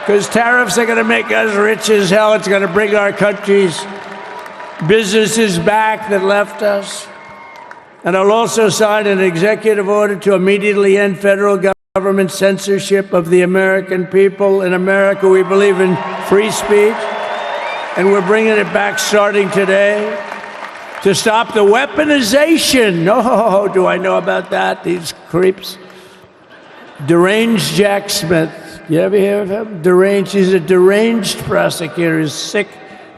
Because tariffs are going to make us rich as hell. It's going to bring our country's businesses back that left us. And I'll also sign an executive order to immediately end federal government censorship of the American people. In America, we believe in free speech, and we're bringing it back starting today to stop the weaponization. Oh, do I know about that? These creeps. Deranged Jack Smith. You ever hear of him? Deranged. He's a deranged prosecutor. He's sick.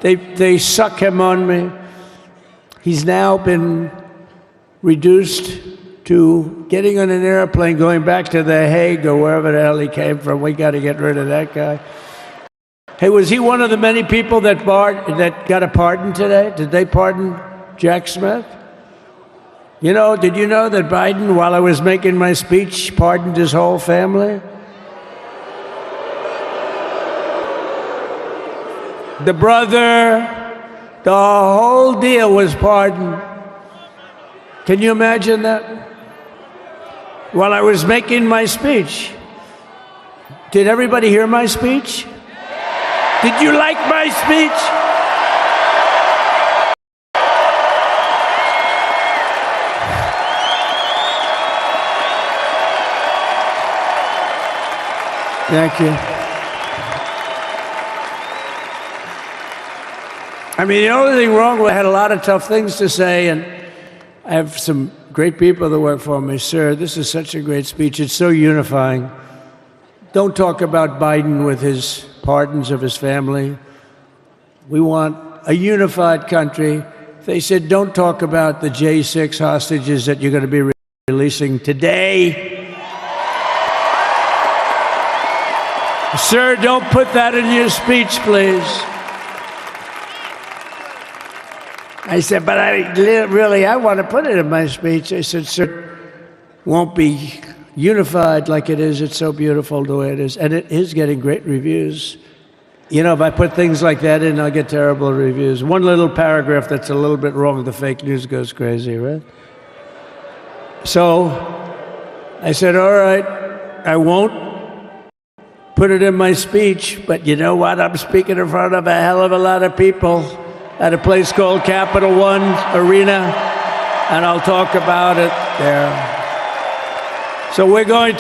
They suck him on me. He's now been reduced to getting on an airplane, going back to The Hague or wherever the hell he came from. We got to get rid of that guy. Hey, was he one of the many people that got a pardon today? Did they pardon Jack Smith? Did you know that Biden, while I was making my speech, pardoned his whole family? The brother, the whole deal was pardoned. Can you imagine that? While I was making my speech. Did everybody hear my speech? Did you like my speech? Thank you. I mean, the only thing wrong was I had a lot of tough things to say, and I have some great people that work for me. Sir, this is such a great speech. It's so unifying. Don't talk about Biden with his pardons of his family. We want a unified country. They said, don't talk about the J6 hostages that you're going to be releasing today. Sir, don't put that in your speech, please. I said, but I want to put it in my speech. I said, sir, won't be unified like it is. It's so beautiful the way it is. And it is getting great reviews. If I put things like that in, I'll get terrible reviews. One little paragraph that's a little bit wrong, the fake news goes crazy, right? So I said, all right, I won't put it in my speech, but you know what? I'm speaking in front of a hell of a lot of people. at a place called Capital One Arena, and I'll talk about it there. So we're going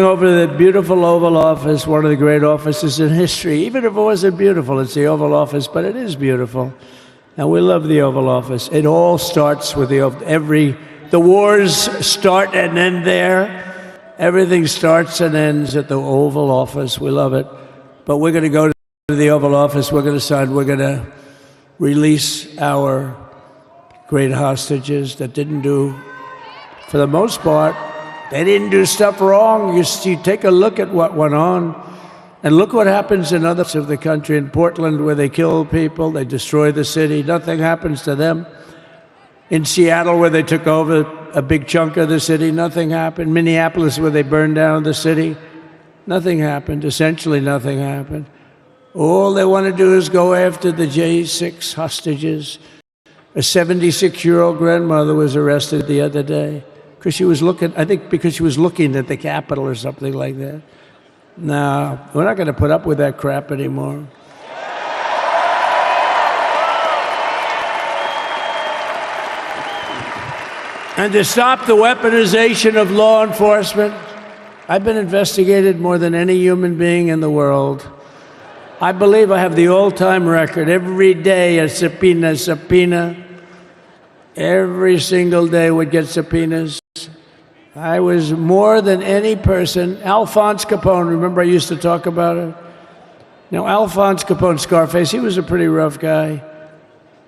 over the beautiful Oval Office, one of the great offices in history. Even if it wasn't beautiful, it's the Oval Office, but it is beautiful. And we love the Oval Office. It all starts with the wars start and end there. Everything starts and ends at the Oval Office. We love it. But we're going to go to the Oval Office. We're going to release our great hostages that didn't do, for the most part, they didn't do stuff wrong. You take a look at what went on, and look what happens in other parts of the country. In Portland, where they kill people, they destroy the city, nothing happens to them. In Seattle, where they took over a big chunk of the city, nothing happened. Minneapolis, where they burned down the city, nothing happened. Essentially nothing happened. All they want to do is go after the J6 hostages. A 76-year-old grandmother was arrested the other day because she was looking at the Capitol or something like that. No, we're not going to put up with that crap anymore. And to stop the weaponization of law enforcement, I've been investigated more than any human being in the world. I believe I have the all-time record. Every day a subpoena. Every single day would get subpoenas. I was more than any person. Alphonse Capone, remember I used to talk about it? Now, Alphonse Capone, Scarface, he was a pretty rough guy.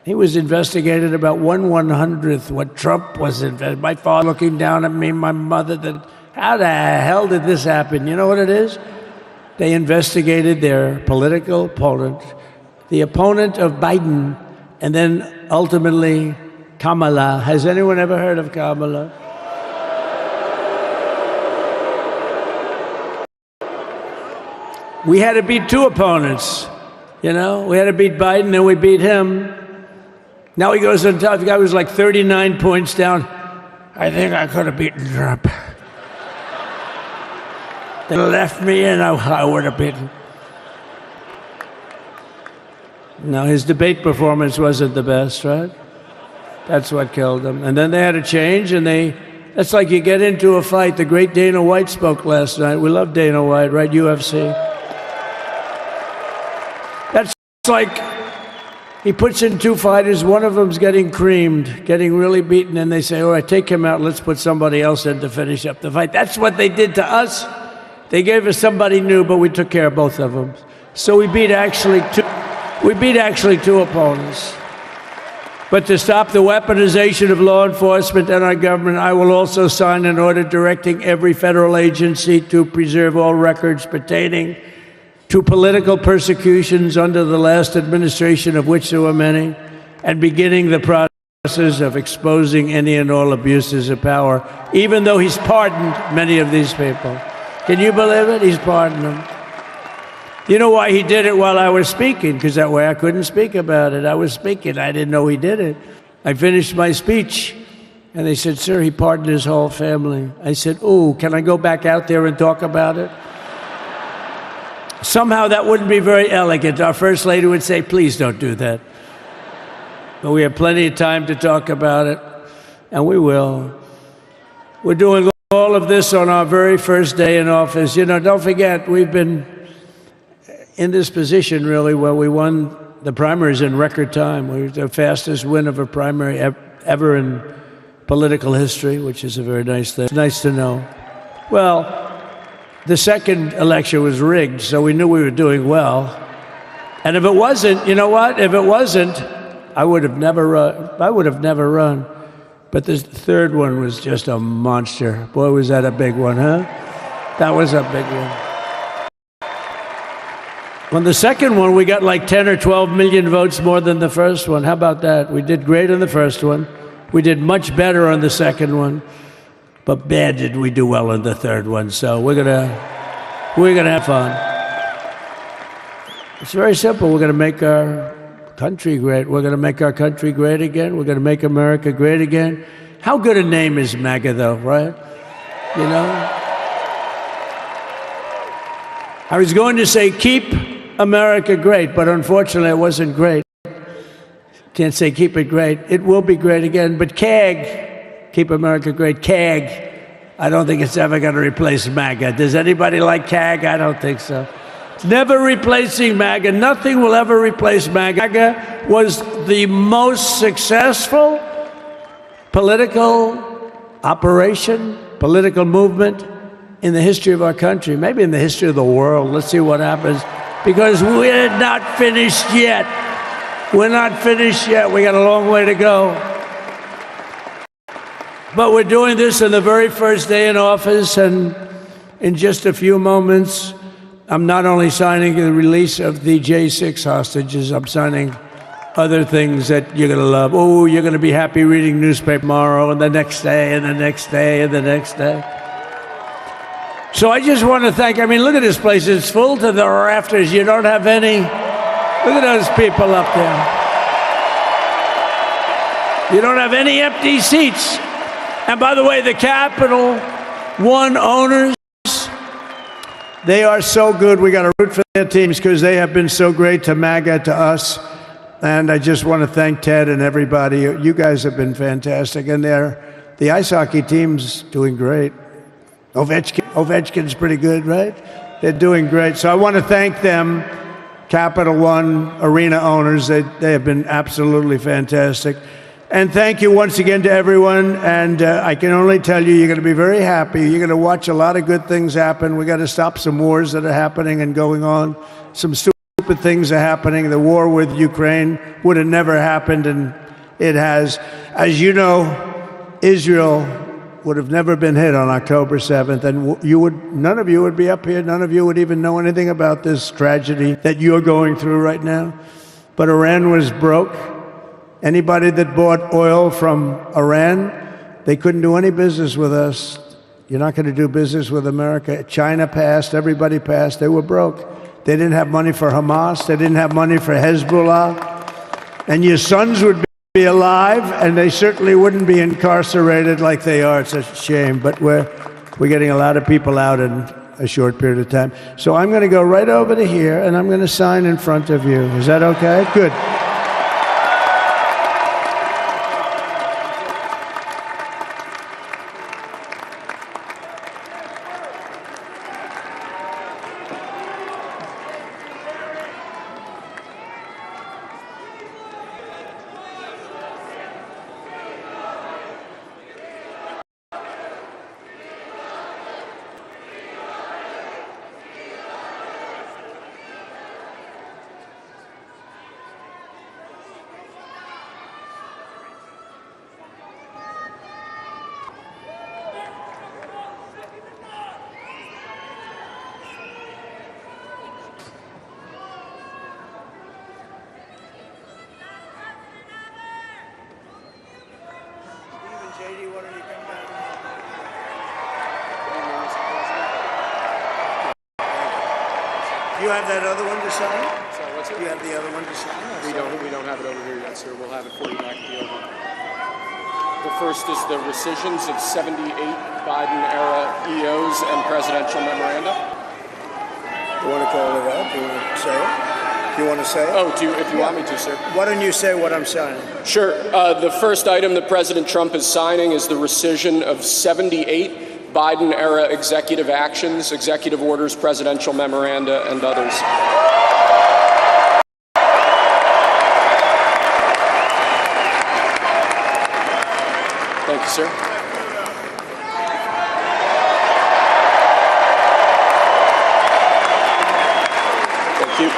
He was investigated about 1/100th what Trump was investigated. My father looking down at me, my mother, how the hell did this happen? You know what it is? They investigated their political opponent, the opponent of Biden, and then ultimately Kamala. Has anyone ever heard of Kamala? We had to beat two opponents, you know? We had to beat Biden, then we beat him. Now he goes on top. The guy was like 39 points down. I think I could have beaten Trump. They left me and I would have beaten. No, his debate performance wasn't the best, right? That's what killed him. And then they had to change, and that's like you get into a fight. The great Dana White spoke last night. We love Dana White, right? UFC. That's like he puts in two fighters. One of them's getting creamed, getting really beaten, and they say, all right, take him out. Let's put somebody else in to finish up the fight. That's what they did to us. They gave us somebody new, but we took care of both of them. So we beat actually two opponents. But to stop the weaponization of law enforcement and our government, I will also sign an order directing every federal agency to preserve all records pertaining to political persecutions under the last administration, of which there were many, and beginning the process of exposing any and all abuses of power, even though he's pardoned many of these people. Can you believe it? He's pardoned them. You know why he did it while I was speaking? Because that way I couldn't speak about it. I was speaking. I didn't know he did it. I finished my speech, and they said, sir, he pardoned his whole family. I said, ooh, can I go back out there and talk about it? Somehow that wouldn't be very elegant. Our First Lady would say, please don't do that. But we have plenty of time to talk about it, and we will. We're doing all of this on our very first day in office. You know, don't forget, we've been in this position, really, where we won the primaries in record time. We were the fastest win of a primary ever in political history, which is a very nice thing. It's nice to know. Well, the second election was rigged, so we knew we were doing well. And if it wasn't, you know what? If it wasn't, I would have never run. But this third one was just a monster. Boy, was that a big one, huh? That was a big one. On the second one, we got like 10 or 12 million votes more than the first one. How about that? We did great on the first one. We did much better on the second one. But bad did we do well on the third one. So we're gonna have fun. It's very simple. We're gonna make our country great. We're gonna make our country great again. We're gonna make America great again. How good a name is MAGA, though, right? You know? I was going to say keep America great, but unfortunately it wasn't great. Can't say keep it great. It will be great again, but CAG, keep America great, CAG, I don't think it's ever going to replace MAGA. Does anybody like CAG? I don't think so. It's never replacing MAGA. Nothing will ever replace MAGA. MAGA was the most successful political operation, political movement in the history of our country, maybe in the history of the world. Let's see what happens, because we're not finished yet. We're not finished yet. We got a long way to go. But we're doing this on the very first day in office, and in just a few moments, I'm not only signing the release of the J6 hostages, I'm signing other things that you're going to love. Oh, you're going to be happy reading newspaper tomorrow, and the next day, and the next day, and the next day. So I just want to thank, I mean, look at this place. It's full to the rafters. You don't have any, look at those people up there. You don't have any empty seats. And by the way, the Capital One owners, they are so good. We got to root for their teams because they have been so great to MAGA, to us. And I just want to thank Ted and everybody. You guys have been fantastic. And the ice hockey team's doing great. Ovechkin's pretty good, right? They're doing great. So I want to thank them, Capital One arena owners. They have been absolutely fantastic. And thank you once again to everyone. And I can only tell you, you're going to be very happy. You're going to watch a lot of good things happen. We got to stop some wars that are happening and going on. Some stupid things are happening. The war with Ukraine would have never happened, and it has. As you know, Israel would have never been hit on October 7th, and none of you would be up here. None of you would even know anything about this tragedy that you're going through right now. But Iran was broke. Anybody that bought oil from Iran, they couldn't do any business with us. You're not going to do business with America. China passed, everybody passed, they were broke. They didn't have money for Hamas, they didn't have money for Hezbollah. And your sons would be alive, and they certainly wouldn't be incarcerated like they are. It's a shame, but we're getting a lot of people out in a short period of time. So I'm going to go right over to here, and I'm going to sign in front of you. Is that okay? Good. You have that other one to sign? Sorry, what's it? You have the other one to sign? We don't have it over here yet, sir. We'll have it for you back at the Oval. The first is the rescissions of 78 Biden-era EOs and presidential memoranda. You want to call it out? Do you want to say it? Do you want to say it? Oh, if you want me to, sir. Why don't you say what I'm signing? Sure. The first item that President Trump is signing is the rescission of 78 Biden-era executive actions, executive orders, presidential memoranda, and others. Thank you, sir. Thank you.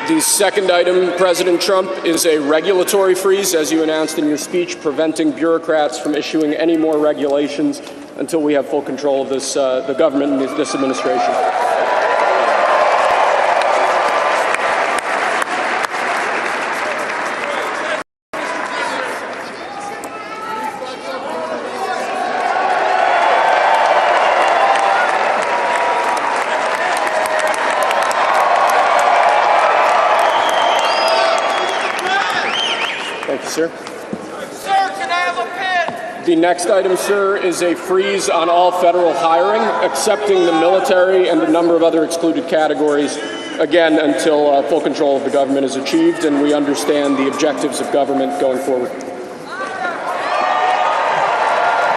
The second item, President Trump, is a regulatory freeze, as you announced in your speech, preventing bureaucrats from issuing any more regulations until we have full control of this, the government and this administration. Sir, can I have a pen? The next item, sir, is a freeze on all federal hiring, excepting the military and a number of other excluded categories, again, until full control of the government is achieved and we understand the objectives of government going forward.